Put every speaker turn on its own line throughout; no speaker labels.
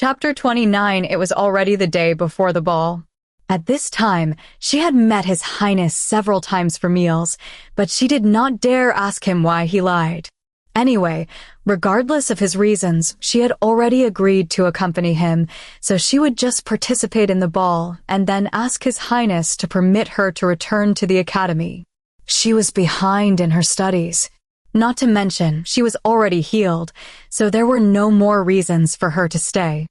Chapter 29. It was already the day before the ball. At this time, she had met His Highness several times for meals, but she did not dare ask him why he lied. Anyway, regardless of his reasons, she had already agreed to accompany him, so she would just participate in the ball and then ask His Highness to permit her to return to the academy. She was behind in her studies. Not to mention, she was already healed, so there were no more reasons for her to stay.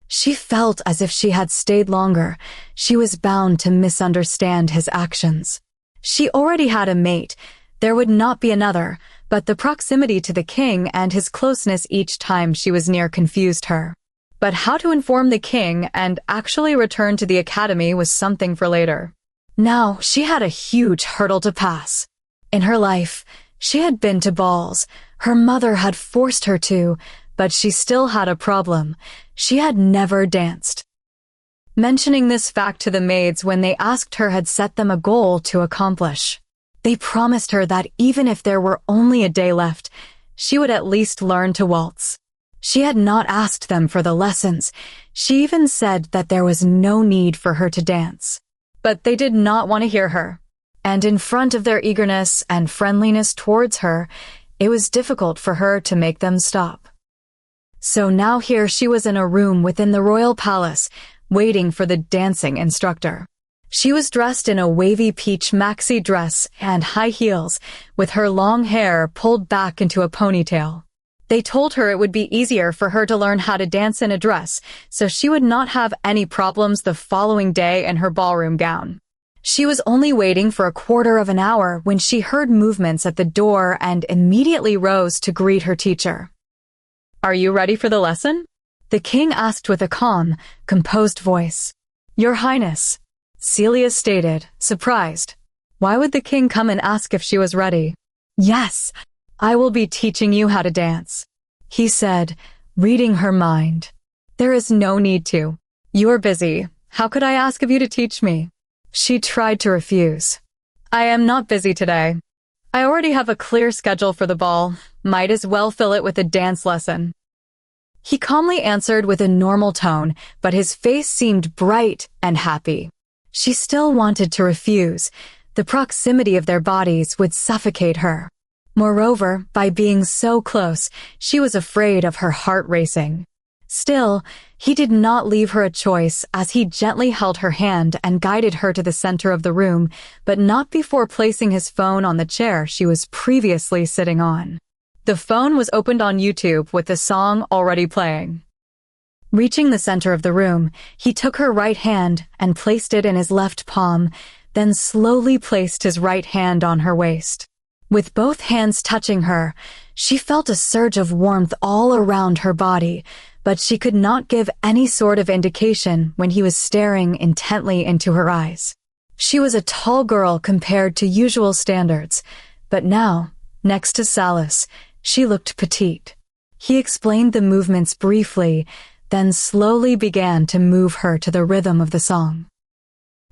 She felt as if she had stayed longer, she was bound to misunderstand his actions. She already had a mate. There would not be another, but the proximity to the king and his closeness each time she was near confused her. But how to inform the king and actually return to the academy was something for later. Now, she had a huge hurdle to pass. In her life, she had been to balls. Her mother had forced her to, but she still had a problem. She had never danced. Mentioning this fact to the maids when they asked her had set them a goal to accomplish. They promised her that even if there were only a day left, she would at least learn to waltz. She had not asked them for the lessons. She even said that there was no need for her to dance. But they did not want to hear her. And in front of their eagerness and friendliness towards her, it was difficult for her to make them stop. So now here she was in a room within the royal palace, waiting for the dancing instructor. She was dressed in a wavy peach maxi dress and high heels, with her long hair pulled back into a ponytail. They told her it would be easier for her to learn how to dance in a dress, so she would not have any problems the following day in her ballroom gown. She was only waiting for a quarter of an hour when she heard movements at the door and immediately rose to greet her teacher. "Are you ready for the lesson?" the king asked with a calm, composed voice. "Your Highness," Celia stated, surprised. Why would the king come and ask if she was ready? "Yes, I will be teaching you how to dance," he said, reading her mind. "There is no need to. You are busy. How could I ask of you to teach me?" She tried to refuse. "I am not busy today. I already have a clear schedule for the ball. Might as well fill it with a dance lesson." He calmly answered with a normal tone, but his face seemed bright and happy. She still wanted to refuse. The proximity of their bodies would suffocate her. Moreover, by being so close, she was afraid of her heart racing. Still, he did not leave her a choice as he gently held her hand and guided her to the center of the room, but not before placing his phone on the chair she was previously sitting on. The phone was opened on YouTube with the song already playing. Reaching the center of the room, he took her right hand and placed it in his left palm, then slowly placed his right hand on her waist. With both hands touching her, she felt a surge of warmth all around her body, but she could not give any sort of indication when he was staring intently into her eyes. She was a tall girl compared to usual standards, but now, next to Salus, she looked petite. He explained the movements briefly, then slowly began to move her to the rhythm of the song.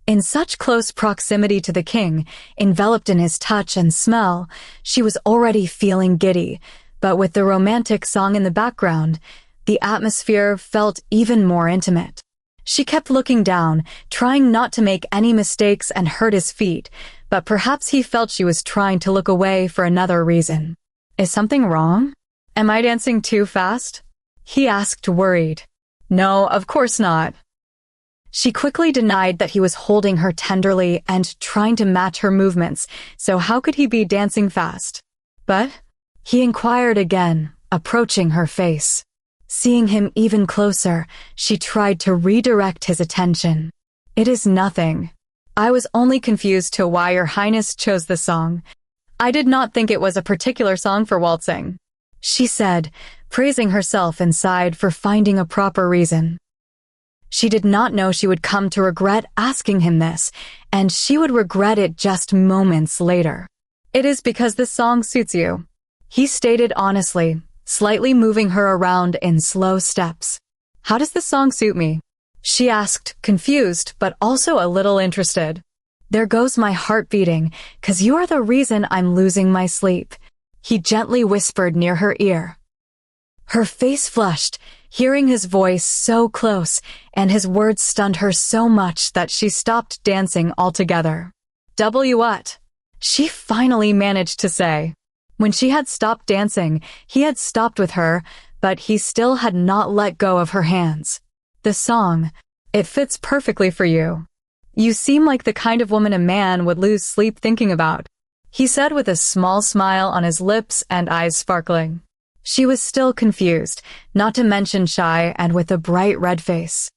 In such close proximity to the king, enveloped in his touch and smell, she was already feeling giddy, but with the romantic song in the background, the atmosphere felt even more intimate. She kept looking down, trying not to make any mistakes and hurt his feet, but perhaps he felt she was trying to look away for another reason. "Is something wrong? Am I dancing too fast?" he asked, worried. "No, of course not." She quickly denied that he was holding her tenderly and trying to match her movements, so how could he be dancing fast? "But?" he inquired again, approaching her face. Seeing him even closer, she tried to redirect his attention. "It is nothing. I was only confused to why Your Highness chose the song. I did not think it was a particular song for waltzing," she said, praising herself inside for finding a proper reason. She did not know she would come to regret asking him this, and she would regret it just moments later. "It is because this song suits you," he stated honestly, slightly moving her around in slow steps. "How does this song suit me?" she asked, confused but also a little interested. "There goes my heart beating, 'cause you are the reason I'm losing my sleep," he gently whispered near her ear. Her face flushed, hearing his voice so close, and his words stunned her so much that she stopped dancing altogether. What? She finally managed to say. When she had stopped dancing, he had stopped with her, but he still had not let go of her hands. The song, it fits perfectly for you. You seem like the kind of woman a man would lose sleep thinking about, he said with a small smile on his lips and eyes sparkling. She was still confused, not to mention shy and with a bright red face.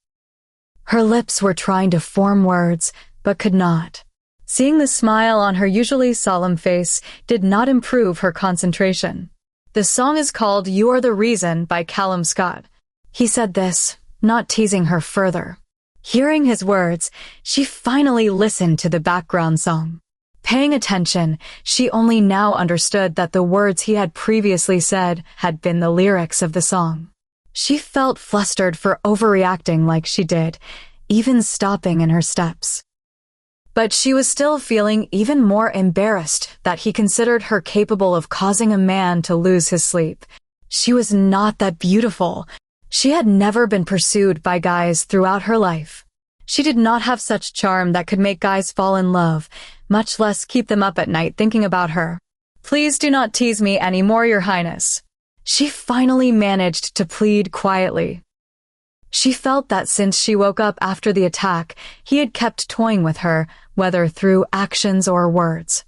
Her lips were trying to form words, but could not. Seeing the smile on her usually solemn face did not improve her concentration. The song is called You Are the Reason by Callum Scott. He said this, not teasing her further. Hearing his words, she finally listened to the background song. Paying attention, she only now understood that the words he had previously said had been the lyrics of the song. She felt flustered for overreacting like she did, even stopping in her steps. But she was still feeling even more embarrassed that he considered her capable of causing a man to lose his sleep. She was not that beautiful. She had never been pursued by guys throughout her life. She did not have such charm that could make guys fall in love, much less keep them up at night thinking about her. Please do not tease me any more, Your Highness. She finally managed to plead quietly. She felt that since she woke up after the attack, he had kept toying with her, whether through actions or words.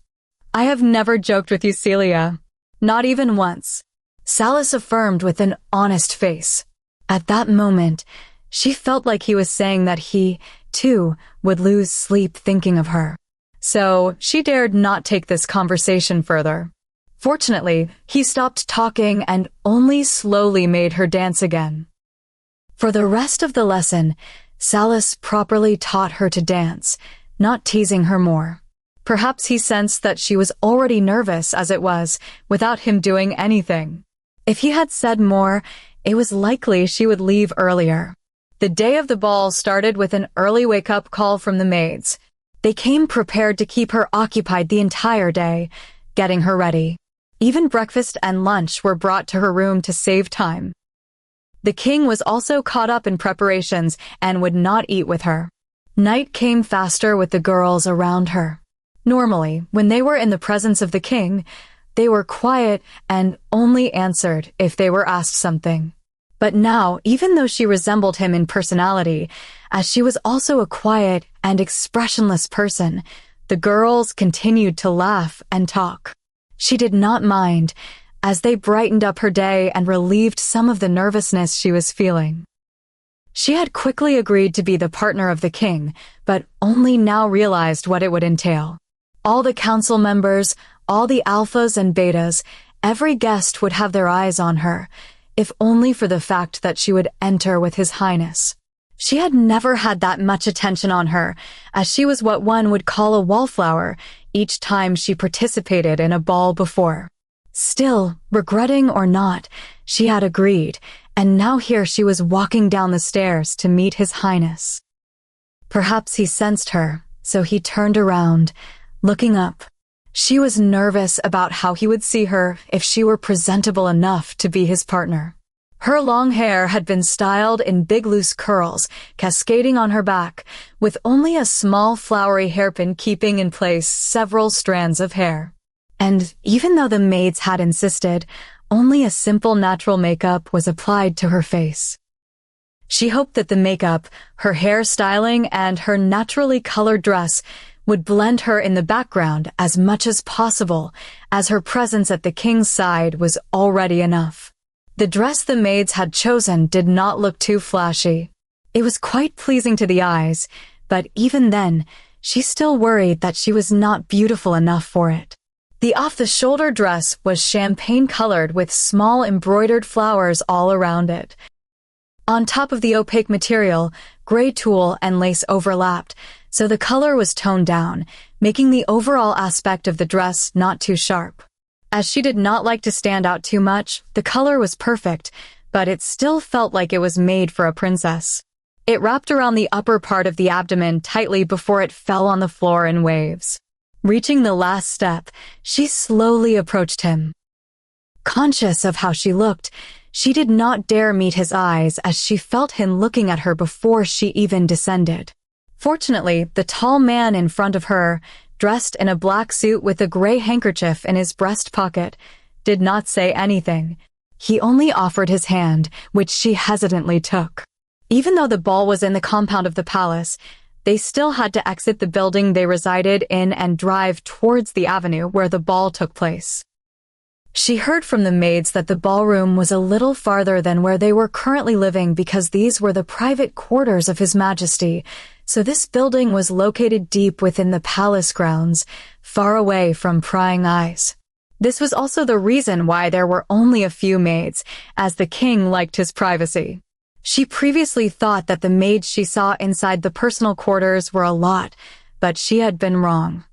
I have never joked with you, Celia. Not even once. Salas affirmed with an honest face. At that moment, she felt like he was saying that he, too, would lose sleep thinking of her. So, she dared not take this conversation further. Fortunately, he stopped talking and only slowly made her dance again. For the rest of the lesson, Salas properly taught her to dance, not teasing her more. Perhaps he sensed that she was already nervous as it was, without him doing anything. If he had said more, it was likely she would leave earlier. The day of the ball started with an early wake-up call from the maids. They came prepared to keep her occupied the entire day, getting her ready. Even breakfast and lunch were brought to her room to save time. The king was also caught up in preparations and would not eat with her. Night came faster with the girls around her. Normally, when they were in the presence of the king, they were quiet and only answered if they were asked something. But now, even though she resembled him in personality, as she was also a quiet and expressionless person, the girls continued to laugh and talk. She did not mind, as they brightened up her day and relieved some of the nervousness she was feeling. She had quickly agreed to be the partner of the king, but only now realized what it would entail. All the council members, all the alphas and betas, every guest would have their eyes on her, if only for the fact that she would enter with His Highness. She had never had that much attention on her, as she was what one would call a wallflower each time she participated in a ball before. Still, regretting or not, she had agreed, and now here she was walking down the stairs to meet His Highness. Perhaps he sensed her, so he turned around, looking up. She was nervous about how he would see her if she were presentable enough to be his partner. Her long hair had been styled in big loose curls, cascading on her back, with only a small flowery hairpin keeping in place several strands of hair. And even though the maids had insisted, only a simple natural makeup was applied to her face. She hoped that the makeup, her hair styling, and her naturally colored dress would blend her in the background as much as possible, as her presence at the king's side was already enough. The dress the maids had chosen did not look too flashy. It was quite pleasing to the eyes, but even then, she still worried that she was not beautiful enough for it. The off-the-shoulder dress was champagne-colored with small embroidered flowers all around it. On top of the opaque material, gray tulle and lace overlapped, so the color was toned down, making the overall aspect of the dress not too sharp. As she did not like to stand out too much, the color was perfect, but it still felt like it was made for a princess. It wrapped around the upper part of the abdomen tightly before it fell on the floor in waves. Reaching the last step, she slowly approached him. Conscious of how she looked, She did not dare meet his eyes as she felt him looking at her before she even descended. Fortunately, the tall man in front of her, dressed in a black suit with a gray handkerchief in his breast pocket, did not say anything. He only offered his hand, which she hesitantly took. Even though the ball was in the compound of the palace, they still had to exit the building they resided in and drive towards the avenue where the ball took place. She heard from the maids that the ballroom was a little farther than where they were currently living because these were the private quarters of His Majesty, so this building was located deep within the palace grounds, far away from prying eyes. This was also the reason why there were only a few maids, as the king liked his privacy. She previously thought that the maids she saw inside the personal quarters were a lot, but she had been wrong.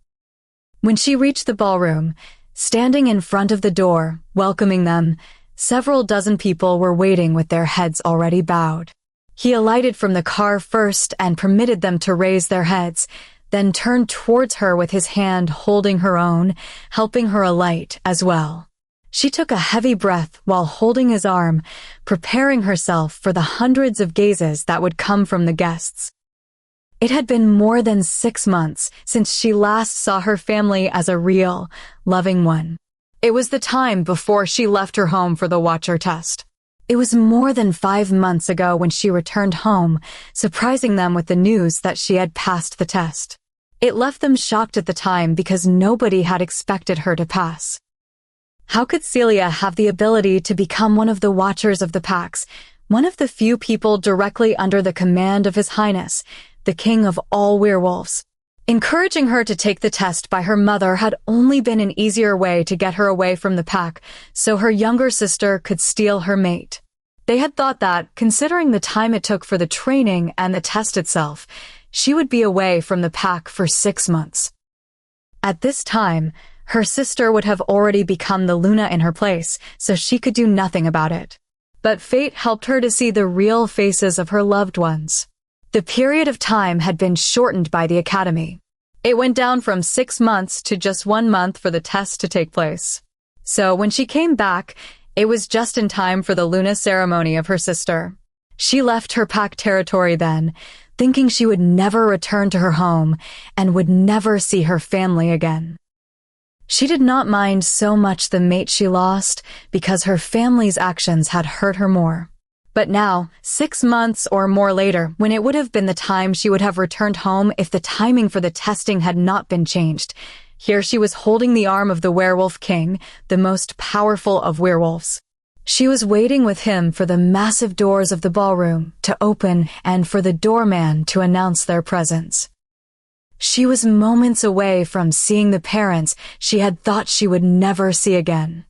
When she reached the ballroom, standing in front of the door, welcoming them, several dozen people were waiting with their heads already bowed. He alighted from the car first and permitted them to raise their heads, then turned towards her with his hand holding her own, helping her alight as well. She took a heavy breath while holding his arm, preparing herself for the hundreds of gazes that would come from the guests. It had been more than 6 months since she last saw her family as a real, loving one. It was the time before she left her home for the Watcher test. It was more than 5 months ago when she returned home, surprising them with the news that she had passed the test. It left them shocked at the time because nobody had expected her to pass. How could Celia have the ability to become one of the Watchers of the Packs, one of the few people directly under the command of His Highness, the King of all werewolves? Encouraging her to take the test by her mother had only been an easier way to get her away from the pack, so her younger sister could steal her mate. They had thought that, considering the time it took for the training and the test itself, she would be away from the pack for 6 months. At this time, her sister would have already become the Luna in her place, so she could do nothing about it. But fate helped her to see the real faces of her loved ones. The period of time had been shortened by the Academy. It went down from 6 months to just 1 month for the test to take place. So when she came back, it was just in time for the Luna ceremony of her sister. She left her pack territory then, thinking she would never return to her home and would never see her family again. She did not mind so much the mate she lost because her family's actions had hurt her more. But now, 6 months or more later, when it would have been the time she would have returned home if the timing for the testing had not been changed, here she was holding the arm of the Werewolf King, the most powerful of werewolves. She was waiting with him for the massive doors of the ballroom to open and for the doorman to announce their presence. She was moments away from seeing the parents she had thought she would never see again.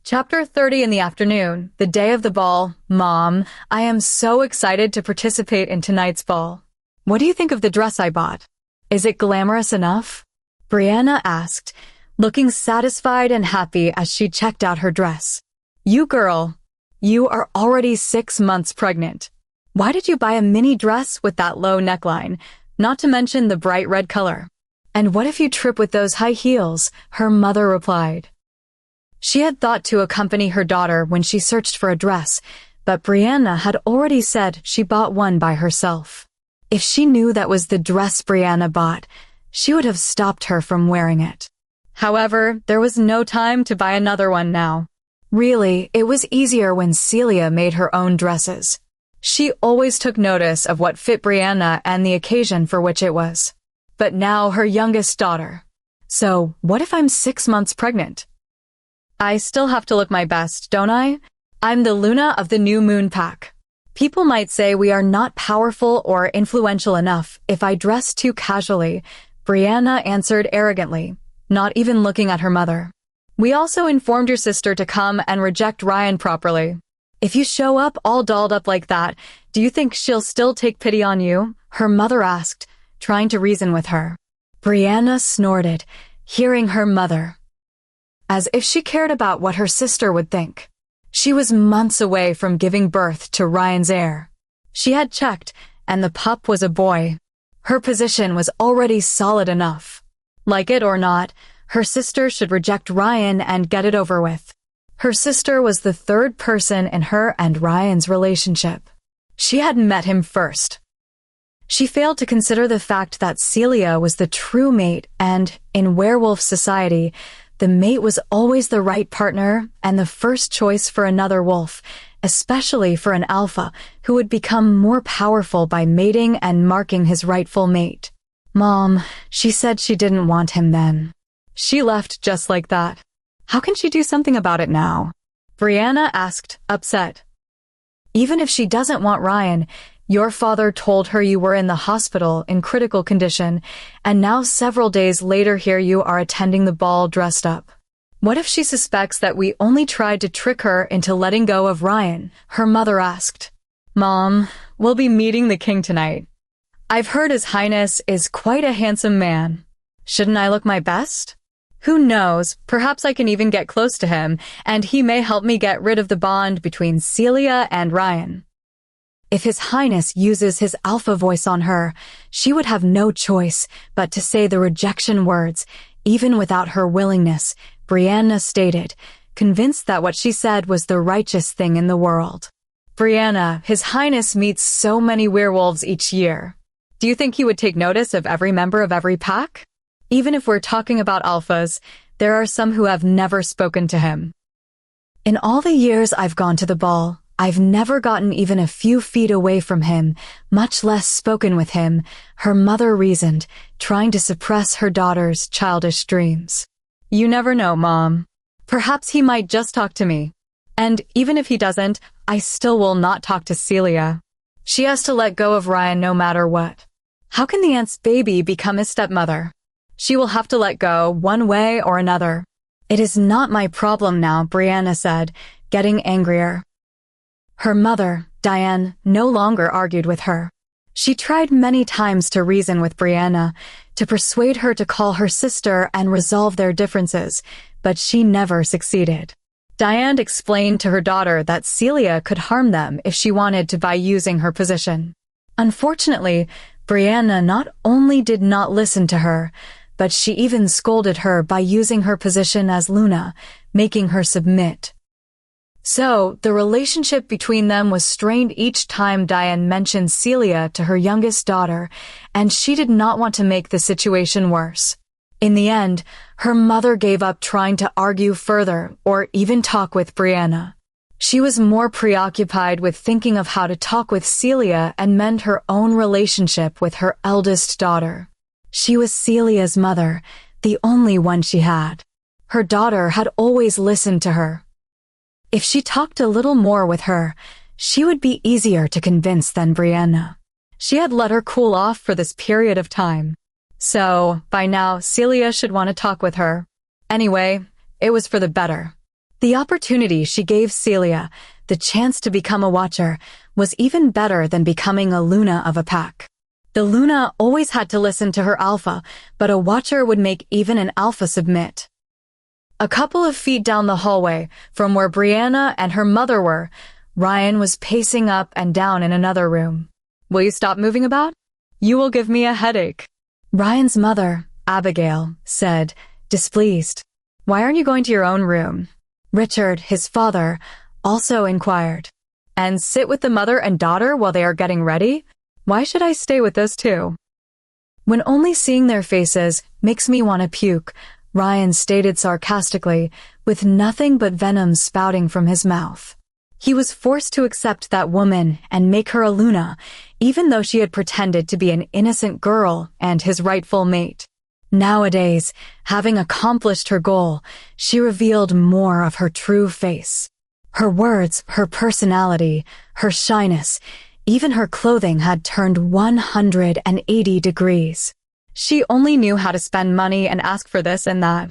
Chapter 30 in the afternoon, the day of the ball. Mom, I am so excited to participate in tonight's ball. What do you think of the dress I bought? Is it glamorous enough? Brianna asked, looking satisfied and happy as she checked out her dress. You girl, you are already 6 months pregnant. Why did you buy a mini dress with that low neckline, not to mention the bright red color? And what if you trip with those high heels? Her mother replied. She had thought to accompany her daughter when she searched for a dress, but Brianna had already said she bought one by herself. If she knew that was the dress Brianna bought, she would have stopped her from wearing it. However, there was no time to buy another one now. Really, it was easier when Celia made her own dresses. She always took notice of what fit Brianna and the occasion for which it was. But now her youngest daughter. So, what if I'm 6 months pregnant? I still have to look my best, don't I? I'm the Luna of the New Moon Pack. People might say we are not powerful or influential enough if I dress too casually, Brianna answered arrogantly, not even looking at her mother. We also informed your sister to come and reject Ryan properly. If you show up all dolled up like that, do you think she'll still take pity on you? Her mother asked, trying to reason with her. Brianna snorted, hearing her mother. As if she cared about what her sister would think. She was months away from giving birth to Ryan's heir. She had checked, and the pup was a boy. Her position was already solid enough. Like it or not, her sister should reject Ryan and get it over with. Her sister was the third person in her and Ryan's relationship. She had met him first. She failed to consider the fact that Celia was the true mate, and, in werewolf society, the mate was always the right partner and the first choice for another wolf, especially for an alpha who would become more powerful by mating and marking his rightful mate. Mom, she said she didn't want him then. She left just like that. How can she do something about it now? Brianna asked, upset. Even if she doesn't want Ryan, your father told her you were in the hospital in critical condition, and now several days later here you are attending the ball dressed up. What if she suspects that we only tried to trick her into letting go of Ryan? Her mother asked. Mom, we'll be meeting the king tonight. I've heard His Highness is quite a handsome man. Shouldn't I look my best? Who knows, perhaps I can even get close to him, and he may help me get rid of the bond between Celia and Ryan. If His Highness uses his alpha voice on her, she would have no choice but to say the rejection words, even without her willingness, Brianna stated, convinced that what she said was the righteous thing in the world. Brianna, His Highness meets so many werewolves each year. Do you think he would take notice of every member of every pack? Even if we're talking about alphas, there are some who have never spoken to him. In all the years I've gone to the ball, I've never gotten even a few feet away from him, much less spoken with him, her mother reasoned, trying to suppress her daughter's childish dreams. You never know, Mom. Perhaps he might just talk to me. And even if he doesn't, I still will not talk to Celia. She has to let go of Ryan no matter what. How can the aunt's baby become his stepmother? She will have to let go one way or another. It is not my problem now, Brianna said, getting angrier. Her mother, Diane, no longer argued with her. She tried many times to reason with Brianna, to persuade her to call her sister and resolve their differences, but she never succeeded. Diane explained to her daughter that Celia could harm them if she wanted to by using her position. Unfortunately, Brianna not only did not listen to her, but she even scolded her by using her position as Luna, making her submit. So, the relationship between them was strained each time Diane mentioned Celia to her youngest daughter, and she did not want to make the situation worse. In the end, her mother gave up trying to argue further or even talk with Brianna. She was more preoccupied with thinking of how to talk with Celia and mend her own relationship with her eldest daughter. She was Celia's mother, the only one she had. Her daughter had always listened to her. If she talked a little more with her, she would be easier to convince than Brianna. She had let her cool off for this period of time. So, by now, Celia should want to talk with her. Anyway, it was for the better. The opportunity she gave Celia, the chance to become a watcher, was even better than becoming a Luna of a pack. The Luna always had to listen to her alpha, but a watcher would make even an alpha submit. A couple of feet down the hallway, from where Brianna and her mother were, Ryan was pacing up and down in another room. Will you stop moving about? You will give me a headache. Ryan's mother, Abigail, said, displeased. Why aren't you going to your own room? Richard, his father, also inquired. And sit with the mother and daughter while they are getting ready? Why should I stay with those two? When only seeing their faces makes me want to puke, Ryan stated sarcastically, with nothing but venom spouting from his mouth. He was forced to accept that woman and make her a Luna, even though she had pretended to be an innocent girl and his rightful mate. Nowadays, having accomplished her goal, she revealed more of her true face. Her words, her personality, her shyness, even her clothing had turned 180 degrees. She only knew how to spend money and ask for this and that.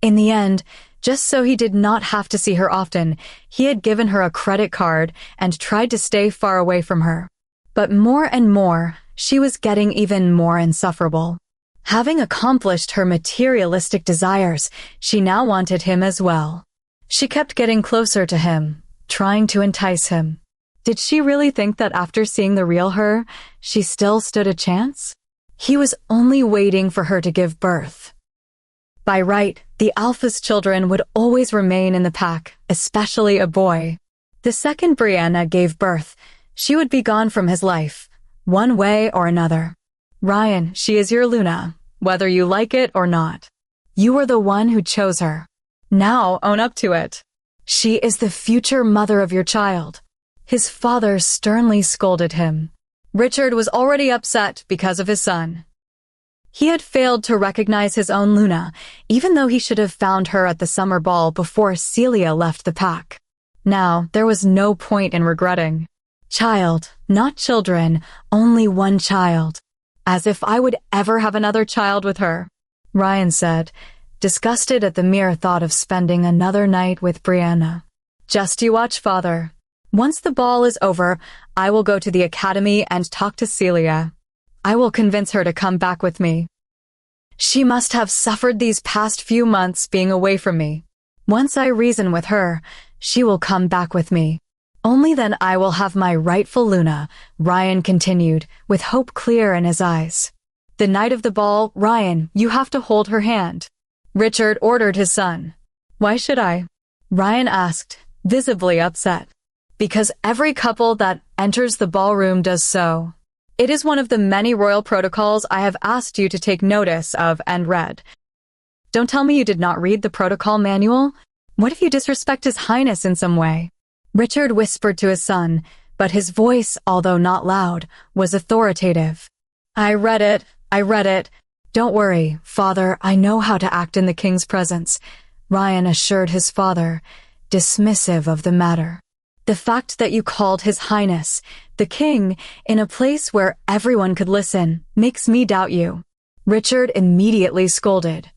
In the end, just so he did not have to see her often, he had given her a credit card and tried to stay far away from her. But more and more, she was getting even more insufferable. Having accomplished her materialistic desires, she now wanted him as well. She kept getting closer to him, trying to entice him. Did she really think that after seeing the real her, she still stood a chance? He was only waiting for her to give birth. By right, the alpha's children would always remain in the pack, especially a boy. The second Brianna gave birth, she would be gone from his life, one way or another. Ryan, she is your Luna, whether you like it or not. You were the one who chose her. Now own up to it. She is the future mother of your child. His father sternly scolded him. Richard was already upset because of his son. He had failed to recognize his own Luna, even though he should have found her at the summer ball before Celia left the pack. Now, there was no point in regretting. Child, not children, only one child. As if I would ever have another child with her, Ryan said, disgusted at the mere thought of spending another night with Brianna. Just you watch, father. Once the ball is over, I will go to the academy and talk to Celia. I will convince her to come back with me. She must have suffered these past few months being away from me. Once I reason with her, she will come back with me. Only then I will have my rightful Luna, Ryan continued, with hope clear in his eyes. The night of the ball, Ryan, you have to hold her hand. Richard ordered his son. Why should I? Ryan asked, visibly upset. Because every couple that enters the ballroom does so. It is one of the many royal protocols I have asked you to take notice of and read. Don't tell me you did not read the protocol manual? What if you disrespect His Highness in some way? Richard whispered to his son, but his voice, although not loud, was authoritative. I read it. Don't worry, father, I know how to act in the king's presence, Ryan assured his father, dismissive of the matter. The fact that you called His Highness, the king, in a place where everyone could listen, makes me doubt you. Richard immediately scolded.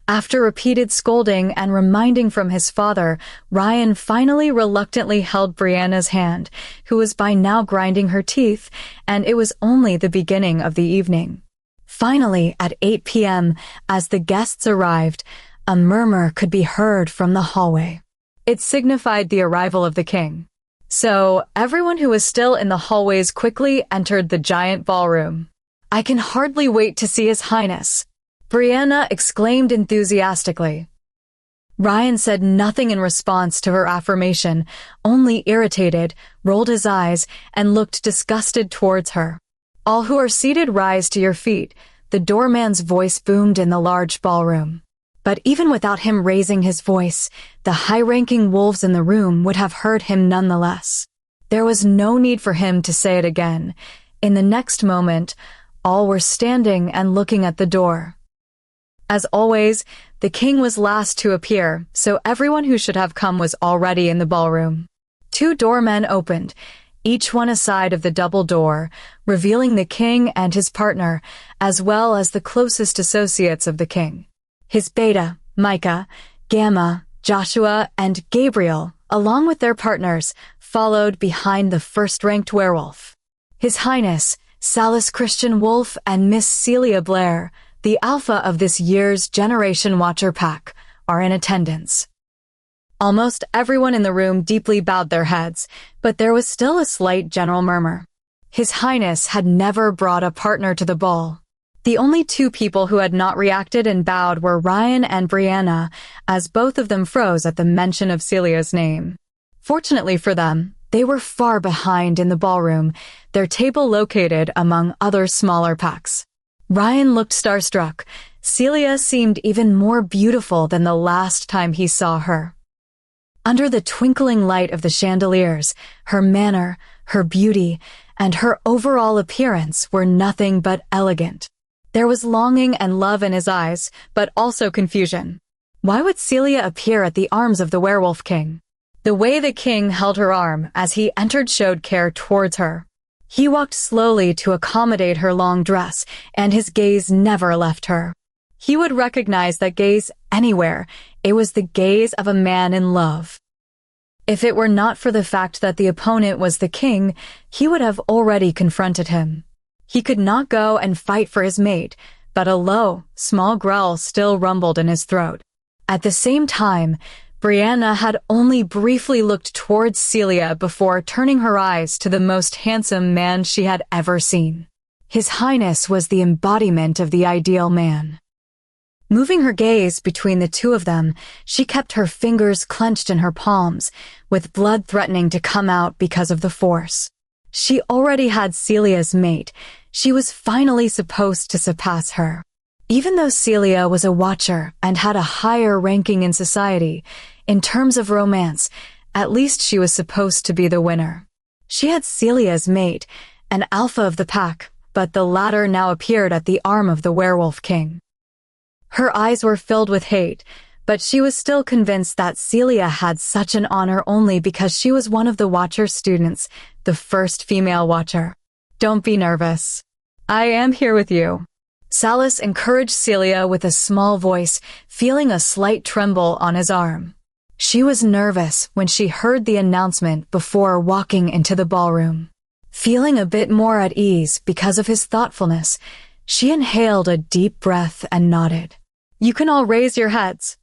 After repeated scolding and reminding from his father, Ryan finally reluctantly held Brianna's hand, who was by now grinding her teeth, and it was only the beginning of the evening. Finally, at 8 p.m., as the guests arrived, a murmur could be heard from the hallway. It signified the arrival of the king. So, everyone who was still in the hallways quickly entered the giant ballroom. I can hardly wait to see His Highness, Brianna exclaimed enthusiastically. Ryan said nothing in response to her affirmation, only irritated, rolled his eyes, and looked disgusted towards her. All who are seated rise to your feet, the doorman's voice boomed in the large ballroom. But even without him raising his voice, the high-ranking wolves in the room would have heard him nonetheless. There was no need for him to say it again. In the next moment, all were standing and looking at the door. As always, the king was last to appear, so everyone who should have come was already in the ballroom. 2 doormen opened, each one aside of the double door, revealing the king and his partner, as well as the closest associates of the king. His beta, Micah, Gamma, Joshua, and Gabriel, along with their partners, followed behind the first-ranked werewolf. His Highness, Salis Christian Wolf and Miss Celia Blair, the alpha of this year's Generation Watcher pack, are in attendance. Almost everyone in the room deeply bowed their heads, but there was still a slight general murmur. His Highness had never brought a partner to the ball. The only 2 people who had not reacted and bowed were Ryan and Brianna, as both of them froze at the mention of Celia's name. Fortunately for them, they were far behind in the ballroom, their table located among other smaller packs. Ryan looked starstruck. Celia seemed even more beautiful than the last time he saw her. Under the twinkling light of the chandeliers, her manner, her beauty, and her overall appearance were nothing but elegant. There was longing and love in his eyes, but also confusion. Why would Celia appear at the arms of the werewolf king? The way the king held her arm as he entered showed care towards her. He walked slowly to accommodate her long dress, and his gaze never left her. He would recognize that gaze anywhere. It was the gaze of a man in love. If it were not for the fact that the opponent was the king, he would have already confronted him. He could not go and fight for his mate, but a low, small growl still rumbled in his throat. At the same time, Brianna had only briefly looked towards Celia before turning her eyes to the most handsome man she had ever seen. His Highness was the embodiment of the ideal man. Moving her gaze between the two of them, she kept her fingers clenched in her palms, with blood threatening to come out because of the force. She already had Celia's mate. She was finally supposed to surpass her. Even though Celia was a watcher and had a higher ranking in society, in terms of romance, at least she was supposed to be the winner. She had Celia's mate, an alpha of the pack, but the latter now appeared at the arm of the Werewolf King. Her eyes were filled with hate, but she was still convinced that Celia had such an honor only because she was one of the Watcher students, the first female Watcher. Don't be nervous. I am here with you. Salas encouraged Celia with a small voice, feeling a slight tremble on his arm. She was nervous when she heard the announcement before walking into the ballroom. Feeling a bit more at ease because of his thoughtfulness, she inhaled a deep breath and nodded. You can all raise your heads,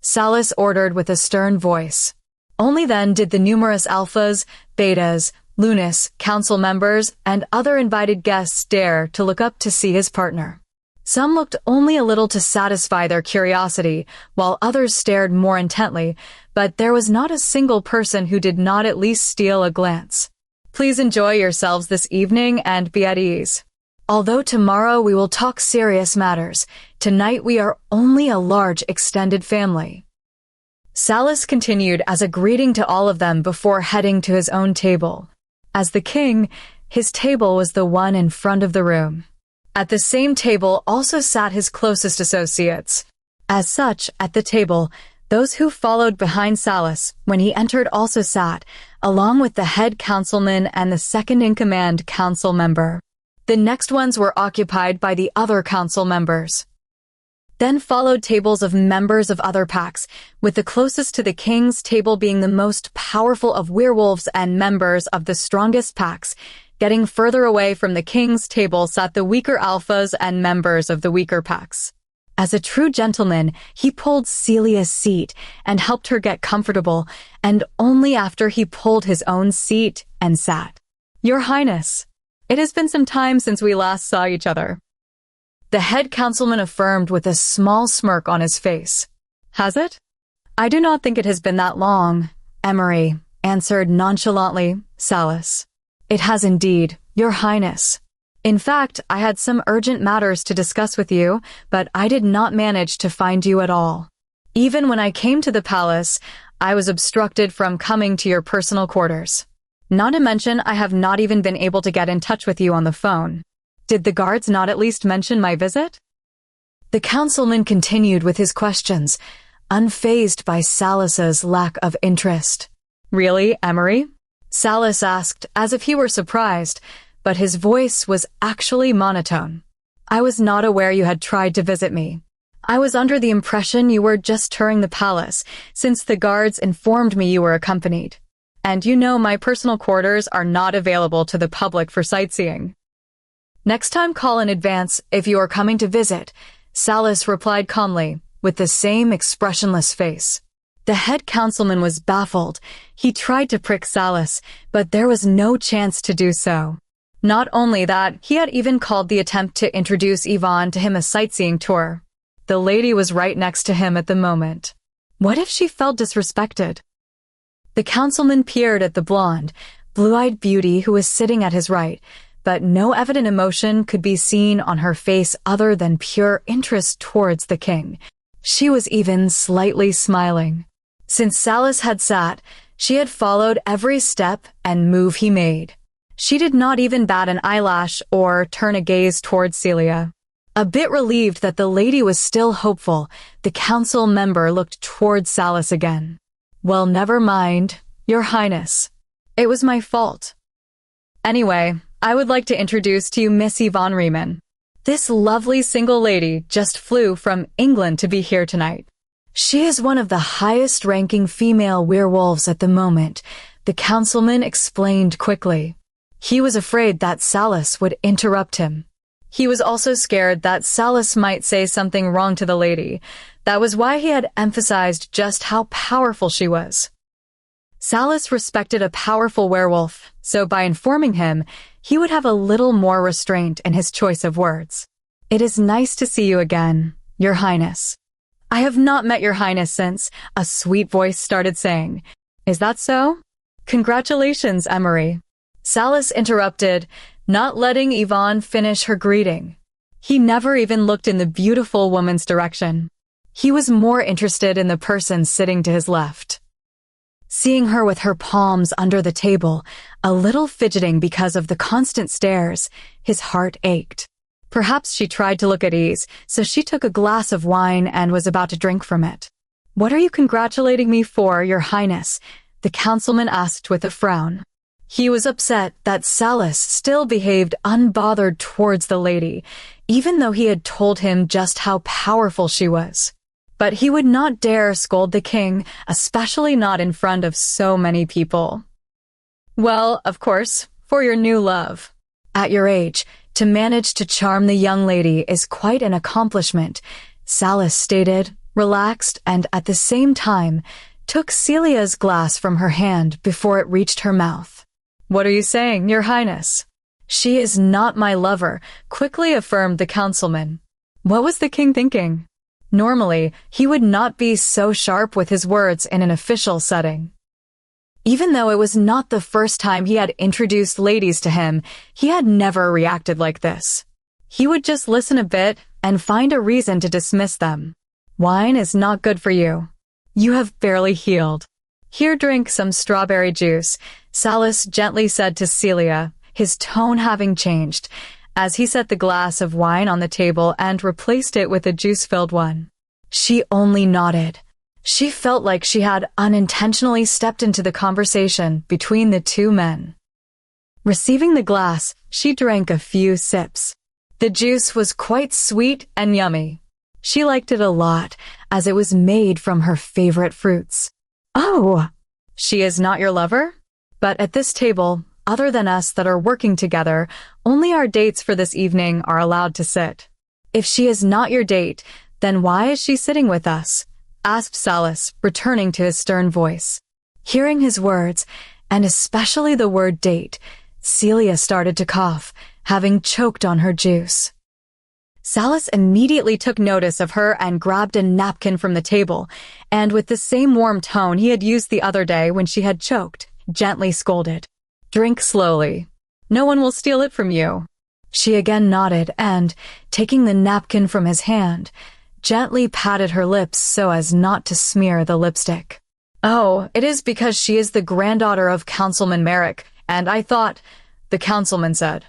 Salas ordered with a stern voice. Only then did the numerous alphas, betas, lunas, council members, and other invited guests dare to look up to see his partner. Some looked only a little to satisfy their curiosity, while others stared more intently, but there was not a single person who did not at least steal a glance. Please enjoy yourselves this evening and be at ease. Although tomorrow we will talk serious matters, tonight we are only a large extended family. Salas continued as a greeting to all of them before heading to his own table. As the king, his table was the one in front of the room. At the same table also sat his closest associates. As such, at the table, those who followed behind Salas when he entered also sat, along with the head councilman and the second-in-command council member. The next ones were occupied by the other council members. Then followed tables of members of other packs, with the closest to the king's table being the most powerful of werewolves and members of the strongest packs. Getting further away from the king's table sat the weaker alphas and members of the weaker packs. As a true gentleman, he pulled Celia's seat and helped her get comfortable, and only after he pulled his own seat and sat. Your Highness, it has been some time since we last saw each other. The head councilman affirmed with a small smirk on his face. Has it? I do not think it has been that long, Emery, answered nonchalantly Salas. It has indeed, Your Highness. In fact, I had some urgent matters to discuss with you, but I did not manage to find you at all. Even when I came to the palace, I was obstructed from coming to your personal quarters. Not to mention, I have not even been able to get in touch with you on the phone. Did the guards not at least mention my visit? The councilman continued with his questions, unfazed by Salas's lack of interest. Really, Emery? Salas asked, as if he were surprised, but his voice was actually monotone. I was not aware you had tried to visit me. I was under the impression you were just touring the palace, since the guards informed me you were accompanied. And you know my personal quarters are not available to the public for sightseeing. Next time call in advance if you are coming to visit, Salas replied calmly, with the same expressionless face. The head councilman was baffled. He tried to prick Salas, but there was no chance to do so. Not only that, he had even called the attempt to introduce Yvonne to him a sightseeing tour. The lady was right next to him at the moment. What if she felt disrespected? The councilman peered at the blonde, blue-eyed beauty who was sitting at his right, but no evident emotion could be seen on her face other than pure interest towards the king. She was even slightly smiling. Since Salas had sat, she had followed every step and move he made. She did not even bat an eyelash or turn a gaze towards Celia. A bit relieved that the lady was still hopeful, the council member looked towards Salas again. Well, never mind, Your Highness. It was my fault. Anyway, I would like to introduce to you Miss Yvonne Riemann. This lovely single lady just flew from England to be here tonight. She is one of the highest-ranking female werewolves at the moment, the councilman explained quickly. He was afraid that Salas would interrupt him. He was also scared that Salas might say something wrong to the lady. That was why he had emphasized just how powerful she was. Salas respected a powerful werewolf, so by informing him, he would have a little more restraint in his choice of words. It is nice to see you again, Your Highness. I have not met your Highness since, a sweet voice started saying. Is that so? Congratulations, Emery. Salas interrupted, not letting Yvonne finish her greeting. He never even looked in the beautiful woman's direction. He was more interested in the person sitting to his left. Seeing her with her palms under the table, a little fidgeting because of the constant stares, his heart ached. Perhaps she tried to look at ease, so she took a glass of wine and was about to drink from it. What are you congratulating me for, Your Highness? The councilman asked with a frown. He was upset that Salas still behaved unbothered towards the lady, even though he had told him just how powerful she was. But he would not dare scold the king, especially not in front of so many people. Well, of course, for your new love. At your age, to manage to charm the young lady is quite an accomplishment, Salas stated, relaxed, and at the same time, took Celia's glass from her hand before it reached her mouth. What are you saying, Your Highness? She is not my lover, quickly affirmed the councilman. What was the king thinking? Normally, he would not be so sharp with his words in an official setting. Even though it was not the first time he had introduced ladies to him, he had never reacted like this. He would just listen a bit and find a reason to dismiss them. Wine is not good for you. You have barely healed. Here, drink some strawberry juice, Salas gently said to Celia, his tone having changed, as he set the glass of wine on the table and replaced it with a juice-filled one. She only nodded. She felt like she had unintentionally stepped into the conversation between the two men. Receiving the glass, she drank a few sips. The juice was quite sweet and yummy. She liked it a lot, as it was made from her favorite fruits. Oh, she is not your lover? But at this table, other than us that are working together, only our dates for this evening are allowed to sit. If she is not your date, then why is she sitting with us? Asked Salas, returning to his stern voice. Hearing his words, and especially the word date, Celia started to cough, having choked on her juice. Salas immediately took notice of her and grabbed a napkin from the table, and with the same warm tone he had used the other day when she had choked, gently scolded. Drink slowly. No one will steal it from you. She again nodded and, taking the napkin from his hand, gently patted her lips so as not to smear the lipstick. Oh, it is because she is the granddaughter of Councilman Merrick, and I thought, the councilman said.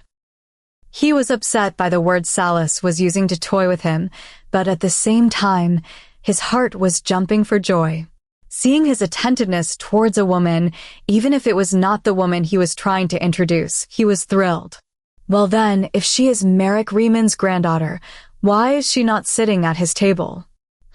He was upset by the word Salas was using to toy with him, but at the same time, his heart was jumping for joy. Seeing his attentiveness towards a woman, even if it was not the woman he was trying to introduce, he was thrilled. Well then, if she is Merrick Reeman's granddaughter, why is she not sitting at his table?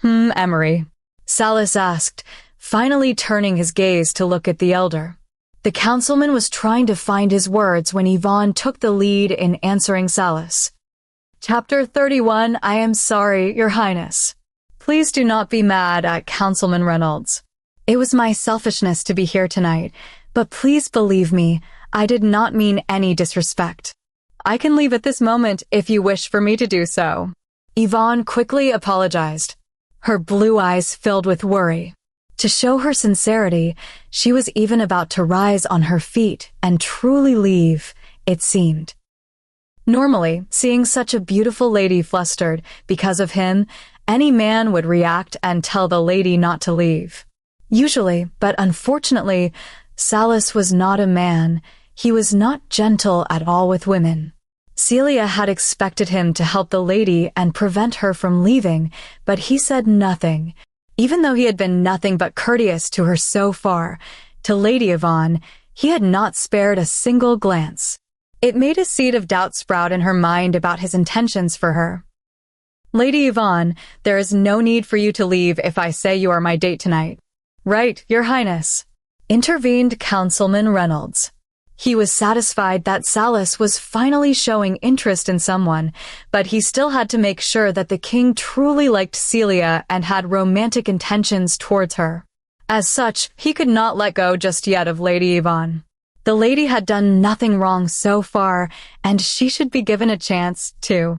Emery, Salas asked, finally turning his gaze to look at the elder. The councilman was trying to find his words when Yvonne took the lead in answering Salas. Chapter 31, I am sorry, Your Highness. Please do not be mad at Councilman Reynolds. It was my selfishness to be here tonight, but please believe me, I did not mean any disrespect. I can leave at this moment if you wish for me to do so. Yvonne quickly apologized. Her blue eyes filled with worry. To show her sincerity, she was even about to rise on her feet and truly leave, it seemed. Normally, seeing such a beautiful lady flustered because of him, any man would react and tell the lady not to leave. Usually, but unfortunately, Salas was not a man. He was not gentle at all with women. Celia had expected him to help the lady and prevent her from leaving, but he said nothing. Even though he had been nothing but courteous to her so far, to Lady Yvonne, he had not spared a single glance. It made a seed of doubt sprout in her mind about his intentions for her. Lady Yvonne, there is no need for you to leave if I say you are my date tonight. Right, Your Highness, intervened Councilman Reynolds. He was satisfied that Salas was finally showing interest in someone, but he still had to make sure that the king truly liked Celia and had romantic intentions towards her. As such, he could not let go just yet of Lady Yvonne. The lady had done nothing wrong so far, and she should be given a chance, too.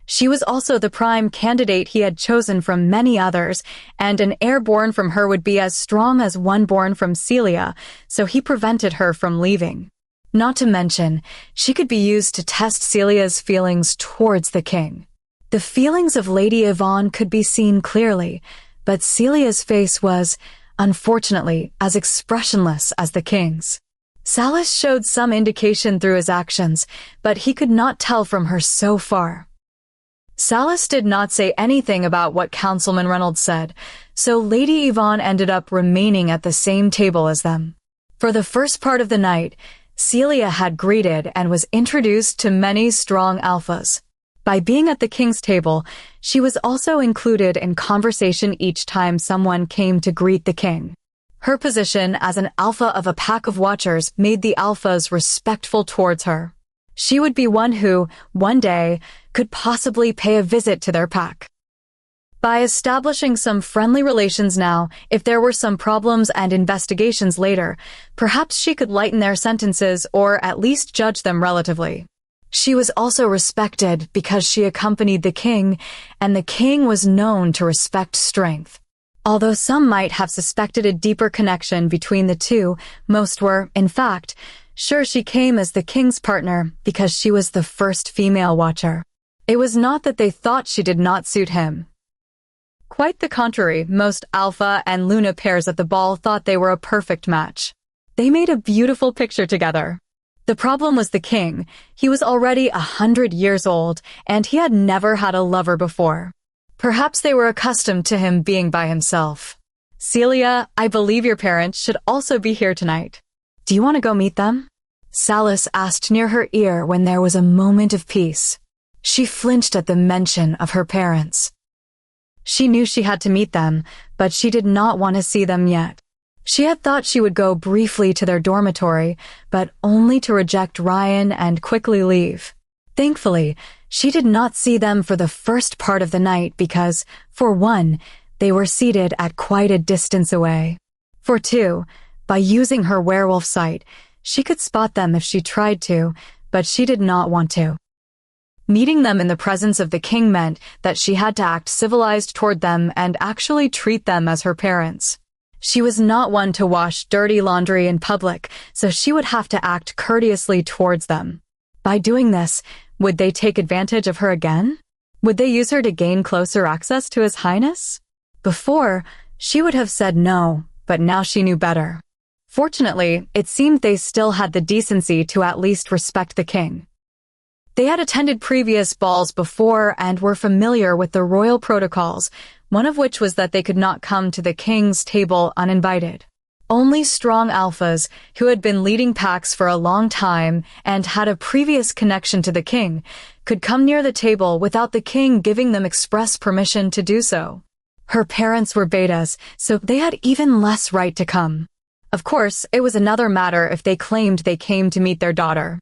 She was also the prime candidate he had chosen from many others, and an heir born from her would be as strong as one born from Celia, so he prevented her from leaving. Not to mention, she could be used to test Celia's feelings towards the king. The feelings of Lady Yvonne could be seen clearly, but Celia's face was, unfortunately, as expressionless as the king's. Salas showed some indication through his actions, but he could not tell from her so far. Salas did not say anything about what Councilman Reynolds said, so Lady Yvonne ended up remaining at the same table as them. For the first part of the night, Celia had greeted and was introduced to many strong alphas. By being at the king's table, she was also included in conversation each time someone came to greet the king. Her position as an alpha of a pack of watchers made the alphas respectful towards her. She would be one who, one day, could possibly pay a visit to their pack. By establishing some friendly relations now, if there were some problems and investigations later, perhaps she could lighten their sentences or at least judge them relatively. She was also respected because she accompanied the king, and the king was known to respect strength. Although some might have suspected a deeper connection between the two, most were, in fact, sure she came as the king's partner because she was the first female watcher. It was not that they thought she did not suit him. Quite the contrary, most Alpha and Luna pairs at the ball thought they were a perfect match. They made a beautiful picture together. The problem was the king. He was already 100 years old, and he had never had a lover before. Perhaps they were accustomed to him being by himself. Celia, I believe your parents should also be here tonight. Do you want to go meet them? Salas asked near her ear when there was a moment of peace. She flinched at the mention of her parents. She knew she had to meet them, but she did not want to see them yet. She had thought she would go briefly to their dormitory, but only to reject Ryan and quickly leave. Thankfully, she did not see them for the first part of the night because, for one, they were seated at quite a distance away. For two, by using her werewolf sight, she could spot them if she tried to, but she did not want to. Meeting them in the presence of the king meant that she had to act civilized toward them and actually treat them as her parents. She was not one to wash dirty laundry in public, so she would have to act courteously towards them. By doing this, would they take advantage of her again? Would they use her to gain closer access to His Highness? Before, she would have said no, but now she knew better. Fortunately, it seemed they still had the decency to at least respect the king. They had attended previous balls before and were familiar with the royal protocols, one of which was that they could not come to the king's table uninvited. Only strong alphas, who had been leading packs for a long time and had a previous connection to the king, could come near the table without the king giving them express permission to do so. Her parents were betas, so they had even less right to come. Of course, it was another matter if they claimed they came to meet their daughter.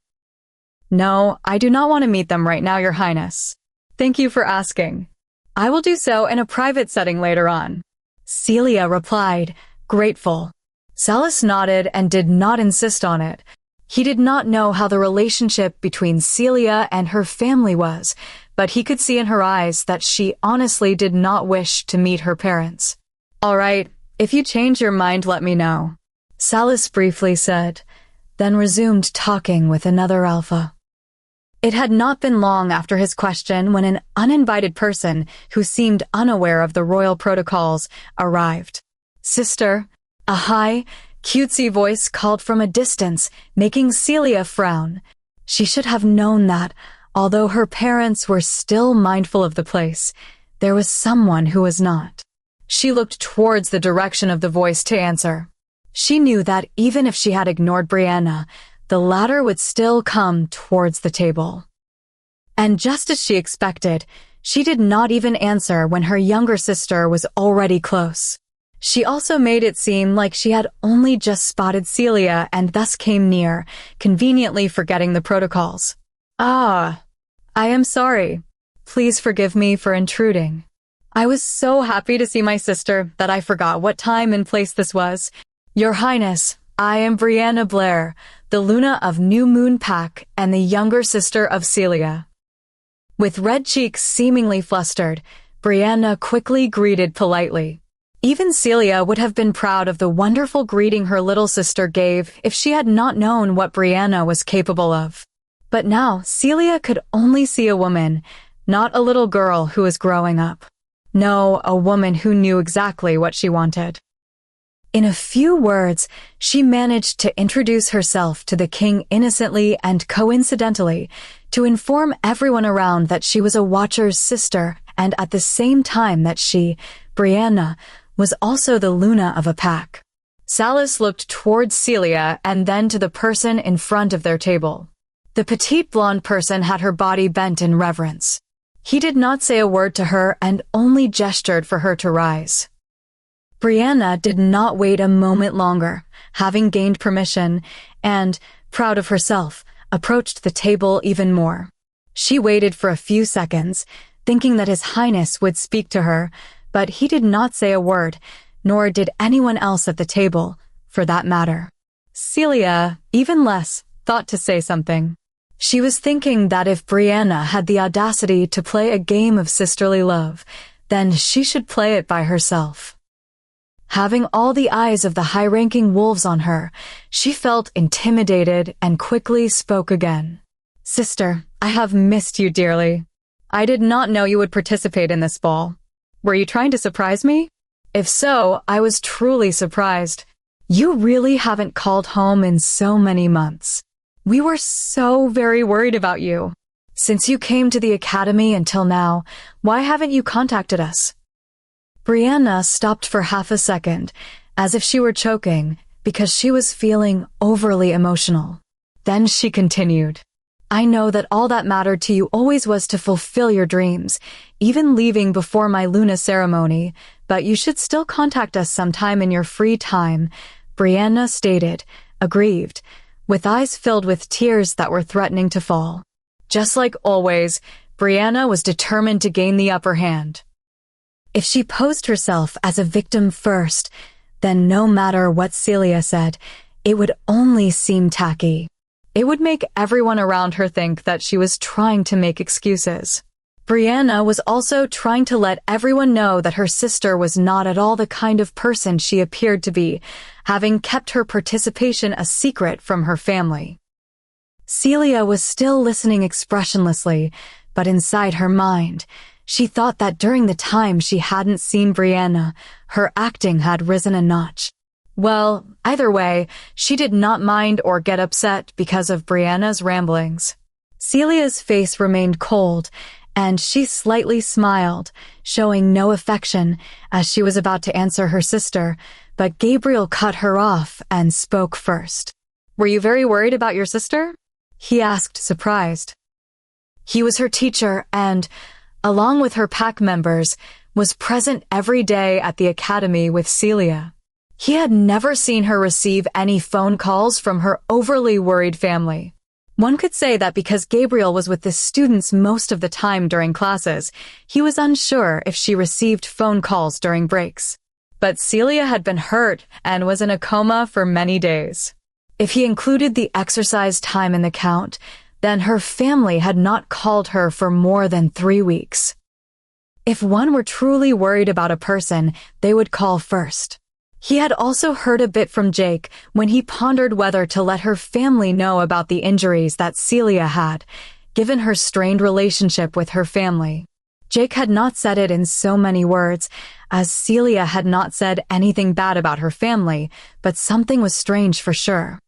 No, I do not want to meet them right now, Your Highness. Thank you for asking. I will do so in a private setting later on. Celia replied, grateful. Salas nodded and did not insist on it. He did not know how the relationship between Celia and her family was, but he could see in her eyes that she honestly did not wish to meet her parents. All right, if you change your mind, let me know. Salas briefly said, then resumed talking with another alpha. It had not been long after his question when an uninvited person who seemed unaware of the royal protocols arrived. Sister, a high, cutesy voice called from a distance, making Celia frown. She should have known that, although her parents were still mindful of the place, there was someone who was not. She looked towards the direction of the voice to answer. She knew that even if she had ignored Brianna, the latter would still come towards the table. And just as she expected, she did not even answer when her younger sister was already close. She also made it seem like she had only just spotted Celia and thus came near, conveniently forgetting the protocols. Ah, I am sorry. Please forgive me for intruding. I was so happy to see my sister that I forgot what time and place this was. Your Highness, I am Brianna Blair, the Luna of New Moon Pack and the younger sister of Celia. With red cheeks seemingly flustered, Brianna quickly greeted politely. Even Celia would have been proud of the wonderful greeting her little sister gave if she had not known what Brianna was capable of. But now Celia could only see a woman, not a little girl who was growing up. No, a woman who knew exactly what she wanted. In a few words, she managed to introduce herself to the king innocently and coincidentally, to inform everyone around that she was a Watcher's sister and at the same time that she, Brianna, was also the Luna of a pack. Salis looked towards Celia and then to the person in front of their table. The petite blonde person had her body bent in reverence. He did not say a word to her and only gestured for her to rise. Brianna did not wait a moment longer, having gained permission, and, proud of herself, approached the table even more. She waited for a few seconds, thinking that His Highness would speak to her, but he did not say a word, nor did anyone else at the table, for that matter. Celia, even less, thought to say something. She was thinking that if Brianna had the audacity to play a game of sisterly love, then she should play it by herself. Having all the eyes of the high-ranking wolves on her, she felt intimidated and quickly spoke again. "Sister, I have missed you dearly. I did not know you would participate in this ball. Were you trying to surprise me? If so, I was truly surprised. You really haven't called home in so many months. We were so very worried about you. Since you came to the academy until now, why haven't you contacted us?" Brianna stopped for half a second, as if she were choking, because she was feeling overly emotional. Then she continued, "I know that all that mattered to you always was to fulfill your dreams, even leaving before my Luna ceremony, but you should still contact us sometime in your free time," Brianna stated, aggrieved, with eyes filled with tears that were threatening to fall. Just like always, Brianna was determined to gain the upper hand. If she posed herself as a victim first, then no matter what Celia said, it would only seem tacky. It would make everyone around her think that she was trying to make excuses. Brianna was also trying to let everyone know that her sister was not at all the kind of person she appeared to be, having kept her participation a secret from her family. Celia was still listening expressionlessly, but inside her mind, she thought that during the time she hadn't seen Brianna, her acting had risen a notch. Well, either way, she did not mind or get upset because of Brianna's ramblings. Celia's face remained cold, and she slightly smiled, showing no affection as she was about to answer her sister, but Gabriel cut her off and spoke first. "Were you very worried about your sister?" he asked, surprised. He was her teacher and, along with her pack members, was present every day at the academy with Celia. He had never seen her receive any phone calls from her overly worried family. One could say that because Gabriel was with the students most of the time during classes, he was unsure if she received phone calls during breaks. But Celia had been hurt and was in a coma for many days. If he included the exercise time in the count, then her family had not called her for more than 3 weeks. If one were truly worried about a person, they would call first. He had also heard a bit from Jake when he pondered whether to let her family know about the injuries that Celia had, given her strained relationship with her family. Jake had not said it in so many words, as Celia had not said anything bad about her family, but something was strange for sure.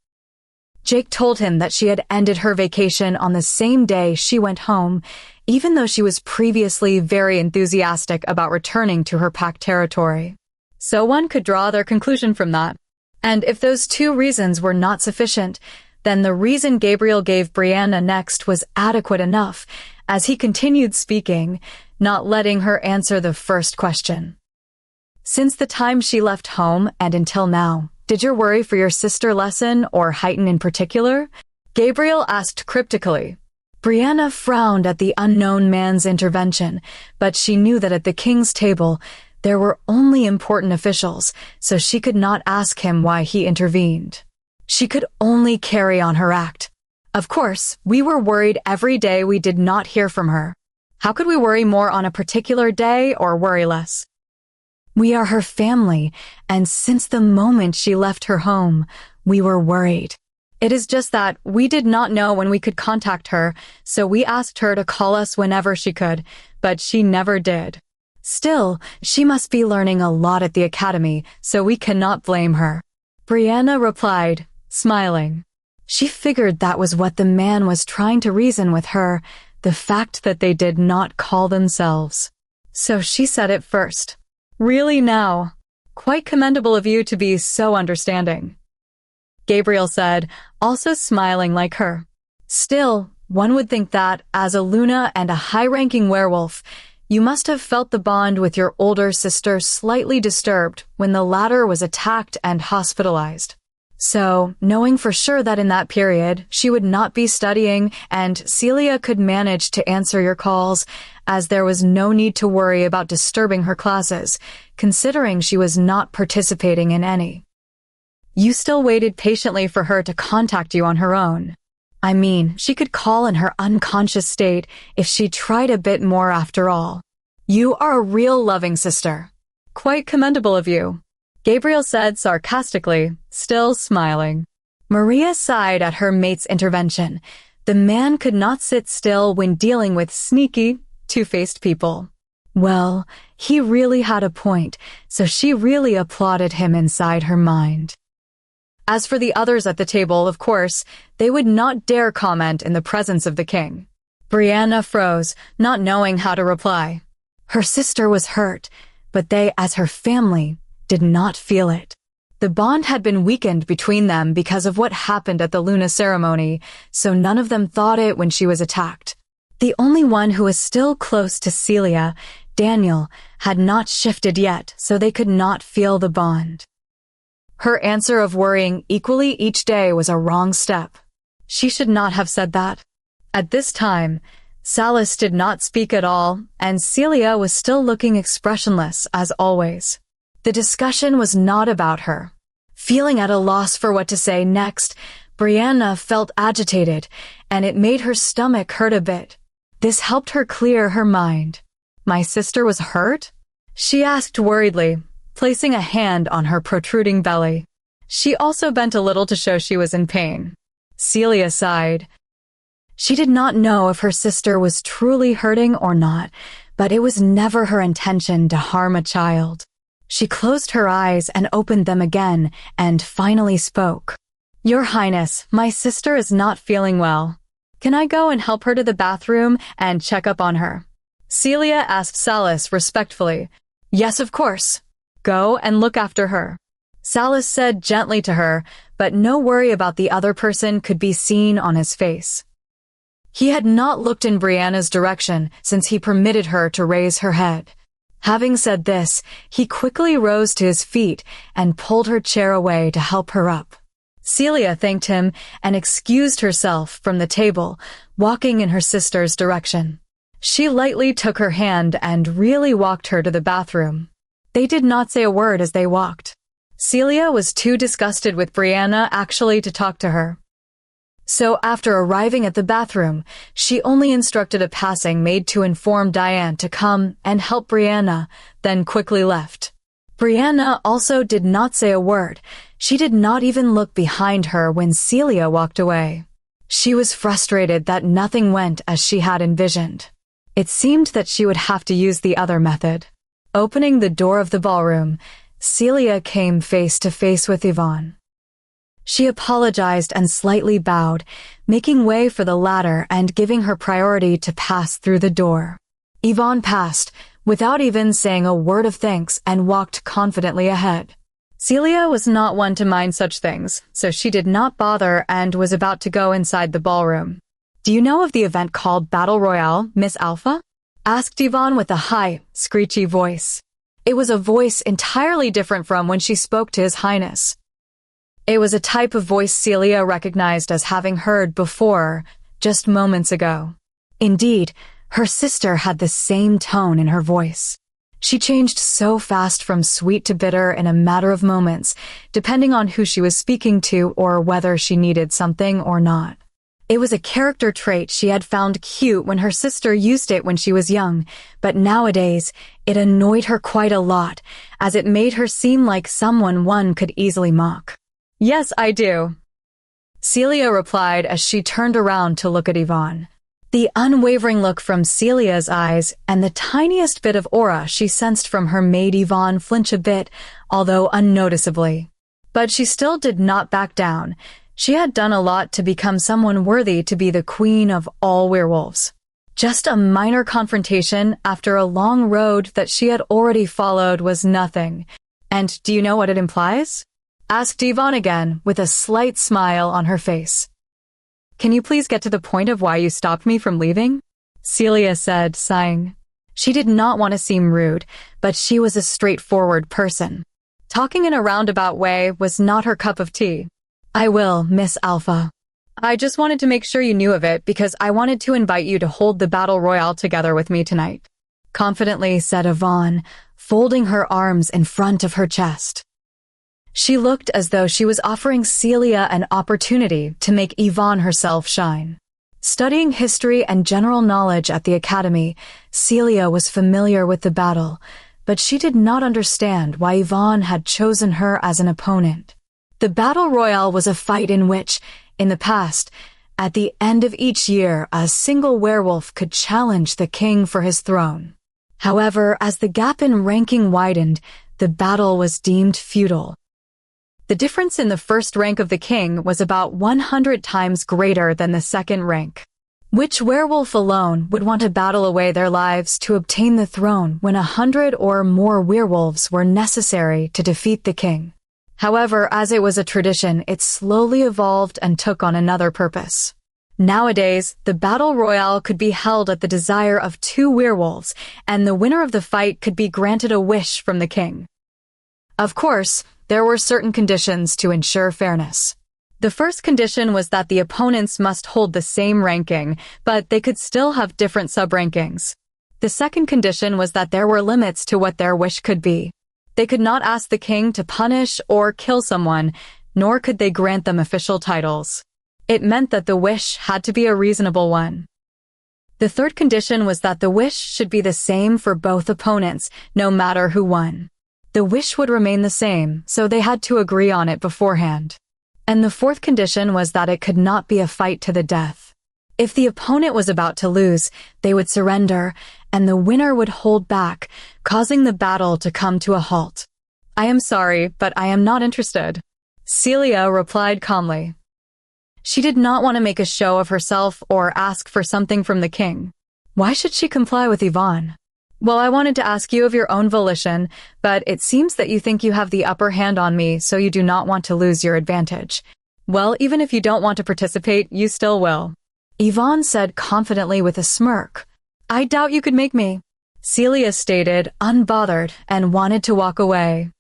Jake told him that she had ended her vacation on the same day she went home, even though she was previously very enthusiastic about returning to her pack territory. So one could draw their conclusion from that. And if those 2 reasons were not sufficient, then the reason Gabriel gave Brianna next was adequate enough, as he continued speaking, not letting her answer the first question. "Since the time she left home and until now, did your worry for your sister lessen or heighten in particular?" Gabriel asked cryptically. Brianna frowned at the unknown man's intervention, but she knew that at the king's table, there were only important officials, so she could not ask him why he intervened. She could only carry on her act. "Of course, we were worried every day we did not hear from her. How could we worry more on a particular day or worry less? We are her family, and since the moment she left her home, we were worried. It is just that we did not know when we could contact her, so we asked her to call us whenever she could, but she never did. Still, she must be learning a lot at the academy, so we cannot blame her. Brianna replied, smiling. She figured that was what the man was trying to reason with her, the fact that they did not call themselves. So she said it first. Really now? Quite commendable of you to be so understanding. Gabriel said, also smiling like her. Still, one would think that, as a Luna and a high-ranking werewolf, you must have felt the bond with your older sister slightly disturbed when the latter was attacked and hospitalized. So, knowing for sure that in that period she would not be studying and Celia could manage to answer your calls, as there was no need to worry about disturbing her classes, considering she was not participating in any. You still waited patiently for her to contact you on her own. I mean, she could call in her unconscious state if she tried a bit more after all. You are a real loving sister. Quite commendable of you, Gabriel said sarcastically, still smiling. Maria sighed at her mate's intervention. The man could not sit still when dealing with sneaky, two-faced people. Well, he really had a point, so she really applauded him inside her mind. As for the others at the table, of course, they would not dare comment in the presence of the king. Brianna froze, not knowing how to reply. Her sister was hurt, but they, as her family, did not feel it. The bond had been weakened between them because of what happened at the Luna ceremony, so none of them thought it when she was attacked. The only one who was still close to Celia, Daniel, had not shifted yet, so they could not feel the bond. Her answer of worrying equally each day was a wrong step. She should not have said that. At this time, Salis did not speak at all, and Celia was still looking expressionless as always. The discussion was not about her. Feeling at a loss for what to say next, Brianna felt agitated, and it made her stomach hurt a bit. This helped her clear her mind. My sister was hurt? She asked worriedly, placing a hand on her protruding belly. She also bent a little to show she was in pain. Celia sighed. She did not know if her sister was truly hurting or not, but it was never her intention to harm a child. She closed her eyes and opened them again and finally spoke. Your Highness, my sister is not feeling well. Can I go and help her to the bathroom and check up on her? Celia asked Salis respectfully. Yes, of course. Go and look after her. Salis said gently to her, but no worry about the other person could be seen on his face. He had not looked in Brianna's direction since he permitted her to raise her head. Having said this, he quickly rose to his feet and pulled her chair away to help her up. Celia thanked him and excused herself from the table, walking in her sister's direction. She lightly took her hand and really walked her to the bathroom. They did not say a word as they walked. Celia was too disgusted with Brianna actually to talk to her. So after arriving at the bathroom, she only instructed a passing maid to inform Diane to come and help Brianna, then quickly left. Brianna also did not say a word. She did not even look behind her when Celia walked away. She was frustrated that nothing went as she had envisioned. It seemed that she would have to use the other method. Opening the door of the ballroom, Celia came face to face with Yvonne. She apologized and slightly bowed, making way for the latter and giving her priority to pass through the door. Yvonne passed, without even saying a word of thanks, and walked confidently ahead. Celia was not one to mind such things, so she did not bother and was about to go inside the ballroom. Do you know of the event called Battle Royale, Miss Alpha? Asked Yvonne with a high, screechy voice. It was a voice entirely different from when she spoke to His Highness. It was a type of voice Celia recognized as having heard before, just moments ago. Indeed, her sister had the same tone in her voice. She changed so fast from sweet to bitter in a matter of moments, depending on who she was speaking to or whether she needed something or not. It was a character trait she had found cute when her sister used it when she was young, but nowadays it annoyed her quite a lot, as it made her seem like someone one could easily mock. "Yes, I do," Celia replied as she turned around to look at Yvonne. The unwavering look from Celia's eyes and the tiniest bit of aura she sensed from her made Yvonne flinch a bit, although unnoticeably. But she still did not back down. She had done a lot to become someone worthy to be the queen of all werewolves. Just a minor confrontation after a long road that she had already followed was nothing. And do you know what it implies? Asked Yvonne again, with a slight smile on her face. "Can you please get to the point of why you stopped me from leaving?" Celia said, sighing. She did not want to seem rude, but she was a straightforward person. Talking in a roundabout way was not her cup of tea. "I will, Miss Alpha. I just wanted to make sure you knew of it because I wanted to invite you to hold the battle royale together with me tonight," confidently said Yvonne, folding her arms in front of her chest. She looked as though she was offering Celia an opportunity to make Yvonne herself shine. Studying history and general knowledge at the academy, Celia was familiar with the battle, but she did not understand why Yvonne had chosen her as an opponent. The Battle Royale was a fight in which, in the past, at the end of each year, a single werewolf could challenge the king for his throne. However, as the gap in ranking widened, the battle was deemed futile. The difference in the first rank of the king was about 100 times greater than the second rank. Which werewolf alone would want to battle away their lives to obtain the throne when 100 or more werewolves were necessary to defeat the king? However, as it was a tradition, it slowly evolved and took on another purpose. Nowadays, the battle royale could be held at the desire of 2 werewolves, and the winner of the fight could be granted a wish from the king. Of course, there were certain conditions to ensure fairness. The first condition was that the opponents must hold the same ranking, but they could still have different sub-rankings. The second condition was that there were limits to what their wish could be. They could not ask the king to punish or kill someone, nor could they grant them official titles. It meant that the wish had to be a reasonable one. The third condition was that the wish should be the same for both opponents, no matter who won. The wish would remain the same, so they had to agree on it beforehand. And the fourth condition was that it could not be a fight to the death. If the opponent was about to lose, they would surrender, and the winner would hold back, causing the battle to come to a halt. "I am sorry, but I am not interested," Celia replied calmly. She did not want to make a show of herself or ask for something from the king. Why should she comply with Yvonne? "Well, I wanted to ask you of your own volition, but it seems that you think you have the upper hand on me, so you do not want to lose your advantage. Well, even if you don't want to participate, you still will," Yvonne said confidently with a smirk. "I doubt you could make me," Celia stated, unbothered, and wanted to walk away.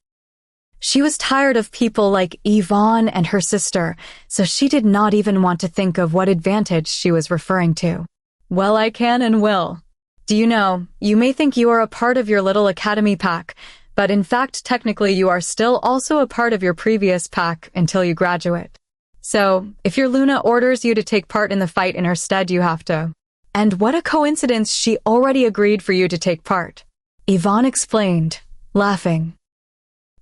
She was tired of people like Yvonne and her sister, so she did not even want to think of what advantage she was referring to. "Well, I can and will. Do you know, you may think you are a part of your little academy pack, but in fact technically you are still also a part of your previous pack until you graduate. So, if your Luna orders you to take part in the fight in her stead, you have to." "And what a coincidence, she already agreed for you to take part," Yvonne explained, laughing.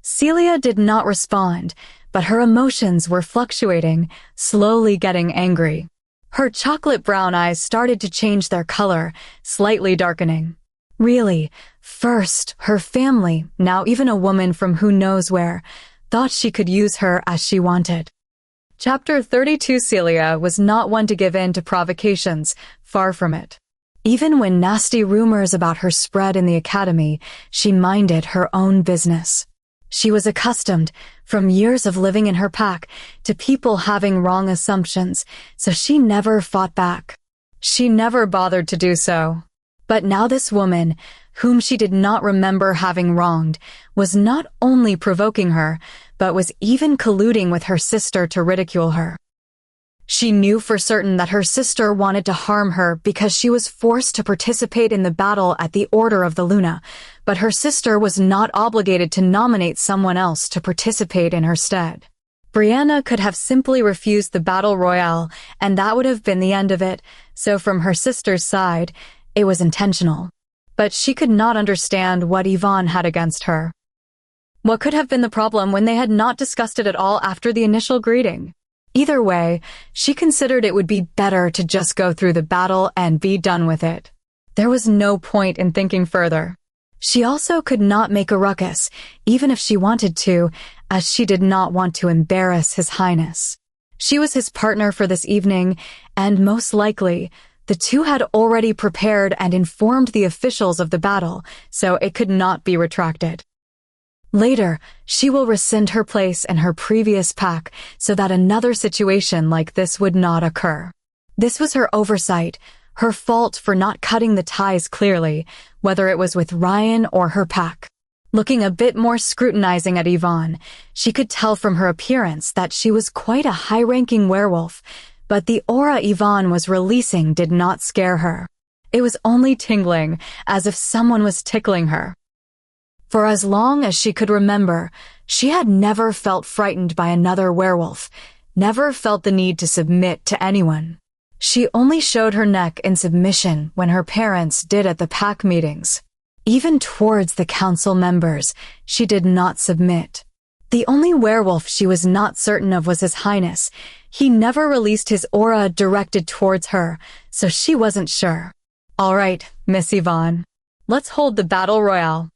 Celia did not respond, but her emotions were fluctuating, slowly getting angry. Her chocolate brown eyes started to change their color, slightly darkening. Really, first, her family, now even a woman from who knows where, thought she could use her as she wanted. Chapter 32. Celia was not one to give in to provocations, far from it. Even when nasty rumors about her spread in the academy, she minded her own business. She was accustomed, from years of living in her pack, to people having wrong assumptions, so she never fought back. She never bothered to do so. But now this woman, whom she did not remember having wronged, was not only provoking her, but was even colluding with her sister to ridicule her. She knew for certain that her sister wanted to harm her because she was forced to participate in the battle at the order of the Luna, but her sister was not obligated to nominate someone else to participate in her stead. Brianna could have simply refused the battle royale, and that would have been the end of it, so from her sister's side, it was intentional. But she could not understand what Yvonne had against her. What could have been the problem when they had not discussed it at all after the initial greeting? Either way, she considered it would be better to just go through the battle and be done with it. There was no point in thinking further. She also could not make a ruckus, even if she wanted to, as she did not want to embarrass His Highness. She was his partner for this evening, and most likely, the two had already prepared and informed the officials of the battle, so it could not be retracted. Later, she will rescind her place in her previous pack so that another situation like this would not occur. This was her oversight, her fault for not cutting the ties clearly, whether it was with Ryan or her pack. Looking a bit more scrutinizing at Yvonne, she could tell from her appearance that she was quite a high-ranking werewolf, but the aura Yvonne was releasing did not scare her. It was only tingling, as if someone was tickling her. For as long as she could remember, she had never felt frightened by another werewolf, never felt the need to submit to anyone. She only showed her neck in submission when her parents did at the pack meetings. Even towards the council members, she did not submit. The only werewolf she was not certain of was His Highness. He never released his aura directed towards her, so she wasn't sure. All right, Miss Yvonne. Let's hold the battle royale.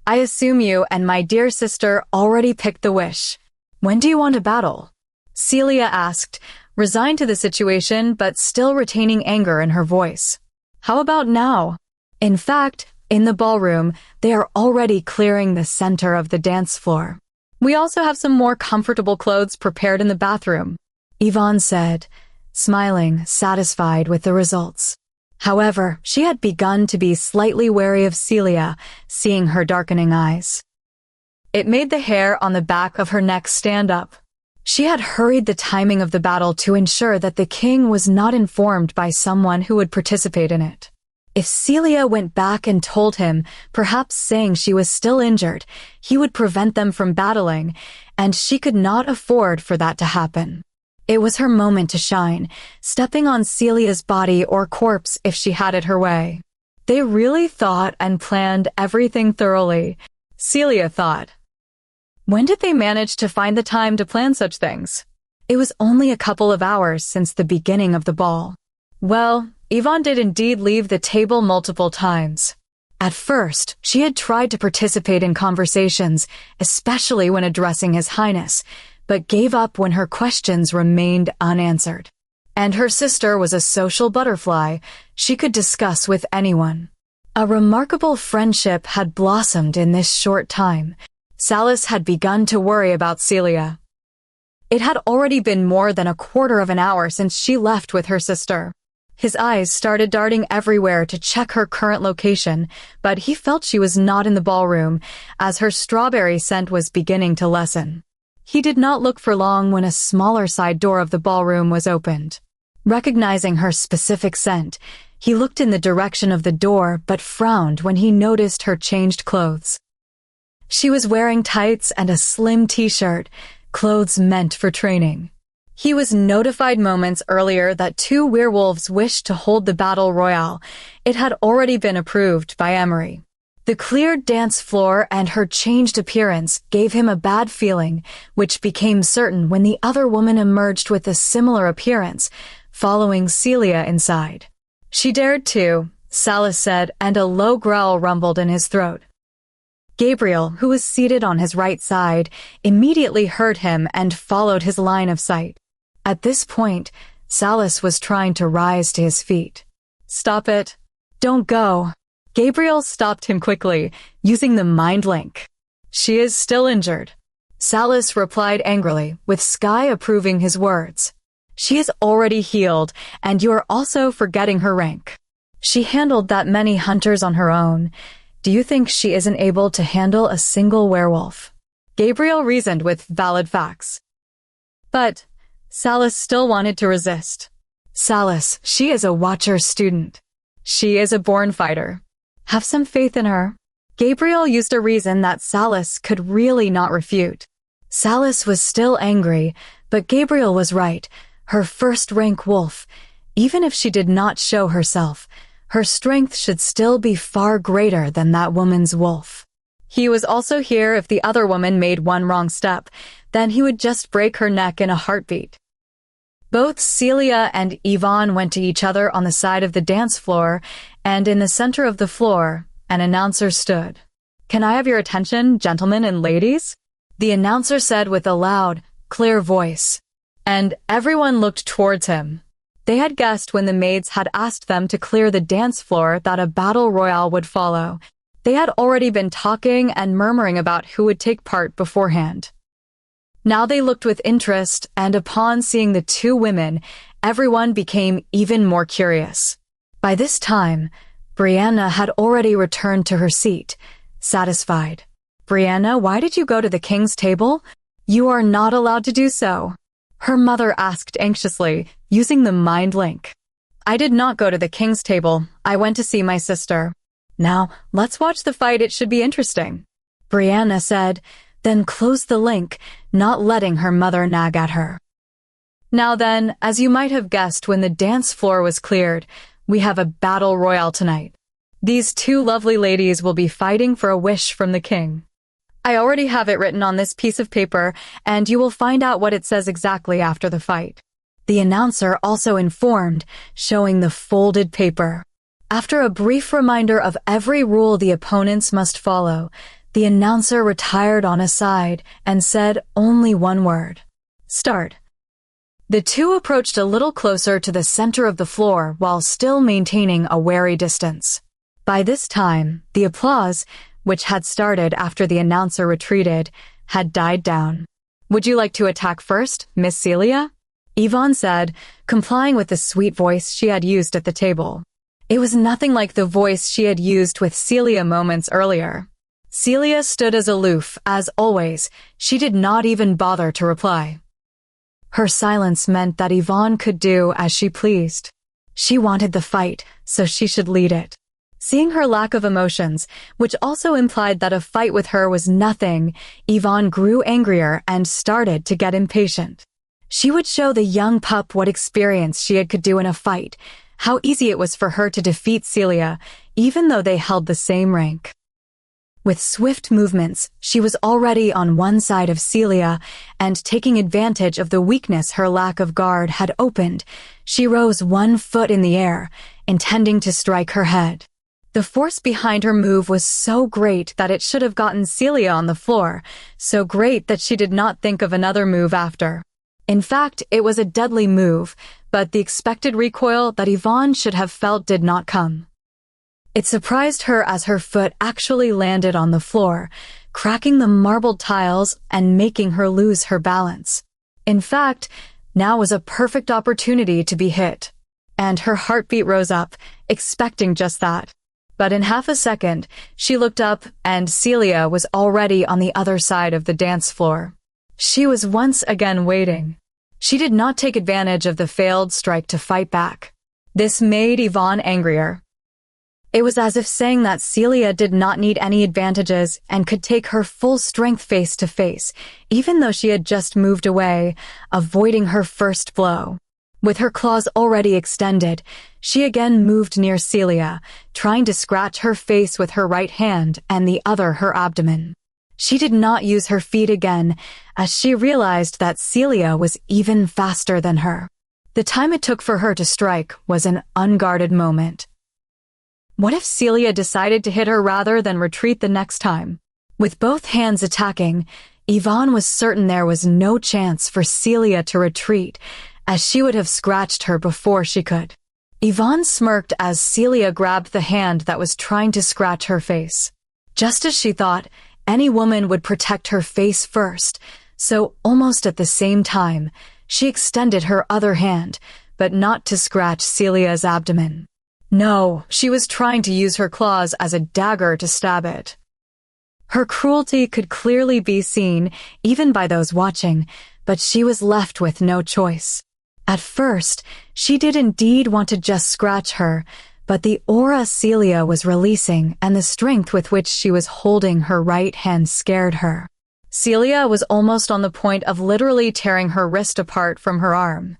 I assume you and my dear sister already picked the wish. When do you want to battle? Celia asked, resigned to the situation but still retaining anger in her voice. How about now? In fact, in the ballroom, they are already clearing the center of the dance floor. We also have some more comfortable clothes prepared in the bathroom, Yvonne said, smiling, satisfied with the results. However, she had begun to be slightly wary of Celia, seeing her darkening eyes. It made the hair on the back of her neck stand up. She had hurried the timing of the battle to ensure that the king was not informed by someone who would participate in it. If Celia went back and told him, perhaps saying she was still injured, he would prevent them from battling, and she could not afford for that to happen. It was her moment to shine, stepping on Celia's body or corpse if she had it her way. They really thought and planned everything thoroughly, Celia thought. When did they manage to find the time to plan such things? It was only a couple of hours since the beginning of the ball. Well, Yvonne did indeed leave the table multiple times. At first, she had tried to participate in conversations, especially when addressing His Highness, but gave up when her questions remained unanswered. And her sister was a social butterfly she could discuss with anyone. A remarkable friendship had blossomed in this short time. Salas had begun to worry about Celia. It had already been more than a quarter of an hour since she left with her sister. His eyes started darting everywhere to check her current location, but he felt she was not in the ballroom, as her strawberry scent was beginning to lessen. He did not look for long when a smaller side door of the ballroom was opened. Recognizing her specific scent, he looked in the direction of the door but frowned when he noticed her changed clothes. She was wearing tights and a slim t-shirt, clothes meant for training. He was notified moments earlier that 2 werewolves wished to hold the battle royale. It had already been approved by Emery. The cleared dance floor and her changed appearance gave him a bad feeling, which became certain when the other woman emerged with a similar appearance, following Celia inside. She dared to, Salas said, and a low growl rumbled in his throat. Gabriel, who was seated on his right side, immediately heard him and followed his line of sight. At this point, Salas was trying to rise to his feet. Stop it. Don't go. Gabriel stopped him quickly, using the mind link. She is still injured. Salas replied angrily, with Sky approving his words. She is already healed, and you are also forgetting her rank. She handled that many hunters on her own. Do you think she isn't able to handle a single werewolf? Gabriel reasoned with valid facts. But Salas still wanted to resist. Salas, she is a Watcher student. She is a born fighter. Have some faith in her. Gabriel used a reason that Salas could really not refute. Salis was still angry, but Gabriel was right. Her first-rank wolf, even if she did not show herself, her strength should still be far greater than that woman's wolf. He was also here if the other woman made one wrong step, then he would just break her neck in a heartbeat. Both Celia and Yvonne went to each other on the side of the dance floor, and in the center of the floor, an announcer stood. "Can I have your attention, gentlemen and ladies?" The announcer said with a loud, clear voice. And everyone looked towards him. They had guessed when the maids had asked them to clear the dance floor that a battle royale would follow. They had already been talking and murmuring about who would take part beforehand. Now they looked with interest, and upon seeing the two women, everyone became even more curious. By this time, Brianna had already returned to her seat, satisfied. "Brianna, why did you go to the king's table? You are not allowed to do so," her mother asked anxiously, using the mind link. "I did not go to the king's table. I went to see my sister." "Now, let's watch the fight. It should be interesting," Brianna said, then closed the link, not letting her mother nag at her. Now then, as you might have guessed when the dance floor was cleared, we have a battle royale tonight. These two lovely ladies will be fighting for a wish from the king. I already have it written on this piece of paper, and you will find out what it says exactly after the fight. The announcer also informed, showing the folded paper. After a brief reminder of every rule the opponents must follow, the announcer retired on a side and said only one word. "Start." The two approached a little closer to the center of the floor while still maintaining a wary distance. By this time, the applause, which had started after the announcer retreated, had died down. "Would you like to attack first, Miss Celia?" Yvonne said, complying with the sweet voice she had used at the table. It was nothing like the voice she had used with Celia moments earlier. Celia stood as aloof, as always. She did not even bother to reply. Her silence meant that Yvonne could do as she pleased. She wanted the fight, so she should lead it. Seeing her lack of emotions, which also implied that a fight with her was nothing, Yvonne grew angrier and started to get impatient. She would show the young pup what experience she could do in a fight, how easy it was for her to defeat Celia, even though they held the same rank. With swift movements, she was already on one side of Celia, and taking advantage of the weakness her lack of guard had opened, she rose 1 foot in the air, intending to strike her head. The force behind her move was so great that it should have gotten Celia on the floor, so great that she did not think of another move after. In fact, it was a deadly move, but the expected recoil that Yvonne should have felt did not come. It surprised her as her foot actually landed on the floor, cracking the marbled tiles and making her lose her balance. In fact, now was a perfect opportunity to be hit. And her heartbeat rose up, expecting just that. But in half a second, she looked up and Celia was already on the other side of the dance floor. She was once again waiting. She did not take advantage of the failed strike to fight back. This made Yvonne angrier. It was as if saying that Celia did not need any advantages and could take her full strength face to face, even though she had just moved away, avoiding her first blow. With her claws already extended, she again moved near Celia, trying to scratch her face with her right hand and the other her abdomen. She did not use her feet again, as she realized that Celia was even faster than her. The time it took for her to strike was an unguarded moment. What if Celia decided to hit her rather than retreat the next time? With both hands attacking, Yvonne was certain there was no chance for Celia to retreat, as she would have scratched her before she could. Yvonne smirked as Celia grabbed the hand that was trying to scratch her face. Just as she thought, any woman would protect her face first, so almost at the same time, she extended her other hand, but not to scratch Celia's abdomen. No, she was trying to use her claws as a dagger to stab it. Her cruelty could clearly be seen, even by those watching, but she was left with no choice. At first, she did indeed want to just scratch her, but the aura Celia was releasing and the strength with which she was holding her right hand scared her. Celia was almost on the point of literally tearing her wrist apart from her arm.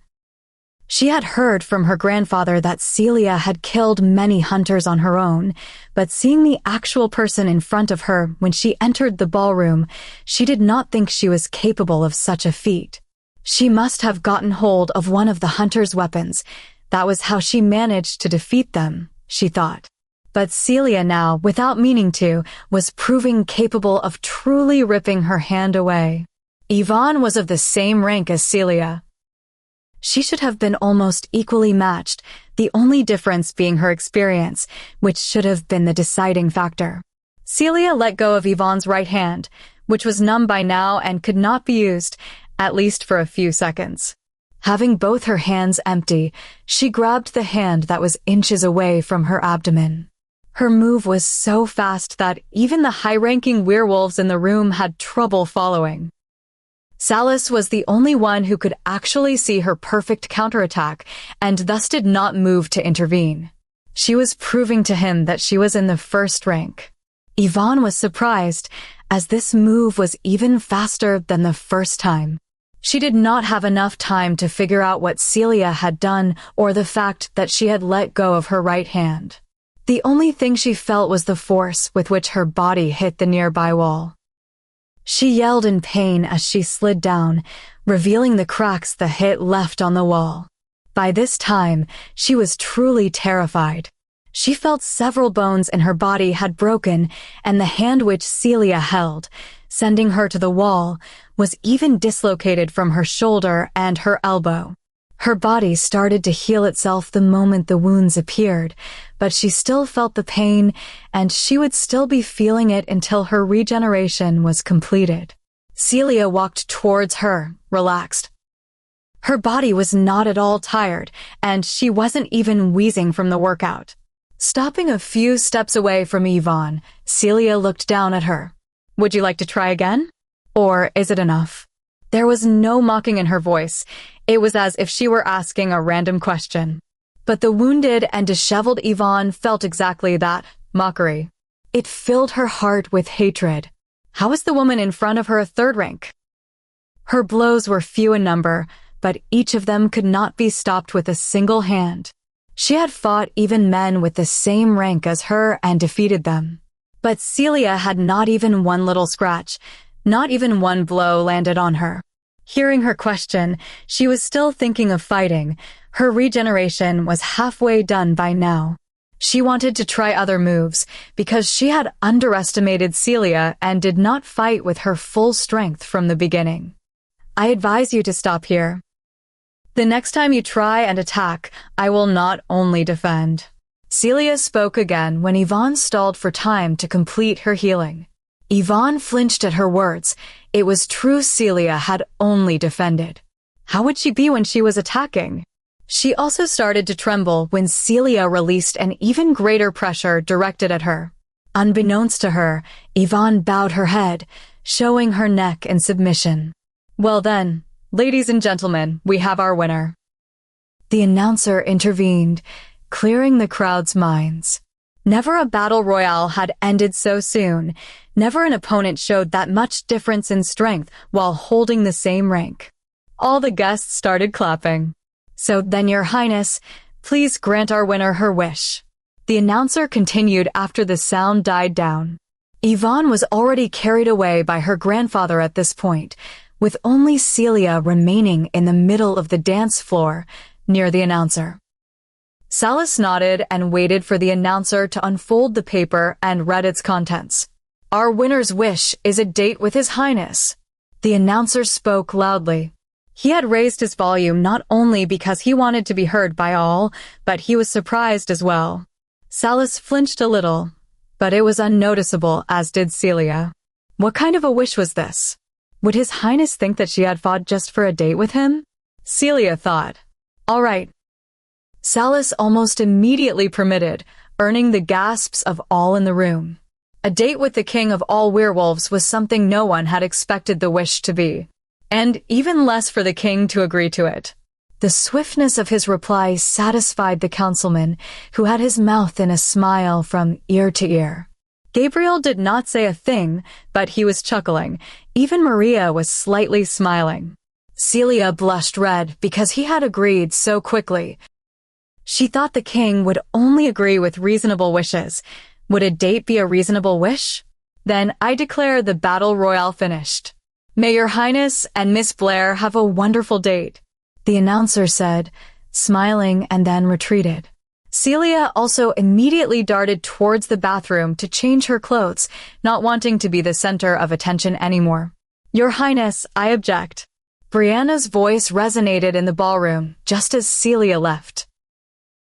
She had heard from her grandfather that Celia had killed many hunters on her own, but seeing the actual person in front of her when she entered the ballroom, she did not think she was capable of such a feat. She must have gotten hold of one of the hunter's weapons. That was how she managed to defeat them, she thought. But Celia now, without meaning to, was proving capable of truly ripping her hand away. Yvonne was of the same rank as Celia. She should have been almost equally matched, the only difference being her experience, which should have been the deciding factor. Celia let go of Yvonne's right hand, which was numb by now and could not be used, at least for a few seconds. Having both her hands empty, she grabbed the hand that was inches away from her abdomen. Her move was so fast that even the high-ranking werewolves in the room had trouble following. Salis was the only one who could actually see her perfect counterattack and thus did not move to intervene. She was proving to him that she was in the first rank. Yvonne was surprised, as this move was even faster than the first time. She did not have enough time to figure out what Celia had done or the fact that she had let go of her right hand. The only thing she felt was the force with which her body hit the nearby wall. She yelled in pain as she slid down, revealing the cracks the hit left on the wall. By this time, she was truly terrified. She felt several bones in her body had broken, and the hand which Celia held, sending her to the wall, was even dislocated from her shoulder and her elbow. Her body started to heal itself the moment the wounds appeared, but she still felt the pain, and she would still be feeling it until her regeneration was completed. Celia walked towards her, relaxed. Her body was not at all tired, and she wasn't even wheezing from the workout. Stopping a few steps away from Yvonne, Celia looked down at her. "Would you like to try again? Or is it enough?" There was no mocking in her voice. It was as if she were asking a random question. But the wounded and disheveled Yvonne felt exactly that, mockery. It filled her heart with hatred. How was the woman in front of her a third rank? Her blows were few in number, but each of them could not be stopped with a single hand. She had fought even men with the same rank as her and defeated them. But Celia had not even one little scratch. Not even one blow landed on her. Hearing her question, she was still thinking of fighting. Her regeneration was halfway done by now. She wanted to try other moves because she had underestimated Celia and did not fight with her full strength from the beginning. "I advise you to stop here. The next time you try and attack, I will not only defend." Celia spoke again when Yvonne stalled for time to complete her healing. Yvonne flinched at her words. It was true Celia had only defended. How would she be when she was attacking? She also started to tremble when Celia released an even greater pressure directed at her. Unbeknownst to her, Yvonne bowed her head, showing her neck in submission. "Well then, ladies and gentlemen, we have our winner." The announcer intervened, clearing the crowd's minds. Never a battle royale had ended so soon. Never an opponent showed that much difference in strength while holding the same rank. All the guests started clapping. "So then, Your Highness, please grant our winner her wish." The announcer continued after the sound died down. Yvonne was already carried away by her grandfather at this point, with only Celia remaining in the middle of the dance floor, near the announcer. Salis nodded and waited for the announcer to unfold the paper and read its contents. "Our winner's wish is a date with His Highness." The announcer spoke loudly. He had raised his volume not only because he wanted to be heard by all, but he was surprised as well. Salis flinched a little, but it was unnoticeable, as did Celia. What kind of a wish was this? Would His Highness think that she had fought just for a date with him? Celia thought. All right. Salis almost immediately permitted, earning the gasps of all in the room. A date with the king of all werewolves was something no one had expected the wish to be, and even less for the king to agree to it. The swiftness of his reply satisfied the councilman, who had his mouth in a smile from ear to ear. Gabriel did not say a thing, but he was chuckling. Even Maria was slightly smiling. Celia blushed red because he had agreed so quickly. She thought the king would only agree with reasonable wishes. Would a date be a reasonable wish? Then I declare the battle royale finished. May your highness and Miss Blair have a wonderful date, the announcer said, smiling, and then retreated. Celia also immediately darted towards the bathroom to change her clothes, not wanting to be the center of attention anymore. Your highness, I object. Brianna's voice resonated in the ballroom just as Celia left.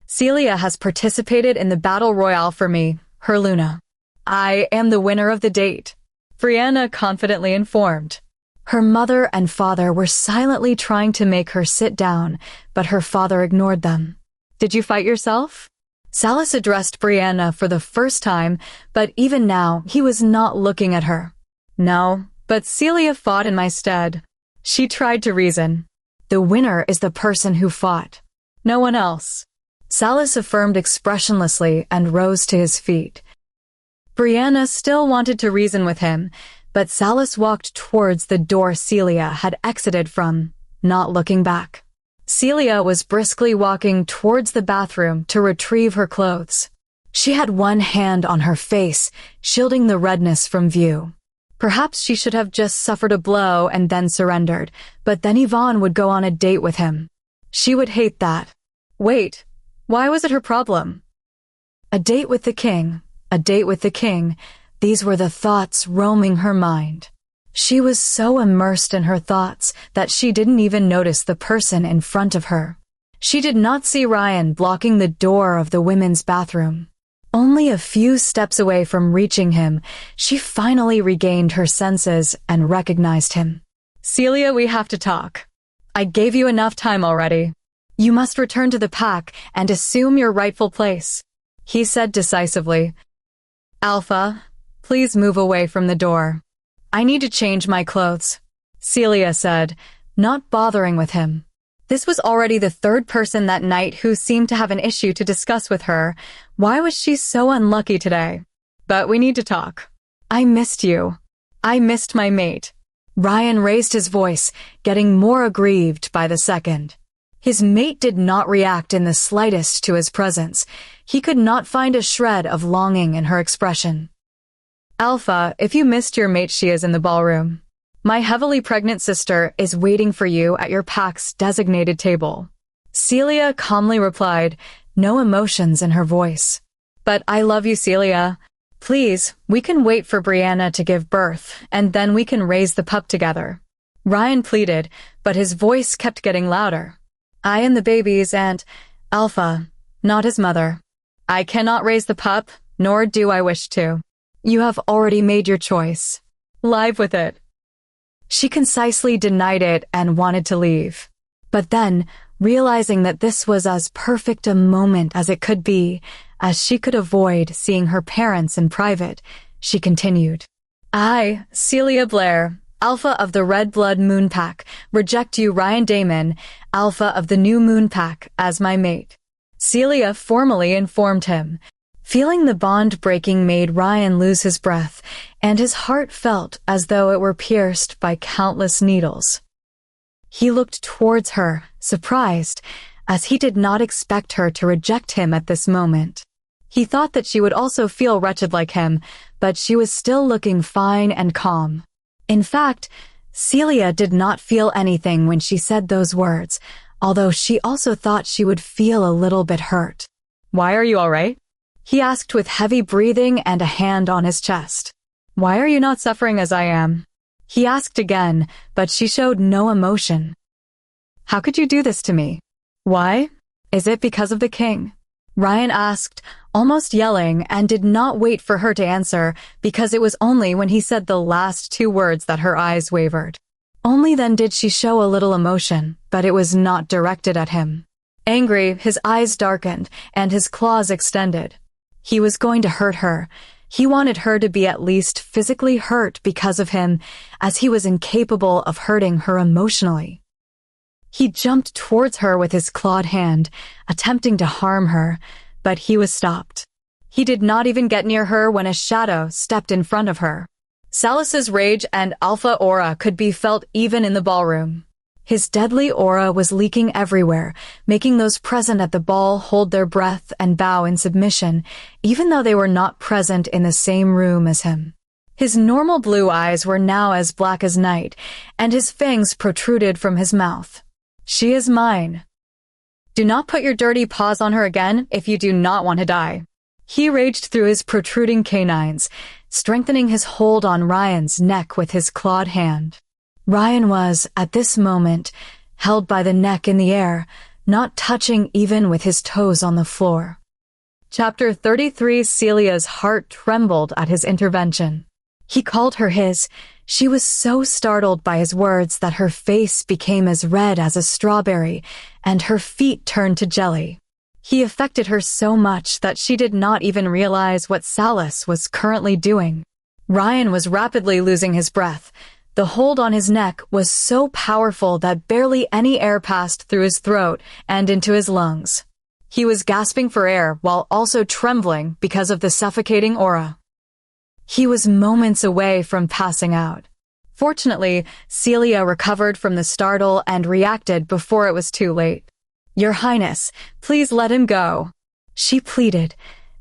Celia has participated in the battle royale for me, her Luna. I am the winner of the date, Brianna confidently informed. Her mother and father were silently trying to make her sit down, but her father ignored them. Did you fight yourself? Salas addressed Brianna for the first time, but even now he was not looking at her. No, but Celia fought in my stead. She tried to reason. The winner is the person who fought, no one else. Salas affirmed expressionlessly and rose to his feet. Brianna still wanted to reason with him, but Salas walked towards the door Celia had exited from, not looking back. Celia was briskly walking towards the bathroom to retrieve her clothes. She had one hand on her face, shielding the redness from view. Perhaps she should have just suffered a blow and then surrendered, but then Yvonne would go on a date with him. She would hate that. Wait, why was it her problem? A date with the king, a date with the king. These were the thoughts roaming her mind. She was so immersed in her thoughts that she didn't even notice the person in front of her. She did not see Ryan blocking the door of the women's bathroom. Only a few steps away from reaching him, she finally regained her senses and recognized him. Celia, we have to talk. I gave you enough time already. You must return to the pack and assume your rightful place, he said decisively. Alpha, please move away from the door. I need to change my clothes, Celia said, not bothering with him. This was already the third person that night who seemed to have an issue to discuss with her. Why was she so unlucky today? But we need to talk. I missed you. I missed my mate. Ryan raised his voice, getting more aggrieved by the second. His mate did not react in the slightest to his presence. He could not find a shred of longing in her expression. Alpha, if you missed your mate, she is in the ballroom. My heavily pregnant sister is waiting for you at your pack's designated table. Celia calmly replied, no emotions in her voice. But I love you, Celia. Please, we can wait for Brianna to give birth, and then we can raise the pup together. Ryan pleaded, but his voice kept getting louder. I am the baby's aunt, Alpha, not his mother. I cannot raise the pup, nor do I wish to. You have already made your choice. Live with it. She concisely denied it and wanted to leave. But then, realizing that this was as perfect a moment as it could be, as she could avoid seeing her parents in private, she continued. I, Celia Blair, Alpha of the Red Blood Moon Pack, reject you, Ryan Damon, Alpha of the New Moon Pack, as my mate. Celia formally informed him. Feeling the bond breaking made Ryan lose his breath, and his heart felt as though it were pierced by countless needles. He looked towards her, surprised, as he did not expect her to reject him at this moment. He thought that she would also feel wretched like him, but she was still looking fine and calm. In fact, Celia did not feel anything when she said those words, although she also thought she would feel a little bit hurt. Why are you all right? He asked with heavy breathing and a hand on his chest. Why are you not suffering as I am? He asked again, but she showed no emotion. How could you do this to me? Why? Is it because of the king? Ryan asked, almost yelling, and did not wait for her to answer, because it was only when he said the last two words that her eyes wavered. Only then did she show a little emotion, but it was not directed at him. Angry, his eyes darkened, and his claws extended. He was going to hurt her. He wanted her to be at least physically hurt because of him, as he was incapable of hurting her emotionally. He jumped towards her with his clawed hand, attempting to harm her, but he was stopped. He did not even get near her when a shadow stepped in front of her. Salus's rage and alpha aura could be felt even in the ballroom. His deadly aura was leaking everywhere, making those present at the ball hold their breath and bow in submission, even though they were not present in the same room as him. His normal blue eyes were now as black as night, and his fangs protruded from his mouth. "She is mine. Do not put your dirty paws on her again if you do not want to die." He raged through his protruding canines, strengthening his hold on Ryan's neck with his clawed hand. Ryan was, at this moment, held by the neck in the air, not touching even with his toes on the floor. Chapter 33. Celia's heart trembled at his intervention. He called her his. She was so startled by his words that her face became as red as a strawberry, and her feet turned to jelly. He affected her so much that she did not even realize what Salus was currently doing. Ryan was rapidly losing his breath. The hold on his neck was so powerful that barely any air passed through his throat and into his lungs. He was gasping for air while also trembling because of the suffocating aura. He was moments away from passing out. Fortunately, Celia recovered from the startle and reacted before it was too late. "Your Highness, please let him go," she pleaded,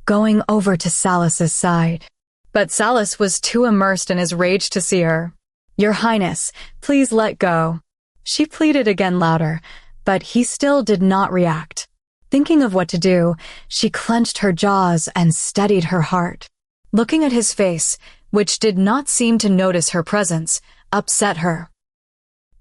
going over to Salus's side. But Salus was too immersed in his rage to see her. "Your Highness, please let go," she pleaded again louder, but he still did not react. Thinking of what to do, she clenched her jaws and steadied her heart. Looking at his face, which did not seem to notice her presence, upset her.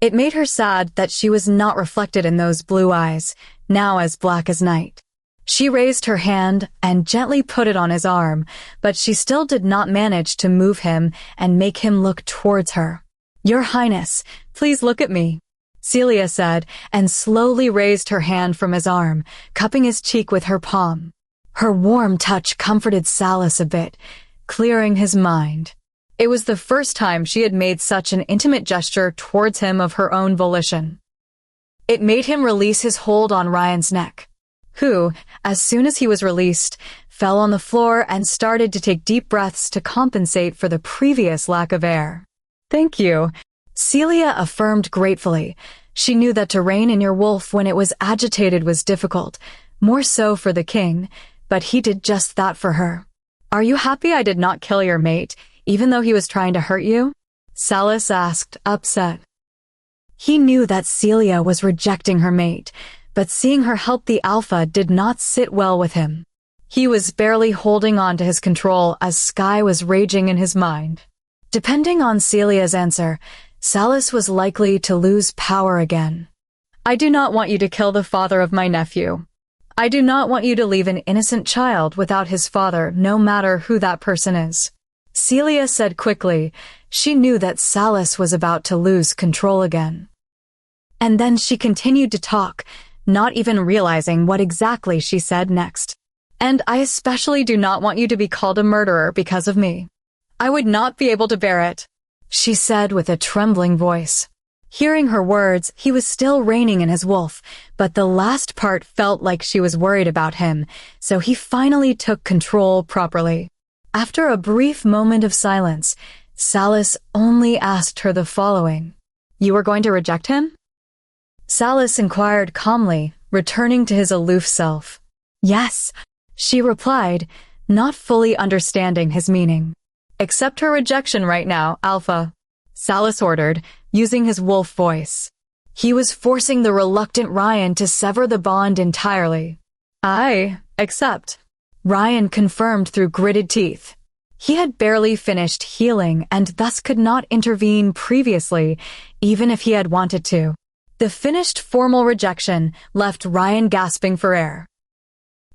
It made her sad that she was not reflected in those blue eyes, now as black as night. She raised her hand and gently put it on his arm, but she still did not manage to move him and make him look towards her. "Your Highness, please look at me," Celia said, and slowly raised her hand from his arm, cupping his cheek with her palm. Her warm touch comforted Salus a bit, clearing his mind. It was the first time she had made such an intimate gesture towards him of her own volition. It made him release his hold on Ryan's neck, who, as soon as he was released, fell on the floor and started to take deep breaths to compensate for the previous lack of air. "Thank you," Celia affirmed gratefully. She knew that to rein in your wolf when it was agitated was difficult, more so for the king, but he did just that for her. "Are you happy I did not kill your mate, even though he was trying to hurt you?" Salus asked, upset. He knew that Celia was rejecting her mate, but seeing her help the alpha did not sit well with him. He was barely holding on to his control as Sky was raging in his mind. Depending on Celia's answer, Salus was likely to lose power again. "I do not want you to kill the father of my nephew. I do not want you to leave an innocent child without his father, no matter who that person is," Celia said quickly. She knew that Salus was about to lose control again. And then she continued to talk, not even realizing what exactly she said next. "And I especially do not want you to be called a murderer because of me. I would not be able to bear it," she said with a trembling voice. Hearing her words, he was still reining in his wolf, but the last part felt like she was worried about him, so he finally took control properly. After a brief moment of silence, Salus only asked her the following. "You are going to reject him?" Salus inquired calmly, returning to his aloof self. "Yes," she replied, not fully understanding his meaning. "Accept her rejection right now, Alpha," Salus ordered, using his wolf voice. He was forcing the reluctant Ryan to sever the bond entirely. "I accept," Ryan confirmed through gritted teeth. He had barely finished healing and thus could not intervene previously, even if he had wanted to. The finished formal rejection left Ryan gasping for air.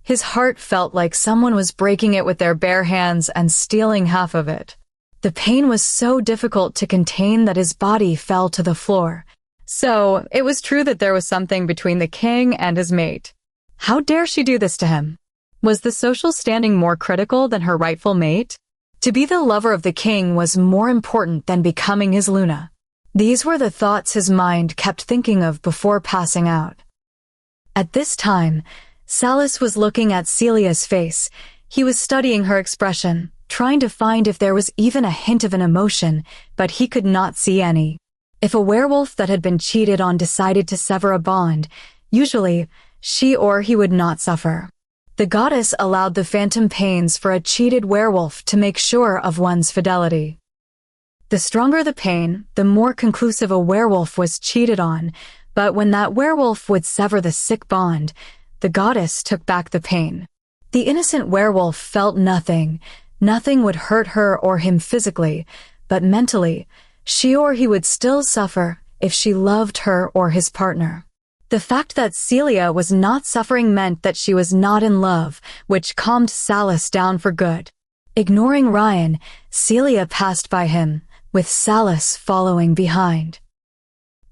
His heart felt like someone was breaking it with their bare hands and stealing half of it. The pain was so difficult to contain that his body fell to the floor. So, it was true that there was something between the king and his mate. How dare she do this to him? Was the social standing more critical than her rightful mate? To be the lover of the king was more important than becoming his Luna. These were the thoughts his mind kept thinking of before passing out. At this time, Salus was looking at Celia's face. He was studying her expression, trying to find if there was even a hint of an emotion, but he could not see any. If a werewolf that had been cheated on decided to sever a bond, usually she or he would not suffer. The goddess allowed the phantom pains for a cheated werewolf to make sure of one's fidelity. The stronger the pain, the more conclusive a werewolf was cheated on, but when that werewolf would sever the sick bond, the goddess took back the pain. The innocent werewolf felt nothing. Nothing would hurt her or him physically, but mentally, she or he would still suffer if she loved her or his partner. The fact that Celia was not suffering meant that she was not in love, which calmed Salas down for good. Ignoring Ryan, Celia passed by him, with Salas following behind.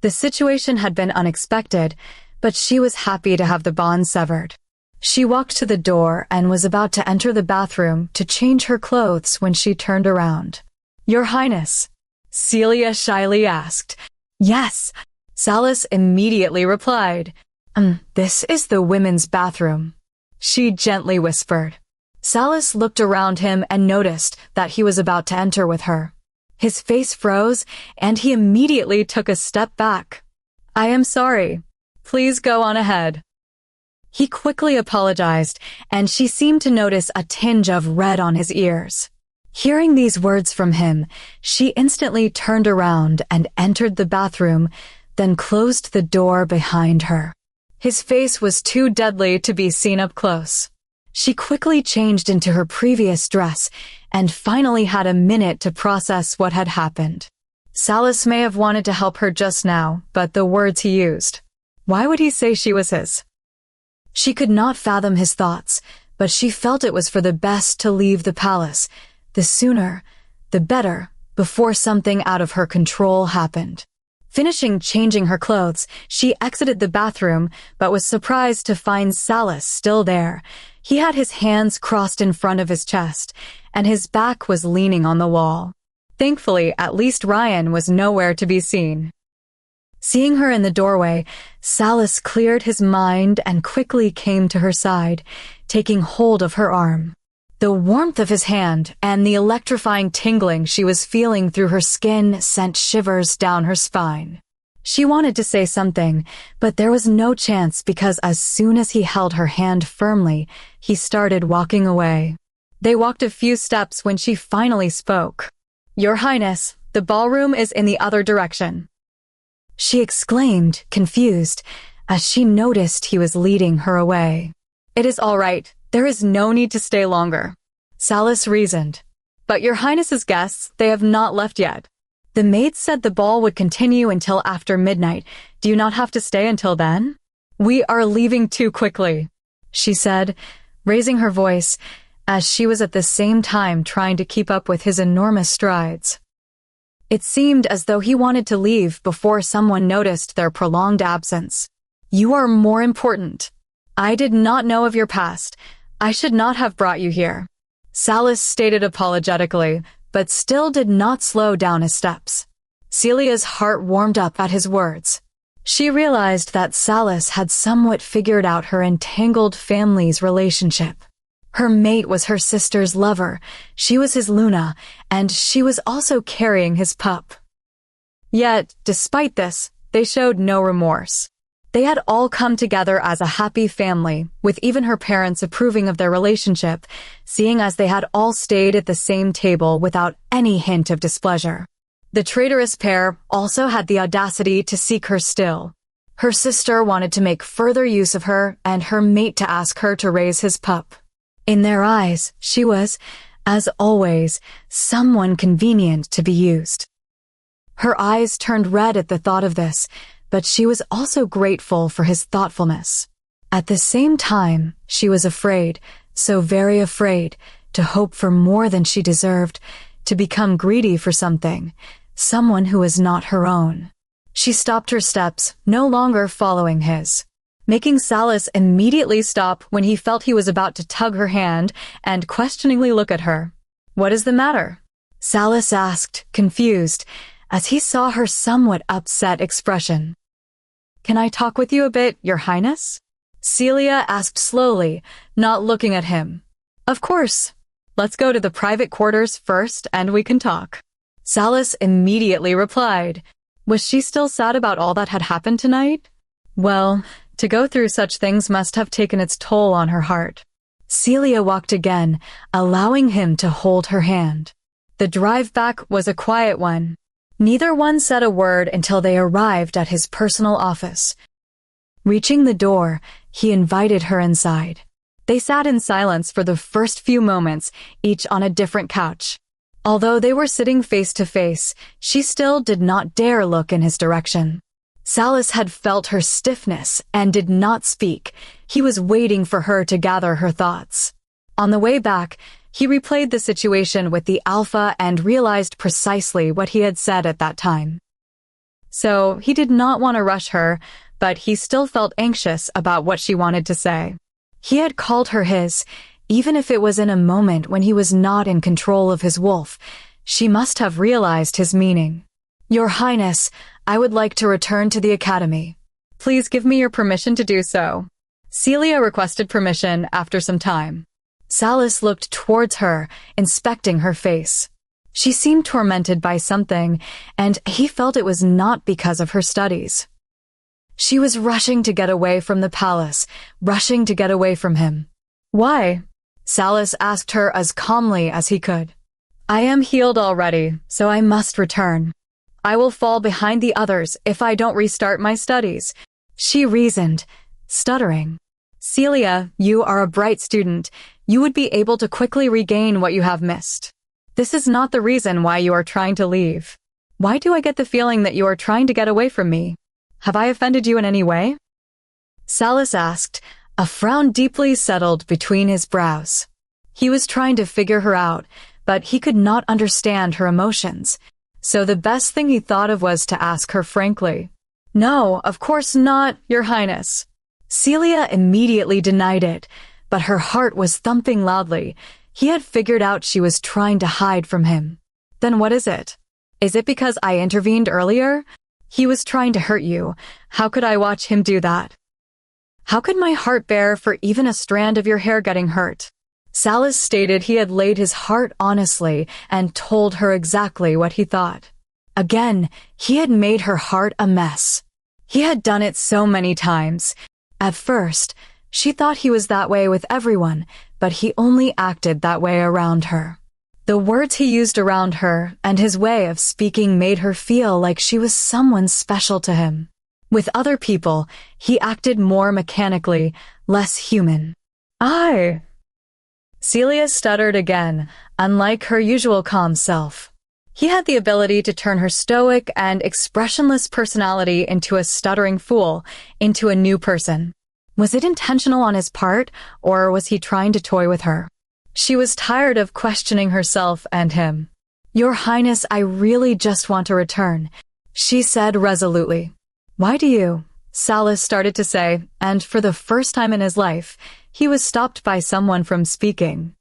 The situation had been unexpected, but she was happy to have the bond severed. She walked to the door and was about to enter the bathroom to change her clothes when she turned around. "Your Highness," Celia shyly asked. "Yes," Salas immediately replied. This is the women's bathroom," she gently whispered. Salas looked around him and noticed that he was about to enter with her. His face froze, and he immediately took a step back. "I am sorry. Please go on ahead." He quickly apologized, and she seemed to notice a tinge of red on his ears. Hearing these words from him, she instantly turned around and entered the bathroom, then closed the door behind her. His face was too deadly to be seen up close. She quickly changed into her previous dress and finally had a minute to process what had happened. Salas may have wanted to help her just now, but the words he used. Why would he say she was his? She could not fathom his thoughts, but she felt it was for the best to leave the palace. The sooner, the better, before something out of her control happened. Finishing changing her clothes, she exited the bathroom, but was surprised to find Salas still there. He had his hands crossed in front of his chest, and his back was leaning on the wall. Thankfully, at least Ryan was nowhere to be seen. Seeing her in the doorway, Salas cleared his mind and quickly came to her side, taking hold of her arm. The warmth of his hand and the electrifying tingling she was feeling through her skin sent shivers down her spine. She wanted to say something, but there was no chance because as soon as he held her hand firmly, he started walking away. They walked a few steps when she finally spoke. "Your Highness, the ballroom is in the other direction," she exclaimed, confused, as she noticed he was leading her away. "It is all right. There is no need to stay longer," Salas reasoned. "But your Highness's guests, they have not left yet. The maid said the ball would continue until after midnight. Do you not have to stay until then?" "We are leaving too quickly," she said, raising her voice, as she was at the same time trying to keep up with his enormous strides. It seemed as though he wanted to leave before someone noticed their prolonged absence. "You are more important. I did not know of your past. I should not have brought you here," Salas stated apologetically, but still did not slow down his steps. Celia's heart warmed up at his words. She realized that Salas had somewhat figured out her entangled family's relationship. Her mate was her sister's lover, she was his Luna, and she was also carrying his pup. Yet, despite this, they showed no remorse. They had all come together as a happy family, with even her parents approving of their relationship, seeing as they had all stayed at the same table without any hint of displeasure. The traitorous pair also had the audacity to seek her still. Her sister wanted to make further use of her and her mate to ask her to raise his pup. In their eyes, she was, as always, someone convenient to be used. Her eyes turned red at the thought of this, but she was also grateful for his thoughtfulness. At the same time, she was afraid, so very afraid, to hope for more than she deserved, to become greedy for something, someone who was not her own. She stopped her steps, no longer following his, making Salas immediately stop when he felt he was about to tug her hand and questioningly look at her. "What is the matter?" Salas asked, confused, as he saw her somewhat upset expression. "Can I talk with you a bit, Your Highness?" Celia asked slowly, not looking at him. Of course. Let's go to the private quarters first and we can talk. Salis immediately replied. Was she still sad about all that had happened tonight? Well, to go through such things must have taken its toll on her heart. Celia walked again, allowing him to hold her hand. The drive back was a quiet one. Neither one said a word until they arrived at his personal office. Reaching the door, he invited her inside. They sat in silence for the first few moments, each on a different couch. Although they were sitting face to face, she still did not dare look in his direction. Salis had felt her stiffness and did not speak. He was waiting for her to gather her thoughts. On the way back, he replayed the situation with the Alpha and realized precisely what he had said at that time. So he did not want to rush her, but he still felt anxious about what she wanted to say. He had called her his, even if it was in a moment when he was not in control of his wolf. She must have realized his meaning. Your Highness, I would like to return to the academy. Please give me your permission to do so. Celia requested permission after some time. Salis looked towards her, inspecting her face. She seemed tormented by something, and he felt it was not because of her studies. She was rushing to get away from the palace, rushing to get away from him. Why? Salis asked her as calmly as he could. I am healed already, so I must return. I will fall behind the others if I don't restart my studies, she reasoned, stuttering. Celia, you are a bright student. You would be able to quickly regain what you have missed. This is not the reason why you are trying to leave. Why do I get the feeling that you are trying to get away from me? Have I offended you in any way? Salis asked. A frown deeply settled between his brows. He was trying to figure her out, but he could not understand her emotions. So the best thing he thought of was to ask her frankly. No, of course not, Your Highness. Celia immediately denied it, but her heart was thumping loudly. He had figured out she was trying to hide from him. Then what is it? Is it because I intervened earlier? He was trying to hurt you. How could I watch him do that? How could my heart bear for even a strand of your hair getting hurt? Salis stated he had laid his heart honestly and told her exactly what he thought. Again, he had made her heart a mess. He had done it so many times. At first, she thought he was that way with everyone, but he only acted that way around her. The words he used around her and his way of speaking made her feel like she was someone special to him. With other people, he acted more mechanically, less human. Celia stuttered again, unlike her usual calm self. He had the ability to turn her stoic and expressionless personality into a stuttering fool, into a new person. Was it intentional on his part, or was he trying to toy with her? She was tired of questioning herself and him. Your Highness, I really just want to return, she said resolutely. Why do you? Salis started to say, and for the first time in his life, he was stopped by someone from speaking.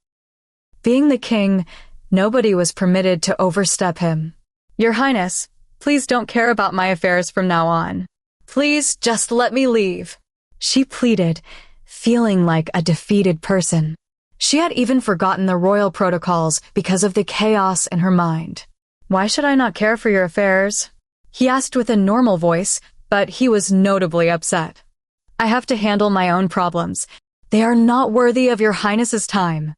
Being the king, nobody was permitted to overstep him. Your Highness, please don't care about my affairs from now on. Please just let me leave, she pleaded, feeling like a defeated person. She had even forgotten the royal protocols because of the chaos in her mind. Why should I not care for your affairs? He asked with a normal voice, but he was notably upset. I have to handle my own problems. They are not worthy of your Highness's time.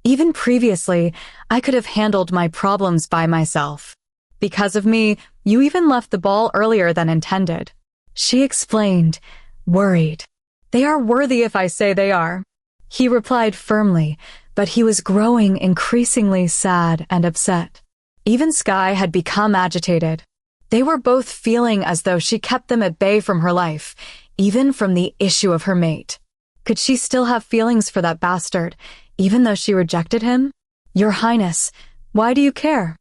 Even previously, I could have handled my problems by myself. Because of me, you even left the ball earlier than intended. She explained, worried. They are worthy if I say they are. He replied firmly, but he was growing increasingly sad and upset. Even Sky had become agitated. They were both feeling as though she kept them at bay from her life, even from the issue of her mate. Could she still have feelings for that bastard, even though she rejected him? Your Highness, why do you care?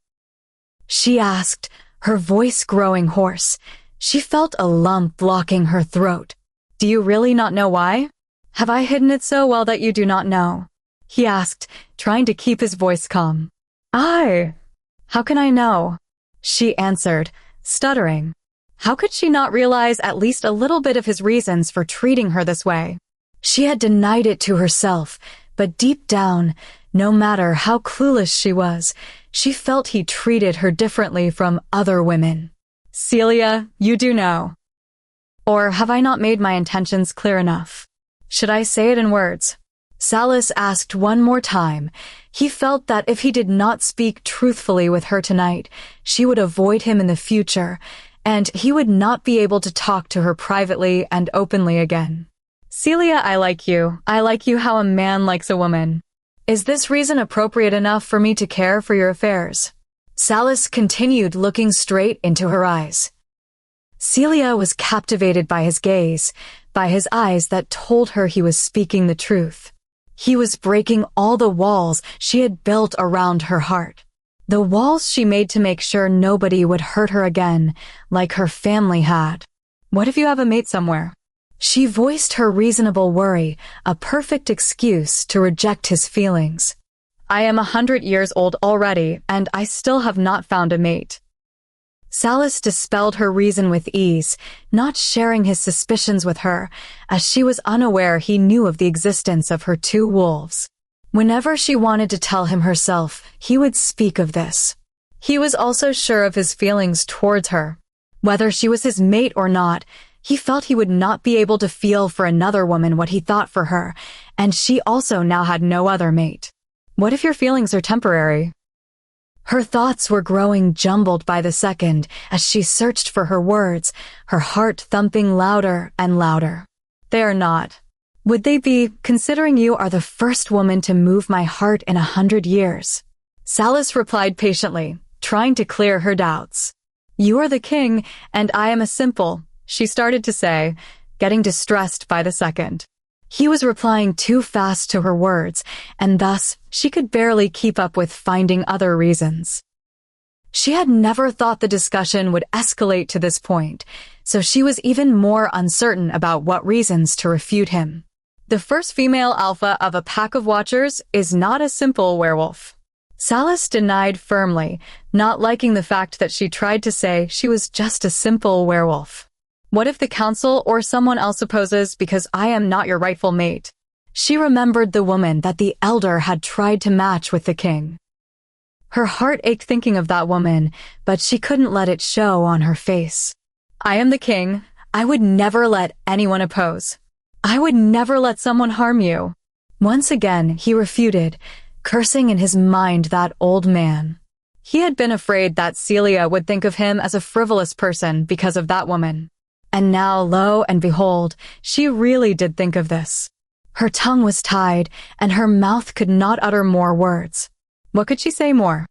She asked, her voice growing hoarse. She felt a lump blocking her throat. Do you really not know why? Have I hidden it so well that you do not know? He asked, trying to keep his voice calm. How can I know? She answered, stuttering. How could she not realize at least a little bit of his reasons for treating her this way? She had denied it to herself, But deep down, no matter how clueless she was, she felt he treated her differently from other women. Celia, you do know. Or have I not made my intentions clear enough? Should I say it in words? Salas asked one more time. He felt that if he did not speak truthfully with her tonight, she would avoid him in the future, and he would not be able to talk to her privately and openly again. Celia, I like you. I like you how a man likes a woman. Is this reason appropriate enough for me to care for your affairs? Salas continued looking straight into her eyes. Celia was captivated by his gaze, by his eyes that told her he was speaking the truth. He was breaking all the walls she had built around her heart. The walls she made to make sure nobody would hurt her again, like her family had. What if you have a mate somewhere? She voiced her reasonable worry, a perfect excuse to reject his feelings. I am 100 years old already, and I still have not found a mate. Salas dispelled her reason with ease, not sharing his suspicions with her, as she was unaware he knew of the existence of her 2 wolves. Whenever she wanted to tell him herself, he would speak of this. He was also sure of his feelings towards her. Whether she was his mate or not, he felt he would not be able to feel for another woman what he thought for her, and she also now had no other mate. What if your feelings are temporary? Her thoughts were growing jumbled by the second as she searched for her words, her heart thumping louder and louder. They are not. Would they be, considering you are the first woman to move my heart in 100 years? Salas replied patiently, trying to clear her doubts. You are the king, and I am a simple, she started to say, getting distressed by the second. He was replying too fast to her words, and thus she could barely keep up with finding other reasons. She had never thought the discussion would escalate to this point, so she was even more uncertain about what reasons to refute him. The first female alpha of a pack of watchers is not a simple werewolf. Salas denied firmly, not liking the fact that she tried to say she was just a simple werewolf. What if the council or someone else opposes because I am not your rightful mate? She remembered the woman that the elder had tried to match with the king. Her heart ached thinking of that woman, but she couldn't let it show on her face. I am the king. I would never let anyone oppose. I would never let someone harm you. Once again, he refuted, cursing in his mind that old man. He had been afraid that Celia would think of him as a frivolous person because of that woman. And now, lo and behold, she really did think of this. Her tongue was tied, and her mouth could not utter more words. What could she say more?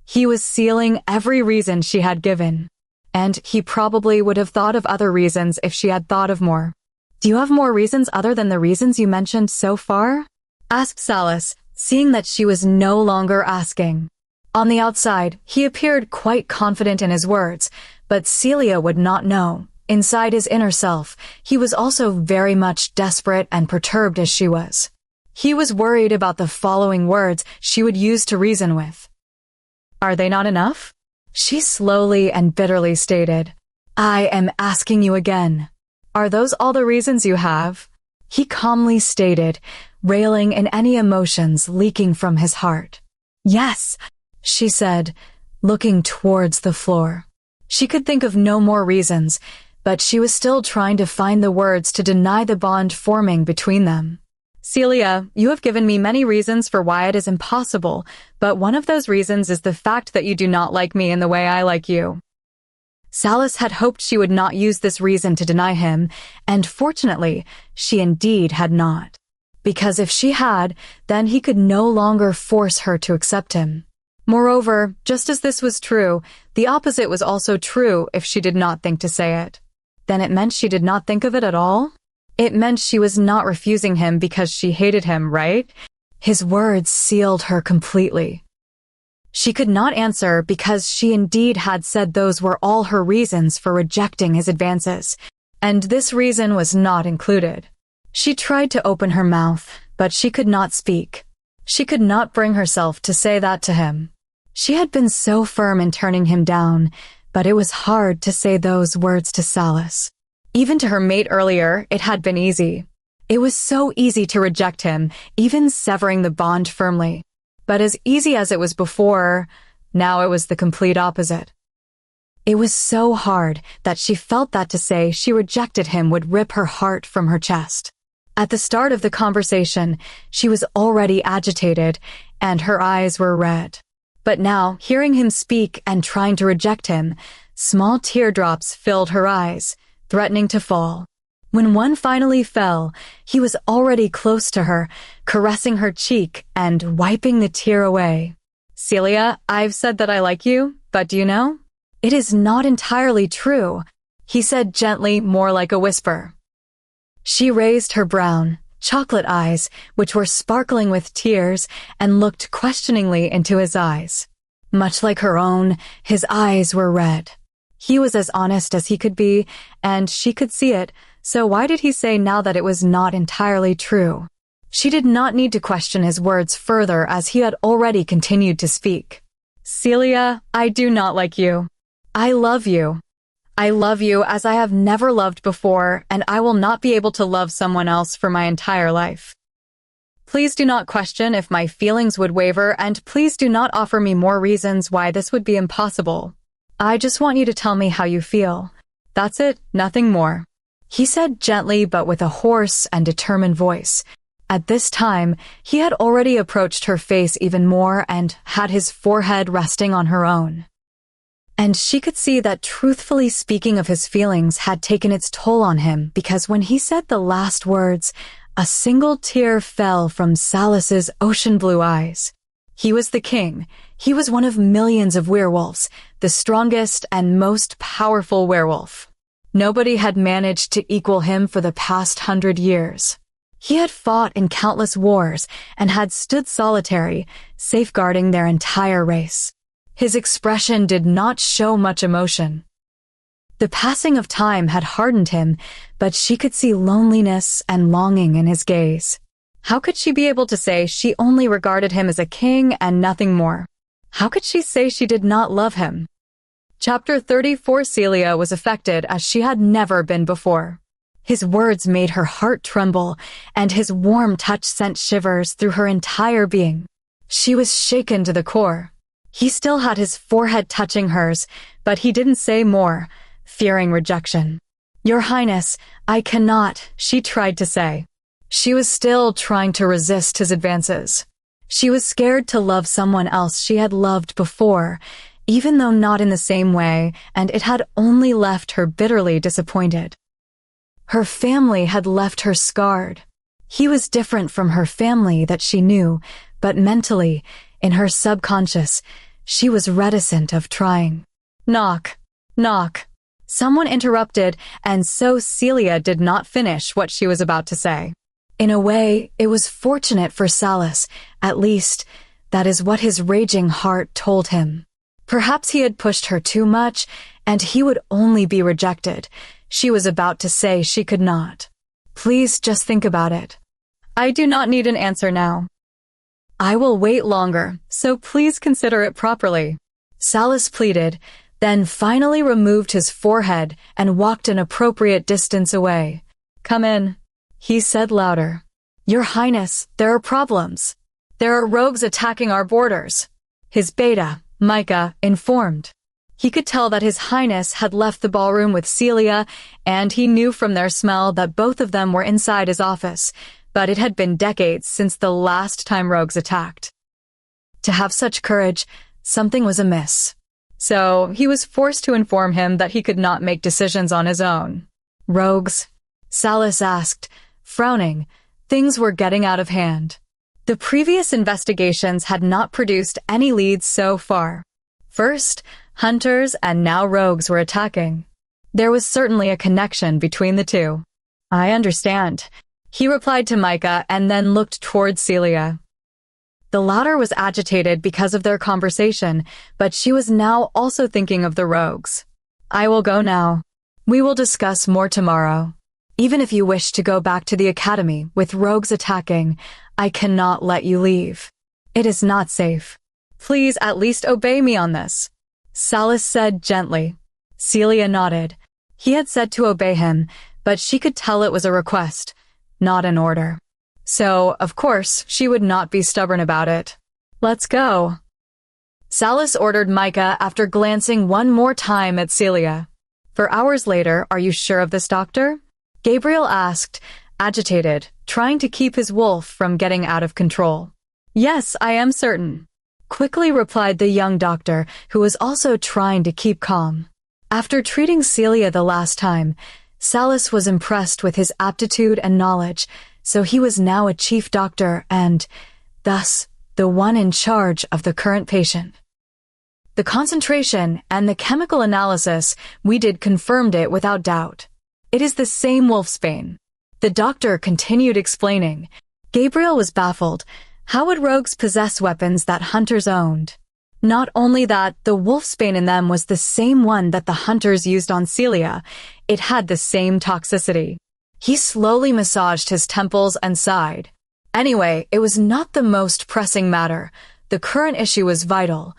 He was sealing every reason she had given, and he probably would have thought of other reasons if she had thought of more. Do you have more reasons other than the reasons you mentioned so far? Asked Salas, seeing that she was no longer asking. On the outside, he appeared quite confident in his words, but Celia would not know. Inside his inner self, he was also very much desperate and perturbed as she was. He was worried about the following words she would use to reason with. Are they not enough? She slowly and bitterly stated, I am asking you again. Are those all the reasons you have? He calmly stated, railing in any emotions leaking from his heart. Yes, she said, looking towards the floor. She could think of no more reasons, but she was still trying to find the words to deny the bond forming between them. Celia, you have given me many reasons for why it is impossible, but one of those reasons is the fact that you do not like me in the way I like you. Salas had hoped she would not use this reason to deny him, and fortunately, she indeed had not. Because if she had, then he could no longer force her to accept him. Moreover, just as this was true, the opposite was also true if she did not think to say it. Then it meant she did not think of it at all? It meant she was not refusing him because she hated him, right? His words sealed her completely. She could not answer because she indeed had said those were all her reasons for rejecting his advances, and this reason was not included. She tried to open her mouth, but she could not speak. She could not bring herself to say that to him. She had been so firm in turning him down, but it was hard to say those words to Salas. Even to her mate earlier, it had been easy. It was so easy to reject him, even severing the bond firmly. But as easy as it was before, now it was the complete opposite. It was so hard that she felt that to say she rejected him would rip her heart from her chest. At the start of the conversation, she was already agitated, and her eyes were red. But now, hearing him speak and trying to reject him, small teardrops filled her eyes, threatening to fall. When one finally fell, he was already close to her, caressing her cheek and wiping the tear away. "Celia, I've said that I like you, but do you know? It is not entirely true," he said gently, more like a whisper. She raised her brown, chocolate eyes, which were sparkling with tears, and looked questioningly into his eyes. Much like her own, his eyes were red. He was as honest as he could be, and she could see it, so why did he say now that it was not entirely true? She did not need to question his words further as he had already continued to speak. "Celia, I do not like you. I love you. I love you as I have never loved before, and I will not be able to love someone else for my entire life. Please do not question if my feelings would waver, and please do not offer me more reasons why this would be impossible. I just want you to tell me how you feel. That's it, nothing more," he said gently but with a hoarse and determined voice. At this time, he had already approached her face even more and had his forehead resting on her own. And she could see that truthfully speaking of his feelings had taken its toll on him, because when he said the last words, a single tear fell from Salas's ocean blue eyes. He was the king. He was one of millions of werewolves, the strongest and most powerful werewolf. Nobody had managed to equal him for the past 100 years. He had fought in countless wars and had stood solitary, safeguarding their entire race. His expression did not show much emotion. The passing of time had hardened him, but she could see loneliness and longing in his gaze. How could she be able to say she only regarded him as a king and nothing more? How could she say she did not love him? Chapter 34. Celia was affected as she had never been before. His words made her heart tremble, and his warm touch sent shivers through her entire being. She was shaken to the core. He still had his forehead touching hers, but he didn't say more, fearing rejection. "Your Highness, I cannot," she tried to say. She was still trying to resist his advances. She was scared to love someone else she had loved before, even though not in the same way, and it had only left her bitterly disappointed. Her family had left her scarred. He was different from her family that she knew, but mentally, in her subconscious, she was reticent of trying. Knock, knock. Someone interrupted, and so Celia did not finish what she was about to say. In a way, it was fortunate for Salas, at least, that is what his raging heart told him. Perhaps he had pushed her too much, and he would only be rejected. She was about to say she could not. "Please just think about it. I do not need an answer now. I will wait longer, so please consider it properly," Salas pleaded, then finally removed his forehead and walked an appropriate distance away. "Come in," he said louder. "Your Highness, there are problems. There are rogues attacking our borders," his beta, Micah, informed. He could tell that His Highness had left the ballroom with Celia, and he knew from their smell that both of them were inside his office, but it had been decades since the last time rogues attacked. To have such courage, something was amiss. So he was forced to inform him that he could not make decisions on his own. "Rogues?" Salas asked, frowning. Things were getting out of hand. The previous investigations had not produced any leads so far. First, hunters and now rogues were attacking. There was certainly a connection between the two. "I understand," he replied to Micah and then looked toward Celia. The latter was agitated because of their conversation, but she was now also thinking of the rogues. "I will go now. We will discuss more tomorrow. Even if you wish to go back to the academy with rogues attacking, I cannot let you leave. It is not safe. Please at least obey me on this," Salas said gently. Celia nodded. He had said to obey him, but she could tell it was a request. not an order. So, of course, she would not be stubborn about it. Let's go. Salas ordered Micah after glancing one more time at Celia. For hours later, are you sure of this, doctor? Gabriel asked, agitated, trying to keep his wolf from getting out of control. Yes, I am certain, quickly replied the young doctor, who was also trying to keep calm. After treating Celia the last time, Salas was impressed with his aptitude and knowledge, so he was now a chief doctor and, thus, the one in charge of the current patient. The concentration and the chemical analysis we did confirmed it without doubt. It is the same wolfsbane. The doctor continued explaining. Gabriel was baffled. How would rogues possess weapons that hunters owned? Not only that, the wolfsbane in them was the same one that the hunters used on Celia. It had the same toxicity. He slowly massaged his temples and sighed. Anyway, it was not the most pressing matter. The current issue was vital.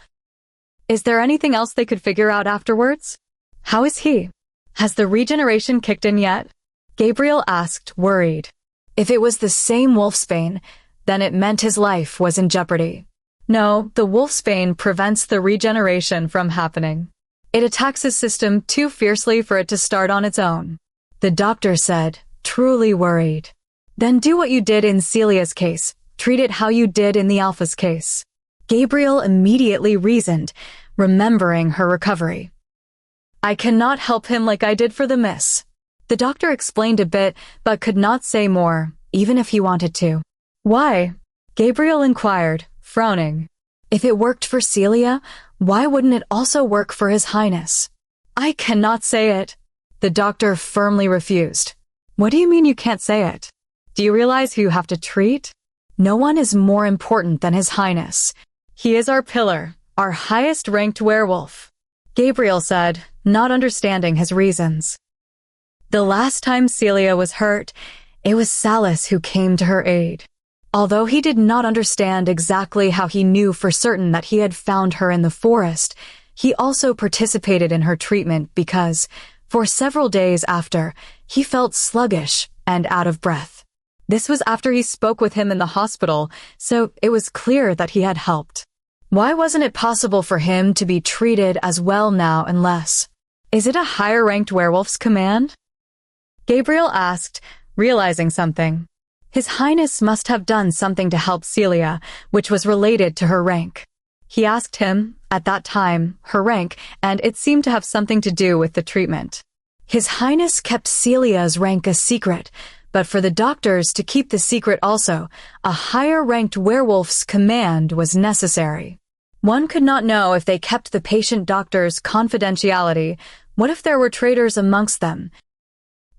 Is there anything else they could figure out afterwards? How is he? Has the regeneration kicked in yet? Gabriel asked, worried. If it was the same wolfsbane, then it meant his life was in jeopardy. No, the wolfsbane prevents the regeneration from happening. It attacks his system too fiercely for it to start on its own. The doctor said, truly worried. Then do what you did in Celia's case. Treat it how you did in the Alpha's case. Gabriel immediately reasoned, remembering her recovery. I cannot help him like I did for the miss. The doctor explained a bit, but could not say more, even if he wanted to. Why? Gabriel inquired, frowning. If it worked for Celia, why wouldn't it also work for His Highness? I cannot say it. The doctor firmly refused. What do you mean you can't say it? Do you realize who you have to treat? No one is more important than His Highness. He is our pillar, our highest-ranked werewolf, Gabriel said, not understanding his reasons. The last time Celia was hurt, it was Salas who came to her aid. Although he did not understand exactly how he knew for certain that he had found her in the forest, he also participated in her treatment because, for several days after, he felt sluggish and out of breath. This was after he spoke with him in the hospital, so it was clear that he had helped. Why wasn't it possible for him to be treated as well now unless? Is it a higher-ranked werewolf's command? Gabriel asked, realizing something. His Highness must have done something to help Celia, which was related to her rank. He asked him, at that time, her rank, and it seemed to have something to do with the treatment. His Highness kept Celia's rank a secret, but for the doctors to keep the secret also, a higher-ranked werewolf's command was necessary. One could not know if they kept the patient doctor's confidentiality. What if there were traitors amongst them?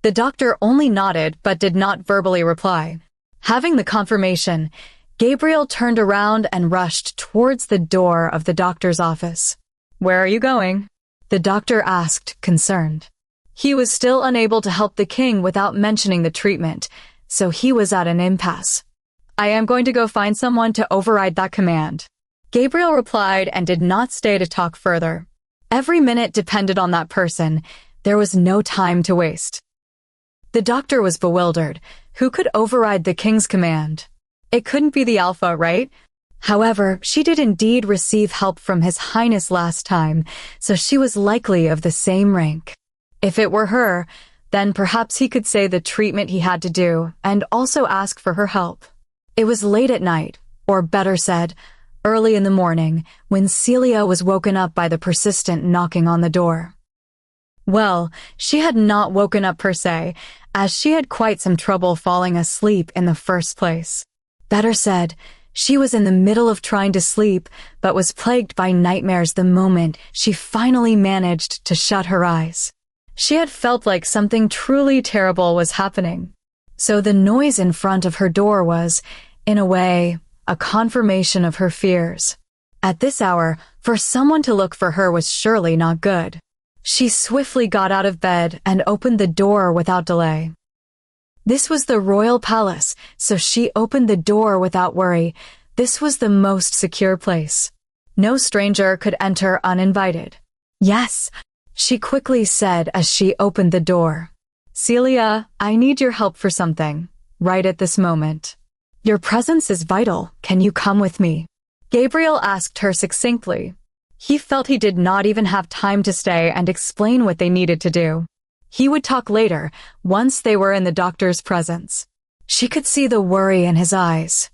The doctor only nodded but did not verbally reply. Having the confirmation, Gabriel turned around and rushed towards the door of the doctor's office. Where are you going? The doctor asked, concerned. He was still unable to help the king without mentioning the treatment, so he was at an impasse. I am going to go find someone to override that command. Gabriel replied and did not stay to talk further. Every minute depended on that person. There was no time to waste. The doctor was bewildered. Who could override the king's command? It couldn't be the Alpha, right? However, she did indeed receive help from His Highness last time, so she was likely of the same rank. If it were her, then perhaps he could say the treatment he had to do and also ask for her help. It was late at night, or better said, early in the morning, when Celia was woken up by the persistent knocking on the door. Well, she had not woken up per se, as she had quite some trouble falling asleep in the first place. Better said, she was in the middle of trying to sleep, but was plagued by nightmares the moment she finally managed to shut her eyes. She had felt like something truly terrible was happening. So the noise in front of her door was, in a way, a confirmation of her fears. At this hour, for someone to look for her was surely not good. She swiftly got out of bed and opened the door without delay. This was the royal palace, so she opened the door without worry. This was the most secure place. No stranger could enter uninvited. Yes, she quickly said as she opened the door. Celia, I need your help for something. right at this moment. Your presence is vital. Can you come with me? Gabriel asked her succinctly. He felt he did not even have time to stay and explain what they needed to do. He would talk later, once they were in the doctor's presence. She could see the worry in his eyes.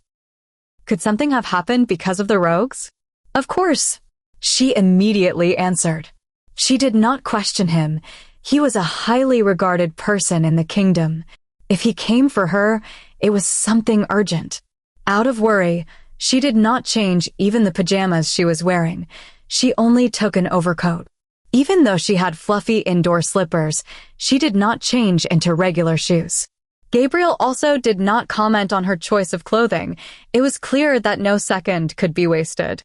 Could something have happened because of the rogues? Of course, she immediately answered. She did not question him. He was a highly regarded person in the kingdom. If he came for her, it was something urgent. Out of worry, she did not change even the pajamas she was wearing. She only took an overcoat. Even though she had fluffy indoor slippers, she did not change into regular shoes. Gabriel also did not comment on her choice of clothing. It was clear that no second could be wasted.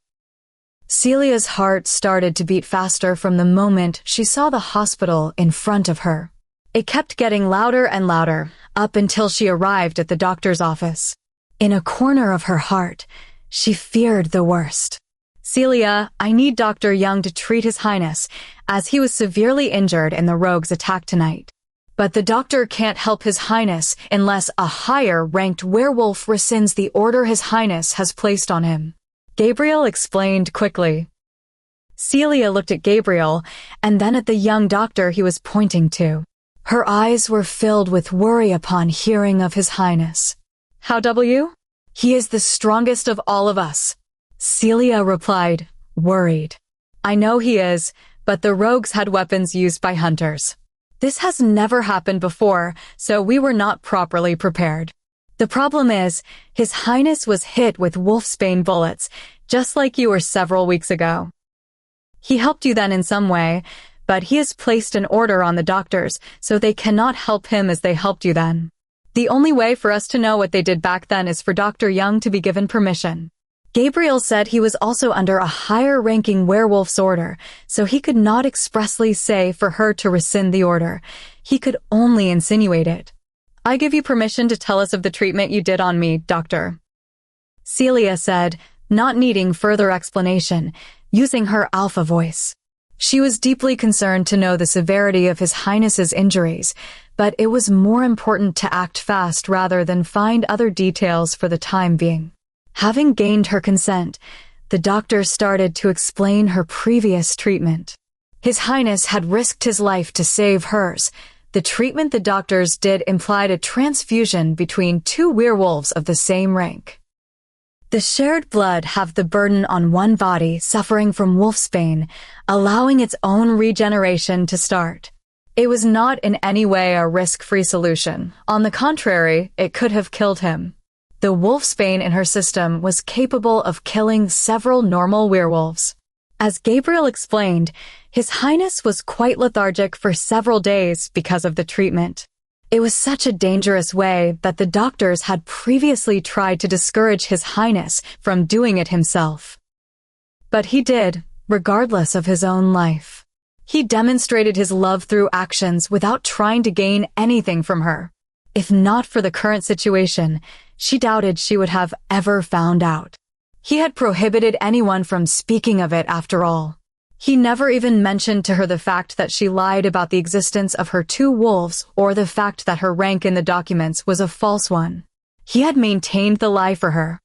Celia's heart started to beat faster from the moment she saw the hospital in front of her. It kept getting louder and louder, up until she arrived at the doctor's office. In a corner of her heart, she feared the worst. Celia, I need Dr. Young to treat His Highness, as he was severely injured in the rogue's attack tonight. But the doctor can't help His Highness unless a higher-ranked werewolf rescinds the order His Highness has placed on him. Gabriel explained quickly. Celia looked at Gabriel and then at the young doctor he was pointing to. Her eyes were filled with worry upon hearing of His Highness. How W? He is the strongest of all of us. Celia replied, worried. I know he is, but the rogues had weapons used by hunters. This has never happened before, so we were not properly prepared. The problem is, His Highness was hit with wolfsbane bullets, just like you were several weeks ago. He helped you then in some way, but he has placed an order on the doctors, so they cannot help him as they helped you then. The only way for us to know what they did back then is for Dr. Young to be given permission. Gabriel said he was also under a higher-ranking werewolf's order, so he could not expressly say for her to rescind the order. He could only insinuate it. I give you permission to tell us of the treatment you did on me, Doctor. Celia said, not needing further explanation, using her alpha voice. She was deeply concerned to know the severity of His Highness's injuries, but it was more important to act fast rather than find other details for the time being. Having gained her consent, the doctor started to explain her previous treatment. His Highness had risked his life to save hers. The treatment the doctors did implied a transfusion between two werewolves of the same rank. The shared blood have the burden on one body suffering from wolfsbane, allowing its own regeneration to start. It was not in any way a risk-free solution. On the contrary, it could have killed him. The wolfsbane in her system was capable of killing several normal werewolves. As Gabriel explained, His Highness was quite lethargic for several days because of the treatment. It was such a dangerous way that the doctors had previously tried to discourage His Highness from doing it himself. But he did, regardless of his own life. He demonstrated his love through actions without trying to gain anything from her. If not for the current situation, she doubted she would have ever found out. He had prohibited anyone from speaking of it after all. He never even mentioned to her the fact that she lied about the existence of her two wolves or the fact that her rank in the documents was a false one. He had maintained the lie for her.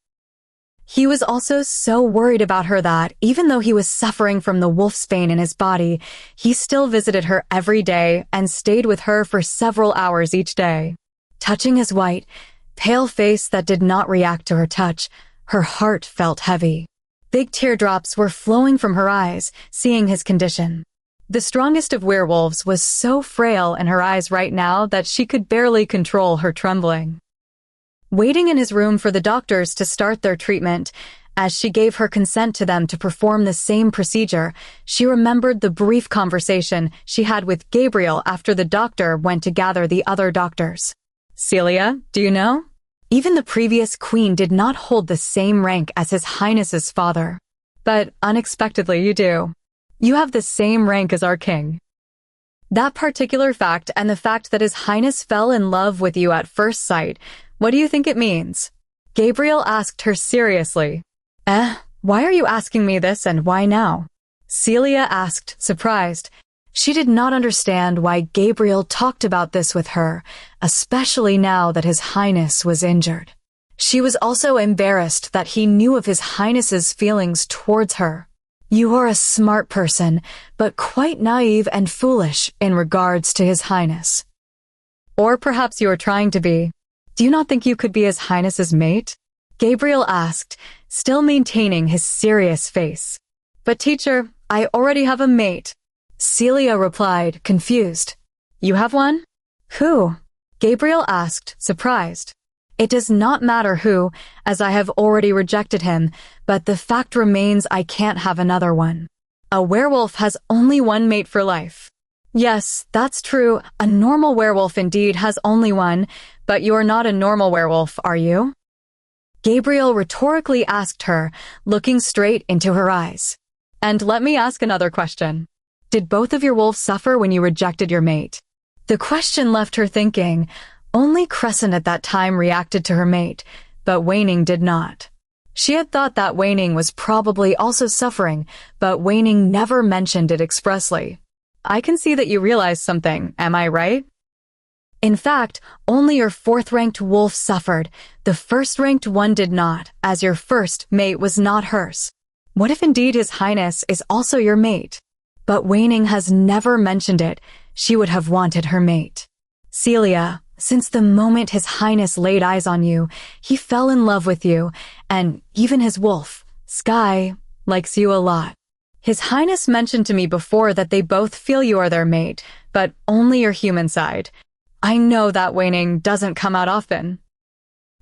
He was also so worried about her that, even though he was suffering from the wolfsbane in his body, he still visited her every day and stayed with her for several hours each day. Touching his white, pale face that did not react to her touch, her heart felt heavy. Big teardrops were flowing from her eyes, seeing his condition. The strongest of werewolves was so frail in her eyes right now that she could barely control her trembling. Waiting in his room for the doctors to start their treatment, as she gave her consent to them to perform the same procedure, she remembered the brief conversation she had with Gabriel after the doctor went to gather the other doctors. Celia, do you know? Even the previous queen did not hold the same rank as His Highness's father. But unexpectedly you do. You have the same rank as our king. That particular fact and the fact that His Highness fell in love with you at first sight, what do you think it means? Gabriel asked her seriously. Why are you asking me this and why now? Celia asked, surprised. She did not understand why Gabriel talked about this with her, especially now that His Highness was injured. She was also embarrassed that he knew of His Highness's feelings towards her. You are a smart person, but quite naive and foolish in regards to His Highness. Or perhaps you are trying to be. Do you not think you could be His Highness's mate? Gabriel asked, still maintaining his serious face. But teacher, I already have a mate. Celia replied, confused. You have one? Who? Gabriel asked, surprised. It does not matter who, as I have already rejected him, but the fact remains I can't have another one. A werewolf has only one mate for life. Yes, that's true. A normal werewolf indeed has only one, but you're not a normal werewolf, are you? Gabriel rhetorically asked her, looking straight into her eyes. And let me ask another question. Did both of your wolves suffer when you rejected your mate? The question left her thinking. Only Crescent at that time reacted to her mate, but Waning did not. She had thought that Waning was probably also suffering, but Waning never mentioned it expressly. I can see that you realize something, am I right? In fact, only your fourth-ranked wolf suffered. The first-ranked one did not, as your first mate was not hers. What if indeed His Highness is also your mate? But Waning has never mentioned it. She would have wanted her mate. Celia, since the moment His Highness laid eyes on you, he fell in love with you, and even his wolf, Sky, likes you a lot. His Highness mentioned to me before that they both feel you are their mate, but only your human side. I know that Waning doesn't come out often.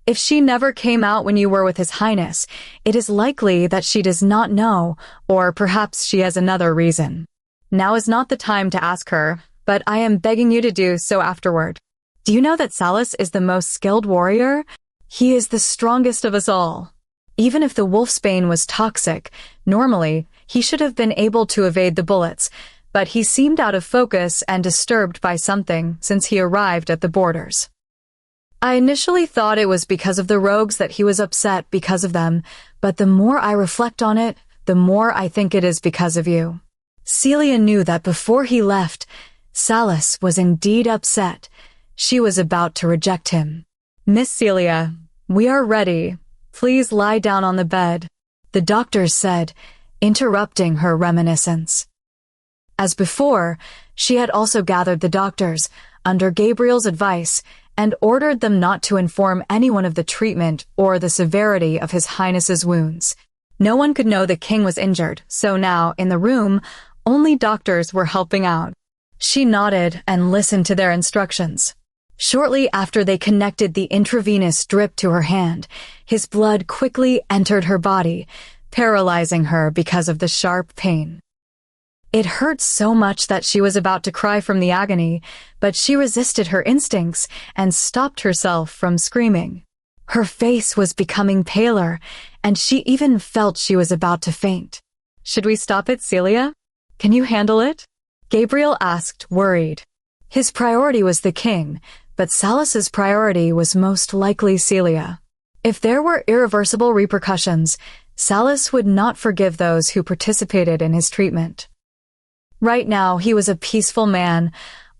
If she never came out when you were with His Highness, it is likely that she does not know, or perhaps she has another reason. Now is not the time to ask her, but I am begging you to do so afterward. Do you know that Salus is the most skilled warrior? He is the strongest of us all. Even if the wolfsbane was toxic, normally, he should have been able to evade the bullets, but he seemed out of focus and disturbed by something since he arrived at the borders. I initially thought it was because of the rogues that he was upset because of them, but the more I reflect on it, the more I think it is because of you. Celia knew that before he left, Salus was indeed upset. She was about to reject him. Miss Celia, we are ready. Please lie down on the bed, the doctors said, interrupting her reminiscence. As before, she had also gathered the doctors, under Gabriel's advice, and ordered them not to inform anyone of the treatment or the severity of His Highness's wounds. No one could know the king was injured, so now, in the room, only doctors were helping out. She nodded and listened to their instructions. Shortly after they connected the intravenous drip to her hand, his blood quickly entered her body, paralyzing her because of the sharp pain. It hurt so much that she was about to cry from the agony, but she resisted her instincts and stopped herself from screaming. Her face was becoming paler, and she even felt she was about to faint. Should we stop it, Celia? Can you handle it? Gabriel asked, worried. His priority was the king, but Salus's priority was most likely Celia. If there were irreversible repercussions, Salus would not forgive those who participated in his treatment. Right now, he was a peaceful man,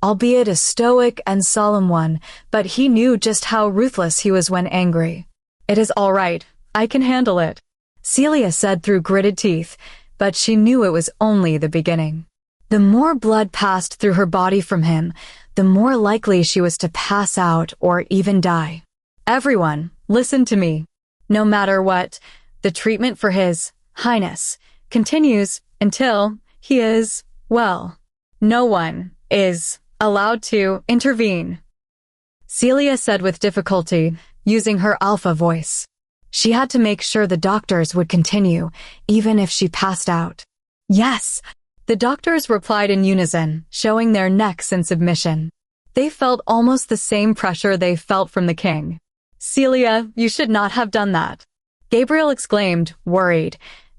albeit a stoic and solemn one, but he knew just how ruthless he was when angry. It is all right. I can handle it, Celia said through gritted teeth, but she knew it was only the beginning. The more blood passed through her body from him, the more likely she was to pass out or even die. Everyone, listen to me. No matter what, the treatment for His Highness continues until he is well. No one is allowed to intervene, Celia said with difficulty, using her alpha voice. She had to make sure the doctors would continue, even if she passed out. Yes, the doctors replied in unison, showing their necks in submission. They felt almost the same pressure they felt from the king. Celia, you should not have done that, Gabriel exclaimed, worried.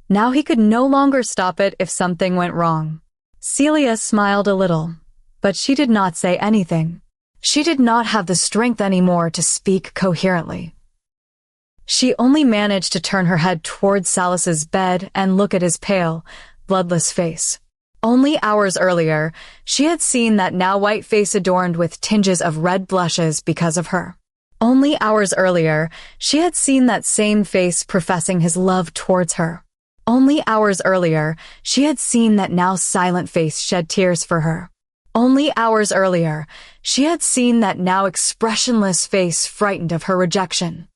Now he could no longer stop it if something went wrong. Celia smiled a little, but she did not say anything. She did not have the strength anymore to speak coherently. She only managed to turn her head towards Salus's bed and look at his pale, bloodless face. Only hours earlier, she had seen that now white face adorned with tinges of red blushes because of her. Only hours earlier, she had seen that same face professing his love towards her. Only hours earlier, she had seen that now silent face shed tears for her. Only hours earlier, she had seen that now expressionless face frightened of her rejection.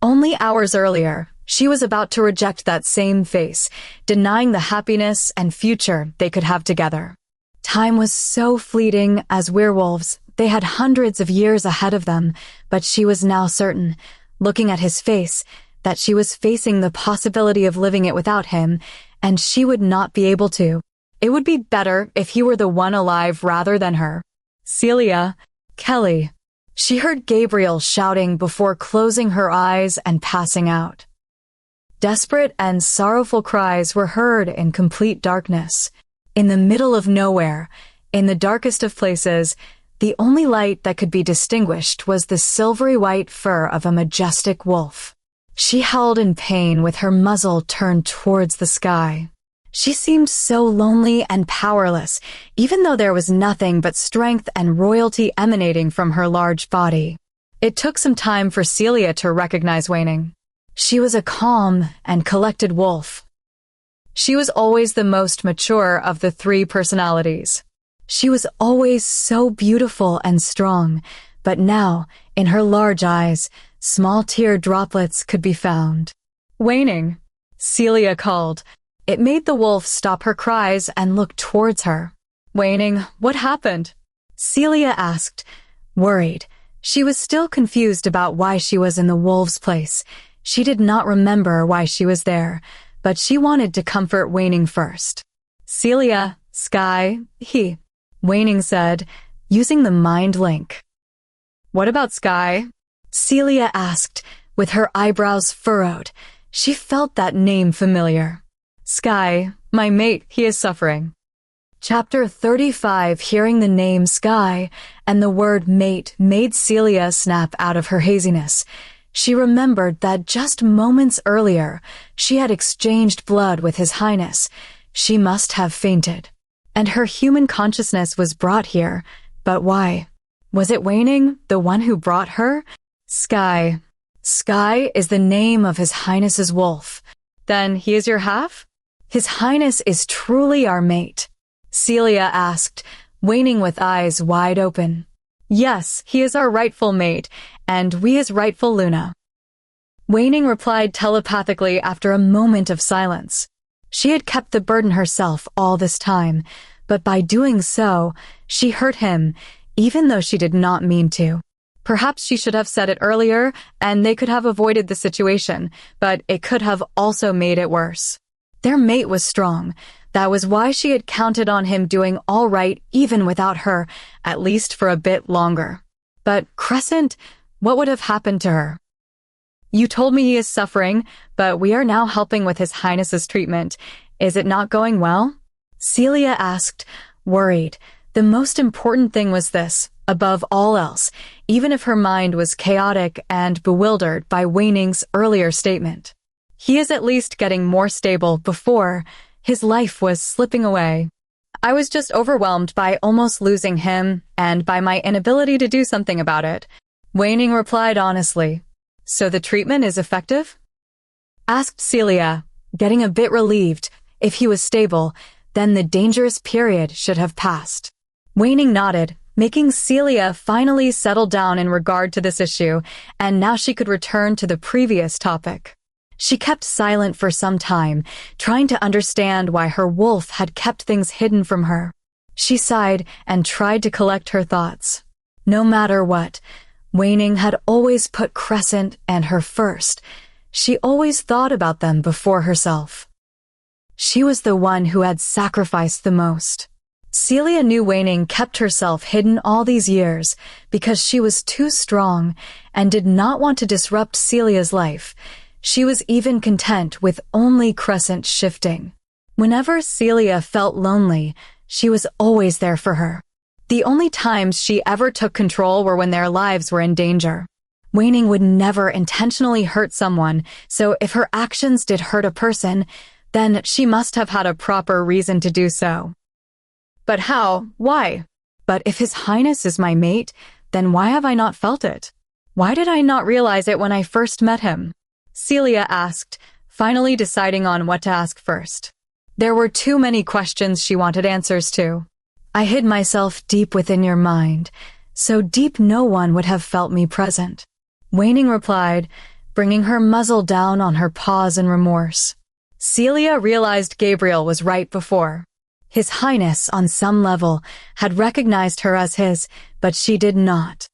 Only hours earlier, she was about to reject that same face, denying the happiness and future they could have together. Time was so fleeting. As werewolves, they had hundreds of years ahead of them, but she was now certain, looking at his face, that she was facing the possibility of living it without him, and she would not be able to. It would be better if he were the one alive rather than her. Celia, Kelly. She heard Gabriel shouting before closing her eyes and passing out. Desperate and sorrowful cries were heard in complete darkness. In the middle of nowhere, in the darkest of places, the only light that could be distinguished was the silvery white fur of a majestic wolf. She howled in pain with her muzzle turned towards the sky. She seemed so lonely and powerless, even though there was nothing but strength and royalty emanating from her large body. It took some time for Celia to recognize Waning. She was a calm and collected wolf. She was always the most mature of the three personalities. She was always so beautiful and strong, but now, in her large eyes, small tear droplets could be found. Waning, Celia called. It made the wolf stop her cries and look towards her. Waning, what happened? Celia asked, worried. She was still confused about why she was in the wolf's place. She did not remember why she was there, but she wanted to comfort Waning first. Celia, Sky, he. Waning said, using the mind link. What about Sky? Celia asked, with her eyebrows furrowed. She felt that name familiar. Sky, my mate, he is suffering. Chapter 35. Hearing the name Sky and the word mate made Celia snap out of her haziness. She remembered that just moments earlier, she had exchanged blood with His Highness. She must have fainted. And her human consciousness was brought here. But why? Was it Waning, the one who brought her? Sky. Sky is the name of His Highness's wolf. Then he is your half? His Highness is truly our mate. Celia asked, Waning with eyes wide open. Yes, he is our rightful mate, and we his rightful Luna. Waning replied telepathically after a moment of silence. She had kept the burden herself all this time, but by doing so, she hurt him, even though she did not mean to. Perhaps she should have said it earlier, and they could have avoided the situation, but it could have also made it worse. Their mate was strong. That was why she had counted on him doing all right even without her, at least for a bit longer. But Crescent, what would have happened to her? You told me he is suffering, but we are now helping with His Highness's treatment. Is it not going well? Celia asked, worried. The most important thing was this, above all else, even if her mind was chaotic and bewildered by Waning's earlier statement. He is at least getting more stable. Before, his life was slipping away. I was just overwhelmed by almost losing him and by my inability to do something about it. Waning replied honestly. So the treatment is effective? Asked Celia, getting a bit relieved. If he was stable, then the dangerous period should have passed. Waning nodded, making Celia finally settle down in regard to this issue, and now she could return to the previous topic. She kept silent for some time, trying to understand why her wolf had kept things hidden from her. She sighed and tried to collect her thoughts. No matter what, Waning had always put Crescent and her first. She always thought about them before herself. She was the one who had sacrificed the most. Celia knew Waning kept herself hidden all these years because she was too strong and did not want to disrupt Celia's life. She was even content with only Crescent shifting. Whenever Celia felt lonely, she was always there for her. The only times she ever took control were when their lives were in danger. Waning would never intentionally hurt someone, so if her actions did hurt a person, then she must have had a proper reason to do so. But how? Why? But if His Highness is my mate, then why have I not felt it? Why did I not realize it when I first met him? Celia asked, finally deciding on what to ask first. There were too many questions she wanted answers to. I hid myself deep within your mind, so deep no one would have felt me present. Waning replied, bringing her muzzle down on her paws in remorse. Celia realized Gabriel was right before. His Highness, on some level, had recognized her as his, but she did not.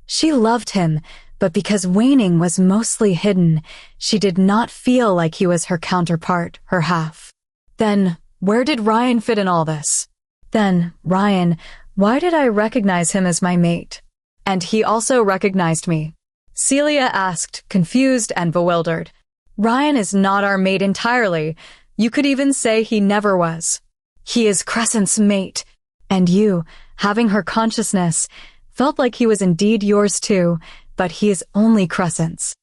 She loved him, but because Waning was mostly hidden, she did not feel like he was her counterpart, her half. Then, where did Ryan fit in all this? Then, Ryan, why did I recognize him as my mate? And he also recognized me. Celia asked, confused and bewildered. Ryan is not our mate entirely. You could even say he never was. He is Crescent's mate. And you, having her consciousness, felt like he was indeed yours too, but he is only Crescent's.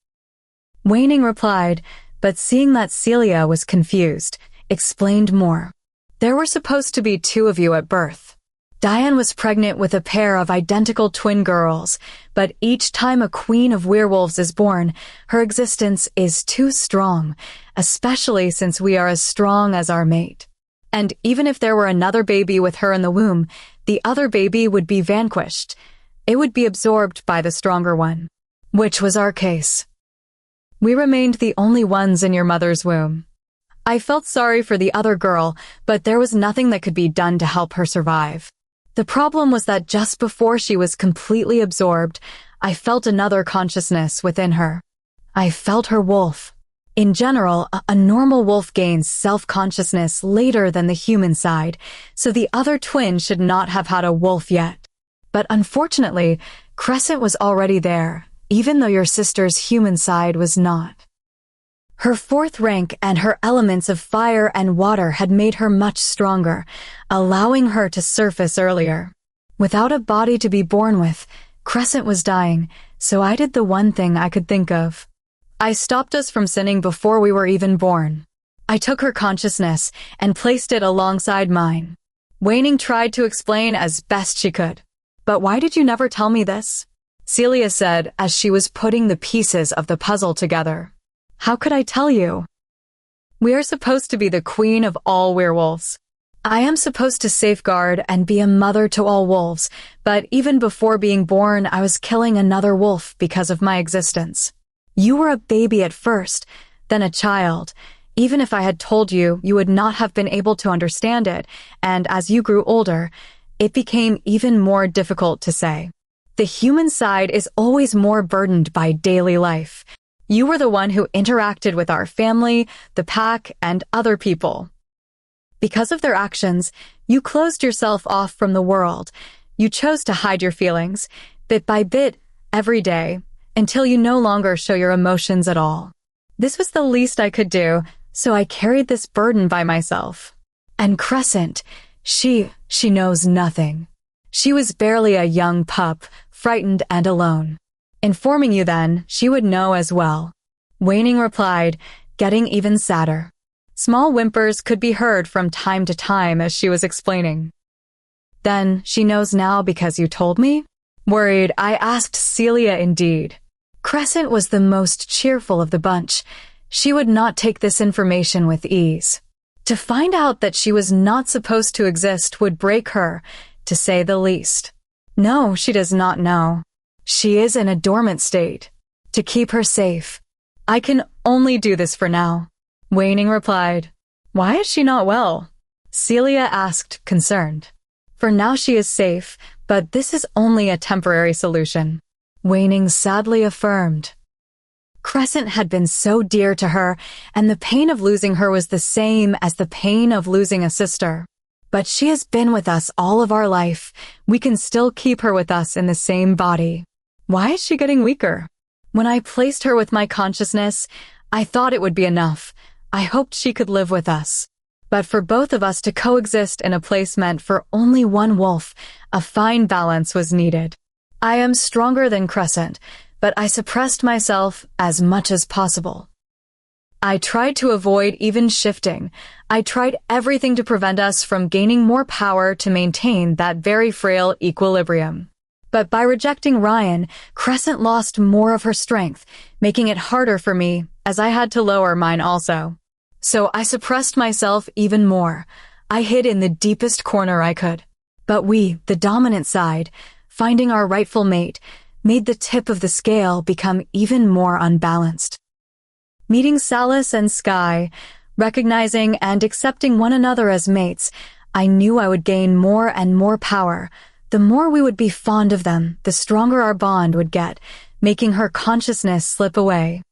Waning replied, but seeing that Celia was confused, explained more. There were supposed to be 2 of you at birth. Diane was pregnant with a pair of identical twin girls, but each time a queen of werewolves is born, her existence is too strong, especially since we are as strong as our mate. And even if there were another baby with her in the womb, the other baby would be vanquished. It would be absorbed by the stronger one, which was our case. We remained the only ones in your mother's womb. I felt sorry for the other girl, but there was nothing that could be done to help her survive. The problem was that just before she was completely absorbed, I felt another consciousness within her. I felt her wolf. In general, a normal wolf gains self-consciousness later than the human side, so the other twin should not have had a wolf yet. But unfortunately, Crescent was already there, even though your sister's human side was not. Her 4th rank and her elements of fire and water had made her much stronger, allowing her to surface earlier. Without a body to be born with, Crescent was dying, so I did the one thing I could think of. I stopped us from sinning before we were even born. I took her consciousness and placed it alongside mine. Waning tried to explain as best she could. But why did you never tell me this? Celia said as she was putting the pieces of the puzzle together. How could I tell you? We are supposed to be the queen of all werewolves. I am supposed to safeguard and be a mother to all wolves, but even before being born, I was killing another wolf because of my existence. You were a baby at first, then a child. Even if I had told you, you would not have been able to understand it, and as you grew older, it became even more difficult to say. The human side is always more burdened by daily life. You were the one who interacted with our family, the pack, and other people. Because of their actions, you closed yourself off from the world. You chose to hide your feelings, bit by bit, every day, until you no longer show your emotions at all. This was the least I could do, so I carried this burden by myself. And Crescent, she knows nothing. She was barely a young pup, frightened and alone. Informing you then, she would know as well. Waning replied, getting even sadder. Small whimpers could be heard from time to time as she was explaining. Then, she knows now because you told me? Worried, I asked Celia indeed. Crescent was the most cheerful of the bunch. She would not take this information with ease. To find out that she was not supposed to exist would break her, to say the least. No, she does not know. She is in a dormant state. To keep her safe. I can only do this for now. Waning replied. Why is she not well? Celia asked, concerned. For now she is safe, but this is only a temporary solution. Waning sadly affirmed. Crescent had been so dear to her, and the pain of losing her was the same as the pain of losing a sister. But she has been with us all of our life. We can still keep her with us in the same body. Why is she getting weaker? When I placed her with my consciousness, I thought it would be enough. I hoped she could live with us. But for both of us to coexist in a place meant for only one wolf, a fine balance was needed. I am stronger than Crescent, but I suppressed myself as much as possible. I tried to avoid even shifting. I tried everything to prevent us from gaining more power to maintain that very frail equilibrium. But by rejecting Ryan, Crescent lost more of her strength, making it harder for me, as I had to lower mine also. So I suppressed myself even more. I hid in the deepest corner I could. But we, the dominant side, finding our rightful mate, made the tip of the scale become even more unbalanced. Meeting Salas and Sky, recognizing and accepting one another as mates, I knew I would gain more and more power. The more we would be fond of them, the stronger our bond would get, making her consciousness slip away.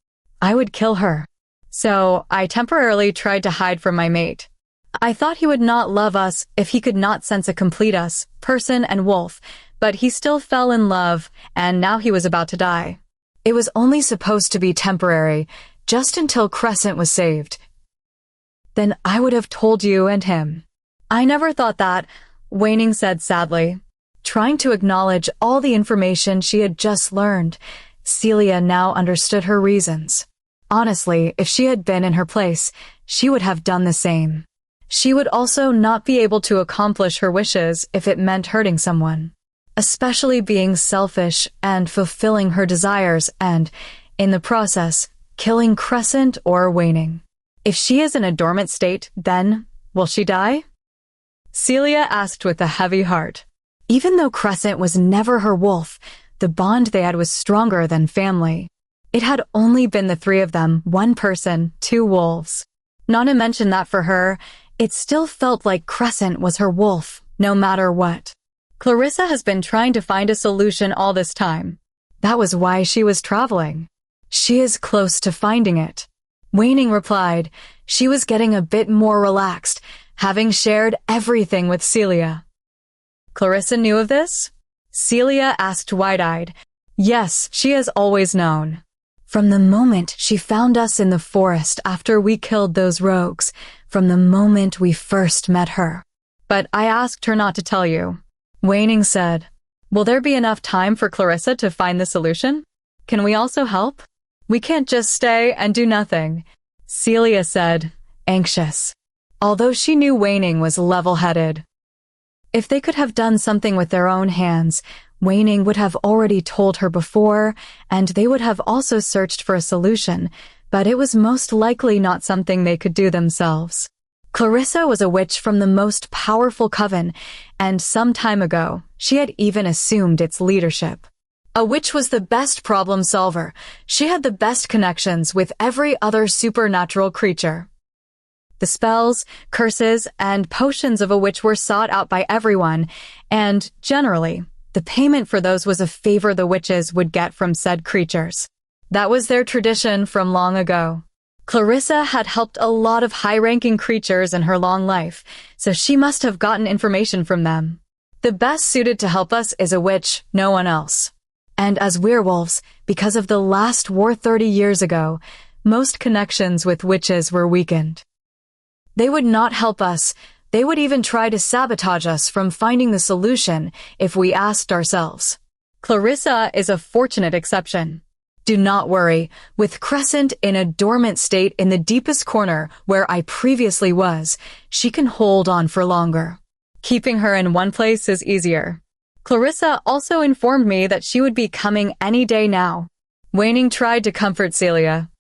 I would kill her. So I temporarily tried to hide from my mate. I thought he would not love us if he could not sense a complete us, person and wolf, but he still fell in love, and now he was about to die. It was only supposed to be temporary, just until Crescent was saved. Then I would have told you and him. I never thought that, Waning said sadly. Trying to acknowledge all the information she had just learned, Celia now understood her reasons. Honestly, if she had been in her place, she would have done the same. She would also not be able to accomplish her wishes if it meant hurting someone, especially being selfish and fulfilling her desires and, in the process, killing Crescent or Waning. If she is in a dormant state, then, will she die? Celia asked with a heavy heart. Even though Crescent was never her wolf, the bond they had was stronger than family. It had only been the three of them, one person, two wolves. Not to mention that for her, it still felt like Crescent was her wolf, no matter what. Clarissa has been trying to find a solution all this time. That was why she was traveling. She is close to finding it. Waning replied. She was getting a bit more relaxed, having shared everything with Celia. Clarissa knew of this? Celia asked wide-eyed. Yes, she has always known. From the moment she found us in the forest after we killed those rogues, from the moment we first met her. But I asked her not to tell you. Waning said, will there be enough time for Clarissa to find the solution? Can we also help? We can't just stay and do nothing. Celia said, anxious. Although she knew Waning was level-headed. If they could have done something with their own hands, Waning would have already told her before, and they would have also searched for a solution, but it was most likely not something they could do themselves. Clarissa was a witch from the most powerful coven, and some time ago, she had even assumed its leadership. A witch was the best problem solver. She had the best connections with every other supernatural creature. The spells, curses, and potions of a witch were sought out by everyone, and, generally, the payment for those was a favor the witches would get from said creatures. That was their tradition from long ago. Clarissa had helped a lot of high-ranking creatures in her long life, so she must have gotten information from them. The best suited to help us is a witch, no one else. And as werewolves, because of the last war 30 years ago, most connections with witches were weakened. They would not help us. They would even try to sabotage us from finding the solution if we asked ourselves. Clarissa is a fortunate exception. Do not worry. With Crescent in a dormant state in the deepest corner where I previously was, she can hold on for longer. Keeping her in one place is easier. Clarissa also informed me that she would be coming any day now. Waning tried to comfort Celia.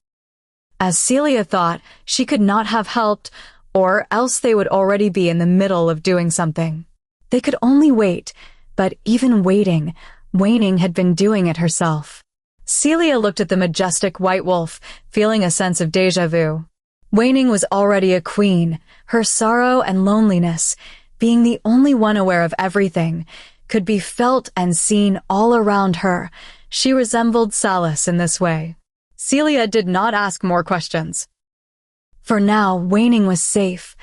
As Celia thought, she could not have helped, or else they would already be in the middle of doing something. They could only wait, but even waiting, Waning had been doing it herself. Celia looked at the majestic white wolf, feeling a sense of déjà vu. Waning was already a queen. Her sorrow and loneliness, being the only one aware of everything, could be felt and seen all around her. She resembled Salas in this way. Celia did not ask more questions. For now, Waning was safe,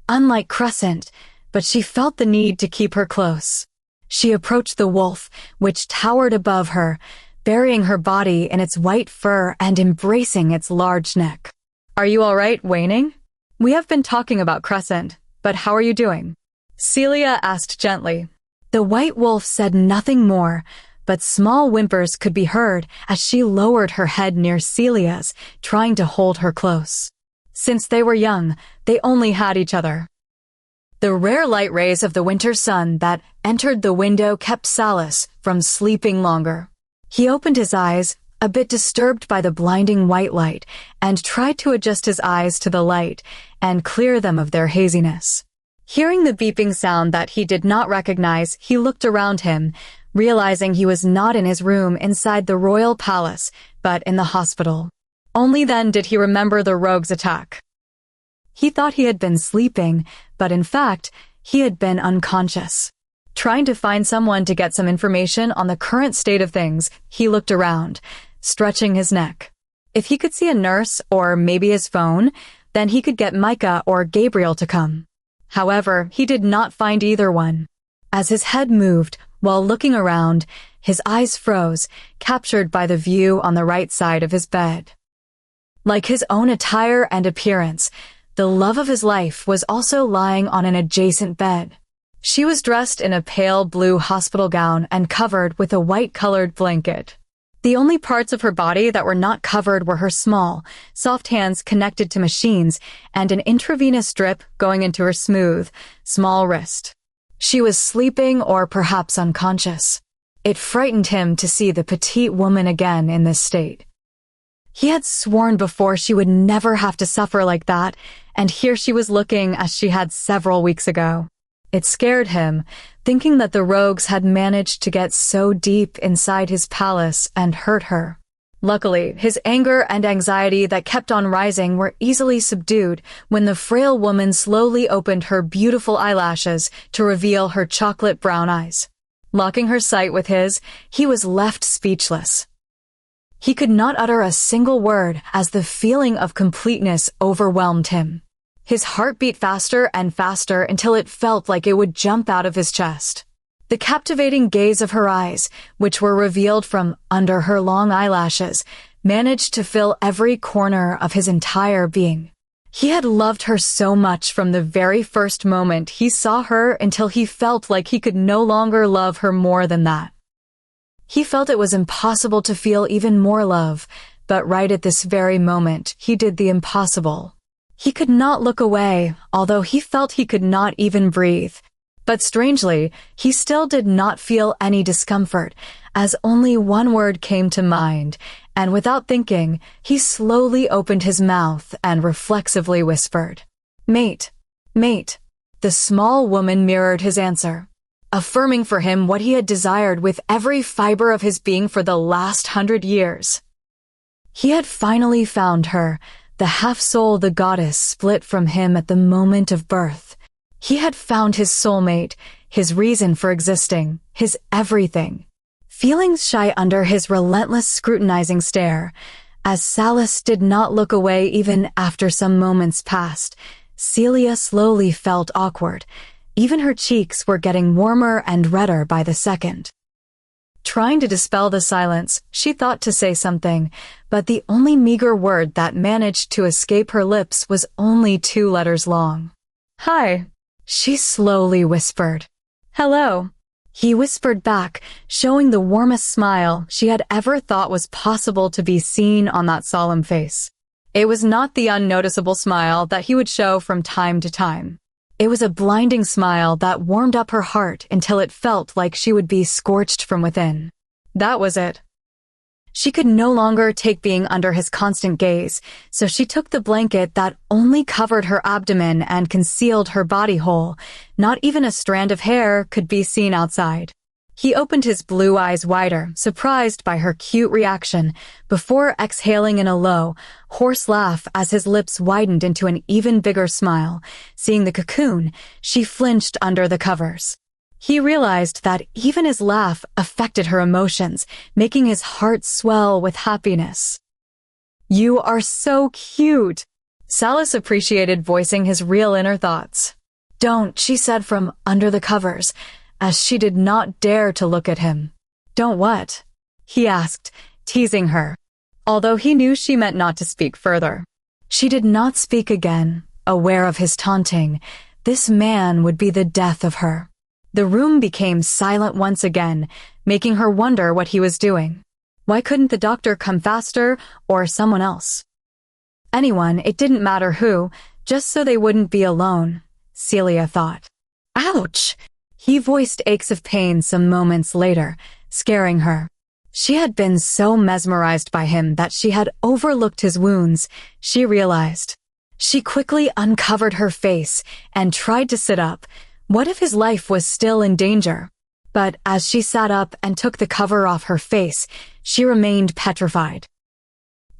unlike Crescent, but she felt the need to keep her close. She approached the wolf, which towered above her, burying her body in its white fur and embracing its large neck. Are you all right, Waning? We have been talking about Crescent, but how are you doing? Celia asked gently. The white wolf said nothing more, but small whimpers could be heard as she lowered her head near Celia's, trying to hold her close. Since they were young, they only had each other. The rare light rays of the winter sun that entered the window kept Salas from sleeping longer. He opened his eyes, a bit disturbed by the blinding white light, and tried to adjust his eyes to the light and clear them of their haziness. Hearing the beeping sound that he did not recognize, he looked around him, realizing he was not in his room inside the royal palace, but in the hospital. Only then did he remember the rogue's attack. He thought he had been sleeping, but in fact, he had been unconscious. Trying to find someone to get some information on the current state of things, he looked around, stretching his neck. If he could see a nurse or maybe his phone, then he could get Micah or Gabriel to come. However, he did not find either one. As his head moved, while looking around, his eyes froze, captured by the view on the right side of his bed. Like his own attire and appearance, the love of his life was also lying on an adjacent bed. She was dressed in a pale blue hospital gown and covered with a white-colored blanket. The only parts of her body that were not covered were her small, soft hands connected to machines and an intravenous drip going into her smooth, small wrist. She was sleeping or perhaps unconscious. It frightened him to see the petite woman again in this state. He had sworn before she would never have to suffer like that, and here she was looking as she had several weeks ago. It scared him, thinking that the rogues had managed to get so deep inside his palace and hurt her. Luckily, his anger and anxiety that kept on rising were easily subdued when the frail woman slowly opened her beautiful eyelashes to reveal her chocolate brown eyes. Locking her sight with his, he was left speechless. He could not utter a single word as the feeling of completeness overwhelmed him. His heart beat faster and faster until it felt like it would jump out of his chest. The captivating gaze of her eyes, which were revealed from under her long eyelashes, managed to fill every corner of his entire being. He had loved her so much from the very first moment he saw her until he felt like he could no longer love her more than that. He felt it was impossible to feel even more love, but right at this very moment, he did the impossible. He could not look away, although he felt he could not even breathe. But strangely, he still did not feel any discomfort, as only one word came to mind, and without thinking, he slowly opened his mouth and reflexively whispered, "Mate, mate." The small woman mirrored his answer, affirming for him what he had desired with every fiber of his being for the last 100 years. He had finally found her, the half-soul the goddess split from him at the moment of birth. He had found his soulmate, his reason for existing, his everything. Feelings shy under his relentless scrutinizing stare, as Salas did not look away even after some moments passed, Celia slowly felt awkward. Even her cheeks were getting warmer and redder by the second. Trying to dispel the silence, she thought to say something, but the only meager word that managed to escape her lips was only 2 letters long. "Hi," she slowly whispered. "Hello," he whispered back, showing the warmest smile she had ever thought was possible to be seen on that solemn face. It was not the unnoticeable smile that he would show from time to time. It was a blinding smile that warmed up her heart until it felt like she would be scorched from within. That was it. She could no longer take being under his constant gaze, so she took the blanket that only covered her abdomen and concealed her body whole. Not even a strand of hair could be seen outside. He opened his blue eyes wider, surprised by her cute reaction, before exhaling in a low, hoarse laugh as his lips widened into an even bigger smile. Seeing the cocoon, she flinched under the covers. He realized that even his laugh affected her emotions, making his heart swell with happiness. "You are so cute," Salas appreciated, voicing his real inner thoughts. "Don't," she said from under the covers, as she did not dare to look at him. "Don't what?" he asked, teasing her, although he knew she meant not to speak further. She did not speak again, aware of his taunting. This man would be the death of her. The room became silent once again, making her wonder what he was doing. Why couldn't the doctor come faster, or someone else? Anyone, it didn't matter who, just so they wouldn't be alone, Celia thought. Ouch! He voiced aches of pain some moments later, scaring her. She had been so mesmerized by him that she had overlooked his wounds, she realized. She quickly uncovered her face and tried to sit up. What if his life was still in danger? But as she sat up and took the cover off her face, she remained petrified.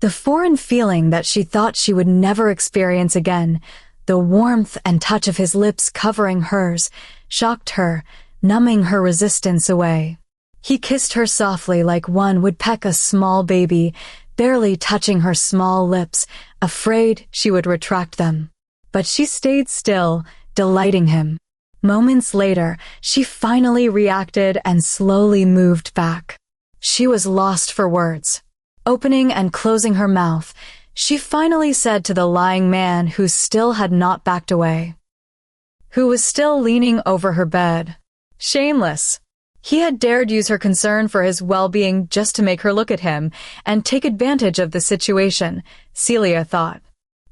The foreign feeling that she thought she would never experience again, the warmth and touch of his lips covering hers, shocked her, numbing her resistance away. He kissed her softly like one would peck a small baby, barely touching her small lips, afraid she would retract them. But she stayed still, delighting him. Moments later, she finally reacted and slowly moved back. She was lost for words. Opening and closing her mouth, she finally said to the lying man who still had not backed away, who was still leaning over her bed. Shameless. He had dared use her concern for his well-being just to make her look at him and take advantage of the situation, Celia thought.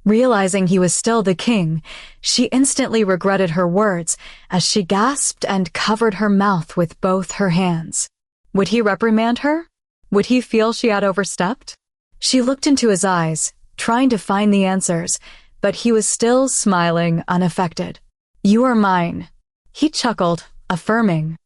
Realizing he was still the king, she instantly regretted her words as she gasped and covered her mouth with both her hands. Would he reprimand her? Would he feel she had overstepped? She looked into his eyes, trying to find the answers, but he was still smiling, unaffected. You are mine. He chuckled, affirming.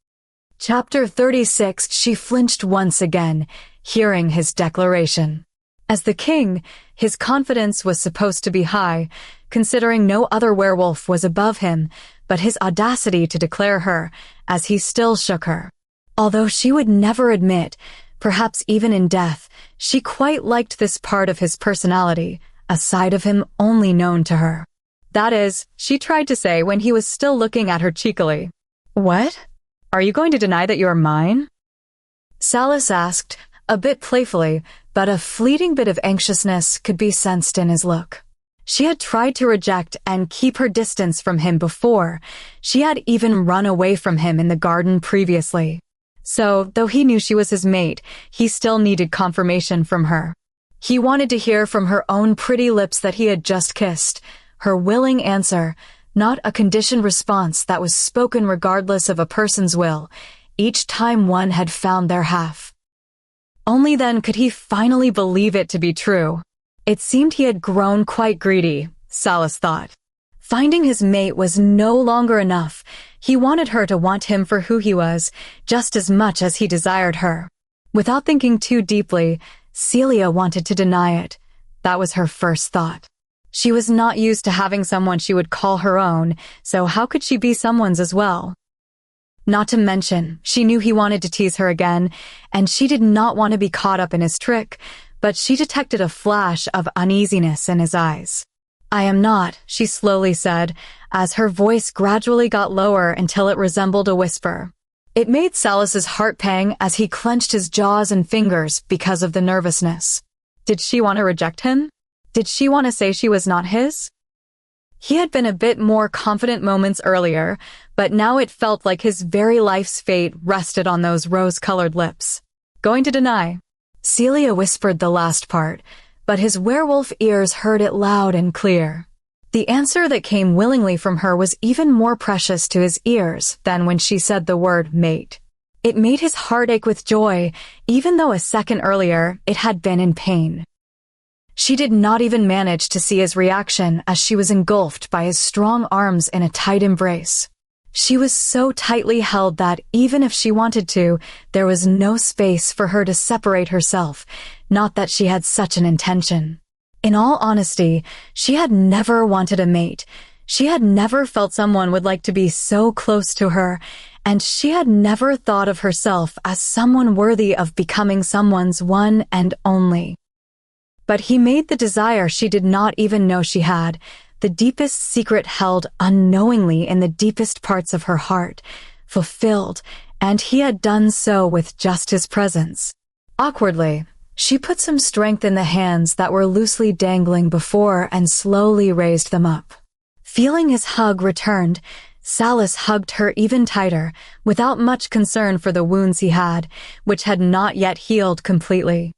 Chapter 36. She flinched once again, hearing his declaration. As the king, his confidence was supposed to be high, considering no other werewolf was above him, but his audacity to declare her, as he still shook her. Although she would never admit, perhaps even in death, she quite liked this part of his personality, a side of him only known to her. That is, she tried to say when he was still looking at her cheekily. What? Are you going to deny that you are mine? Salas asked, a bit playfully, but a fleeting bit of anxiousness could be sensed in his look. She had tried to reject and keep her distance from him before. She had even run away from him in the garden previously. So, though he knew she was his mate, he still needed confirmation from her. He wanted to hear from her own pretty lips that he had just kissed, her willing answer, not a conditioned response that was spoken regardless of a person's will, each time one had found their half. Only then could he finally believe it to be true. It seemed he had grown quite greedy, Salas thought. Finding his mate was no longer enough. He wanted her to want him for who he was, just as much as he desired her. Without thinking too deeply, Celia wanted to deny it. That was her first thought. She was not used to having someone she would call her own, so how could she be someone's as well? Not to mention, she knew he wanted to tease her again, and she did not want to be caught up in his trick, but she detected a flash of uneasiness in his eyes. I am not, she slowly said, as her voice gradually got lower until it resembled a whisper. It made Salas's heart pang as he clenched his jaws and fingers because of the nervousness. Did she want to reject him? Did she want to say she was not his? He had been a bit more confident moments earlier, but now it felt like his very life's fate rested on those rose-colored lips. Going to deny. Celia whispered the last part, but his werewolf ears heard it loud and clear. The answer that came willingly from her was even more precious to his ears than when she said the word mate. It made his heart ache with joy, even though a second earlier it had been in pain. She did not even manage to see his reaction as she was engulfed by his strong arms in a tight embrace. She was so tightly held that even if she wanted to, there was no space for her to separate herself, not that she had such an intention. In all honesty, she had never wanted a mate. She had never felt someone would like to be so close to her, and she had never thought of herself as someone worthy of becoming someone's one and only. But he made the desire she did not even know she had, the deepest secret held unknowingly in the deepest parts of her heart, fulfilled, and he had done so with just his presence. Awkwardly, she put some strength in the hands that were loosely dangling before and slowly raised them up. Feeling his hug returned, Salas hugged her even tighter, without much concern for the wounds he had, which had not yet healed completely.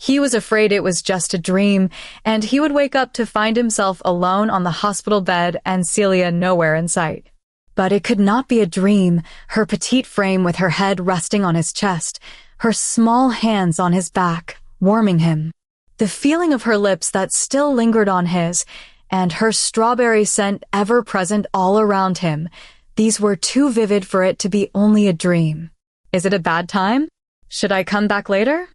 He was afraid it was just a dream, and he would wake up to find himself alone on the hospital bed and Celia nowhere in sight. But it could not be a dream, her petite frame with her head resting on his chest, her small hands on his back, warming him. The feeling of her lips that still lingered on his, and her strawberry scent ever present all around him, these were too vivid for it to be only a dream. Is it a bad time? Should I come back later?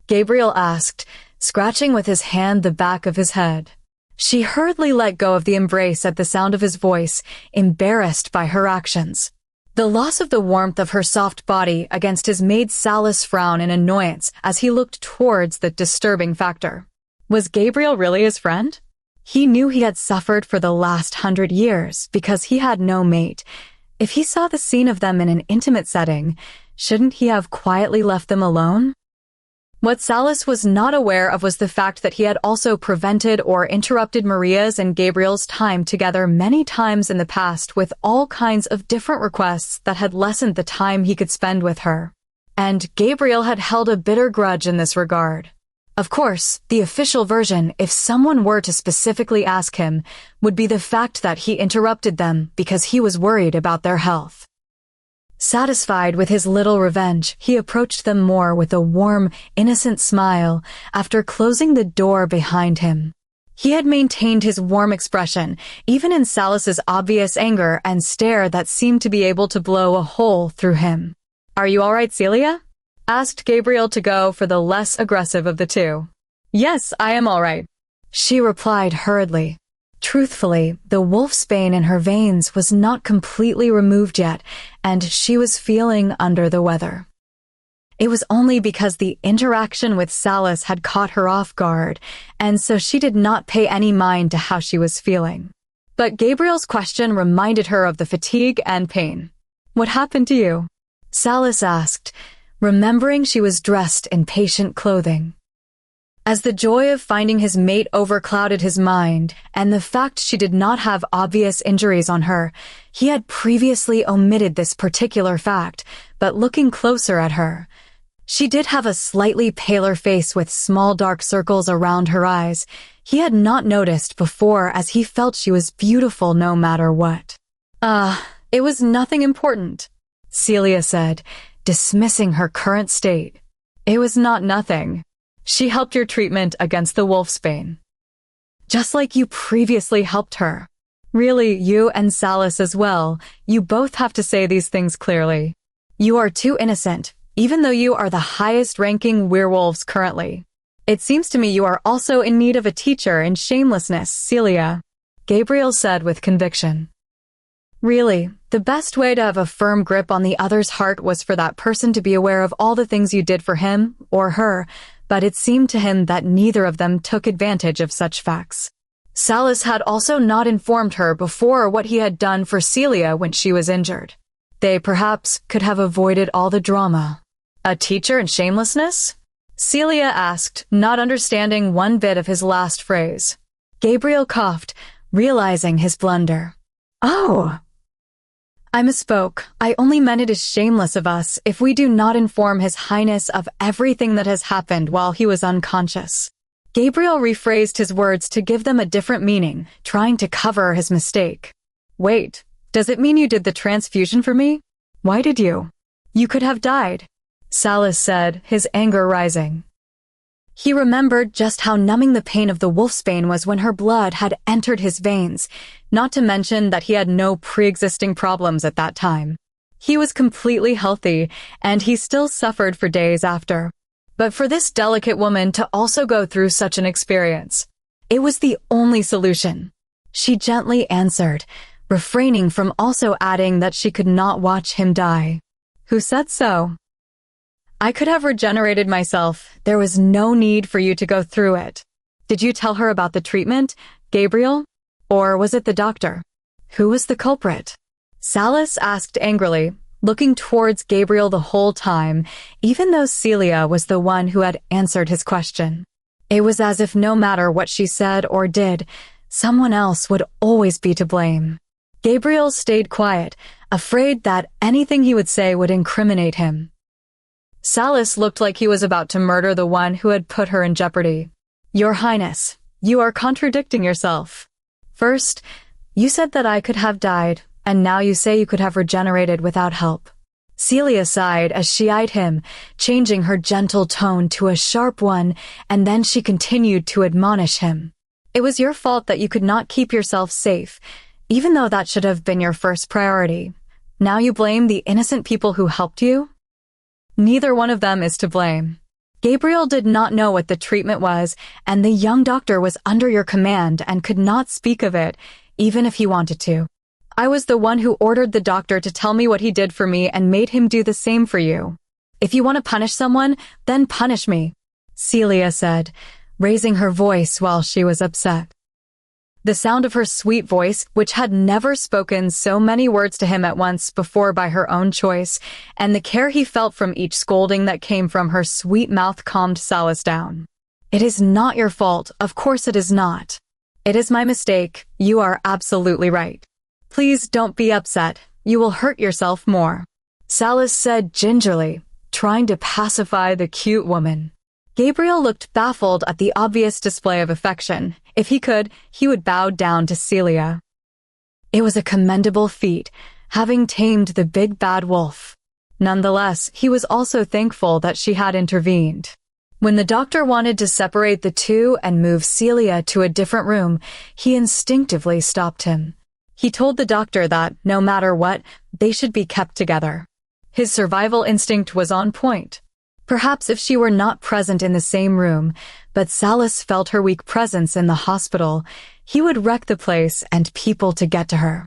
Gabriel asked, scratching with his hand the back of his head. She hurriedly let go of the embrace at the sound of his voice, embarrassed by her actions. The loss of the warmth of her soft body against his made Salas frown in annoyance as he looked towards the disturbing factor. Was Gabriel really his friend? He knew he had suffered for the last 100 years because he had no mate. If he saw the scene of them in an intimate setting, shouldn't he have quietly left them alone? What Salas was not aware of was the fact that he had also prevented or interrupted Maria's and Gabriel's time together many times in the past with all kinds of different requests that had lessened the time he could spend with her. And Gabriel had held a bitter grudge in this regard. Of course, the official version, if someone were to specifically ask him, would be the fact that he interrupted them because he was worried about their health. Satisfied with his little revenge, he approached them more with a warm, innocent smile after closing the door behind him. He had maintained his warm expression, even in Salas's obvious anger and stare that seemed to be able to blow a hole through him. "Are you all right, Celia?" asked Gabriel to go for the less aggressive of the two. "Yes, I am all right," she replied hurriedly. Truthfully, the wolfsbane in her veins was not completely removed yet, and she was feeling under the weather. It was only because the interaction with Salas had caught her off guard, and so she did not pay any mind to how she was feeling. But Gabriel's question reminded her of the fatigue and pain. "What happened to you?" Salas asked, remembering she was dressed in patient clothing. As the joy of finding his mate overclouded his mind, and the fact she did not have obvious injuries on her, he had previously omitted this particular fact, but looking closer at her, she did have a slightly paler face with small dark circles around her eyes. He had not noticed before as he felt she was beautiful no matter what. It was nothing important," Celia said, dismissing her current state. "It was not nothing. She helped your treatment against the wolfsbane. Just like you previously helped her. Really, you and Salas as well, you both have to say these things clearly. You are too innocent, even though you are the highest-ranking werewolves currently. It seems to me you are also in need of a teacher in shamelessness, Celia," Gabriel said with conviction. Really, the best way to have a firm grip on the other's heart was for that person to be aware of all the things you did for him or her, but it seemed to him that neither of them took advantage of such facts. Salas had also not informed her before what he had done for Celia when she was injured. They perhaps could have avoided all the drama. "A teacher in shamelessness?" Celia asked, not understanding one bit of his last phrase. Gabriel coughed, realizing his blunder. "Oh, I misspoke. I only meant it is shameless of us if we do not inform His Highness of everything that has happened while he was unconscious." Gabriel rephrased his words to give them a different meaning, trying to cover his mistake. "Wait, does it mean you did the transfusion for me? Why did you? You could have died," Salas said, his anger rising. He remembered just how numbing the pain of the wolfsbane was when her blood had entered his veins, not to mention that he had no pre-existing problems at that time. He was completely healthy, and he still suffered for days after. But for this delicate woman to also go through such an experience, it was the only solution. She gently answered, refraining from also adding that she could not watch him die. "Who said so?" "I could have regenerated myself. There was no need for you to go through it." "Did you tell her about the treatment, Gabriel? Or was it the doctor? Who was the culprit?" Salas asked angrily, looking towards Gabriel the whole time, even though Celia was the one who had answered his question. It was as if no matter what she said or did, someone else would always be to blame. Gabriel stayed quiet, afraid that anything he would say would incriminate him. Salas looked like he was about to murder the one who had put her in jeopardy. Your Highness, you are contradicting yourself. First, you said that I could have died, and now you say you could have regenerated without help. Celia sighed as she eyed him, changing her gentle tone to a sharp one, and then she continued to admonish him. It was your fault that you could not keep yourself safe, even though that should have been your first priority. Now you blame the innocent people who helped you? Neither one of them is to blame. Gabriel did not know what the treatment was, and the young doctor was under your command and could not speak of it, even if he wanted to. I was the one who ordered the doctor to tell me what he did for me and made him do the same for you. If you want to punish someone, then punish me, Celia said, raising her voice while she was upset. The sound of her sweet voice, which had never spoken so many words to him at once before by her own choice, and the care he felt from each scolding that came from her sweet mouth calmed Salas down. It is not your fault, of course it is not. It is my mistake, you are absolutely right. Please don't be upset, you will hurt yourself more, Salas said gingerly, trying to pacify the cute woman. Gabriel looked baffled at the obvious display of affection. If he could, he would bow down to Celia. It was a commendable feat, having tamed the big bad wolf. Nonetheless, he was also thankful that she had intervened. When the doctor wanted to separate the two and move Celia to a different room, he instinctively stopped him. He told the doctor that, no matter what, they should be kept together. His survival instinct was on point. Perhaps if she were not present in the same room, but Salas felt her weak presence in the hospital, he would wreck the place and people to get to her.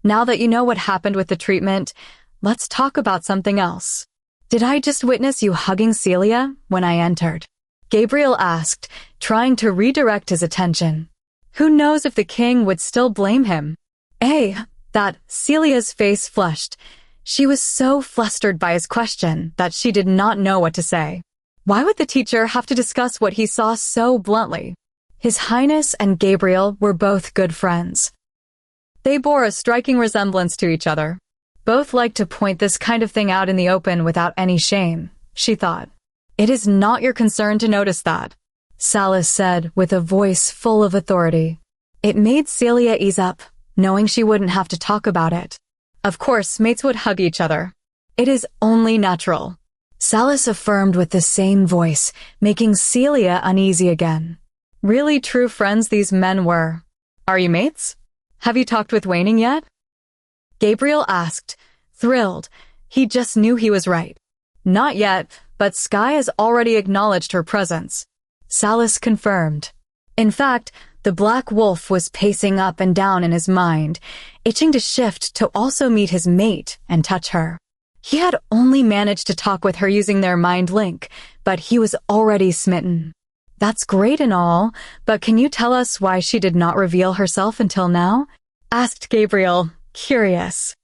Now that you know what happened with the treatment, let's talk about something else. Did I just witness you hugging Celia when I entered? Gabriel asked, trying to redirect his attention. Who knows if the king would still blame him? That Celia's face flushed. She was so flustered by his question that she did not know what to say. Why would the teacher have to discuss what he saw so bluntly? His Highness and Gabriel were both good friends. They bore a striking resemblance to each other. Both liked to point this kind of thing out in the open without any shame, she thought. It is not your concern to notice that, Salas said with a voice full of authority. It made Celia ease up, knowing she wouldn't have to talk about it. Of course, mates would hug each other. It is only natural, Salas affirmed with the same voice, making Celia uneasy again. Really true friends these men were. Are you mates? Have you talked with Waning yet? Gabriel asked, thrilled. He just knew he was right. Not yet, but Sky has already acknowledged her presence, Salas confirmed. In fact, the black wolf was pacing up and down in his mind, itching to shift to also meet his mate and touch her. He had only managed to talk with her using their mind link, but he was already smitten. That's great and all, but can you tell us why she did not reveal herself until now? Asked Gabriel, curious.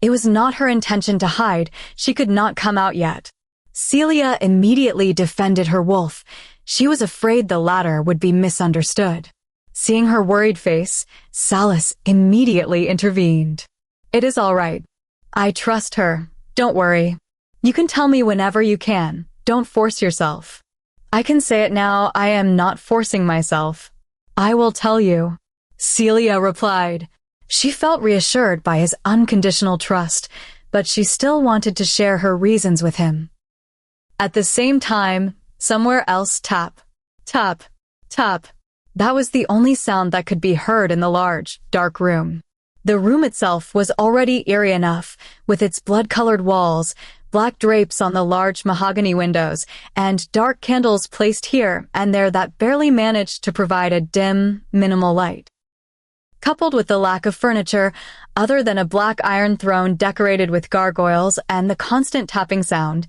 It was not her intention to hide. She could not come out yet. Celia immediately defended her wolf. She was afraid the latter would be misunderstood. Seeing her worried face, Salas immediately intervened. It is all right. I trust her. Don't worry. You can tell me whenever you can. Don't force yourself. I can say it now. I am not forcing myself. I will tell you, Celia replied. She felt reassured by his unconditional trust, but she still wanted to share her reasons with him. At the same time, somewhere else tap, tap, tap. That was the only sound that could be heard in the large, dark room. The room itself was already eerie enough, with its blood-colored walls, black drapes on the large mahogany windows, and dark candles placed here and there that barely managed to provide a dim, minimal light. Coupled with the lack of furniture, other than a black iron throne decorated with gargoyles and the constant tapping sound,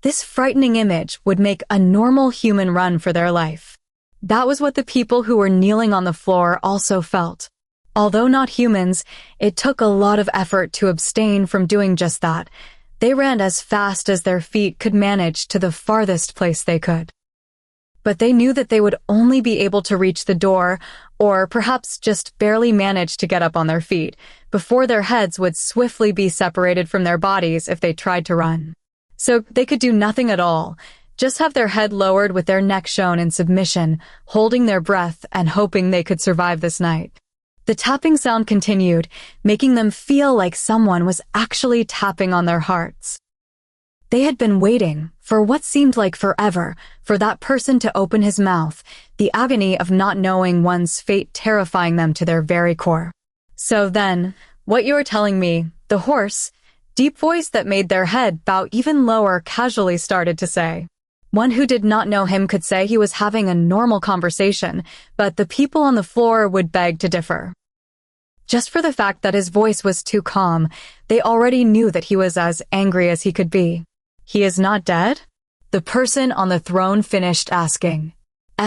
this frightening image would make a normal human run for their life. That was what the people who were kneeling on the floor also felt. Although not humans, it took a lot of effort to abstain from doing just that. They ran as fast as their feet could manage to the farthest place they could. But they knew that they would only be able to reach the door, or perhaps just barely manage to get up on their feet, before their heads would swiftly be separated from their bodies if they tried to run. so they could do nothing at all, just have their head lowered with their neck shown in submission, holding their breath and hoping they could survive this night. The tapping sound continued, making them feel like someone was actually tapping on their hearts. They had been waiting, for what seemed like forever, for that person to open his mouth, the agony of not knowing one's fate terrifying them to their very core. So then, what you're telling me, the hoarse, deep voice that made their head bow even lower casually started to say. One who did not know him could say he was having a normal conversation, but the people on the floor would beg to differ. Just for the fact that his voice was too calm, they already knew that he was as angry as he could be. He is not dead? The person on the throne finished asking.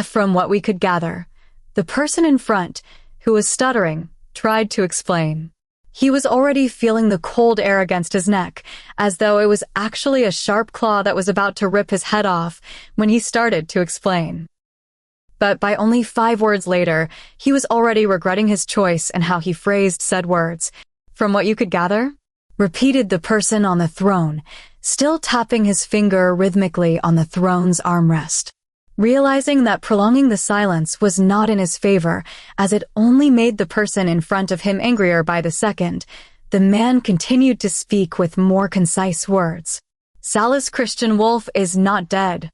From what we could gather, the person in front, who was stuttering, tried to explain. He was already feeling the cold air against his neck, as though it was actually a sharp claw that was about to rip his head off when he started to explain. But by only 5 words later, he was already regretting his choice and how he phrased said words. From what you could gather? Repeated the person on the throne, still tapping his finger rhythmically on the throne's armrest. Realizing that prolonging the silence was not in his favor, as it only made the person in front of him angrier by the second, the man continued to speak with more concise words. Salas Christian Wolf is not dead,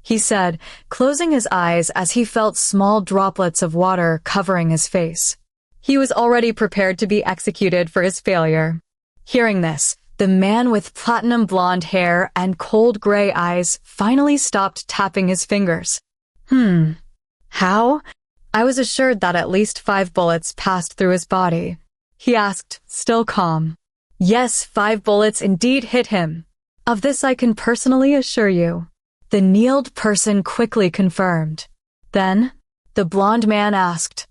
he said, closing his eyes as he felt small droplets of water covering his face. He was already prepared to be executed for his failure. Hearing this, the man with platinum blonde hair and cold gray eyes finally stopped tapping his fingers. How? I was assured that at least 5 bullets passed through his body. He asked, still calm. Yes, 5 bullets indeed hit him. Of this I can personally assure you. The kneeled person quickly confirmed. Then, the blonde man asked,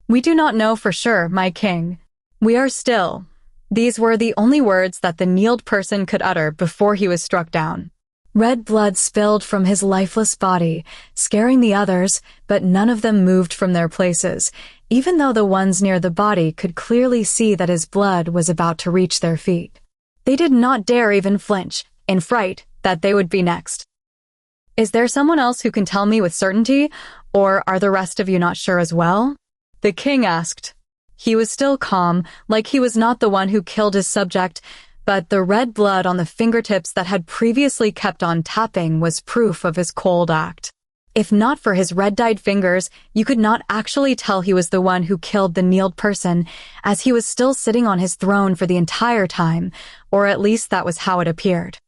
We do not know for sure, my king. We are still. These were the only words that the kneeled person could utter before he was struck down. Red blood spilled from his lifeless body, scaring the others, but none of them moved from their places, even though the ones near the body could clearly see that his blood was about to reach their feet. They did not dare even flinch, in fright that they would be next. Is there someone else who can tell me with certainty, or are the rest of you not sure as well? The king asked. He was still calm, like he was not the one who killed his subject, but the red blood on the fingertips that had previously kept on tapping was proof of his cold act. If not for his red-dyed fingers, you could not actually tell he was the one who killed the kneeled person, as he was still sitting on his throne for the entire time, or at least that was how it appeared.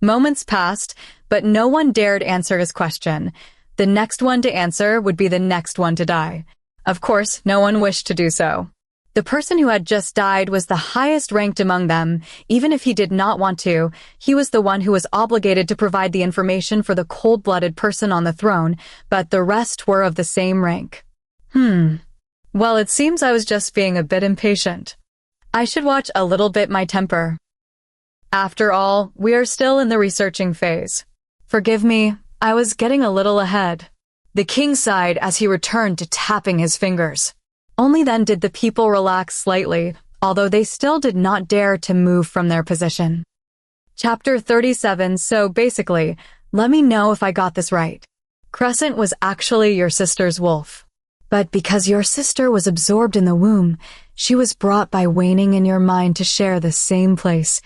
Moments passed, but no one dared answer his question. The next one to answer would be the next one to die. Of course, no one wished to do so. The person who had just died was the highest ranked among them. Even if he did not want to, he was the one who was obligated to provide the information for the cold-blooded person on the throne, but the rest were of the same rank. Well, it seems I was just being a bit impatient. I should watch a little bit my temper. After all, we are still in the researching phase. Forgive me, I was getting a little ahead. The king sighed as he returned to tapping his fingers. Only then did the people relax slightly, although they still did not dare to move from their position. Chapter 37. So basically, let me know if I got this right. Crescent was actually your sister's wolf. But because your sister was absorbed in the womb, she was brought by waning in your mind to share the same place,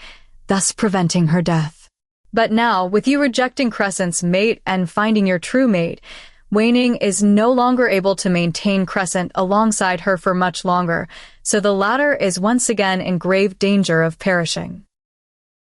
thus preventing her death. But now, with you rejecting Crescent's mate and finding your true mate, Waning is no longer able to maintain Crescent alongside her for much longer, so the latter is once again in grave danger of perishing.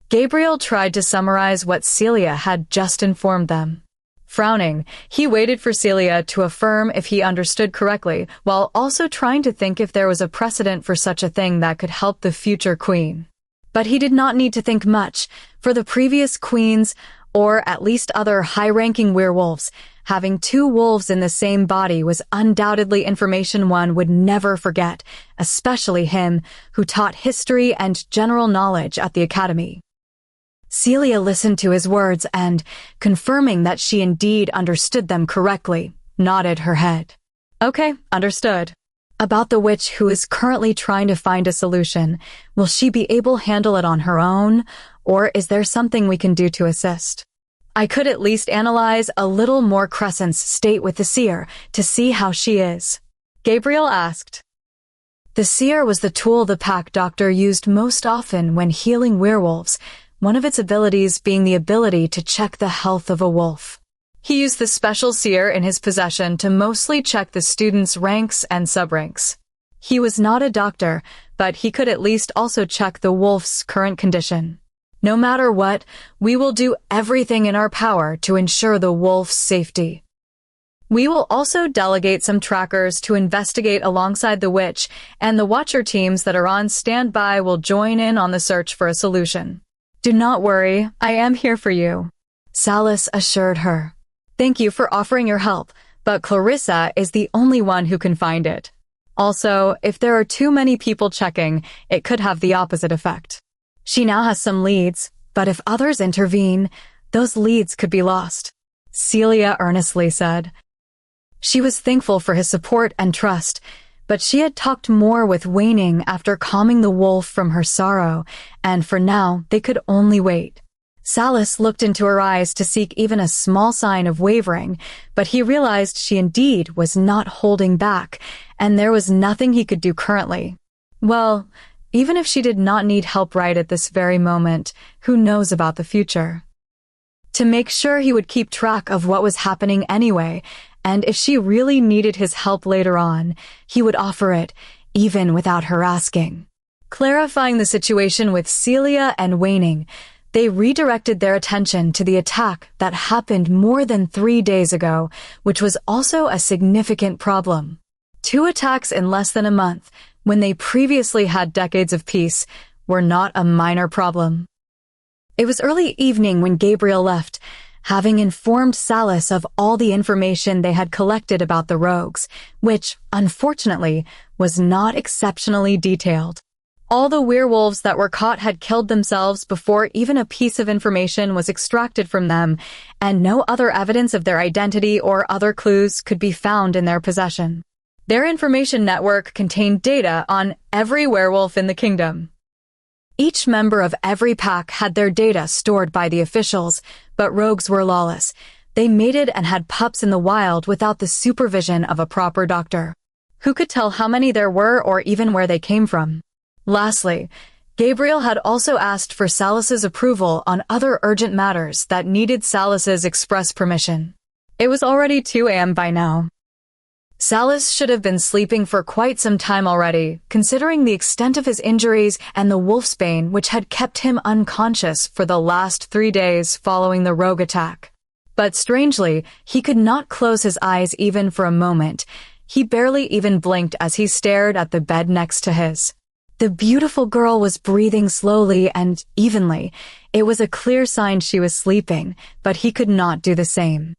Gabriel tried to summarize what Celia had just informed them. Frowning, he waited for Celia to affirm if he understood correctly, while also trying to think if there was a precedent for such a thing that could help the future queen. But he did not need to think much, for the previous queens, or at least other high-ranking werewolves, having 2 wolves in the same body was undoubtedly information one would never forget, especially him, who taught history and general knowledge at the academy. Celia listened to his words and, confirming that she indeed understood them correctly, nodded her head. Okay, understood. About the witch who is currently trying to find a solution, will she be able to handle it on her own, or is there something we can do to assist? I could at least analyze a little more Crescent's state with the seer to see how she is. Gabriel asked. The seer was the tool the pack doctor used most often when healing werewolves, one of its abilities being the ability to check the health of a wolf. He used the special seer in his possession to mostly check the students' ranks and subranks. He was not a doctor, but he could at least also check the wolf's current condition. No matter what, we will do everything in our power to ensure the wolf's safety. We will also delegate some trackers to investigate alongside the witch, and the watcher teams that are on standby will join in on the search for a solution. Do not worry, I am here for you, Salis assured her. Thank you for offering your help, but Clarissa is the only one who can find it. Also, if there are too many people checking, it could have the opposite effect. She now has some leads, but if others intervene, those leads could be lost, Celia earnestly said. She was thankful for his support and trust, but she had talked more with Waning after calming the wolf from her sorrow, and for now they could only wait. Salis looked into her eyes to seek even a small sign of wavering, but he realized she indeed was not holding back, and there was nothing he could do currently. Well, even if she did not need help right at this very moment, who knows about the future? To make sure he would keep track of what was happening anyway, and if she really needed his help later on, he would offer it, even without her asking. Clarifying the situation with Celia and Waning, they redirected their attention to the attack that happened more than 3 days ago, which was also a significant problem. 2 attacks in less than a month, when they previously had decades of peace, were not a minor problem. It was early evening when Gabriel left, having informed Salis of all the information they had collected about the rogues, which, unfortunately, was not exceptionally detailed. All the werewolves that were caught had killed themselves before even a piece of information was extracted from them, and no other evidence of their identity or other clues could be found in their possession. Their information network contained data on every werewolf in the kingdom. Each member of every pack had their data stored by the officials, but rogues were lawless. They mated and had pups in the wild without the supervision of a proper doctor. Who could tell how many there were or even where they came from? Lastly, Gabriel had also asked for Salis's approval on other urgent matters that needed Salis's express permission. It was already 2 a.m. by now. Salis should have been sleeping for quite some time already, considering the extent of his injuries and the wolfsbane which had kept him unconscious for the last 3 days following the rogue attack. But strangely, he could not close his eyes even for a moment. He barely even blinked as he stared at the bed next to his. The beautiful girl was breathing slowly and evenly. It was a clear sign she was sleeping, but he could not do the same.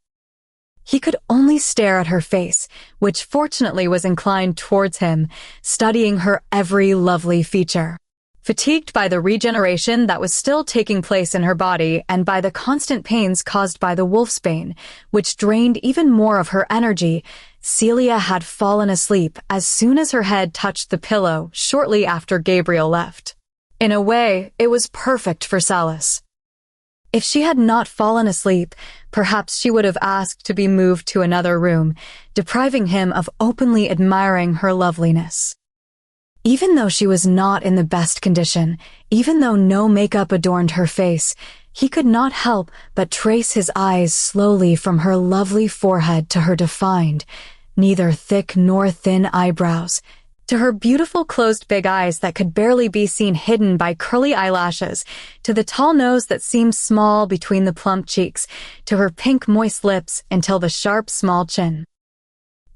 He could only stare at her face, which fortunately was inclined towards him, studying her every lovely feature. Fatigued by the regeneration that was still taking place in her body and by the constant pains caused by the wolfsbane, which drained even more of her energy, Celia had fallen asleep as soon as her head touched the pillow shortly after Gabriel left. In a way, it was perfect for Salis. If she had not fallen asleep, perhaps she would have asked to be moved to another room, depriving him of openly admiring her loveliness. Even though she was not in the best condition, even though no makeup adorned her face, he could not help but trace his eyes slowly from her lovely forehead to her defined, neither thick nor thin eyebrows, to her beautiful closed big eyes that could barely be seen hidden by curly eyelashes, to the tall nose that seemed small between the plump cheeks, to her pink moist lips until the sharp small chin.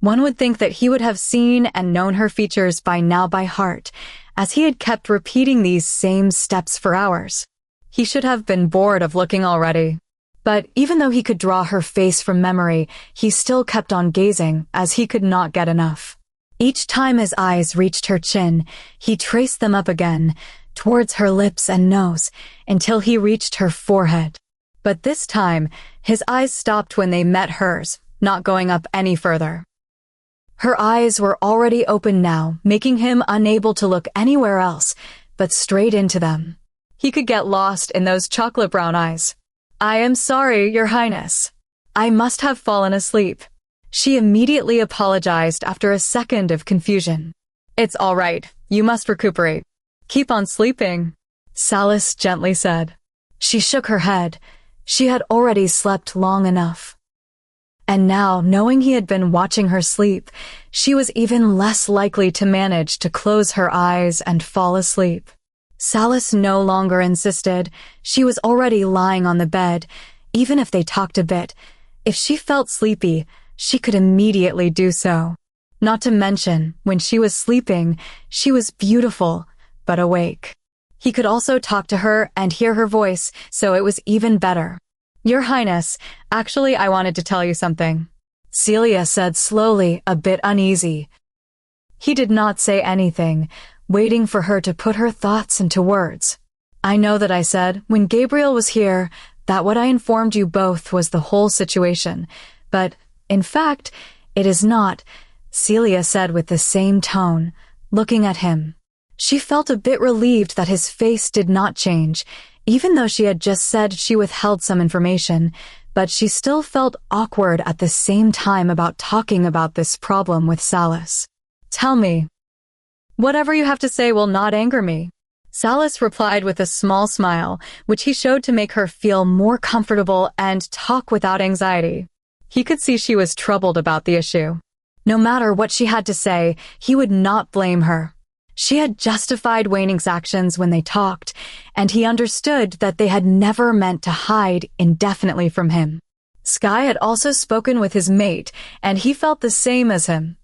One would think that he would have seen and known her features by now by heart, as he had kept repeating these same steps for hours. He should have been bored of looking already. But even though he could draw her face from memory, he still kept on gazing, as he could not get enough. Each time his eyes reached her chin, he traced them up again, towards her lips and nose, until he reached her forehead. But this time, his eyes stopped when they met hers, not going up any further. Her eyes were already open now, making him unable to look anywhere else, but straight into them. He could get lost in those chocolate brown eyes. "I am sorry, Your Highness. I must have fallen asleep." She immediately apologized after a second of confusion. "It's all right. You must recuperate. Keep on sleeping," Salis gently said. She shook her head. She had already slept long enough. And now, knowing he had been watching her sleep, she was even less likely to manage to close her eyes and fall asleep. Salis no longer insisted. She was already lying on the bed. Even if they talked a bit, if she felt sleepy, she could immediately do so. Not to mention, when she was sleeping, she was beautiful, but awake. He could also talk to her and hear her voice, so it was even better. "Your Highness, actually I wanted to tell you something," Celia said slowly, a bit uneasy. He did not say anything, waiting for her to put her thoughts into words. "I know that I said, when Gabriel was here, that what I informed you both was the whole situation, but, in fact, it is not," Celia said with the same tone, looking at him. She felt a bit relieved that his face did not change, even though she had just said she withheld some information, but she still felt awkward at the same time about talking about this problem with Salis. "Tell me. Whatever you have to say will not anger me," Salis replied with a small smile, which he showed to make her feel more comfortable and talk without anxiety. He could see she was troubled about the issue. No matter what she had to say, he would not blame her. She had justified Waning's actions when they talked, and he understood that they had never meant to hide indefinitely from him. Sky had also spoken with his mate, and he felt the same as him.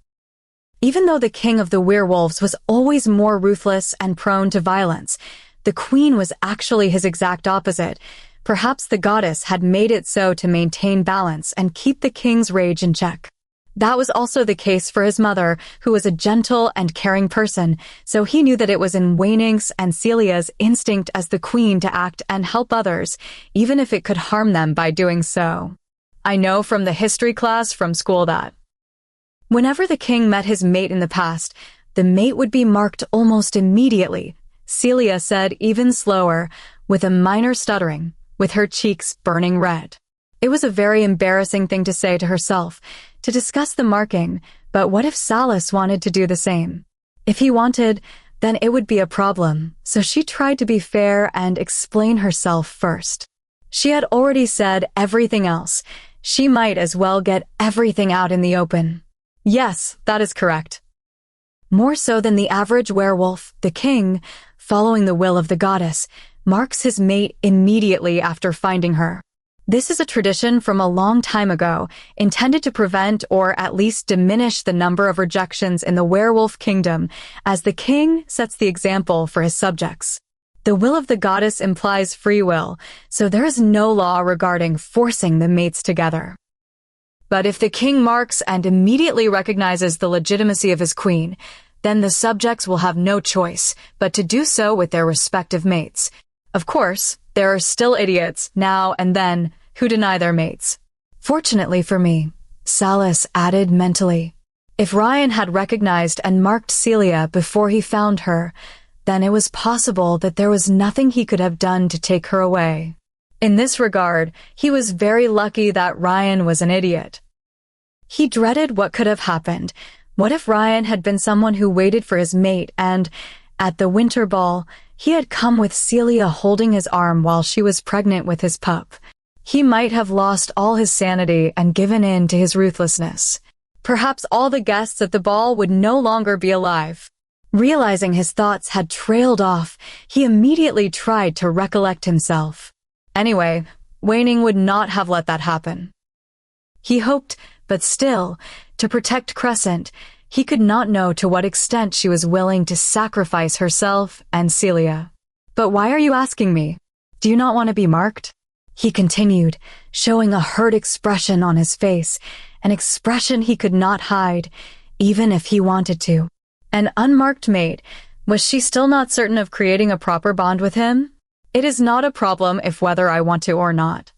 Even though the king of the werewolves was always more ruthless and prone to violence, the queen was actually his exact opposite. Perhaps the goddess had made it so to maintain balance and keep the king's rage in check. That was also the case for his mother, who was a gentle and caring person, so he knew that it was in Waning's and Celia's instinct as the queen to act and help others, even if it could harm them by doing so. I know from the history class from school that whenever the king met his mate in the past, the mate would be marked almost immediately, Celia said even slower, with a minor stuttering, with her cheeks burning red. It was a very embarrassing thing to say to herself, to discuss the marking, but what if Salis wanted to do the same? If he wanted, then it would be a problem, so she tried to be fair and explain herself first. She had already said everything else. She might as well get everything out in the open. Yes, that is correct. More so than the average werewolf, the king, following the will of the goddess, marks his mate immediately after finding her. This is a tradition from a long time ago, intended to prevent or at least diminish the number of rejections in the werewolf kingdom, as the king sets the example for his subjects. The will of the goddess implies free will, so there is no law regarding forcing the mates together. But if the king marks and immediately recognizes the legitimacy of his queen, then the subjects will have no choice but to do so with their respective mates. Of course, there are still idiots, now and then, who deny their mates. Fortunately for me, Salis added mentally, if Ryan had recognized and marked Celia before he found her, then it was possible that there was nothing he could have done to take her away. In this regard, he was very lucky that Ryan was an idiot. He dreaded what could have happened. What if Ryan had been someone who waited for his mate and, at the winter ball, he had come with Celia holding his arm while she was pregnant with his pup? He might have lost all his sanity and given in to his ruthlessness. Perhaps all the guests at the ball would no longer be alive. Realizing his thoughts had trailed off, he immediately tried to recollect himself. Anyway, Waning would not have let that happen. He hoped, but still, to protect Crescent, he could not know to what extent she was willing to sacrifice herself and Celia. But why are you asking me? Do you not want to be marked? He continued, showing a hurt expression on his face, an expression he could not hide, even if he wanted to. An unmarked mate, was she still not certain of creating a proper bond with him? It is not a problem if whether I want to or not.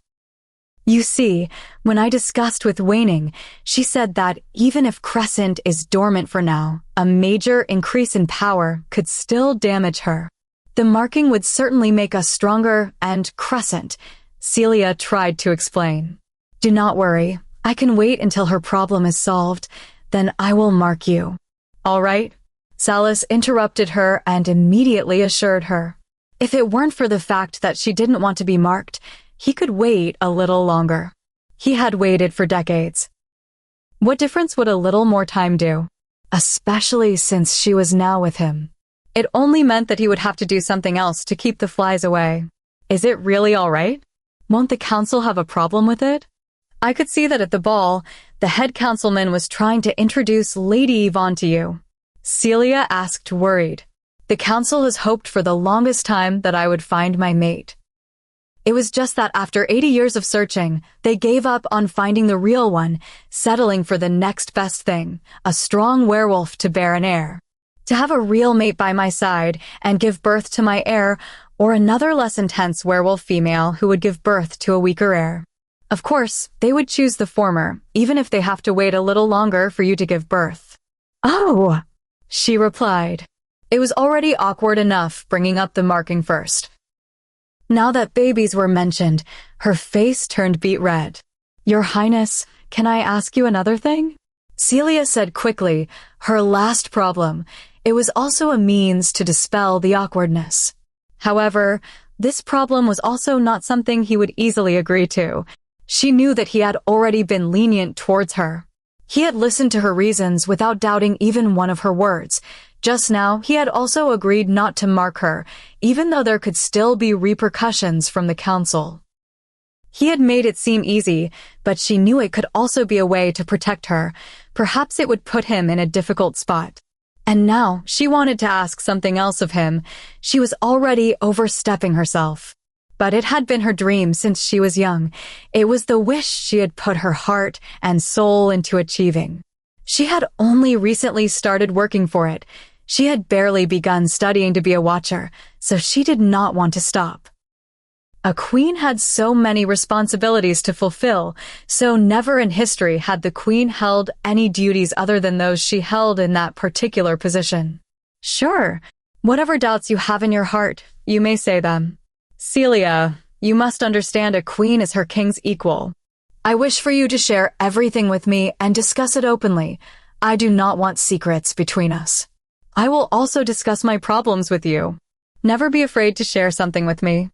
You see, when I discussed with Waning, she said that even if Crescent is dormant for now, a major increase in power could still damage her. The marking would certainly make us stronger and crescent, Celia tried to explain. Do not worry. I can wait until her problem is solved. Then I will mark you. All right? Salis interrupted her and immediately assured her. If it weren't for the fact that she didn't want to be marked, he could wait a little longer. He had waited for decades. What difference would a little more time do? Especially since she was now with him. It only meant that he would have to do something else to keep the flies away. Is it really all right? Won't the council have a problem with it? I could see that at the ball, the head councilman was trying to introduce Lady Yvonne to you. Celia asked, worried. The council has hoped for the longest time that I would find my mate. It was just that after 80 years of searching, they gave up on finding the real one, settling for the next best thing, a strong werewolf to bear an heir. To have a real mate by my side and give birth to my heir, or another less intense werewolf female who would give birth to a weaker heir. Of course, they would choose the former, even if they have to wait a little longer for you to give birth. Oh, she replied. It was already awkward enough bringing up the marking first. Now that babies were mentioned, her face turned beet red. Your Highness, can I ask you another thing? Celia said quickly, her last problem. It was also a means to dispel the awkwardness. However, this problem was also not something he would easily agree to. She knew that he had already been lenient towards her. He had listened to her reasons without doubting even one of her words. Just now, he had also agreed not to mark her, even though there could still be repercussions from the council. He had made it seem easy, but she knew it could also be a way to protect her. Perhaps it would put him in a difficult spot. And now, she wanted to ask something else of him. She was already overstepping herself. But it had been her dream since she was young. It was the wish she had put her heart and soul into achieving. She had only recently started working for it. She had barely begun studying to be a watcher, so she did not want to stop. A queen had so many responsibilities to fulfill, so never in history had the queen held any duties other than those she held in that particular position. Sure, whatever doubts you have in your heart, you may say them. Celia, you must understand a queen is her king's equal. I wish for you to share everything with me and discuss it openly. I do not want secrets between us. I will also discuss my problems with you. Never be afraid to share something with me.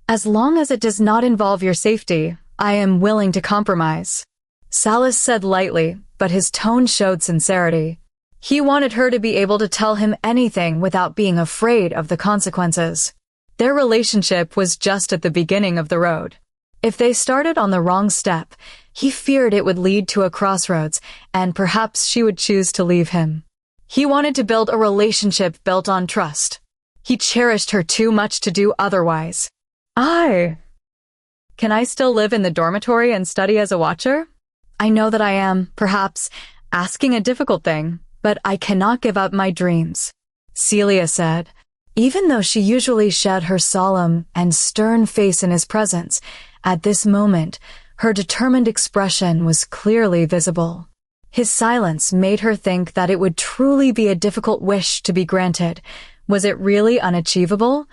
As long as it does not involve your safety, I am willing to compromise. Salis said lightly, but his tone showed sincerity. He wanted her to be able to tell him anything without being afraid of the consequences. Their relationship was just at the beginning of the road. If they started on the wrong step, he feared it would lead to a crossroads, and perhaps she would choose to leave him. He wanted to build a relationship built on trust. He cherished her too much to do otherwise. Can I still live in the dormitory and study as a watcher? I know that I am, perhaps, asking a difficult thing, but I cannot give up my dreams, Celia said. Even though she usually shed her solemn and stern face in his presence, at this moment, her determined expression was clearly visible. His silence made her think that it would truly be a difficult wish to be granted. Was it really unachievable?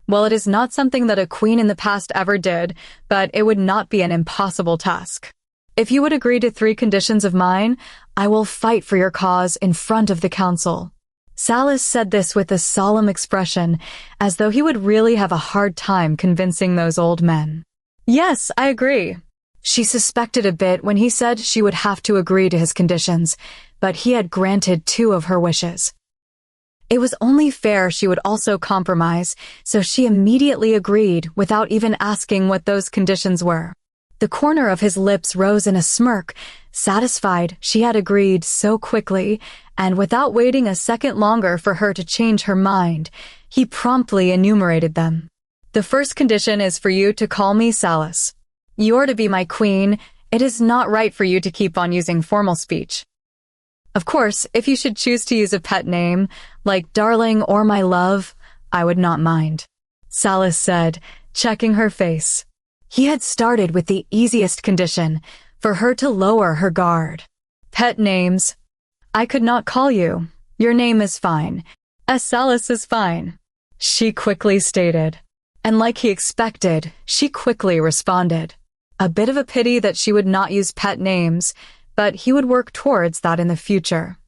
Well, it is not something that a queen in the past ever did, but it would not be an impossible task. If you would agree to 3 conditions of mine, I will fight for your cause in front of the council. Salis said this with a solemn expression, as though he would really have a hard time convincing those old men. Yes, I agree. She suspected a bit when he said she would have to agree to his conditions, but he had granted 2 of her wishes. It was only fair she would also compromise, so she immediately agreed without even asking what those conditions were. The corner of his lips rose in a smirk, satisfied she had agreed so quickly, and without waiting a second longer for her to change her mind, he promptly enumerated them. The first condition is for you to call me Salis. You're to be my queen. It is not right for you to keep on using formal speech. Of course, if you should choose to use a pet name, like Darling or My Love, I would not mind, Salis said, checking her face. He had started with the easiest condition, for her to lower her guard. Pet names. I could not call you. Your name is fine. Salis is fine. she quickly stated. And like he expected, she quickly responded. A bit of a pity that she would not use pet names, but he would work towards that in the future.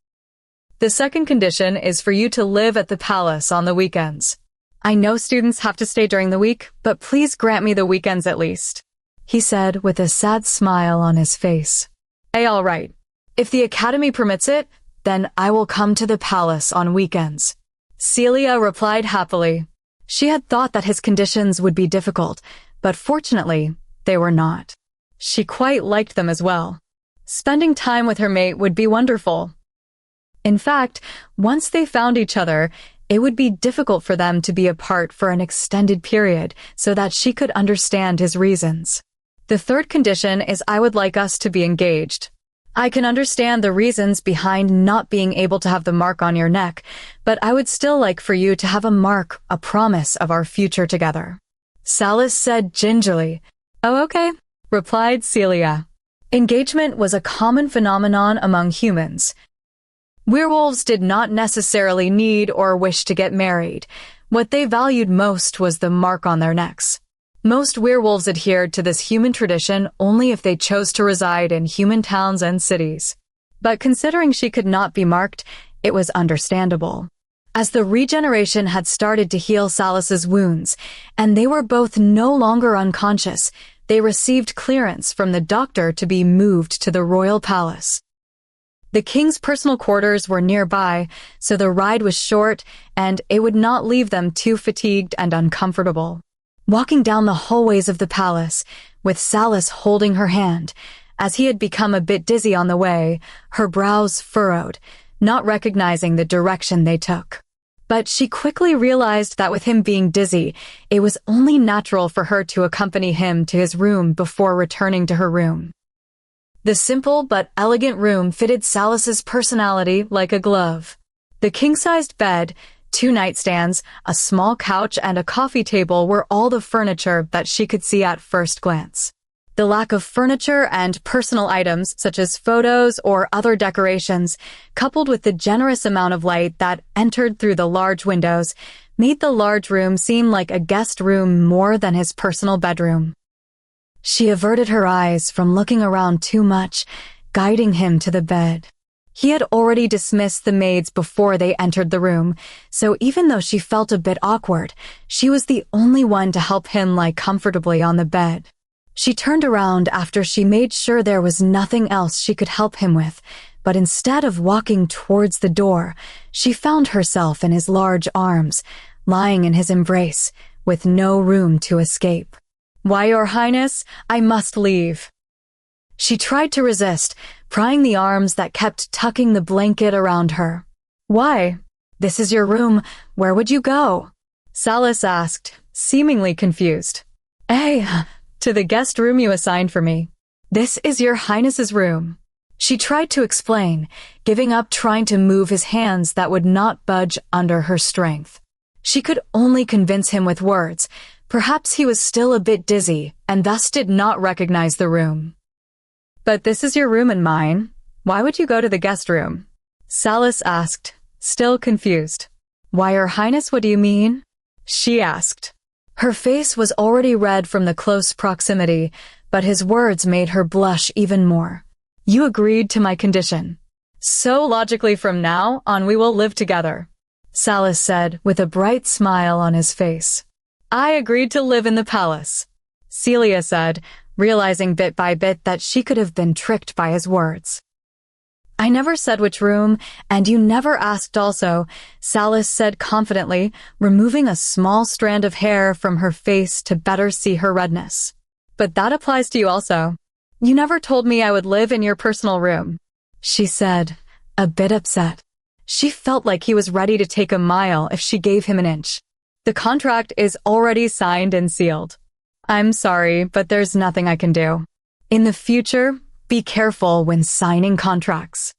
The second condition is for you to live at the palace on the weekends. I know students have to stay during the week, but please grant me the weekends at least, he said with a sad smile on his face. All right. If the academy permits it, then I will come to the palace on weekends. Celia replied happily. She had thought that his conditions would be difficult, but fortunately, they were not. She quite liked them as well. Spending time with her mate would be wonderful. In fact, once they found each other, it would be difficult for them to be apart for an extended period so that she could understand his reasons. The third condition is I would like us to be engaged. I can understand the reasons behind not being able to have the mark on your neck, but I would still like for you to have a mark, a promise of our future together. Salis said gingerly. Oh, okay, replied Celia. Engagement was a common phenomenon among humans. Werewolves did not necessarily need or wish to get married. What they valued most was the mark on their necks. Most werewolves adhered to this human tradition only if they chose to reside in human towns and cities. But considering she could not be marked, it was understandable. As the regeneration had started to heal Salis's wounds, and they were both no longer unconscious, they received clearance from the doctor to be moved to the royal palace. The king's personal quarters were nearby, so the ride was short, and it would not leave them too fatigued and uncomfortable. Walking down the hallways of the palace, with Salis holding her hand, as he had become a bit dizzy on the way, her brows furrowed, not recognizing the direction they took. But she quickly realized that with him being dizzy, it was only natural for her to accompany him to his room before returning to her room. The simple but elegant room fitted Salis's personality like a glove. The king-sized bed, 2 nightstands, a small couch, and a coffee table were all the furniture that she could see at first glance. The lack of furniture and personal items, such as photos or other decorations, coupled with the generous amount of light that entered through the large windows, made the large room seem like a guest room more than his personal bedroom. She averted her eyes from looking around too much, guiding him to the bed. He had already dismissed the maids before they entered the room, so even though she felt a bit awkward, she was the only one to help him lie comfortably on the bed. She turned around after she made sure there was nothing else she could help him with, but instead of walking towards the door, she found herself in his large arms, lying in his embrace, with no room to escape. Why, Your Highness, I must leave. She tried to resist, prying the arms that kept tucking the blanket around her. Why? This is your room. Where would you go? Salis asked, seemingly confused. To the guest room you assigned for me. This is Your Highness's room. She tried to explain, giving up trying to move his hands that would not budge under her strength. She could only convince him with words. Perhaps he was still a bit dizzy and thus did not recognize the room. But this is your room and mine. Why would you go to the guest room? Salis asked, still confused. Why, Your Highness, what do you mean? She asked. Her face was already red from the close proximity, but his words made her blush even more. You agreed to my condition. So logically from now on we will live together, Salis said with a bright smile on his face. I agreed to live in the palace, Celia said, realizing bit by bit that she could have been tricked by his words. I never said which room, and you never asked also, Salis said confidently, removing a small strand of hair from her face to better see her redness. But that applies to you also. You never told me I would live in your personal room, she said, a bit upset. She felt like he was ready to take a mile if she gave him an inch. The contract is already signed and sealed. I'm sorry, but there's nothing I can do. In the future, be careful when signing contracts.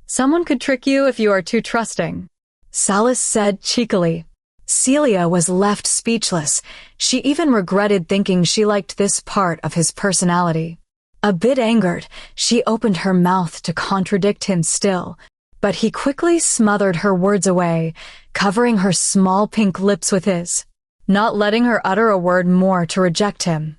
Someone could trick you if you are too trusting, Salis said cheekily. Celia was left speechless. She even regretted thinking she liked this part of his personality. A bit angered, she opened her mouth to contradict him still, but he quickly smothered her words away, covering her small pink lips with his, not letting her utter a word more to reject him.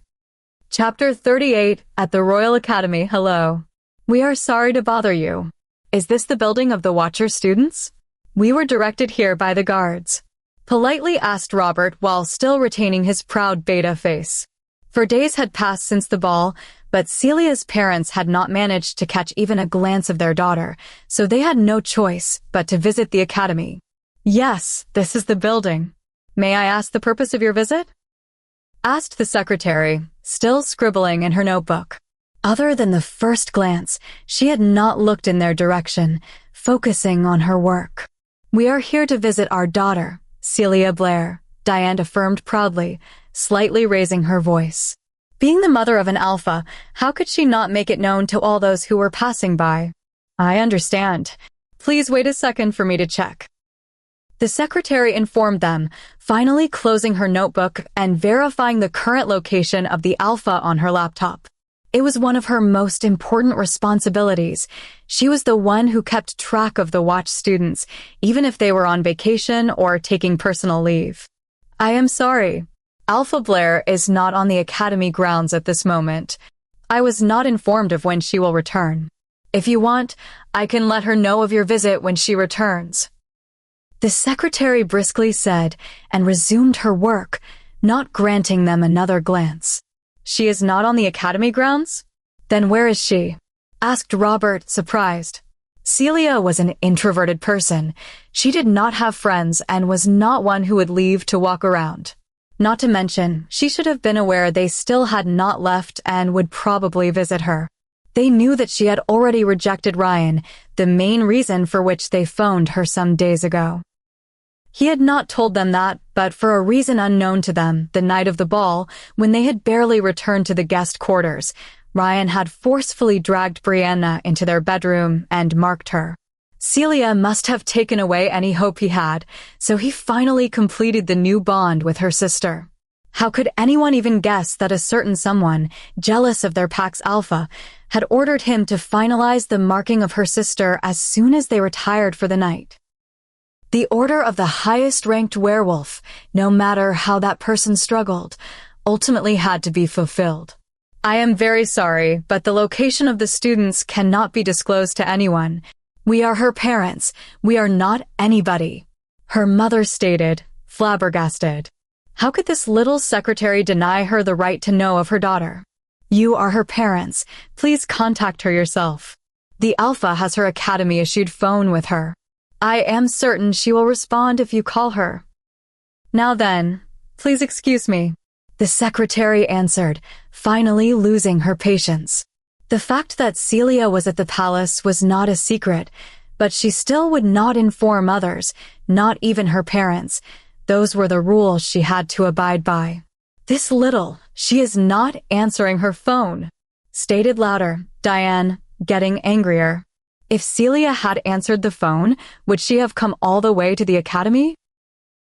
Chapter 38 at the Royal Academy. Hello. We are sorry to bother you. Is this the building of the Watcher students? We were directed here by the guards. Politely asked Robert while still retaining his proud beta face. For days had passed since the ball, but Celia's parents had not managed to catch even a glance of their daughter, so they had no choice but to visit the academy. Yes, this is the building. May I ask the purpose of your visit? Asked the secretary, still scribbling in her notebook. Other than the first glance, she had not looked in their direction, focusing on her work. We are here to visit our daughter, Celia Blair, Diane affirmed proudly, slightly raising her voice. Being the mother of an alpha, how could she not make it known to all those who were passing by? I understand. Please wait a second for me to check. The secretary informed them, finally closing her notebook and verifying the current location of the alpha on her laptop. It was one of her most important responsibilities. She was the one who kept track of the watch students, even if they were on vacation or taking personal leave. I am sorry. Alpha Blair is not on the academy grounds at this moment. I was not informed of when she will return. If you want, I can let her know of your visit when she returns. The secretary briskly said and resumed her work, not granting them another glance. She is not on the academy grounds? Then where is she? Asked Robert, surprised. Celia was an introverted person. She did not have friends and was not one who would leave to walk around. Not to mention, she should have been aware they still had not left and would probably visit her. They knew that she had already rejected Ryan, the main reason for which they phoned her some days ago. He had not told them that, but for a reason unknown to them, the night of the ball, when they had barely returned to the guest quarters, Ryan had forcefully dragged Brianna into their bedroom and marked her. Celia must have taken away any hope he had, so he finally completed the new bond with her sister. How could anyone even guess that a certain someone, jealous of their pack's alpha, had ordered him to finalize the marking of her sister as soon as they retired for the night? The order of the highest-ranked werewolf, no matter how that person struggled, ultimately had to be fulfilled. I am very sorry, but the location of the students cannot be disclosed to anyone. We are her parents. We are not anybody. Her mother stated, flabbergasted. How could this little secretary deny her the right to know of her daughter? You are her parents. Please contact her yourself. The Alpha has her academy-issued phone with her. I am certain she will respond if you call her. Now then, please excuse me. The secretary answered, finally losing her patience. The fact that Celia was at the palace was not a secret, but she still would not inform others, not even her parents. Those were the rules she had to abide by. This little, she is not answering her phone. Stated louder, Diane, getting angrier. If Celia had answered the phone, would she have come all the way to the academy?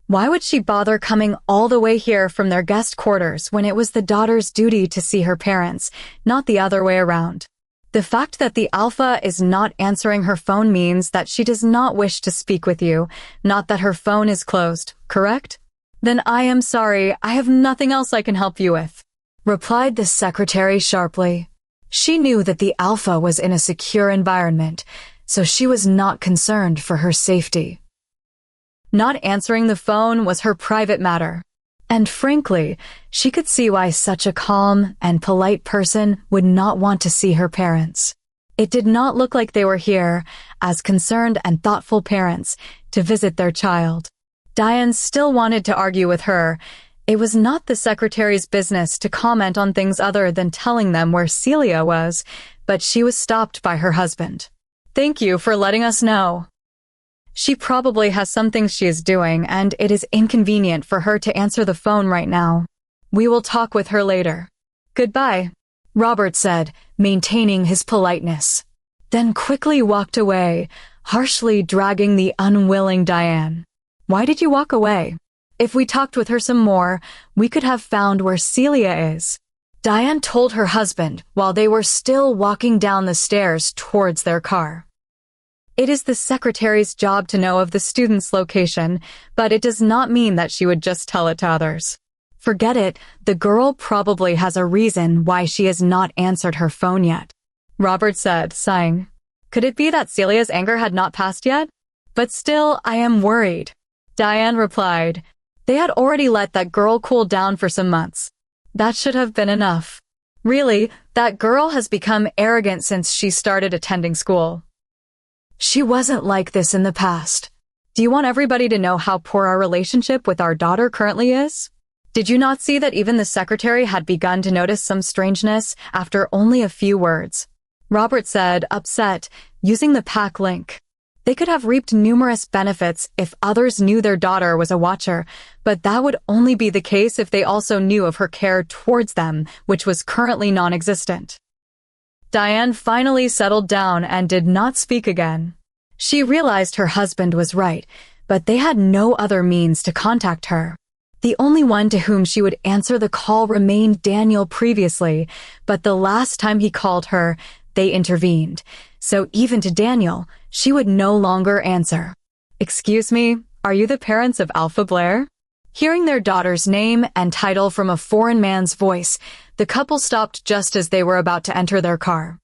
Why would she bother coming all the way here from their guest quarters when it was the daughter's duty to see her parents, not the other way around? The fact that the Alpha is not answering her phone means that she does not wish to speak with you, not that her phone is closed, correct? Then I am sorry, I have nothing else I can help you with, replied the secretary sharply. She knew that the Alpha was in a secure environment, so she was not concerned for her safety. Not answering the phone was her private matter, and frankly, she could see why such a calm and polite person would not want to see her parents. It did not look like they were here, as concerned and thoughtful parents, to visit their child. Diane still wanted to argue with her. It was not the secretary's business to comment on things other than telling them where Celia was, but she was stopped by her husband. Thank you for letting us know. She probably has some things she is doing, and it is inconvenient for her to answer the phone right now. We will talk with her later. Goodbye, Robert said, maintaining his politeness. Then quickly walked away, harshly dragging the unwilling Diane. Why did you walk away? If we talked with her some more, we could have found where Celia is. Diane told her husband while they were still walking down the stairs towards their car. It is the secretary's job to know of the student's location, but it does not mean that she would just tell it to others. Forget it, the girl probably has a reason why she has not answered her phone yet. Robert said, sighing. Could it be that Celia's anger had not passed yet? But still, I am worried. Diane replied, they had already let that girl cool down for some months. That should have been enough. Really, that girl has become arrogant since she started attending school. She wasn't like this in the past. Do you want everybody to know how poor our relationship with our daughter currently is? Did you not see that even the secretary had begun to notice some strangeness after only a few words? Robert said, upset, using the pack link. They could have reaped numerous benefits if others knew their daughter was a watcher, but that would only be the case if they also knew of her care towards them, which was currently non-existent. Diane finally settled down and did not speak again. She realized her husband was right, but they had no other means to contact her. The only one to whom she would answer the call remained Daniel previously, but the last time he called her, they intervened. So even to Daniel, she would no longer answer. Excuse me, are you the parents of Alpha Blair? Hearing their daughter's name and title from a foreign man's voice, the couple stopped just as they were about to enter their car.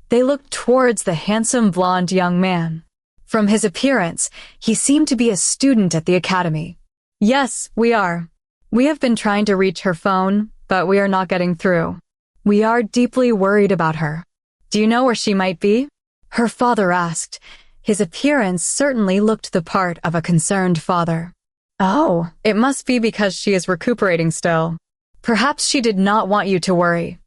They looked towards the handsome blonde young man. From his appearance, he seemed to be a student at the academy. Yes, we are. We have been trying to reach her phone, but we are not getting through. We are deeply worried about her. Do you know where she might be? Her father asked. His appearance certainly looked the part of a concerned father. Oh, it must be because she is recuperating still. Perhaps she did not want you to worry,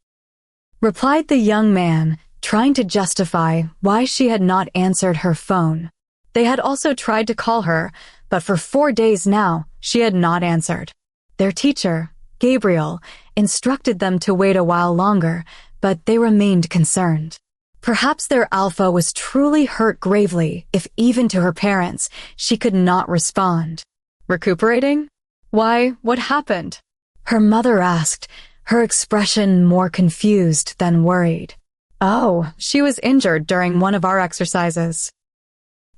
replied the young man, trying to justify why she had not answered her phone. They had also tried to call her, but for 4 days now, she had not answered. Their teacher, Gabriel, instructed them to wait a while longer, but they remained concerned. Perhaps their Alpha was truly hurt gravely if even to her parents, she could not respond. Recuperating? Why, what happened? Her mother asked, her expression more confused than worried. Oh, she was injured during one of our exercises.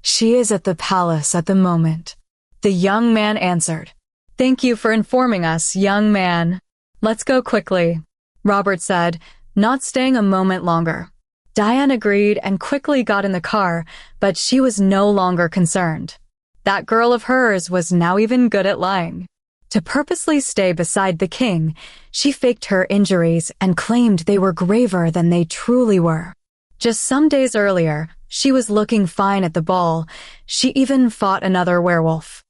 She is at the palace at the moment. The young man answered. Thank you for informing us, young man. Let's go quickly, Robert said, not staying a moment longer. Diane agreed and quickly got in the car, but she was no longer concerned. That girl of hers was now even good at lying. To purposely stay beside the king, she faked her injuries and claimed they were graver than they truly were. Just some days earlier, she was looking fine at the ball. She even fought another werewolf.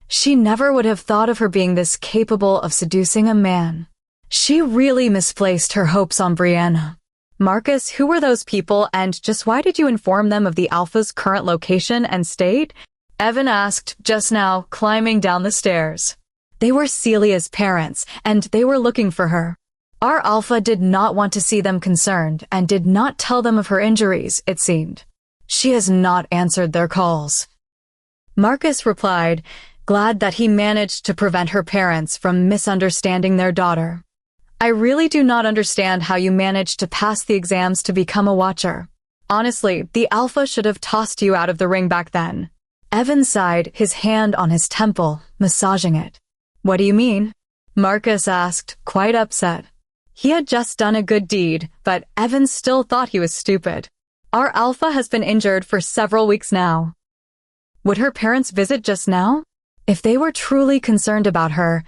She never would have thought of her being this capable of seducing a man. She really misplaced her hopes on Brianna. Marcus, who were those people and just why did you inform them of the Alpha's current location and state? Evan asked just now, climbing down the stairs. They were Celia's parents, and they were looking for her. Our Alpha did not want to see them concerned and did not tell them of her injuries, it seemed. She has not answered their calls. Marcus replied, glad that he managed to prevent her parents from misunderstanding their daughter. I really do not understand how you managed to pass the exams to become a watcher. Honestly, the Alpha should have tossed you out of the ring back then. Evan sighed, his hand on his temple, massaging it. What do you mean? Marcus asked, quite upset. He had just done a good deed, but Evan still thought he was stupid. Our Alpha has been injured for several weeks now. Would her parents visit just now? If they were truly concerned about her,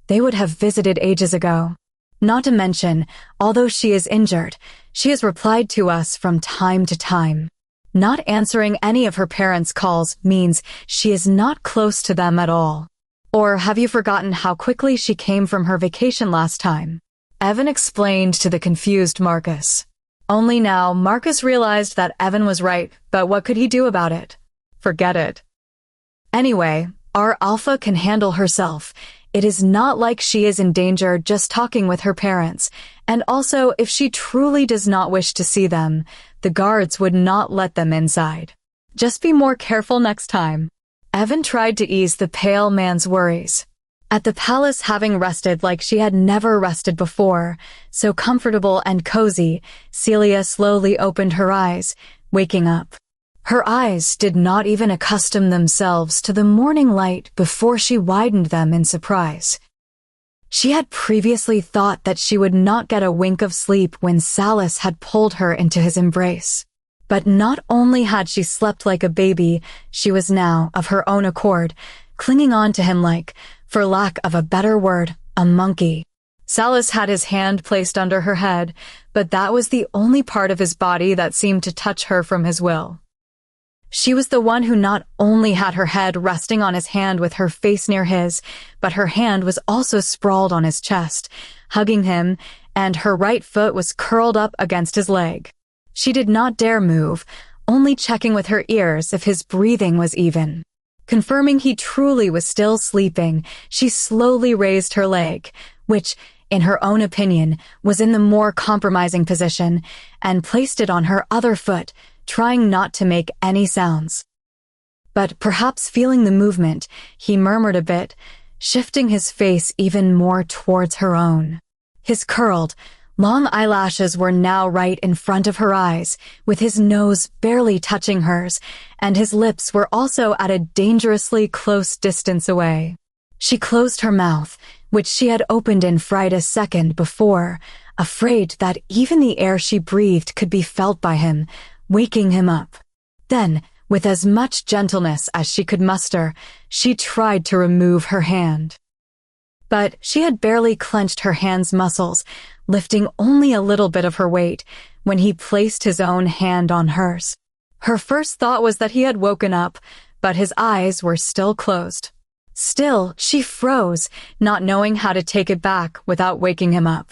they would have visited ages ago. Not to mention, although she is injured, she has replied to us from time to time. Not answering any of her parents' calls means she is not close to them at all. Or have you forgotten how quickly she came from her vacation last time? Evan explained to the confused Marcus. Only now, Marcus realized that Evan was right, but what could he do about it? Forget it. Anyway, our Alpha can handle herself. It is not like she is in danger just talking with her parents. And also, if she truly does not wish to see them, the guards would not let them inside. Just be more careful next time. Evan tried to ease the pale man's worries. At the palace, having rested like she had never rested before, so comfortable and cozy, Celia slowly opened her eyes, waking up. Her eyes did not even accustom themselves to the morning light before she widened them in surprise. She had previously thought that she would not get a wink of sleep when Salas had pulled her into his embrace. But not only had she slept like a baby, she was now, of her own accord, clinging on to him like, for lack of a better word, a monkey. Salas had his hand placed under her head, but that was the only part of his body that seemed to touch her from his will. She was the one who not only had her head resting on his hand with her face near his, but her hand was also sprawled on his chest, hugging him, and her right foot was curled up against his leg. She did not dare move, only checking with her ears if his breathing was even. Confirming he truly was still sleeping, she slowly raised her leg, which, in her own opinion, was in the more compromising position, and placed it on her other foot, trying not to make any sounds. But perhaps feeling the movement, he murmured a bit, shifting his face even more towards her own. His curled, long eyelashes were now right in front of her eyes, with his nose barely touching hers, and his lips were also at a dangerously close distance away. She closed her mouth, which she had opened in fright a second before, afraid that even the air she breathed could be felt by him, waking him up. Then, with as much gentleness as she could muster, she tried to remove her hand. But she had barely clenched her hand's muscles, lifting only a little bit of her weight, when he placed his own hand on hers. Her first thought was that he had woken up, but his eyes were still closed. Still, she froze, not knowing how to take it back without waking him up.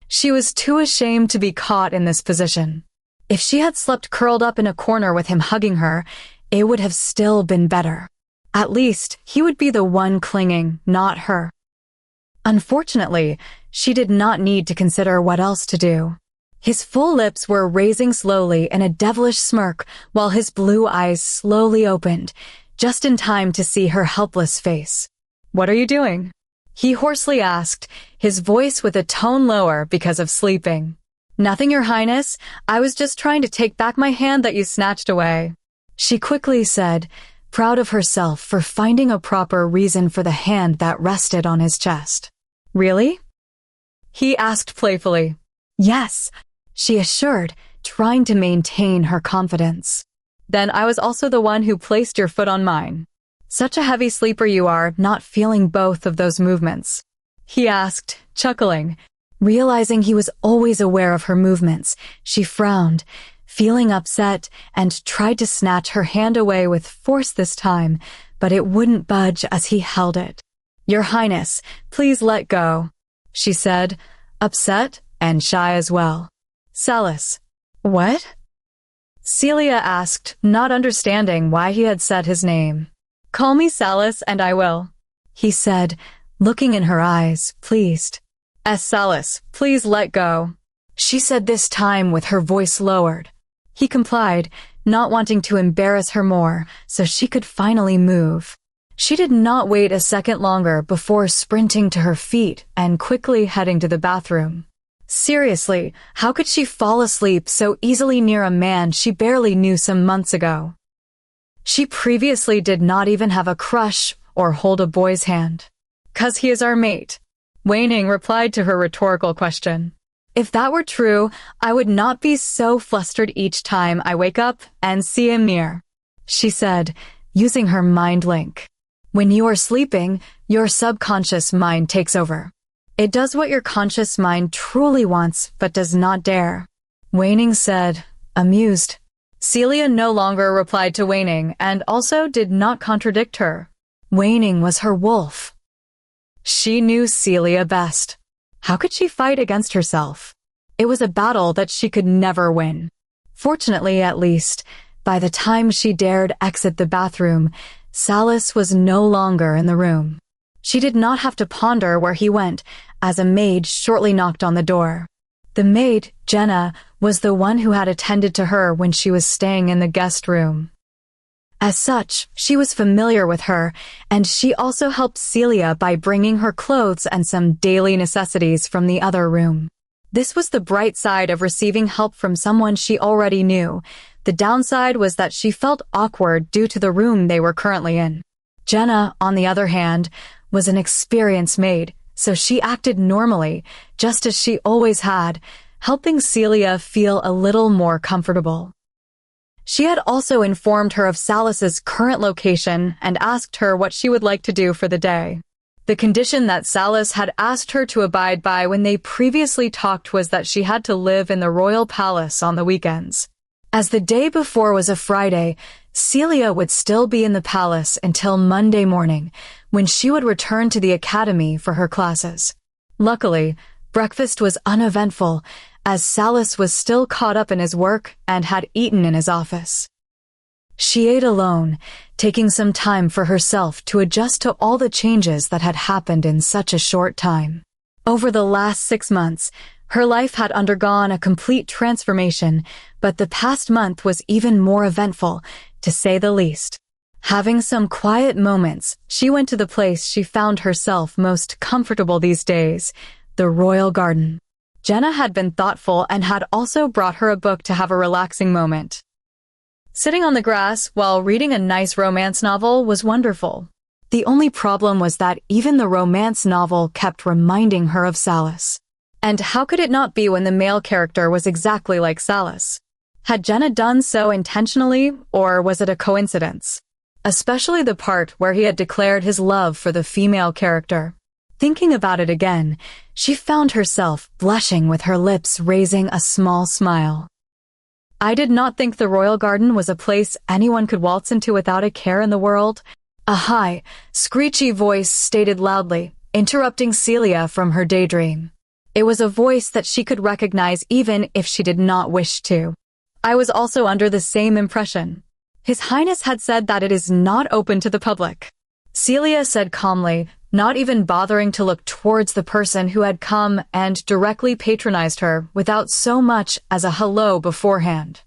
She was too ashamed to be caught in this position. If she had slept curled up in a corner with him hugging her, it would have still been better. At least, he would be the one clinging, not her. Unfortunately, she did not need to consider what else to do. His full lips were raising slowly in a devilish smirk while his blue eyes slowly opened, just in time to see her helpless face. "What are you doing?" he hoarsely asked, his voice with a tone lower because of sleeping. "Nothing, Your Highness. I was just trying to take back my hand that you snatched away," she quickly said, proud of herself for finding a proper reason for the hand that rested on his chest. "Really?" he asked playfully. "Yes," she assured, trying to maintain her confidence. "Then I was also the one who placed your foot on mine. Such a heavy sleeper you are, not feeling both of those movements," he asked, chuckling. Realizing he was always aware of her movements, she frowned, feeling upset, and tried to snatch her hand away with force this time, but it wouldn't budge as he held it. "Your Highness, please let go," she said, upset and shy as well. "Salas." "What?" Celia asked, not understanding why he had said his name. "Call me Salas and I will," he said, looking in her eyes, pleased. "Salas, please let go," she said this time with her voice lowered. He complied, not wanting to embarrass her more, so she could finally move. She did not wait a second longer before sprinting to her feet and quickly heading to the bathroom. Seriously, how could she fall asleep so easily near a man she barely knew some months ago? She previously did not even have a crush or hold a boy's hand. "'Cause he is our mate," Waning replied to her rhetorical question. "If that were true, I would not be so flustered each time I wake up and see him near," she said, using her mind link. "When you are sleeping, your subconscious mind takes over. It does what your conscious mind truly wants but does not dare," Waning said, amused. Celia no longer replied to Waning and also did not contradict her. Waning was her wolf. She knew Celia best. How could she fight against herself? It was a battle that she could never win. Fortunately, at least, by the time she dared exit the bathroom, Salas was no longer in the room. She did not have to ponder where he went, as a maid shortly knocked on the door. The maid, Jenna, was the one who had attended to her when she was staying in the guest room. As such, she was familiar with her, and she also helped Celia by bringing her clothes and some daily necessities from the other room. This was the bright side of receiving help from someone she already knew. The downside was that she felt awkward due to the room they were currently in. Jenna, on the other hand, was an experienced maid, so she acted normally, just as she always had, helping Celia feel a little more comfortable. She had also informed her of Salas's current location and asked her what she would like to do for the day. The condition that Salas had asked her to abide by when they previously talked was that she had to live in the royal palace on the weekends. As the day before was a Friday, Celia would still be in the palace until Monday morning, when she would return to the academy for her classes. Luckily, breakfast was uneventful, as Salas was still caught up in his work and had eaten in his office. She ate alone, taking some time for herself to adjust to all the changes that had happened in such a short time. Over the last 6 months, her life had undergone a complete transformation, but the past month was even more eventful, to say the least. Having some quiet moments, she went to the place she found herself most comfortable these days, the royal garden. Jenna had been thoughtful and had also brought her a book to have a relaxing moment. Sitting on the grass while reading a nice romance novel was wonderful. The only problem was that even the romance novel kept reminding her of Salas. And how could it not be when the male character was exactly like Salas? Had Jenna done so intentionally, or was it a coincidence? Especially the part where he had declared his love for the female character. Thinking about it again, she found herself blushing with her lips raising a small smile. I did not think the royal garden was a place anyone could waltz into without a care in the world. A high, screechy voice stated loudly, interrupting Celia from her daydream. It was a voice that she could recognize even if she did not wish to. I was also under the same impression. His Highness had said that it is not open to the public. Celia said calmly, not even bothering to look towards the person who had come and directly patronized her without so much as a hello beforehand.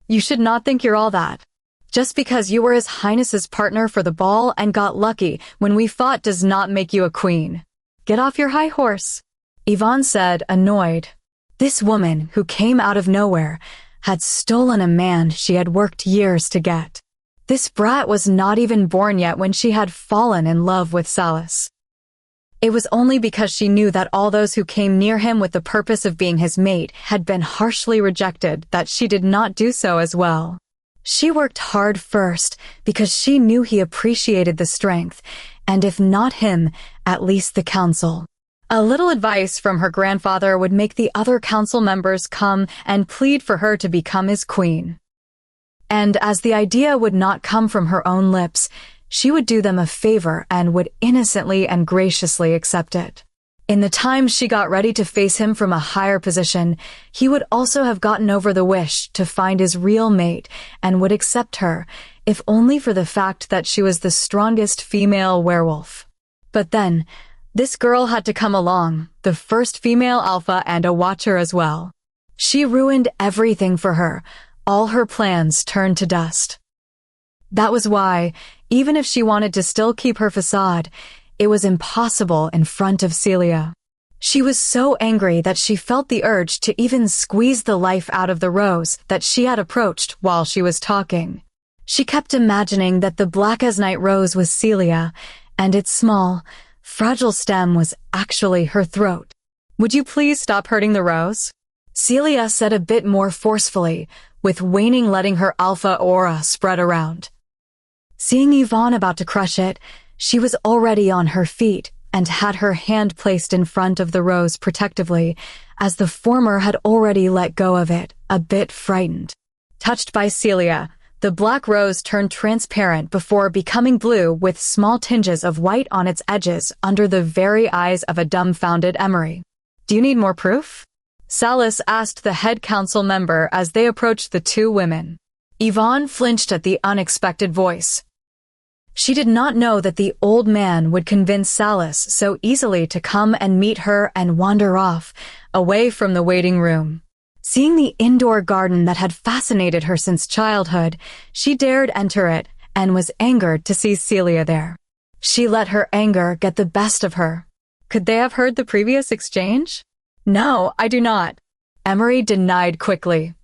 You should not think you're all that. Just because you were His Highness's partner for the ball and got lucky when we fought does not make you a queen. Get off your high horse, Yvonne said, annoyed. This woman, who came out of nowhere, had stolen a man she had worked years to get. This brat was not even born yet when she had fallen in love with Salas. It was only because she knew that all those who came near him with the purpose of being his mate had been harshly rejected that she did not do so as well. She worked hard first because she knew he appreciated the strength, and if not him, at least the council. A little advice from her grandfather would make the other council members come and plead for her to become his queen. And as the idea would not come from her own lips, she would do them a favor and would innocently and graciously accept it. In the time she got ready to face him from a higher position, he would also have gotten over the wish to find his real mate and would accept her, if only for the fact that she was the strongest female werewolf. But then, this girl had to come along, the first female alpha and a watcher as well. She ruined everything for her. All her plans turned to dust. That was why, even if she wanted to still keep her facade, it was impossible in front of Celia. She was so angry that she felt the urge to even squeeze the life out of the rose that she had approached while she was talking. She kept imagining that the black as night rose was Celia, and its small, fragile stem was actually her throat. Would you please stop hurting the rose? Celia said a bit more forcefully, with waning letting her alpha aura spread around. Seeing Yvonne about to crush it, she was already on her feet and had her hand placed in front of the rose protectively, as the former had already let go of it, a bit frightened. Touched by Celia, the black rose turned transparent before becoming blue with small tinges of white on its edges under the very eyes of a dumbfounded Emery. Do you need more proof? Salas asked the head council member as they approached the two women. Yvonne flinched at the unexpected voice. She did not know that the old man would convince Salas so easily to come and meet her and wander off, away from the waiting room. Seeing the indoor garden that had fascinated her since childhood, she dared enter it and was angered to see Celia there. She let her anger get the best of her. Could they have heard the previous exchange? No, I do not. Emery denied quickly.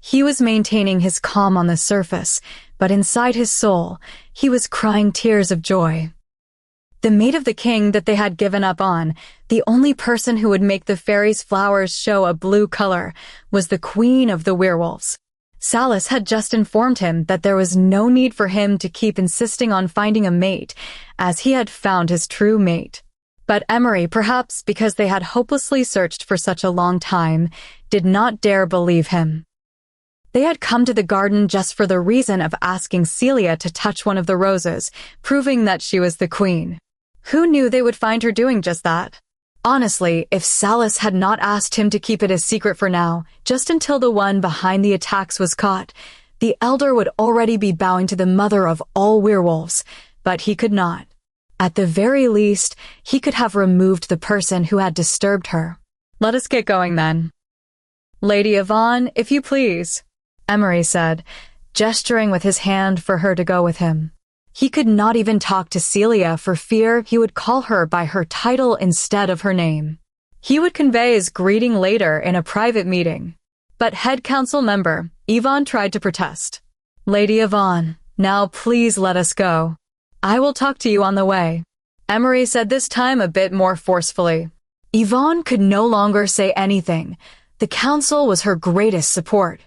He was maintaining his calm on the surface, but inside his soul, he was crying tears of joy. The mate of the king that they had given up on, the only person who would make the fairies' flowers show a blue color, was the queen of the werewolves. Salis had just informed him that there was no need for him to keep insisting on finding a mate, as he had found his true mate. But Emery, perhaps because they had hopelessly searched for such a long time, did not dare believe him. They had come to the garden just for the reason of asking Celia to touch one of the roses, proving that she was the queen. Who knew they would find her doing just that? Honestly, if Salis had not asked him to keep it a secret for now, just until the one behind the attacks was caught, the elder would already be bowing to the mother of all werewolves, but he could not. At the very least, he could have removed the person who had disturbed her. Let us get going then. Lady Yvonne, if you please, Emery said, gesturing with his hand for her to go with him. He could not even talk to Celia for fear he would call her by her title instead of her name. He would convey his greeting later in a private meeting. But head council member, Yvonne tried to protest. Lady Yvonne, now please let us go. I will talk to you on the way. Emery said this time a bit more forcefully. Yvonne could no longer say anything. The council was her greatest support.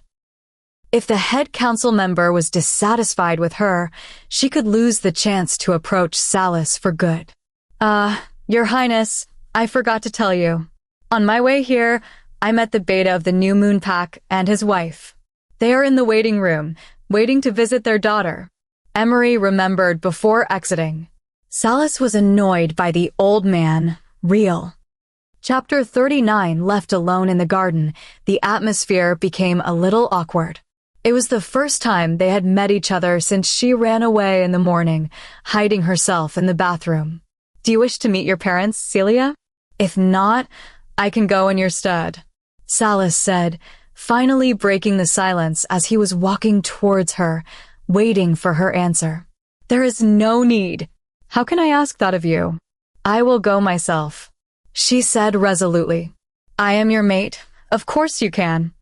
If the head council member was dissatisfied with her, she could lose the chance to approach Salis for good. Your Highness, I forgot to tell you. On my way here, I met the beta of the New Moon Pack and his wife. They are in the waiting room, waiting to visit their daughter. Emery remembered before exiting. Salis was annoyed by the old man, real. Chapter 39, left alone in the garden, the atmosphere became a little awkward. It was the first time they had met each other since she ran away in the morning, hiding herself in the bathroom. Do you wish to meet your parents, Celia? If not, I can go in your stead, Salis said, finally breaking the silence as he was walking towards her, waiting for her answer. There is no need. How can I ask that of you? I will go myself, she said resolutely. I am your mate. Of course you can.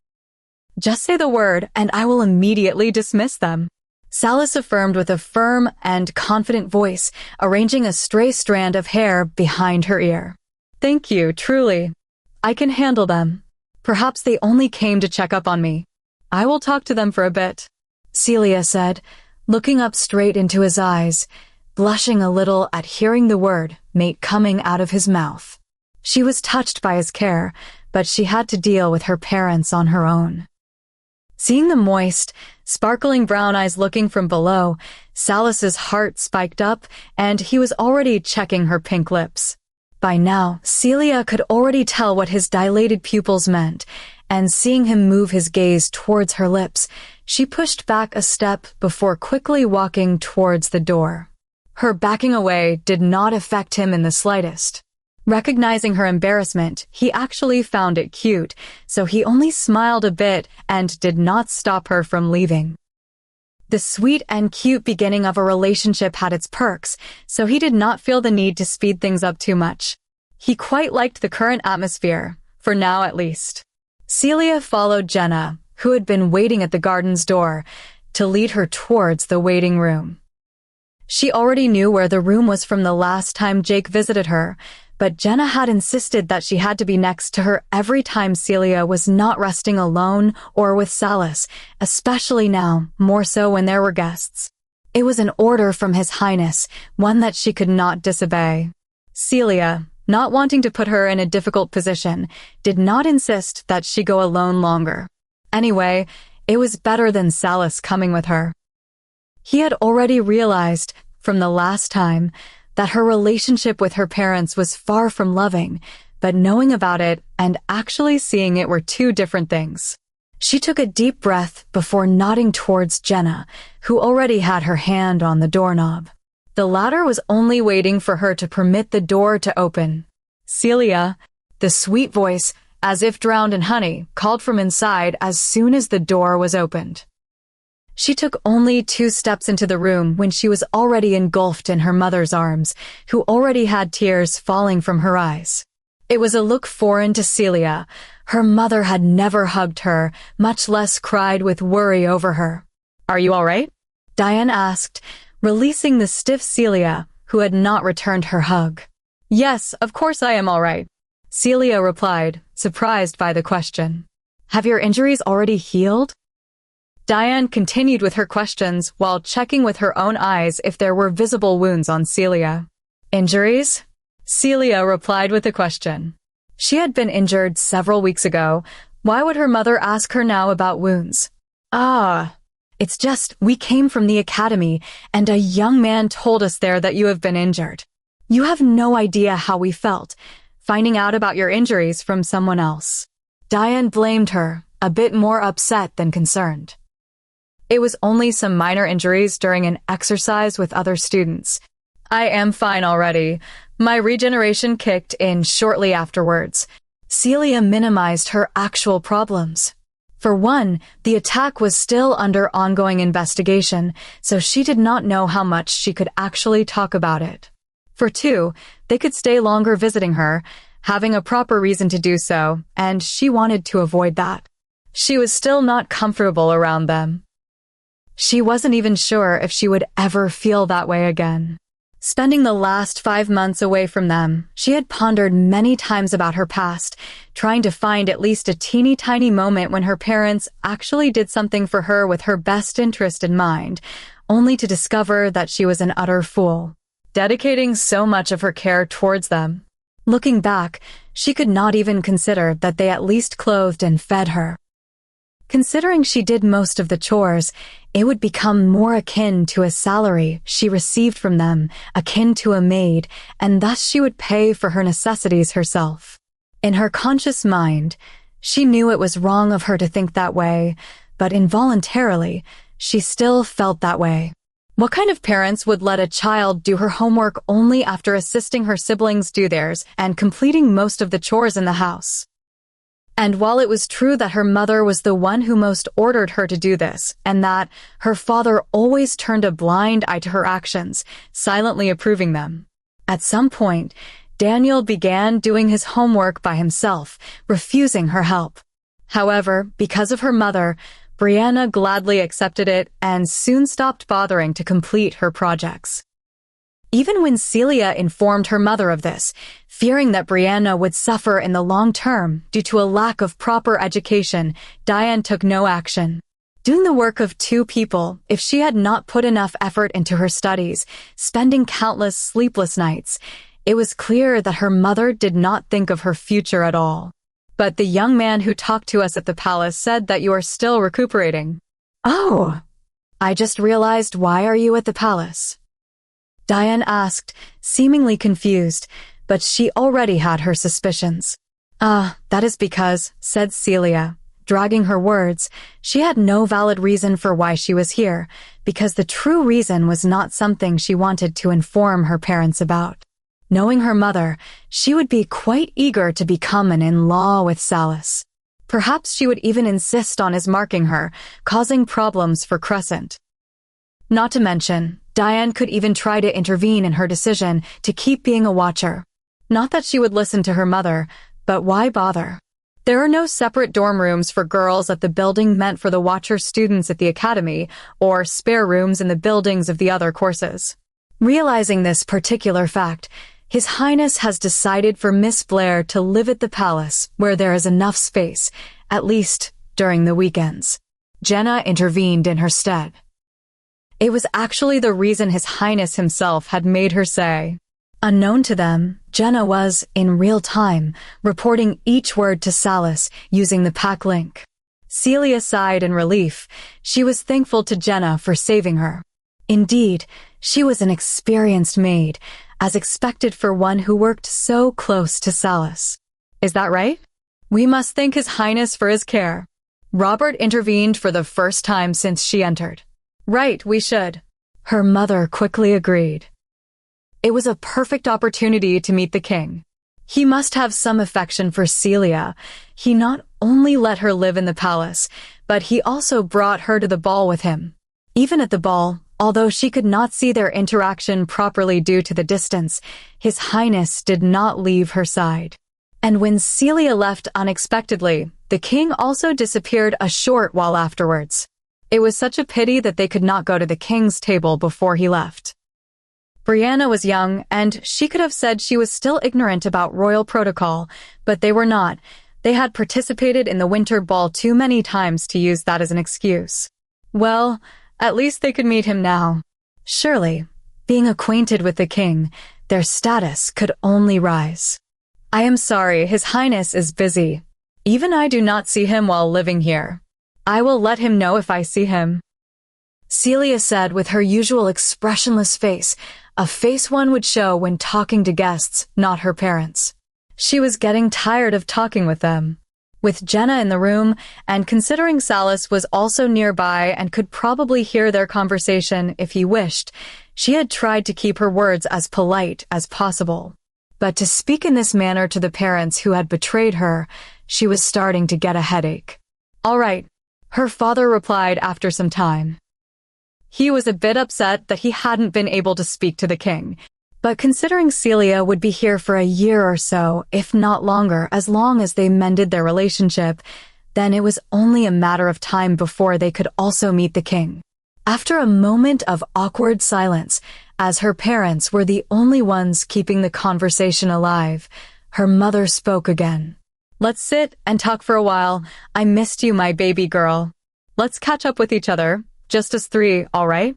Just say the word, and I will immediately dismiss them, Salis affirmed with a firm and confident voice, arranging a stray strand of hair behind her ear. Thank you, truly. I can handle them. Perhaps they only came to check up on me. I will talk to them for a bit, Celia said, looking up straight into his eyes, blushing a little at hearing the word mate coming out of his mouth. She was touched by his care, but she had to deal with her parents on her own. Seeing the moist, sparkling brown eyes looking from below, Salis's heart spiked up, and he was already checking her pink lips. By now, Celia could already tell what his dilated pupils meant, and seeing him move his gaze towards her lips, she pushed back a step before quickly walking towards the door. Her backing away did not affect him in the slightest. Recognizing her embarrassment, he actually found it cute, so he only smiled a bit and did not stop her from leaving. The sweet and cute beginning of a relationship had its perks, so he did not feel the need to speed things up too much. He quite liked the current atmosphere, for now at least. Celia followed Jenna, who had been waiting at the garden's door, to lead her towards the waiting room. She already knew where the room was from the last time Jake visited her, but Jenna had insisted that she had to be next to her every time Celia was not resting alone or with Salis, especially now, more so when there were guests. It was an order from His Highness, one that she could not disobey. Celia, not wanting to put her in a difficult position, did not insist that she go alone longer. Anyway, it was better than Salis coming with her. He had already realized, from the last time, that her relationship with her parents was far from loving, but knowing about it and actually seeing it were two different things. She took a deep breath before nodding towards Jenna, who already had her hand on the doorknob. The latter was only waiting for her to permit the door to open. Celia, the sweet voice, as if drowned in honey, called from inside as soon as the door was opened. She took only 2 steps into the room when she was already engulfed in her mother's arms, who already had tears falling from her eyes. It was a look foreign to Celia. Her mother had never hugged her, much less cried with worry over her. "Are you all right?" Diane asked, releasing the stiff Celia, who had not returned her hug. "Yes, of course I am all right," Celia replied, surprised by the question. "Have your injuries already healed?" Diane continued with her questions while checking with her own eyes if there were visible wounds on Celia. "Injuries?" Celia replied with a question. She had been injured several weeks ago. Why would her mother ask her now about wounds? It's just we came from the academy and a young man told us there that you have been injured. You have no idea how we felt, finding out about your injuries from someone else." Diane blamed her, a bit more upset than concerned. "It was only some minor injuries during an exercise with other students. I am fine already. My regeneration kicked in shortly afterwards." Celia minimized her actual problems. For one, the attack was still under ongoing investigation, so she did not know how much she could actually talk about it. For two, they could stay longer visiting her, having a proper reason to do so, and she wanted to avoid that. She was still not comfortable around them. She wasn't even sure if she would ever feel that way again. Spending the last 5 months away from them, she had pondered many times about her past, trying to find at least a teeny tiny moment when her parents actually did something for her with her best interest in mind, only to discover that she was an utter fool, dedicating so much of her care towards them. Looking back, she could not even consider that they at least clothed and fed her. Considering she did most of the chores, it would become more akin to a salary she received from them, akin to a maid, and thus she would pay for her necessities herself. In her conscious mind, she knew it was wrong of her to think that way, but involuntarily, she still felt that way. What kind of parents would let a child do her homework only after assisting her siblings do theirs and completing most of the chores in the house? And while it was true that her mother was the one who most ordered her to do this, and that her father always turned a blind eye to her actions, silently approving them, at some point, Daniel began doing his homework by himself, refusing her help. However, because of her mother, Brianna gladly accepted it and soon stopped bothering to complete her projects. Even when Celia informed her mother of this, fearing that Brianna would suffer in the long term due to a lack of proper education, Diane took no action. Doing the work of 2 people, if she had not put enough effort into her studies, spending countless sleepless nights, it was clear that her mother did not think of her future at all. "But the young man who talked to us at the palace said that you are still recuperating." "Oh, I just realized, why are you at the palace?" Diane asked, seemingly confused, but she already had her suspicions. That is because," said Celia, dragging her words, she had no valid reason for why she was here, because the true reason was not something she wanted to inform her parents about. Knowing her mother, she would be quite eager to become an in-law with Salas. Perhaps she would even insist on his marking her, causing problems for Crescent. Not to mention, Diane could even try to intervene in her decision to keep being a watcher. Not that she would listen to her mother, but why bother? There are no separate dorm rooms for girls at the building meant for the watcher students at the academy, or spare rooms in the buildings of the other courses. Realizing this particular fact, His Highness has decided for Miss Blair to live at the palace where there is enough space, at least during the weekends. Jenna intervened in her stead. It was actually the reason His Highness himself had made her say. Unknown to them, Jenna was, in real time, reporting each word to Salas using the pack link. Celia sighed in relief. She was thankful to Jenna for saving her. Indeed, she was an experienced maid, as expected for one who worked so close to Salas. Is that right? We must thank His Highness for his care. Robert intervened for the first time since she entered. Right, we should. Her mother quickly agreed. It was a perfect opportunity to meet the king. He must have some affection for Celia. He not only let her live in the palace, but he also brought her to the ball with him. Even at the ball, although she could not see their interaction properly due to the distance, His Highness did not leave her side. And when Celia left unexpectedly, the king also disappeared a short while afterwards. It was such a pity that they could not go to the king's table before he left. Brianna was young, and she could have said she was still ignorant about royal protocol, but they were not. They had participated in the winter ball too many times to use that as an excuse. Well, at least they could meet him now. Surely, being acquainted with the king, their status could only rise. I am sorry, His Highness is busy. Even I do not see him while living here. I will let him know if I see him. Celia said with her usual expressionless face, a face one would show when talking to guests, not her parents. She was getting tired of talking with them. With Jenna in the room, and considering Salas was also nearby and could probably hear their conversation if he wished, she had tried to keep her words as polite as possible. But to speak in this manner to the parents who had betrayed her, she was starting to get a headache. All right, her father replied after some time. He was a bit upset that he hadn't been able to speak to the king, but considering Celia would be here for a year or so, if not longer, as long as they mended their relationship, then it was only a matter of time before they could also meet the king. After a moment of awkward silence, as her parents were the only ones keeping the conversation alive, her mother spoke again. Let's sit and talk for a while. I missed you, my baby girl. Let's catch up with each other. Just us three, all right?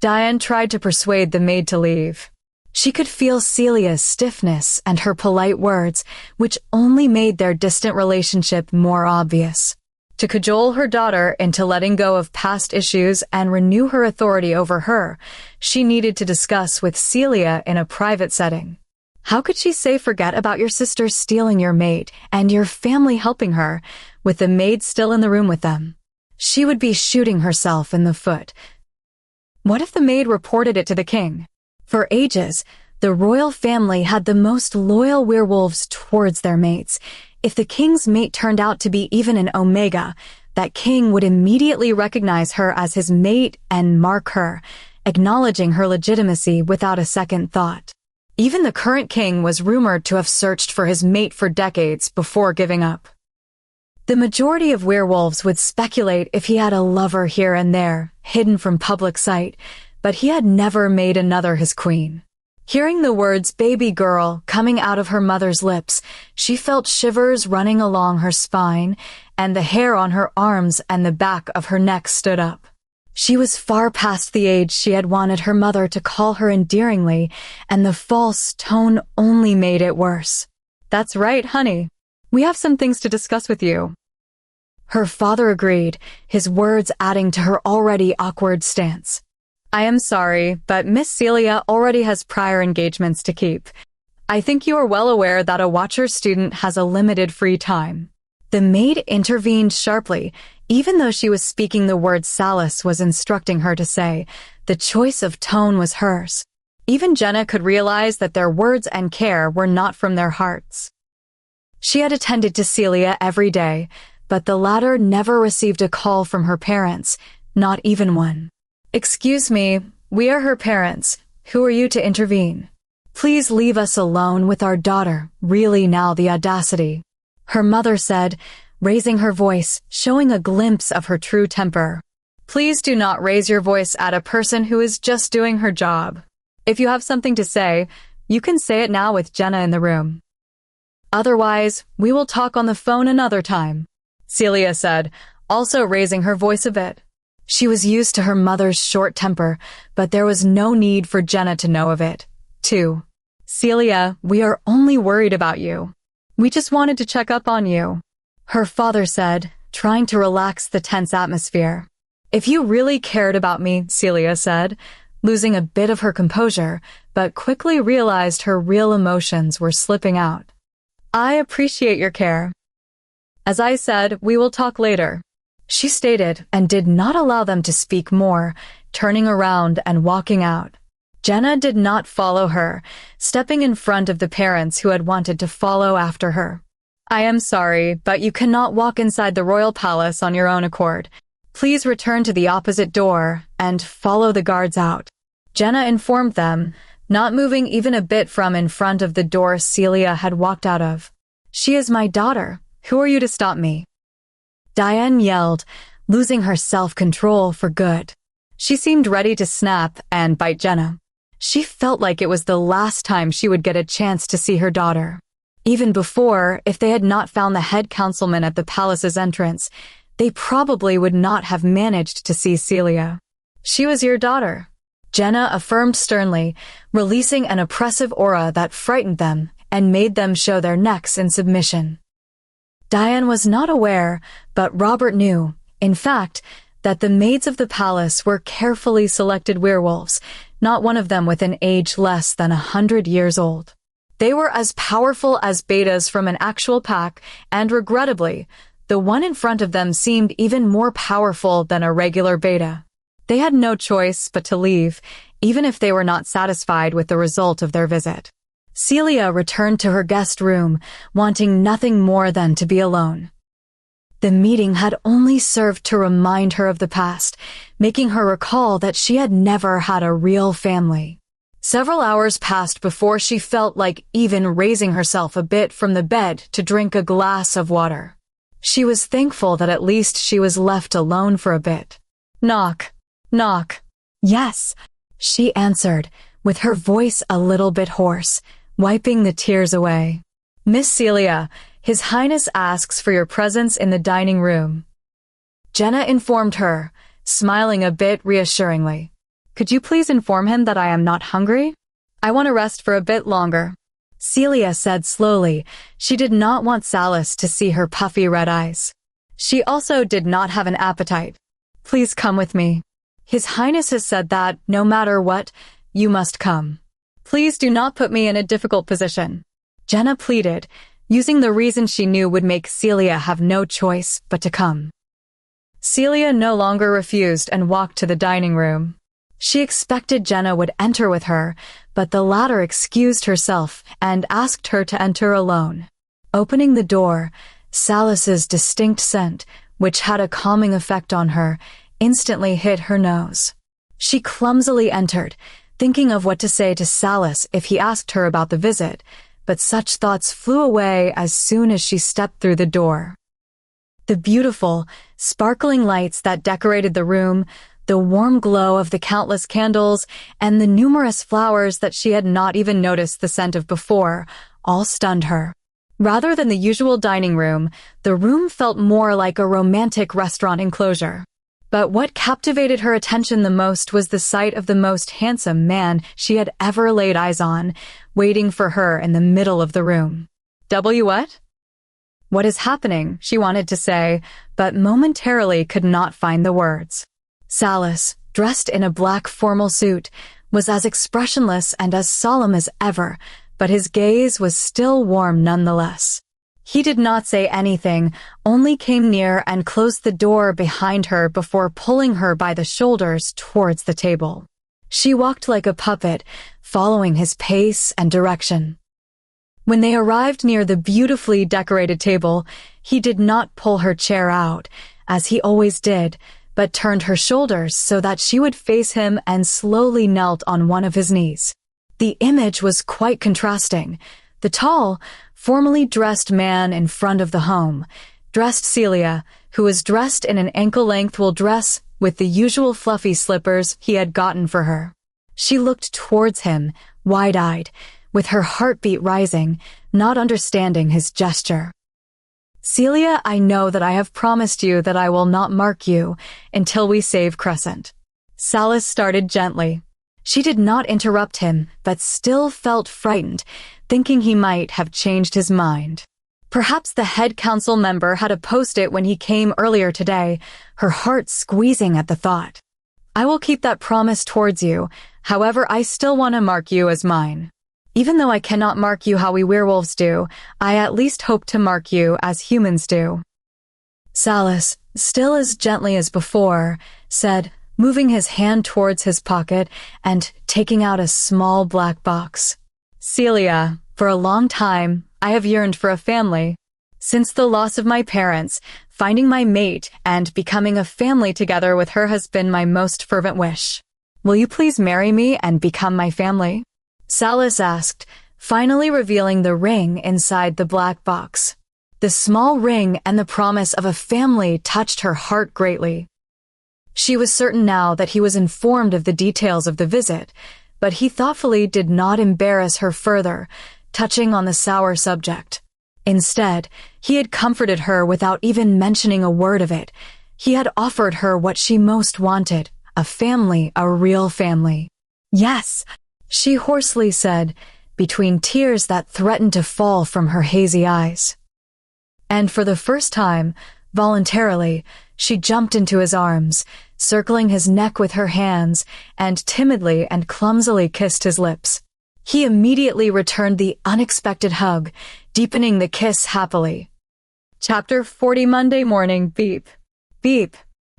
Diane tried to persuade the maid to leave. She could feel Celia's stiffness and her polite words, which only made their distant relationship more obvious. To cajole her daughter into letting go of past issues and renew her authority over her, she needed to discuss with Celia in a private setting. How could she say forget about your sister stealing your mate and your family helping her, with the maid still in the room with them? She would be shooting herself in the foot. What if the maid reported it to the king? For ages, the royal family had the most loyal werewolves towards their mates. If the king's mate turned out to be even an Omega, that king would immediately recognize her as his mate and mark her, acknowledging her legitimacy without a second thought. Even the current king was rumored to have searched for his mate for decades before giving up. The majority of werewolves would speculate if he had a lover here and there, hidden from public sight, but he had never made another his queen. Hearing the words baby girl coming out of her mother's lips, she felt shivers running along her spine, and the hair on her arms and the back of her neck stood up. She was far past the age she had wanted her mother to call her endearingly, and the false tone only made it worse. That's right, honey. We have some things to discuss with you. Her father agreed, his words adding to her already awkward stance. I am sorry, but Miss Celia already has prior engagements to keep. I think you are well aware that a Watcher student has a limited free time. The maid intervened sharply, even though she was speaking the words Salas was instructing her to say. The choice of tone was hers. Even Jenna could realize that their words and care were not from their hearts. She had attended to Celia every day, but the latter never received a call from her parents, not even one. Excuse me, we are her parents. Who are you to intervene? Please leave us alone with our daughter. Really now the audacity. Her mother said, raising her voice, showing a glimpse of her true temper. Please do not raise your voice at a person who is just doing her job. If you have something to say, you can say it now with Jenna in the room. Otherwise, we will talk on the phone another time, Celia said, also raising her voice a bit. She was used to her mother's short temper, but there was no need for Jenna to know of it, too. Celia, we are only worried about you. We just wanted to check up on you, her father said, trying to relax the tense atmosphere. If you really cared about me, Celia said, losing a bit of her composure, but quickly realized her real emotions were slipping out. I appreciate your care. As I said, we will talk later, she stated, and did not allow them to speak more, turning around and walking out. Jenna did not follow her, stepping in front of the parents who had wanted to follow after her. I am sorry, but you cannot walk inside the royal palace on your own accord. Please return to the opposite door and follow the guards out, Jenna informed them, not moving even a bit from in front of the door Celia had walked out of. She is my daughter. Who are you to stop me?" Diane yelled, losing her self-control for good. She seemed ready to snap and bite Jenna. She felt like it was the last time she would get a chance to see her daughter. Even before, if they had not found the head councilman at the palace's entrance, they probably would not have managed to see Celia. "She was your daughter," Jenna affirmed sternly, releasing an oppressive aura that frightened them and made them show their necks in submission. Diane was not aware, but Robert knew, in fact, that the maids of the palace were carefully selected werewolves, not one of them with an age less than 100 years old. They were as powerful as betas from an actual pack, and regrettably, the one in front of them seemed even more powerful than a regular beta. They had no choice but to leave, even if they were not satisfied with the result of their visit. Celia returned to her guest room, wanting nothing more than to be alone. The meeting had only served to remind her of the past, making her recall that she had never had a real family. Several hours passed before she felt like even raising herself a bit from the bed to drink a glass of water. She was thankful that at least she was left alone for a bit. "Knock, knock." "Yes," she answered, with her voice a little bit hoarse, wiping the tears away. "Miss Celia, His Highness asks for your presence in the dining room." Jenna informed her, smiling a bit reassuringly. "Could you please inform him that I am not hungry? I want to rest for a bit longer," Celia said slowly. She did not want Salas to see her puffy red eyes. She also did not have an appetite. "Please come with me. His Highness has said that, no matter what, you must come. Please do not put me in a difficult position," Jenna pleaded, using the reason she knew would make Celia have no choice but to come. Celia no longer refused and walked to the dining room. She expected Jenna would enter with her, but the latter excused herself and asked her to enter alone. Opening the door, Salas's distinct scent, which had a calming effect on her, instantly hit her nose. She clumsily entered, thinking of what to say to Salas if he asked her about the visit, but such thoughts flew away as soon as she stepped through the door. The beautiful, sparkling lights that decorated the room, the warm glow of the countless candles, and the numerous flowers that she had not even noticed the scent of before, all stunned her. Rather than the usual dining room, the room felt more like a romantic restaurant enclosure. But what captivated her attention the most was the sight of the most handsome man she had ever laid eyes on, waiting for her in the middle of the room. What? What is happening?" she wanted to say, but momentarily could not find the words. Salas, dressed in a black formal suit, was as expressionless and as solemn as ever, but his gaze was still warm nonetheless. He did not say anything, only came near and closed the door behind her before pulling her by the shoulders towards the table. She walked like a puppet, following his pace and direction. When they arrived near the beautifully decorated table, he did not pull her chair out, as he always did, but turned her shoulders so that she would face him and slowly knelt on one of his knees. The image was quite contrasting. The tall, formally dressed man in front of the home dressed Celia, who was dressed in an ankle-length wool dress with the usual fluffy slippers he had gotten for her. She looked towards him, wide-eyed, with her heartbeat rising, not understanding his gesture. "Celia, I know that I have promised you that I will not mark you until we save Crescent." Salas started gently. She did not interrupt him, but still felt frightened, thinking he might have changed his mind. Perhaps the head council member had opposed it when he came earlier today, her heart squeezing at the thought. "I will keep that promise towards you, however I still want to mark you as mine. Even though I cannot mark you how we werewolves do, I at least hope to mark you as humans do." Salas, still as gently as before, said, moving his hand towards his pocket and taking out a small black box. "Celia, for a long time, I have yearned for a family. Since the loss of my parents, finding my mate and becoming a family together with her has been my most fervent wish. Will you please marry me and become my family?" Salas asked, finally revealing the ring inside the black box. The small ring and the promise of a family touched her heart greatly. She was certain now that he was informed of the details of the visit, but he thoughtfully did not embarrass her further, touching on the sour subject. Instead, he had comforted her without even mentioning a word of it. He had offered her what she most wanted, a family, a real family. "Yes," she hoarsely said, between tears that threatened to fall from her hazy eyes. And for the first time, voluntarily, she jumped into his arms, circling his neck with her hands, and timidly and clumsily kissed his lips. He immediately returned the unexpected hug, deepening the kiss happily. Chapter 40. Monday morning. Beep. Beep.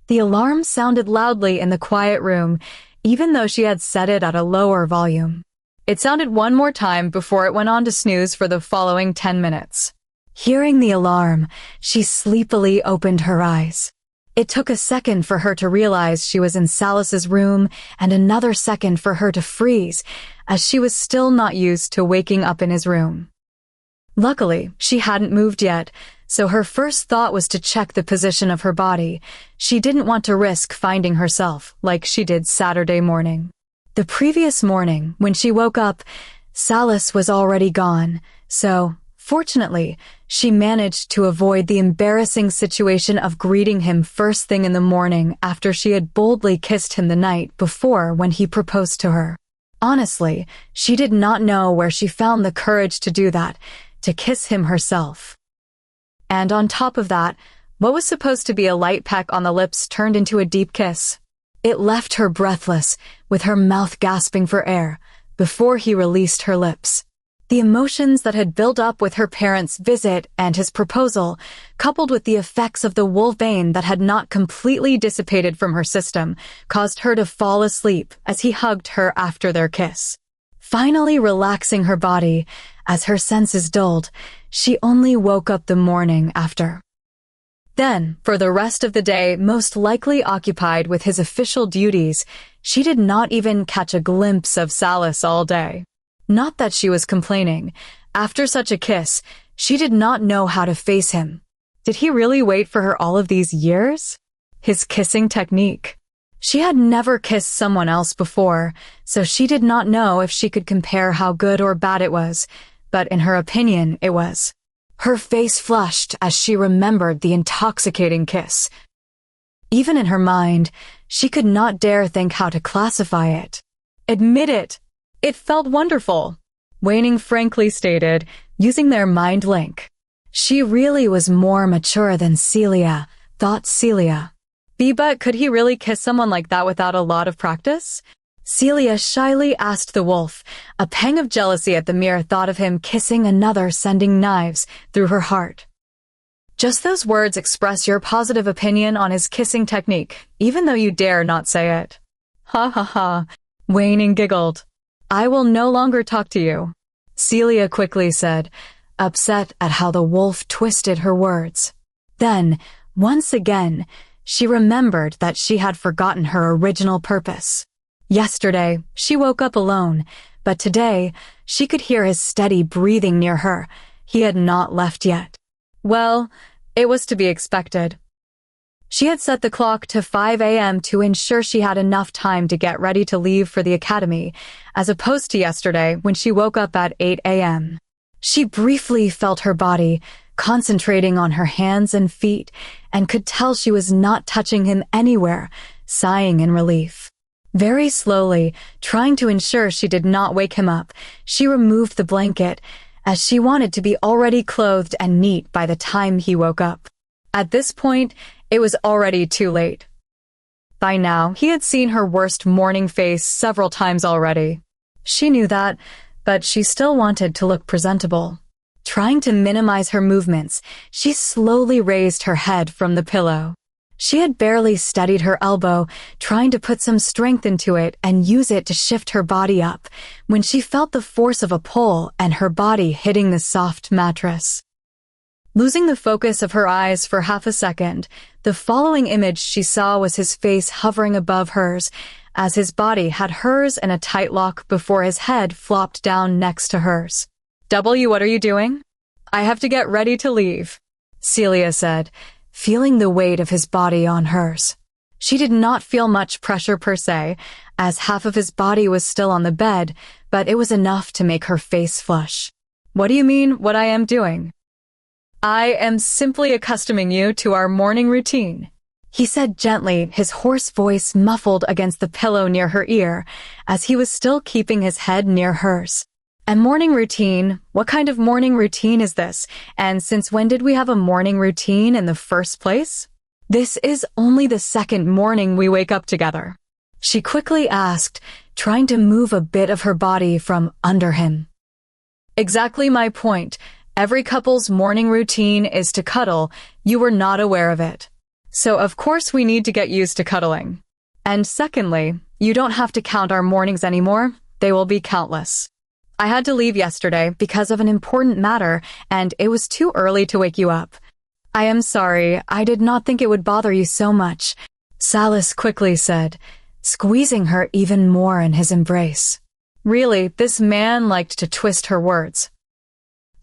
The alarm sounded loudly in the quiet room, even though she had set it at a lower volume. It sounded one more time before it went on to snooze for the following 10 minutes. Hearing the alarm, she sleepily opened her eyes. It took a second for her to realize she was in Salas's room and another second for her to freeze, as she was still not used to waking up in his room. Luckily, she hadn't moved yet, so her first thought was to check the position of her body. She didn't want to risk finding herself like she did Saturday morning. The previous morning, when she woke up, Salas was already gone, so, fortunately, she managed to avoid the embarrassing situation of greeting him first thing in the morning after she had boldly kissed him the night before when he proposed to her. Honestly, she did not know where she found the courage to do that, to kiss him herself. And on top of that, what was supposed to be a light peck on the lips turned into a deep kiss. It left her breathless, with her mouth gasping for air, before he released her lips. The emotions that had built up with her parents' visit and his proposal, coupled with the effects of the wolfbane that had not completely dissipated from her system, caused her to fall asleep as he hugged her after their kiss. Finally relaxing her body, as her senses dulled, she only woke up the morning after. Then, for the rest of the day most likely occupied with his official duties, she did not even catch a glimpse of Salas all day. Not that she was complaining. After such a kiss, she did not know how to face him. Did he really wait for her all of these years? His kissing technique. She had never kissed someone else before, so she did not know if she could compare how good or bad it was, but in her opinion, it was. Her face flushed as she remembered the intoxicating kiss. Even in her mind, she could not dare think how to classify it. Admit it! It felt wonderful, Waning frankly stated, using their mind link. She really was more mature than Celia, thought Celia. But could he really kiss someone like that without a lot of practice? Celia shyly asked the wolf, a pang of jealousy at the mere thought of him kissing another sending knives through her heart. Just those words express your positive opinion on his kissing technique, even though you dare not say it. Ha ha ha, Waning giggled. I will no longer talk to you, Celia quickly said, upset at how the wolf twisted her words. Then, once again, she remembered that she had forgotten her original purpose. Yesterday, she woke up alone, but today, she could hear his steady breathing near her. He had not left yet. Well, it was to be expected. She had set the clock to 5 a.m. to ensure she had enough time to get ready to leave for the academy, as opposed to yesterday when she woke up at 8 a.m. She briefly felt her body, concentrating on her hands and feet, and could tell she was not touching him anywhere, sighing in relief. Very slowly, trying to ensure she did not wake him up, she removed the blanket, as she wanted to be already clothed and neat by the time he woke up. At this point, it was already too late. By now, he had seen her worst morning face several times already. She knew that, but she still wanted to look presentable. Trying to minimize her movements, she slowly raised her head from the pillow. She had barely steadied her elbow, trying to put some strength into it and use it to shift her body up, when she felt the force of a pull and her body hitting the soft mattress. Losing the focus of her eyes for half a second, the following image she saw was his face hovering above hers, as his body had hers in a tight lock before his head flopped down next to hers. W, what are you doing? I have to get ready to leave, Celia said, feeling the weight of his body on hers. She did not feel much pressure per se, as half of his body was still on the bed, but it was enough to make her face flush. What do you mean, what I am doing? I am simply accustoming you to our morning routine, he said gently, his hoarse voice muffled against the pillow near her ear, as he was still keeping his head near hers. A morning routine? What kind of morning routine is this? And since when did we have a morning routine in the first place? This is only the second morning we wake up together, she quickly asked, trying to move a bit of her body from under him. Exactly my point. Every couple's morning routine is to cuddle. You were not aware of it. So of course we need to get used to cuddling. And secondly, you don't have to count our mornings anymore. They will be countless. I had to leave yesterday because of an important matter, and it was too early to wake you up. I am sorry, I did not think it would bother you so much, Salis quickly said, squeezing her even more in his embrace. Really, this man liked to twist her words.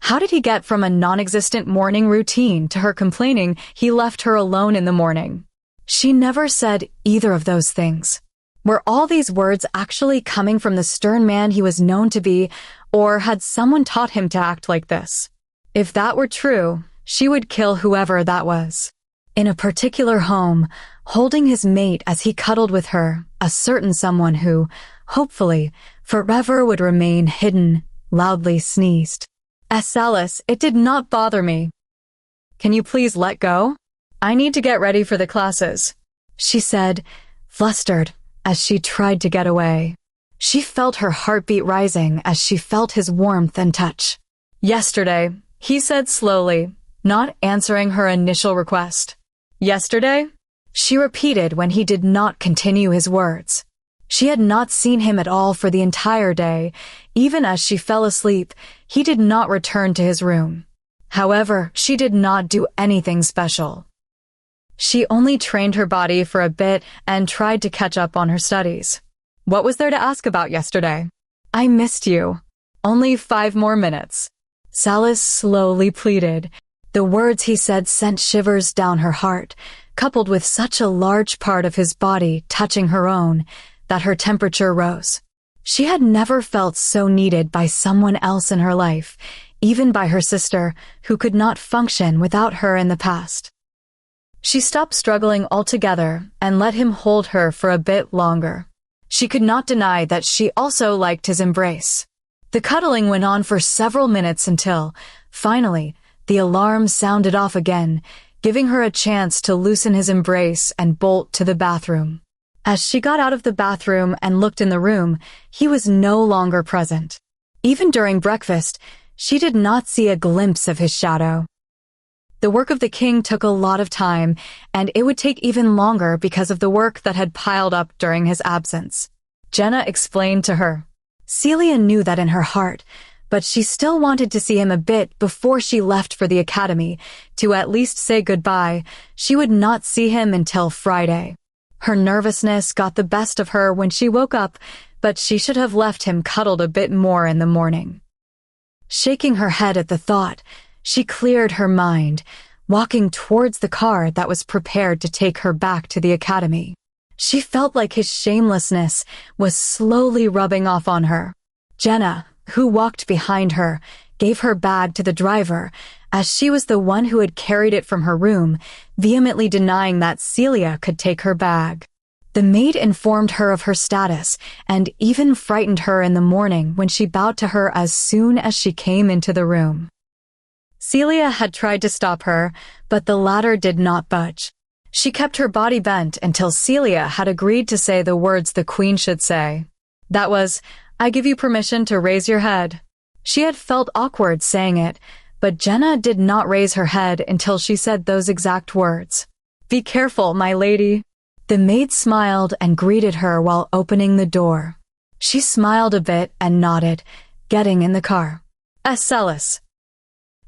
How did he get from a non-existent morning routine to her complaining he left her alone in the morning? She never said either of those things. Were all these words actually coming from the stern man he was known to be, or had someone taught him to act like this? If that were true, she would kill whoever that was. In a particular home, holding his mate as he cuddled with her, a certain someone who, hopefully, forever would remain hidden, loudly sneezed. Salis, it did not bother me. Can you please let go? I need to get ready for the classes, she said, flustered, as she tried to get away. She felt her heartbeat rising as she felt his warmth and touch. Yesterday, he said slowly, not answering her initial request. Yesterday? She repeated when he did not continue his words. She had not seen him at all for the entire day. Even as she fell asleep, he did not return to his room. However, she did not do anything special. She only trained her body for a bit and tried to catch up on her studies. What was there to ask about yesterday? I missed you. Only 5 more minutes. Salis slowly pleaded. The words he said sent shivers down her heart, coupled with such a large part of his body touching her own, that her temperature rose. She had never felt so needed by someone else in her life, even by her sister, who could not function without her in the past. She stopped struggling altogether and let him hold her for a bit longer. She could not deny that she also liked his embrace. The cuddling went on for several minutes until, finally, the alarm sounded off again, giving her a chance to loosen his embrace and bolt to the bathroom. As she got out of the bathroom and looked in the room, he was no longer present. Even during breakfast, she did not see a glimpse of his shadow. The work of the king took a lot of time, and it would take even longer because of the work that had piled up during his absence. Jenna explained to her. Celia knew that in her heart, but she still wanted to see him a bit before she left for the academy, to at least say goodbye. She would not see him until Friday. Her nervousness got the best of her when she woke up, but she should have left him cuddled a bit more in the morning. Shaking her head at the thought, she cleared her mind, walking towards the car that was prepared to take her back to the academy. She felt like his shamelessness was slowly rubbing off on her. Jenna, who walked behind her, gave her bag to the driver, as she was the one who had carried it from her room, vehemently denying that Celia could take her bag. The maid informed her of her status, and even frightened her in the morning when she bowed to her as soon as she came into the room. Celia had tried to stop her, but the latter did not budge. She kept her body bent until Celia had agreed to say the words the queen should say. That was, I give you permission to raise your head. She had felt awkward saying it, but Jenna did not raise her head until she said those exact words. Be careful, my lady. The maid smiled and greeted her while opening the door. She smiled a bit and nodded, getting in the car. Salis,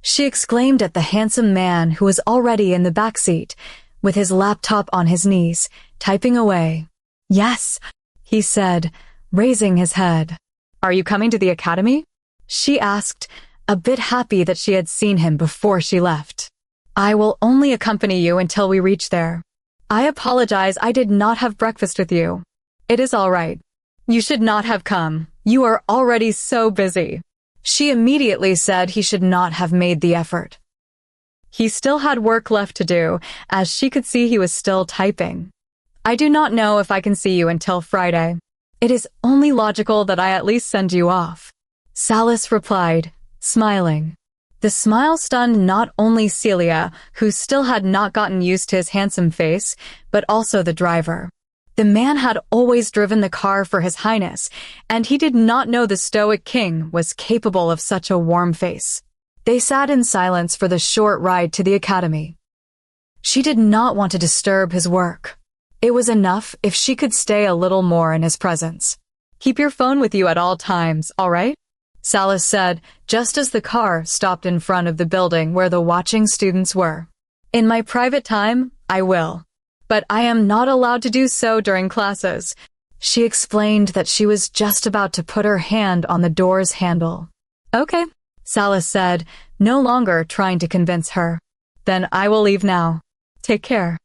she exclaimed at the handsome man who was already in the back seat, with his laptop on his knees, typing away. Yes, he said, raising his head. Are you coming to the academy? She asked, a bit happy that she had seen him before she left. I will only accompany you until we reach there. I apologize I did not have breakfast with you. It is all right. You should not have come. You are already so busy. She immediately said he should not have made the effort. He still had work left to do, as she could see he was still typing. I do not know if I can see you until Friday. It is only logical that I at least send you off. Salas replied, smiling. The smile stunned not only Celia, who still had not gotten used to his handsome face, but also the driver. The man had always driven the car for His Highness, and he did not know the stoic king was capable of such a warm face. They sat in silence for the short ride to the academy. She did not want to disturb his work. It was enough if she could stay a little more in his presence. Keep your phone with you at all times, all right? Salas said, just as the car stopped in front of the building where the watching students were. In my private time, I will. But I am not allowed to do so during classes. She explained that she was just about to put her hand on the door's handle. Okay, Salas said, no longer trying to convince her. Then I will leave now. Take care.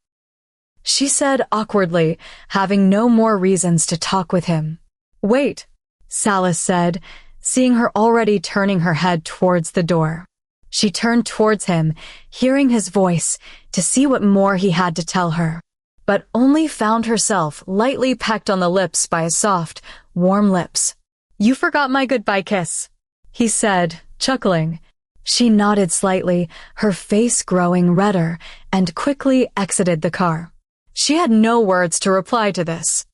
She said awkwardly, having no more reasons to talk with him. Wait, Salas said, seeing her already turning her head towards the door. She turned towards him, hearing his voice, to see what more he had to tell her, but only found herself lightly pecked on the lips by his soft, warm lips. You forgot my goodbye kiss, he said, chuckling. She nodded slightly, her face growing redder, and quickly exited the car. She had no words to reply to this.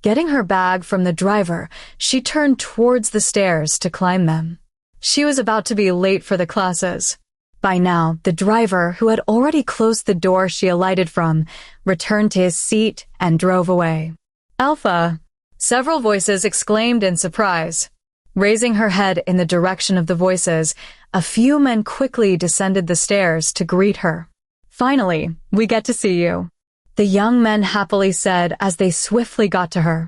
Getting her bag from the driver, she turned towards the stairs to climb them. She was about to be late for the classes. By now, the driver, who had already closed the door she alighted from, returned to his seat and drove away. Alpha! Several voices exclaimed in surprise. Raising her head in the direction of the voices, a few men quickly descended the stairs to greet her. Finally, we get to see you, the young men happily said as they swiftly got to her.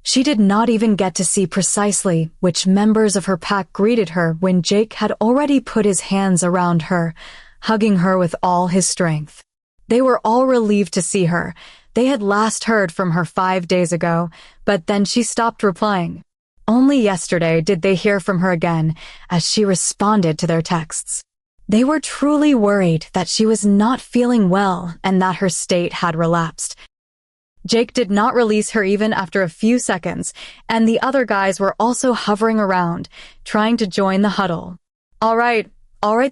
She did not even get to see precisely which members of her pack greeted her when Jake had already put his hands around her, hugging her with all his strength. They were all relieved to see her. They had last heard from her 5 days ago, but then she stopped replying. Only yesterday did they hear from her again as she responded to their texts. They were truly worried that she was not feeling well and that her state had relapsed. Jake did not release her even after a few seconds, and the other guys were also hovering around, trying to join the huddle. All right,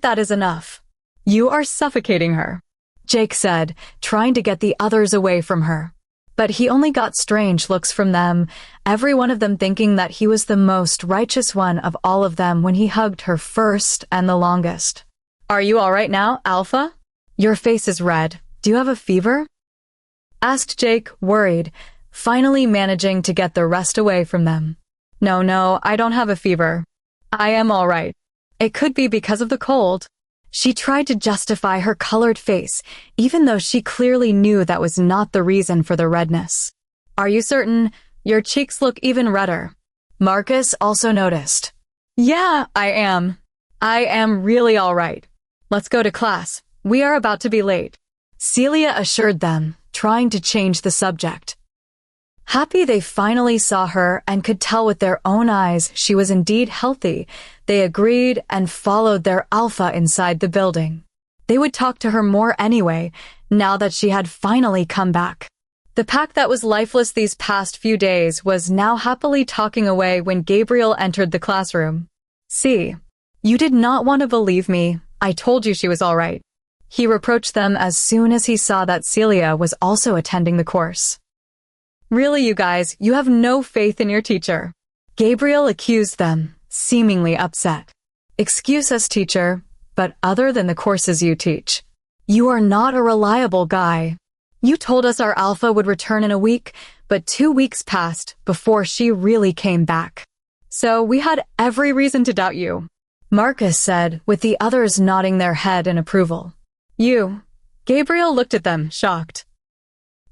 that is enough. You are suffocating her, Jake said, trying to get the others away from her. But he only got strange looks from them, every one of them thinking that he was the most righteous one of all of them when he hugged her first and the longest. Are you all right now, Alpha? Your face is red. Do you have a fever? Asked Jake, worried, finally managing to get the rest away from them. No, I don't have a fever. I am all right. It could be because of the cold. She tried to justify her colored face, even though she clearly knew that was not the reason for the redness. Are you certain? Your cheeks look even redder. Marcus also noticed. Yeah, I am. I am really all right. Let's go to class. We are about to be late. Celia assured them, trying to change the subject. Happy they finally saw her and could tell with their own eyes she was indeed healthy, they agreed and followed their Alpha inside the building. They would talk to her more anyway, now that she had finally come back. The pack that was lifeless these past few days was now happily talking away when Gabriel entered the classroom. See, you did not want to believe me. I told you she was all right. He reproached them as soon as he saw that Celia was also attending the course. Really, you guys, you have no faith in your teacher. Gabriel accused them, seemingly upset. Excuse us, teacher, but other than the courses you teach, you are not a reliable guy. You told us our Alpha would return in a week, but 2 weeks passed before she really came back. So we had every reason to doubt you, Marcus said, with the others nodding their head in approval. You. Gabriel looked at them, shocked.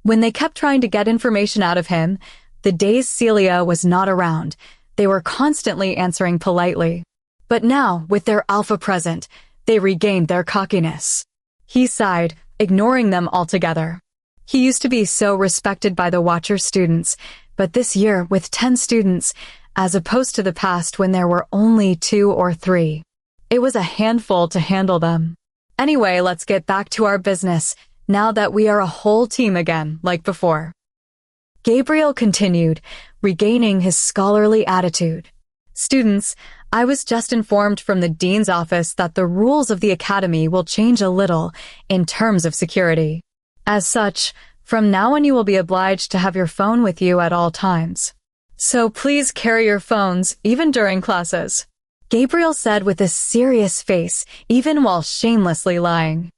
When they kept trying to get information out of him, The days Celia was not around, they were constantly answering politely. But now, with their alpha present, they regained their cockiness. He sighed, ignoring them altogether. He used to be so respected by the Watcher students, but this year, with 10 students, as opposed to the past when there were only 2 or 3, it was a handful to handle them. Anyway, let's get back to our business, now that we are a whole team again, like before. Gabriel continued, regaining his scholarly attitude. Students, I was just informed from the dean's office that the rules of the academy will change a little in terms of security. As such, from now on you will be obliged to have your phone with you at all times. So please carry your phones, even during classes. Gabriel said with a serious face, even while shamelessly lying.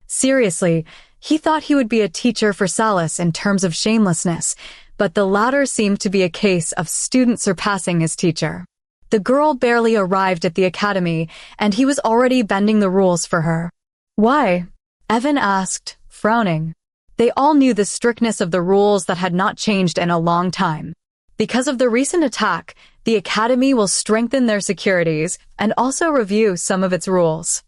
Seriously, he thought he would be a teacher for Salis in terms of shamelessness, but the latter seemed to be a case of student surpassing his teacher. The girl barely arrived at the academy, and he was already bending the rules for her. Why? Evan asked, frowning. They all knew the strictness of the rules that had not changed in a long time. Because of the recent attack, the academy will strengthen their securities and also review some of its rules.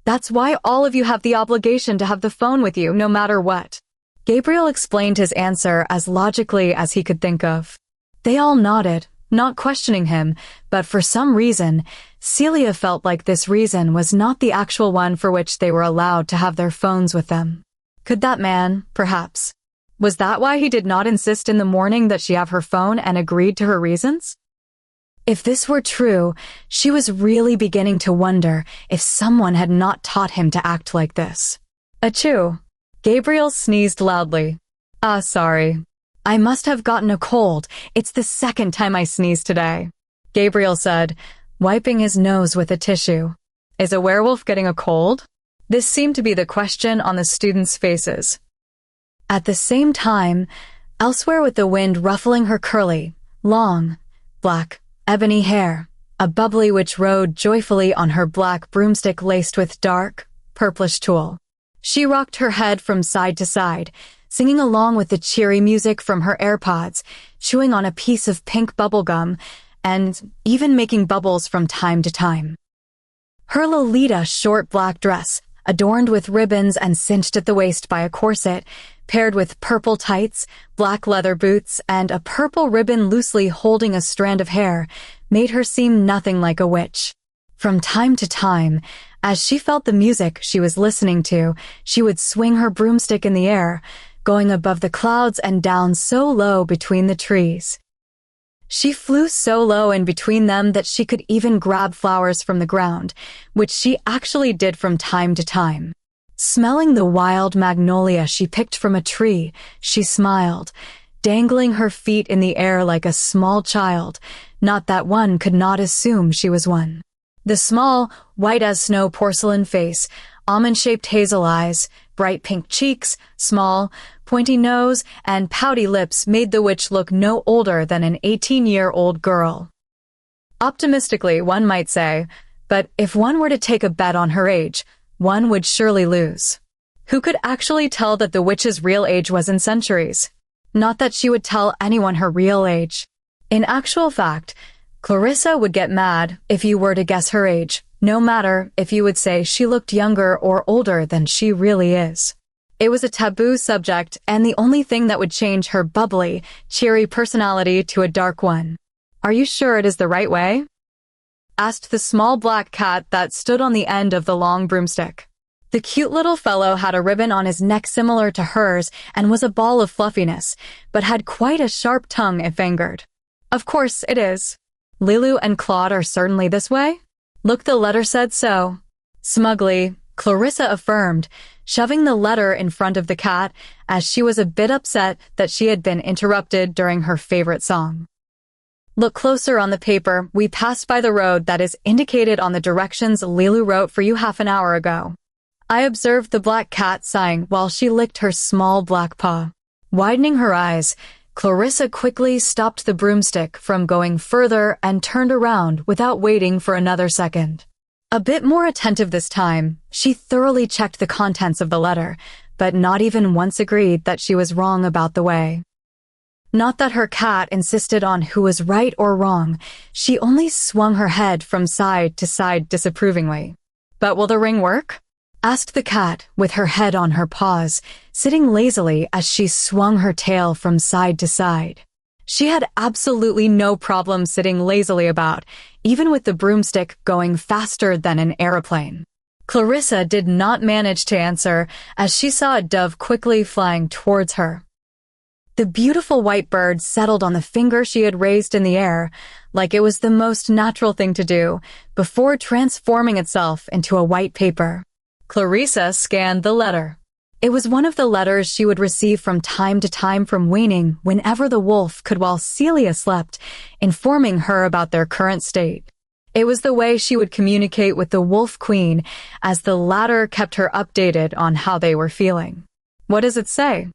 That's why all of you have the obligation to have the phone with you no matter what. Gabriel explained his answer as logically as he could think of. They all nodded, not questioning him, but for some reason, Celia felt like this reason was not the actual one for which they were allowed to have their phones with them. Could that man, perhaps? Was that why he did not insist in the morning that she have her phone and agreed to her reasons? If this were true, she was really beginning to wonder if someone had not taught him to act like this. Achoo! Gabriel sneezed loudly. Sorry. I must have gotten a cold. It's the second time I sneezed today, Gabriel said, wiping his nose with a tissue. Is a werewolf getting a cold? This seemed to be the question on the students' faces. At the same time, elsewhere with the wind ruffling her curly, long, black, ebony hair, a bubbly which rode joyfully on her black broomstick laced with dark, purplish tulle. She rocked her head from side to side, singing along with the cheery music from her AirPods, chewing on a piece of pink bubblegum, and even making bubbles from time to time. Her Lolita short black dress, adorned with ribbons and cinched at the waist by a corset, paired with purple tights, black leather boots, and a purple ribbon loosely holding a strand of hair, made her seem nothing like a witch. From time to time, as she felt the music she was listening to, she would swing her broomstick in the air, going above the clouds and down so low between the trees. She flew so low in between them that she could even grab flowers from the ground, which she actually did from time to time. Smelling the wild magnolia she picked from a tree, she smiled, dangling her feet in the air like a small child, not that one could not assume she was one. The small, white-as-snow porcelain face, almond-shaped hazel eyes, bright pink cheeks, small, pointy nose, and pouty lips made the witch look no older than an 18-year-old girl. Optimistically, one might say, but if one were to take a bet on her age, one would surely lose. Who could actually tell that the witch's real age was in centuries? Not that she would tell anyone her real age. In actual fact, Clarissa would get mad if you were to guess her age, no matter if you would say she looked younger or older than she really is. It was a taboo subject and the only thing that would change her bubbly, cheery personality to a dark one. Are you sure it is the right way? Asked the small black cat that stood on the end of the long broomstick. The cute little fellow had a ribbon on his neck similar to hers and was a ball of fluffiness, but had quite a sharp tongue if angered. Of course it is. Lilu and Claude are certainly this way? Look, the letter said so. Smugly, Clarissa affirmed, shoving the letter in front of the cat as she was a bit upset that she had been interrupted during her favorite song. Look closer on the paper. We passed by the road that is indicated on the directions Lilu wrote for you half an hour ago. I observed the black cat sighing while she licked her small black paw. Widening her eyes, Clarissa quickly stopped the broomstick from going further and turned around without waiting for another second. A bit more attentive this time, she thoroughly checked the contents of the letter, but not even once agreed that she was wrong about the way. Not that her cat insisted on who was right or wrong, she only swung her head from side to side disapprovingly. "But will the ring work?" asked the cat, with her head on her paws, sitting lazily as she swung her tail from side to side. She had absolutely no problem sitting lazily about, even with the broomstick going faster than an aeroplane. Clarissa did not manage to answer as she saw a dove quickly flying towards her. The beautiful white bird settled on the finger she had raised in the air, like it was the most natural thing to do, before transforming itself into a white paper. Clarissa scanned the letter. It was one of the letters she would receive from time to time from Waning whenever the wolf could while Celia slept, informing her about their current state. It was the way she would communicate with the Wolf Queen, as the latter kept her updated on how they were feeling. "What does it say?"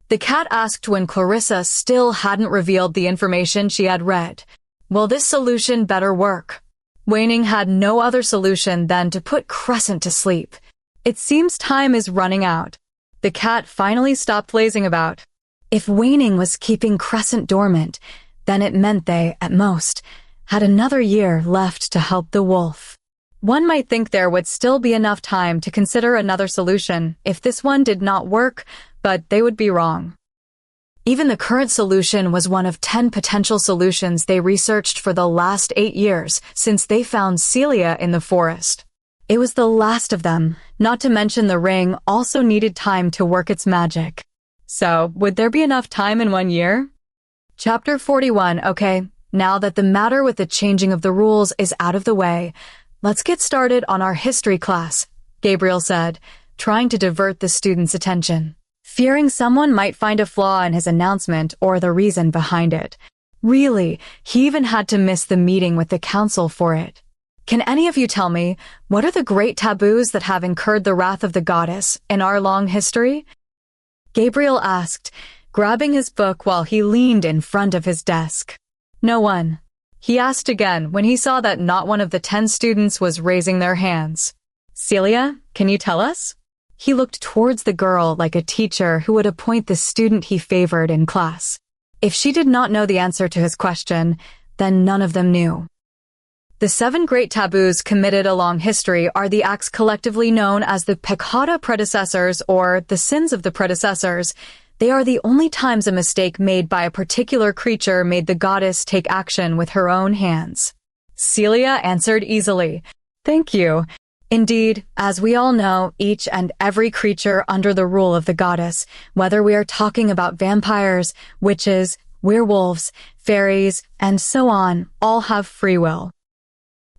The cat asked when Clarissa still hadn't revealed the information she had read. "Will this solution better work?" Waning had no other solution than to put Crescent to sleep. "It seems time is running out." The cat finally stopped lazing about. If Waning was keeping Crescent dormant, then it meant they, at most, had another year left to help the wolf. One might think there would still be enough time to consider another solution if this one did not work, but they would be wrong. Even the current solution was one of 10 potential solutions they researched for the last 8 years since they found Celia in the forest. It was the last of them, not to mention the ring also needed time to work its magic. So, would there be enough time in 1 year? Chapter 41. Okay, now that the matter with the changing of the rules is out of the way, let's get started on our history class, Gabriel said, trying to divert the students' attention. Fearing someone might find a flaw in his announcement or the reason behind it. Really, he even had to miss the meeting with the council for it. Can any of you tell me, what are the great taboos that have incurred the wrath of the goddess in our long history? Gabriel asked, grabbing his book while he leaned in front of his desk. No one. He asked again when he saw that not one of the 10 students was raising their hands. Celia, can you tell us? He looked towards the girl like a teacher who would appoint the student he favored in class. If she did not know the answer to his question, then none of them knew. The 7 great taboos committed along history are the acts collectively known as the peccata predecessors or the sins of the predecessors. They are the only times a mistake made by a particular creature made the goddess take action with her own hands. Celia answered easily. Thank you. Indeed, as we all know, each and every creature under the rule of the goddess, whether we are talking about vampires, witches, werewolves, fairies, and so on, all have free will.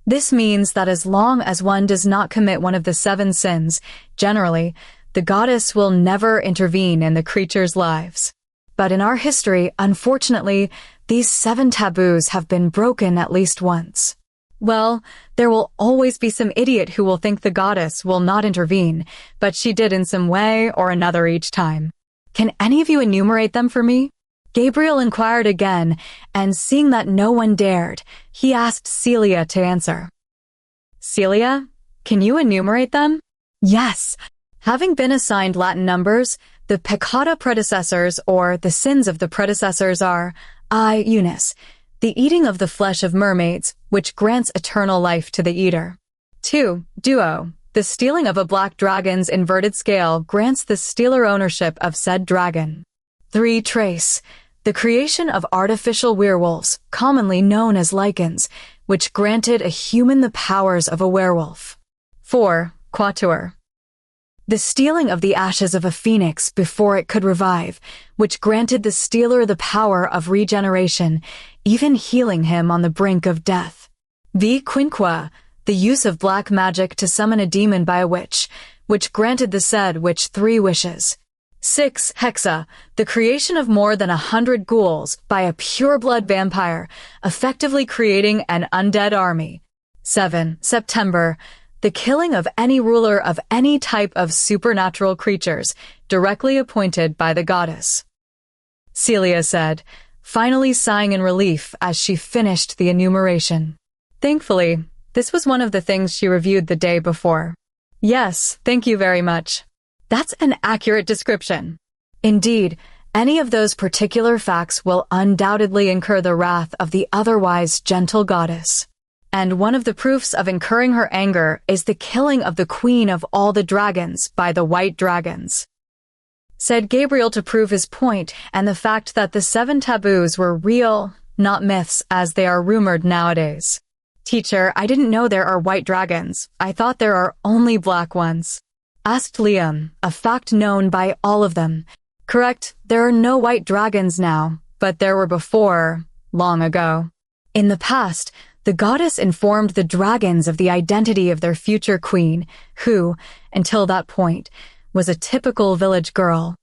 This means that as long as one does not commit one of the 7 sins, generally, the goddess will never intervene in the creature's lives. But in our history, unfortunately, these 7 taboos have been broken at least once. Well, there will always be some idiot who will think the goddess will not intervene, but she did in some way or another each time. Can any of you enumerate them for me? Gabriel inquired again, and seeing that no one dared, he asked Celia to answer. Celia, can you enumerate them? Yes. Having been assigned Latin numbers, the peccata predecessors, or the sins of the predecessors, are I, Eunice, the eating of the flesh of mermaids, which grants eternal life to the eater. 2. Duo, the stealing of a black dragon's inverted scale grants the stealer ownership of said dragon. 3. Trace, the creation of artificial werewolves, commonly known as lichens, which granted a human the powers of a werewolf. 4. Quatuor, the stealing of the ashes of a phoenix before it could revive, which granted the stealer the power of regeneration, even healing him on the brink of death. V. Quinqua, the use of black magic to summon a demon by a witch, which granted the said witch 3 wishes. 6. Hexa, the creation of more than 100 ghouls by a pure-blood vampire, effectively creating an undead army. 7. September, the killing of any ruler of any type of supernatural creatures, directly appointed by the goddess. Celia said, finally sighing in relief as she finished the enumeration. Thankfully, this was one of the things she reviewed the day before. Yes, thank you very much. That's an accurate description. Indeed, Any of those particular facts will undoubtedly incur the wrath of the otherwise gentle goddess. And one of the proofs of incurring her anger is the killing of the queen of all the dragons by the white dragons," said Gabriel to prove his point and the fact that the 7 taboos were real, not myths as they are rumored nowadays. "Teacher, I didn't know there are white dragons. I thought there are only black ones," asked Liam, a fact known by all of them. "Correct, there are no white dragons now, but there were before, long ago. In the past, the goddess informed the dragons of the identity of their future queen, who, until that point, was a typical village girl.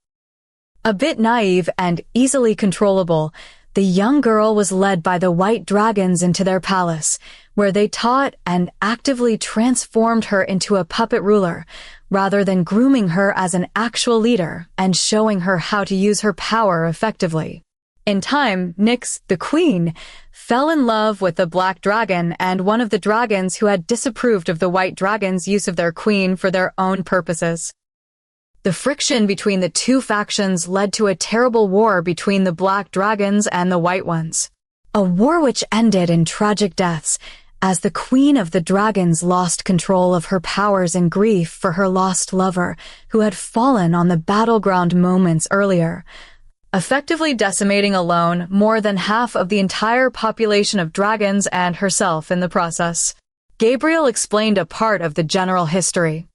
A bit naive and easily controllable, the young girl was led by the white dragons into their palace, where they taught and actively transformed her into a puppet ruler, rather than grooming her as an actual leader and showing her how to use her power effectively. In time, Nyx, the queen, fell in love with the black dragon and one of the dragons who had disapproved of the white dragon's use of their queen for their own purposes. The friction between the two factions led to a terrible war between the black dragons and the white ones. A war which ended in tragic deaths, as the queen of the dragons lost control of her powers in grief for her lost lover, who had fallen on the battleground moments earlier, effectively decimating alone more than half of the entire population of dragons and herself in the process. Gabriel explained a part of the general history.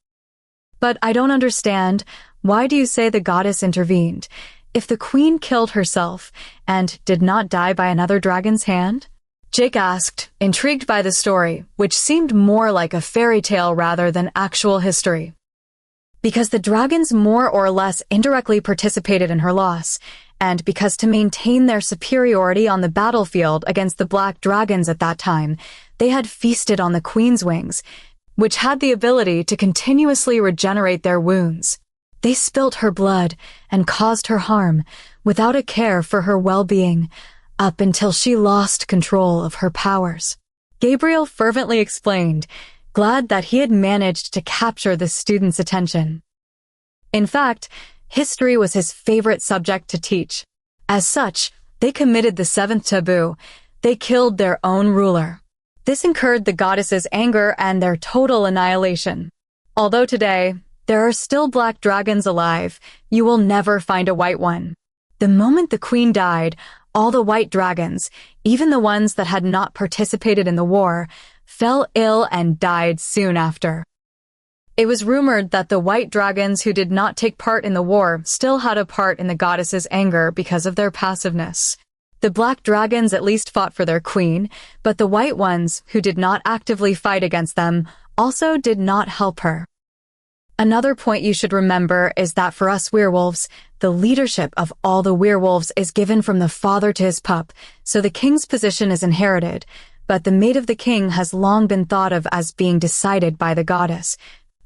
"But I don't understand. Why do you say the goddess intervened? If the queen killed herself and did not die by another dragon's hand?" Jake asked, intrigued by the story, which seemed more like a fairy tale rather than actual history. "Because the dragons more or less indirectly participated in her loss, and because to maintain their superiority on the battlefield against the black dragons at that time, they had feasted on the queen's wings, which had the ability to continuously regenerate their wounds. They spilt her blood and caused her harm, without a care for her well-being, up until she lost control of her powers." Gabriel fervently explained, glad that he had managed to capture the student's attention. In fact, history was his favorite subject to teach. As such, they committed the 7th taboo. They killed their own ruler. This incurred the goddess's anger and their total annihilation. Although today, there are still black dragons alive, you will never find a white one. The moment the queen died, all the white dragons, even the ones that had not participated in the war, fell ill and died soon after. It was rumored that the white dragons who did not take part in the war still had a part in the goddess's anger because of their passiveness. The black dragons at least fought for their queen, but the white ones, who did not actively fight against them, also did not help her. Another point you should remember is that for us werewolves, the leadership of all the werewolves is given from the father to his pup, so the king's position is inherited, but the mate of the king has long been thought of as being decided by the goddess,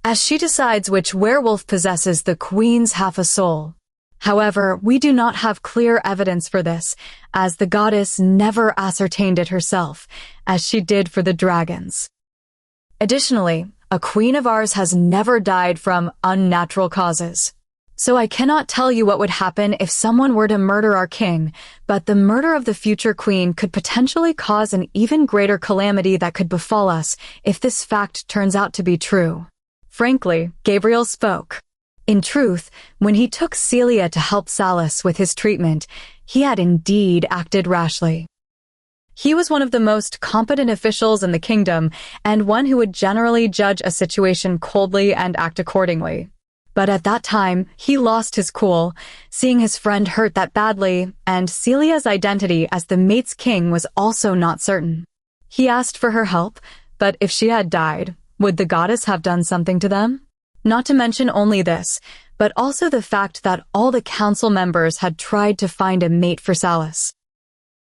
as she decides which werewolf possesses the queen's half a soul. However, we do not have clear evidence for this, as the goddess never ascertained it herself, as she did for the dragons. Additionally, a queen of ours has never died from unnatural causes. So I cannot tell you what would happen if someone were to murder our king, but the murder of the future queen could potentially cause an even greater calamity that could befall us if this fact turns out to be true. Frankly, Gabriel spoke. In truth, when he took Celia to help Salus with his treatment, he had indeed acted rashly. He was one of the most competent officials in the kingdom and one who would generally judge a situation coldly and act accordingly. But at that time, he lost his cool, seeing his friend hurt that badly, and Celia's identity as the mate's king was also not certain. He asked for her help, but if she had died, would the goddess have done something to them? Not to mention only this, but also the fact that all the council members had tried to find a mate for Salus.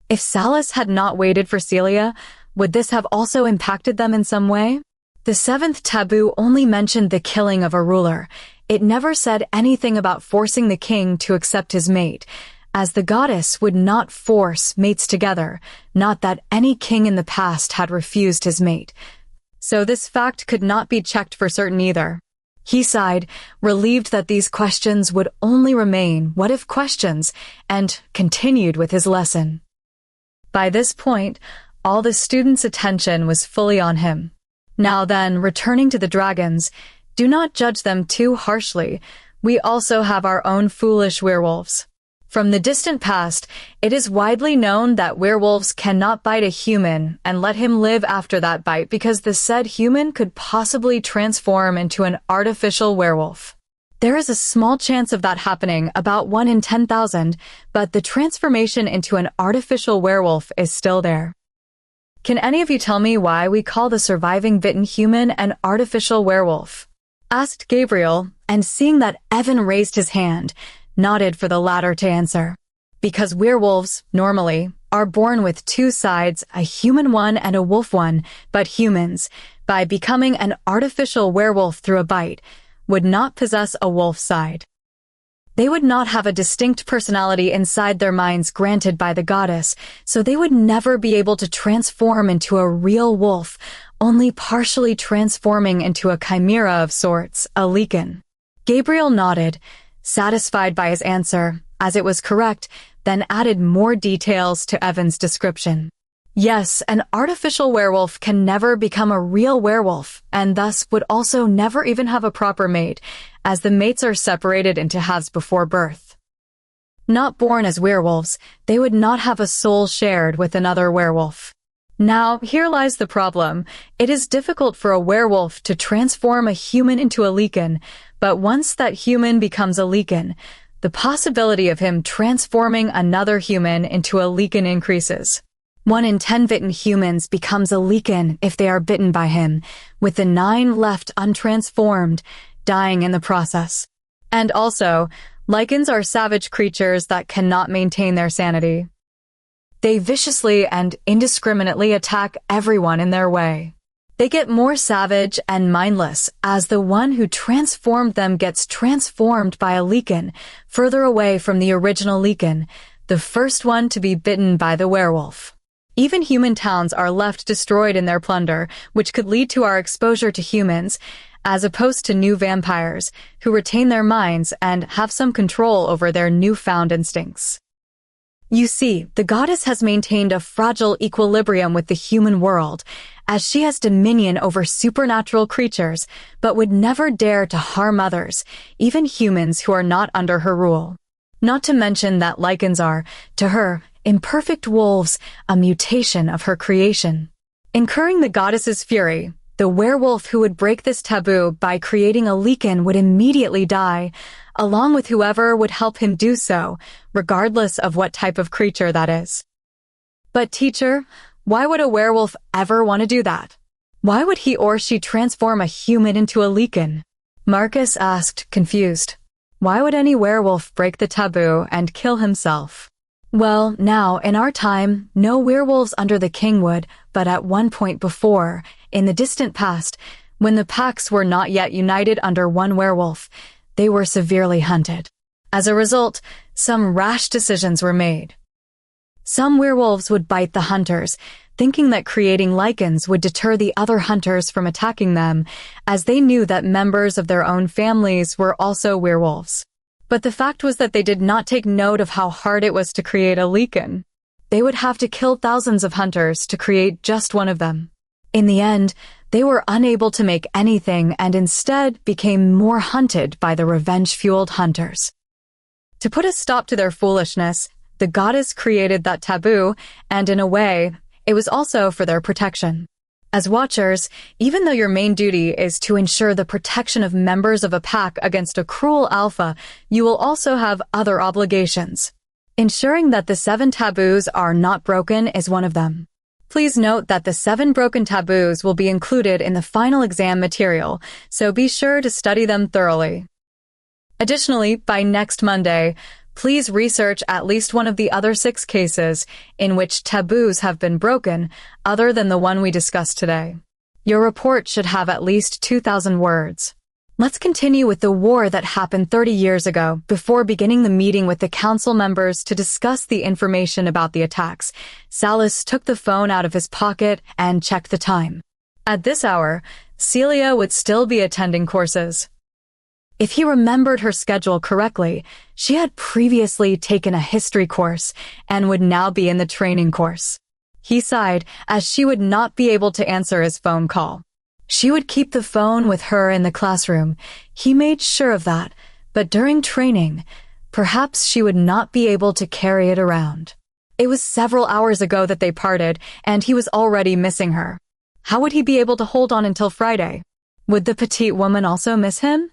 If Salus had not waited for Celia, would this have also impacted them in some way? The 7th taboo only mentioned the killing of a ruler. It never said anything about forcing the king to accept his mate, as the goddess would not force mates together, not that any king in the past had refused his mate. So this fact could not be checked for certain either. He sighed, relieved that these questions would only remain what-if questions, and continued with his lesson. By this point, all the students' attention was fully on him. Now then, returning to the dragons, do not judge them too harshly. We also have our own foolish werewolves. From the distant past, it is widely known that werewolves cannot bite a human and let him live after that bite because the said human could possibly transform into an artificial werewolf. There is a small chance of that happening, about 1 in 10,000, but the transformation into an artificial werewolf is still there. Can any of you tell me why we call the surviving bitten human an artificial werewolf? Asked Gabriel, and seeing that Evan raised his hand, nodded for the latter to answer. Because werewolves, normally, are born with two sides, a human one and a wolf one, but humans, by becoming an artificial werewolf through a bite, would not possess a wolf side. They would not have a distinct personality inside their minds granted by the goddess, so they would never be able to transform into a real wolf, only partially transforming into a chimera of sorts, a lichen. Gabriel nodded, satisfied by his answer, as it was correct, then added more details to Evan's description. Yes, an artificial werewolf can never become a real werewolf, and thus would also never even have a proper mate, as the mates are separated into halves before birth. Not born as werewolves, they would not have a soul shared with another werewolf. Now, here lies the problem. It is difficult for a werewolf to transform a human into a lichen, but once that human becomes a lichen, the possibility of him transforming another human into a lichen increases. 1 in 10 bitten humans becomes a lichen if they are bitten by him, with the 9 left untransformed, dying in the process. And also, lichens are savage creatures that cannot maintain their sanity. They viciously and indiscriminately attack everyone in their way. They get more savage and mindless as the one who transformed them gets transformed by a lichen, further away from the original lichen, the first one to be bitten by the werewolf. Even human towns are left destroyed in their plunder, which could lead to our exposure to humans, as opposed to new vampires, who retain their minds and have some control over their newfound instincts. You see, the goddess has maintained a fragile equilibrium with the human world, as she has dominion over supernatural creatures, but would never dare to harm others, even humans who are not under her rule. Not to mention that lichens are, to her, imperfect wolves, a mutation of her creation. Incurring the goddess's fury, the werewolf who would break this taboo by creating a lichen would immediately die, along with whoever would help him do so, regardless of what type of creature that is. But teacher, why would a werewolf ever want to do that? Why would he or she transform a human into a lichen? Marcus asked, confused. Why would any werewolf break the taboo and kill himself? Well, now, in our time, no werewolves under the king would, but at one point before, in the distant past, when the packs were not yet united under one werewolf, they were severely hunted. As a result, some rash decisions were made. Some werewolves would bite the hunters, thinking that creating lichens would deter the other hunters from attacking them, as they knew that members of their own families were also werewolves. But the fact was that they did not take note of how hard it was to create a lichen. They would have to kill thousands of hunters to create just one of them. In the end, they were unable to make anything and instead became more hunted by the revenge-fueled hunters. To put a stop to their foolishness, the goddess created that taboo, and in a way, it was also for their protection. As watchers, even though your main duty is to ensure the protection of members of a pack against a cruel alpha, you will also have other obligations. Ensuring that the 7 taboos are not broken is one of them. Please note that the 7 broken taboos will be included in the final exam material, so be sure to study them thoroughly. Additionally, by next Monday, please research at least one of the other 6 cases in which taboos have been broken, other than the one we discussed today. Your report should have at least 2,000 words. Let's continue with the war that happened 30 years ago, before beginning the meeting with the council members to discuss the information about the attacks. Salus took the phone out of his pocket and checked the time. At this hour, Celia would still be attending courses. If he remembered her schedule correctly, she had previously taken a history course and would now be in the training course. He sighed as she would not be able to answer his phone call. She would keep the phone with her in the classroom. He made sure of that, but during training, perhaps she would not be able to carry it around. It was several hours ago that they parted, and he was already missing her. How would he be able to hold on until Friday? Would the petite woman also miss him?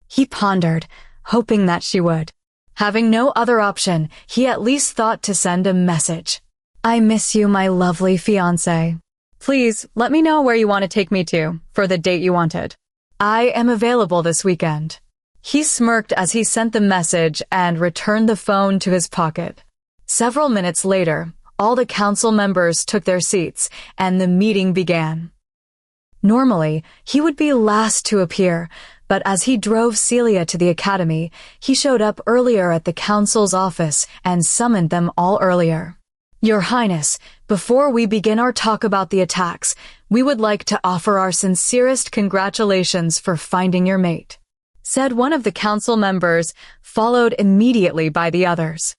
He pondered, hoping that she would. Having no other option, he at least thought to send a message. I miss you, my lovely fiancé. Please, let me know where you want to take me to, for the date you wanted. I am available this weekend. He smirked as he sent the message and returned the phone to his pocket. Several minutes later, all the council members took their seats, and the meeting began. Normally, he would be last to appear, but as he drove Celia to the academy, he showed up earlier at the council's office and summoned them all earlier. Your Highness, before we begin our talk about the attacks, we would like to offer our sincerest congratulations for finding your mate, said one of the council members, followed immediately by the others.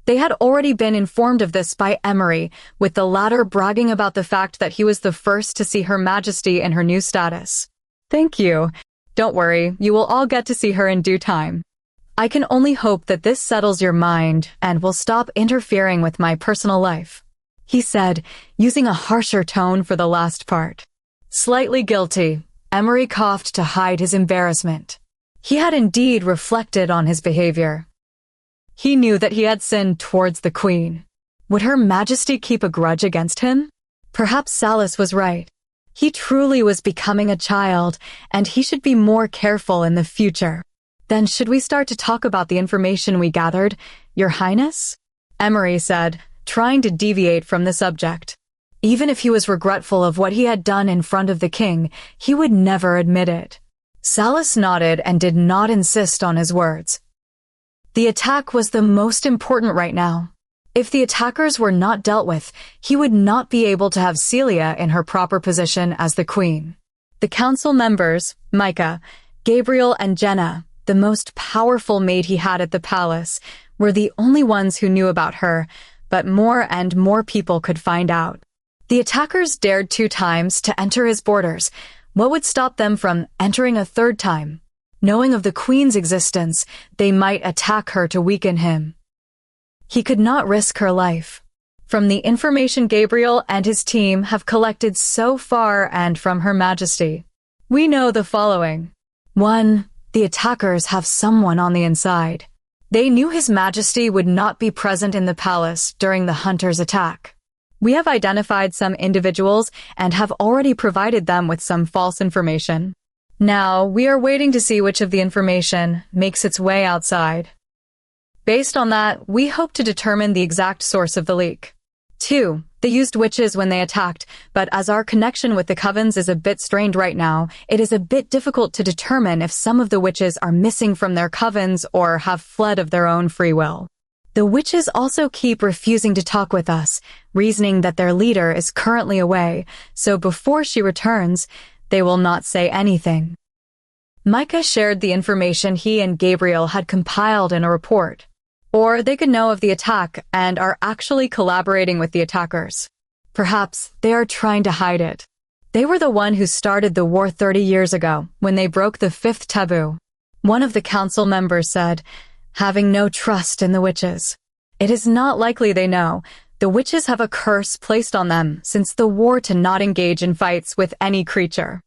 They had already been informed of this by Emery, with the latter bragging about the fact that he was the first to see Her Majesty in her new status. Thank you. Don't worry, you will all get to see her in due time. I can only hope that this settles your mind and will stop interfering with my personal life, he said, using a harsher tone for the last part. Slightly guilty, Emery coughed to hide his embarrassment. He had indeed reflected on his behavior. He knew that he had sinned towards the Queen. Would Her Majesty keep a grudge against him? Perhaps Salis was right. He truly was becoming a child, and he should be more careful in the future. Then should we start to talk about the information we gathered, Your Highness? Emery said, trying to deviate from the subject. Even if he was regretful of what he had done in front of the king, he would never admit it. Salis nodded and did not insist on his words. The attack was the most important right now. If the attackers were not dealt with, he would not be able to have Celia in her proper position as the queen. The council members, Micah, Gabriel, and Jenna, the most powerful maid he had at the palace, were the only ones who knew about her, but more and more people could find out. The attackers dared 2 times to enter his borders. What would stop them from entering a 3rd time? Knowing of the queen's existence, they might attack her to weaken him. He could not risk her life. From the information Gabriel and his team have collected so far and from Her Majesty, we know the following. 1. The attackers have someone on the inside. They knew His Majesty would not be present in the palace during the hunters' attack. We have identified some individuals and have already provided them with some false information. Now, we are waiting to see which of the information makes its way outside. Based on that, we hope to determine the exact source of the leak. 2. They used witches when they attacked, but as our connection with the covens is a bit strained right now, it is a bit difficult to determine if some of the witches are missing from their covens or have fled of their own free will. The witches also keep refusing to talk with us, reasoning that their leader is currently away, so before she returns, they will not say anything. Micah shared the information he and Gabriel had compiled in a report. Or they could know of the attack and are actually collaborating with the attackers. Perhaps they are trying to hide it. They were the one who started the war 30 years ago, when they broke the 5th taboo. One of the council members said, having no trust in the witches. It is not likely they know. The witches have a curse placed on them since the war to not engage in fights with any creature.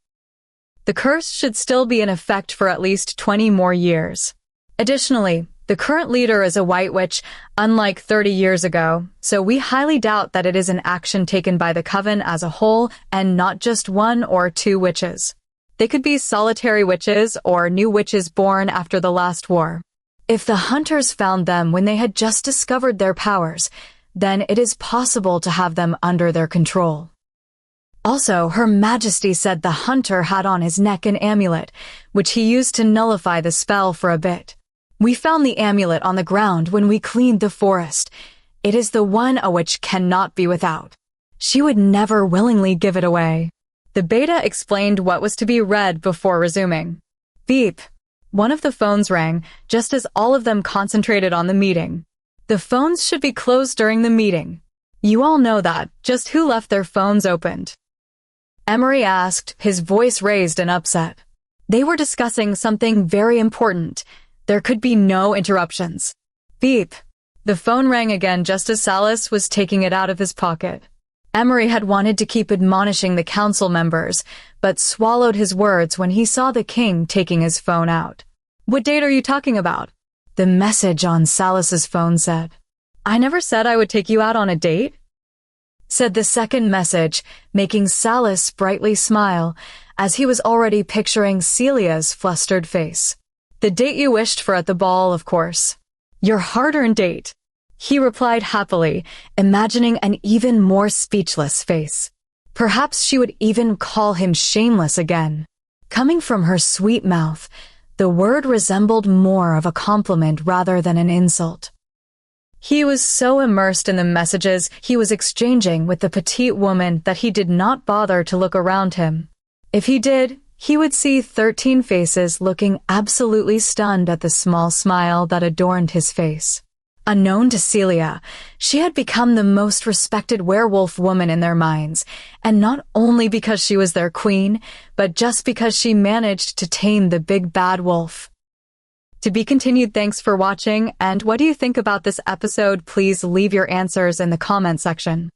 The curse should still be in effect for at least 20 more years. Additionally, the current leader is a white witch, unlike 30 years ago, so we highly doubt that it is an action taken by the coven as a whole and not just 1 or 2 witches. They could be solitary witches or new witches born after the last war. If the hunters found them when they had just discovered their powers, then it is possible to have them under their control. Also, Her Majesty said the hunter had on his neck an amulet, which he used to nullify the spell for a bit. We found the amulet on the ground when we cleaned the forest. It is the one a witch cannot be without. She would never willingly give it away. The beta explained what was to be read before resuming. Beep. One of the phones rang, just as all of them concentrated on the meeting. The phones should be closed during the meeting. You all know that, just who left their phones opened? Emery asked, his voice raised in upset. They were discussing something very important. There could be no interruptions. Beep. The phone rang again just as Salas was taking it out of his pocket. Emery had wanted to keep admonishing the council members, but swallowed his words when he saw the king taking his phone out. What date are you talking about? The message on Salas's phone said. I never said I would take you out on a date, said the second message, making Salas brightly smile, as he was already picturing Celia's flustered face. The date you wished for at the ball, of course. Your hard-earned date, he replied happily, imagining an even more speechless face. Perhaps she would even call him shameless again. Coming from her sweet mouth, the word resembled more of a compliment rather than an insult. He was so immersed in the messages he was exchanging with the petite woman that he did not bother to look around him. If he did, he would see 13 faces looking absolutely stunned at the small smile that adorned his face. Unknown to Celia, she had become the most respected werewolf woman in their minds, and not only because she was their queen, but just because she managed to tame the big bad wolf. To be continued, thanks for watching, and what do you think about this episode? Please leave your answers in the comment section.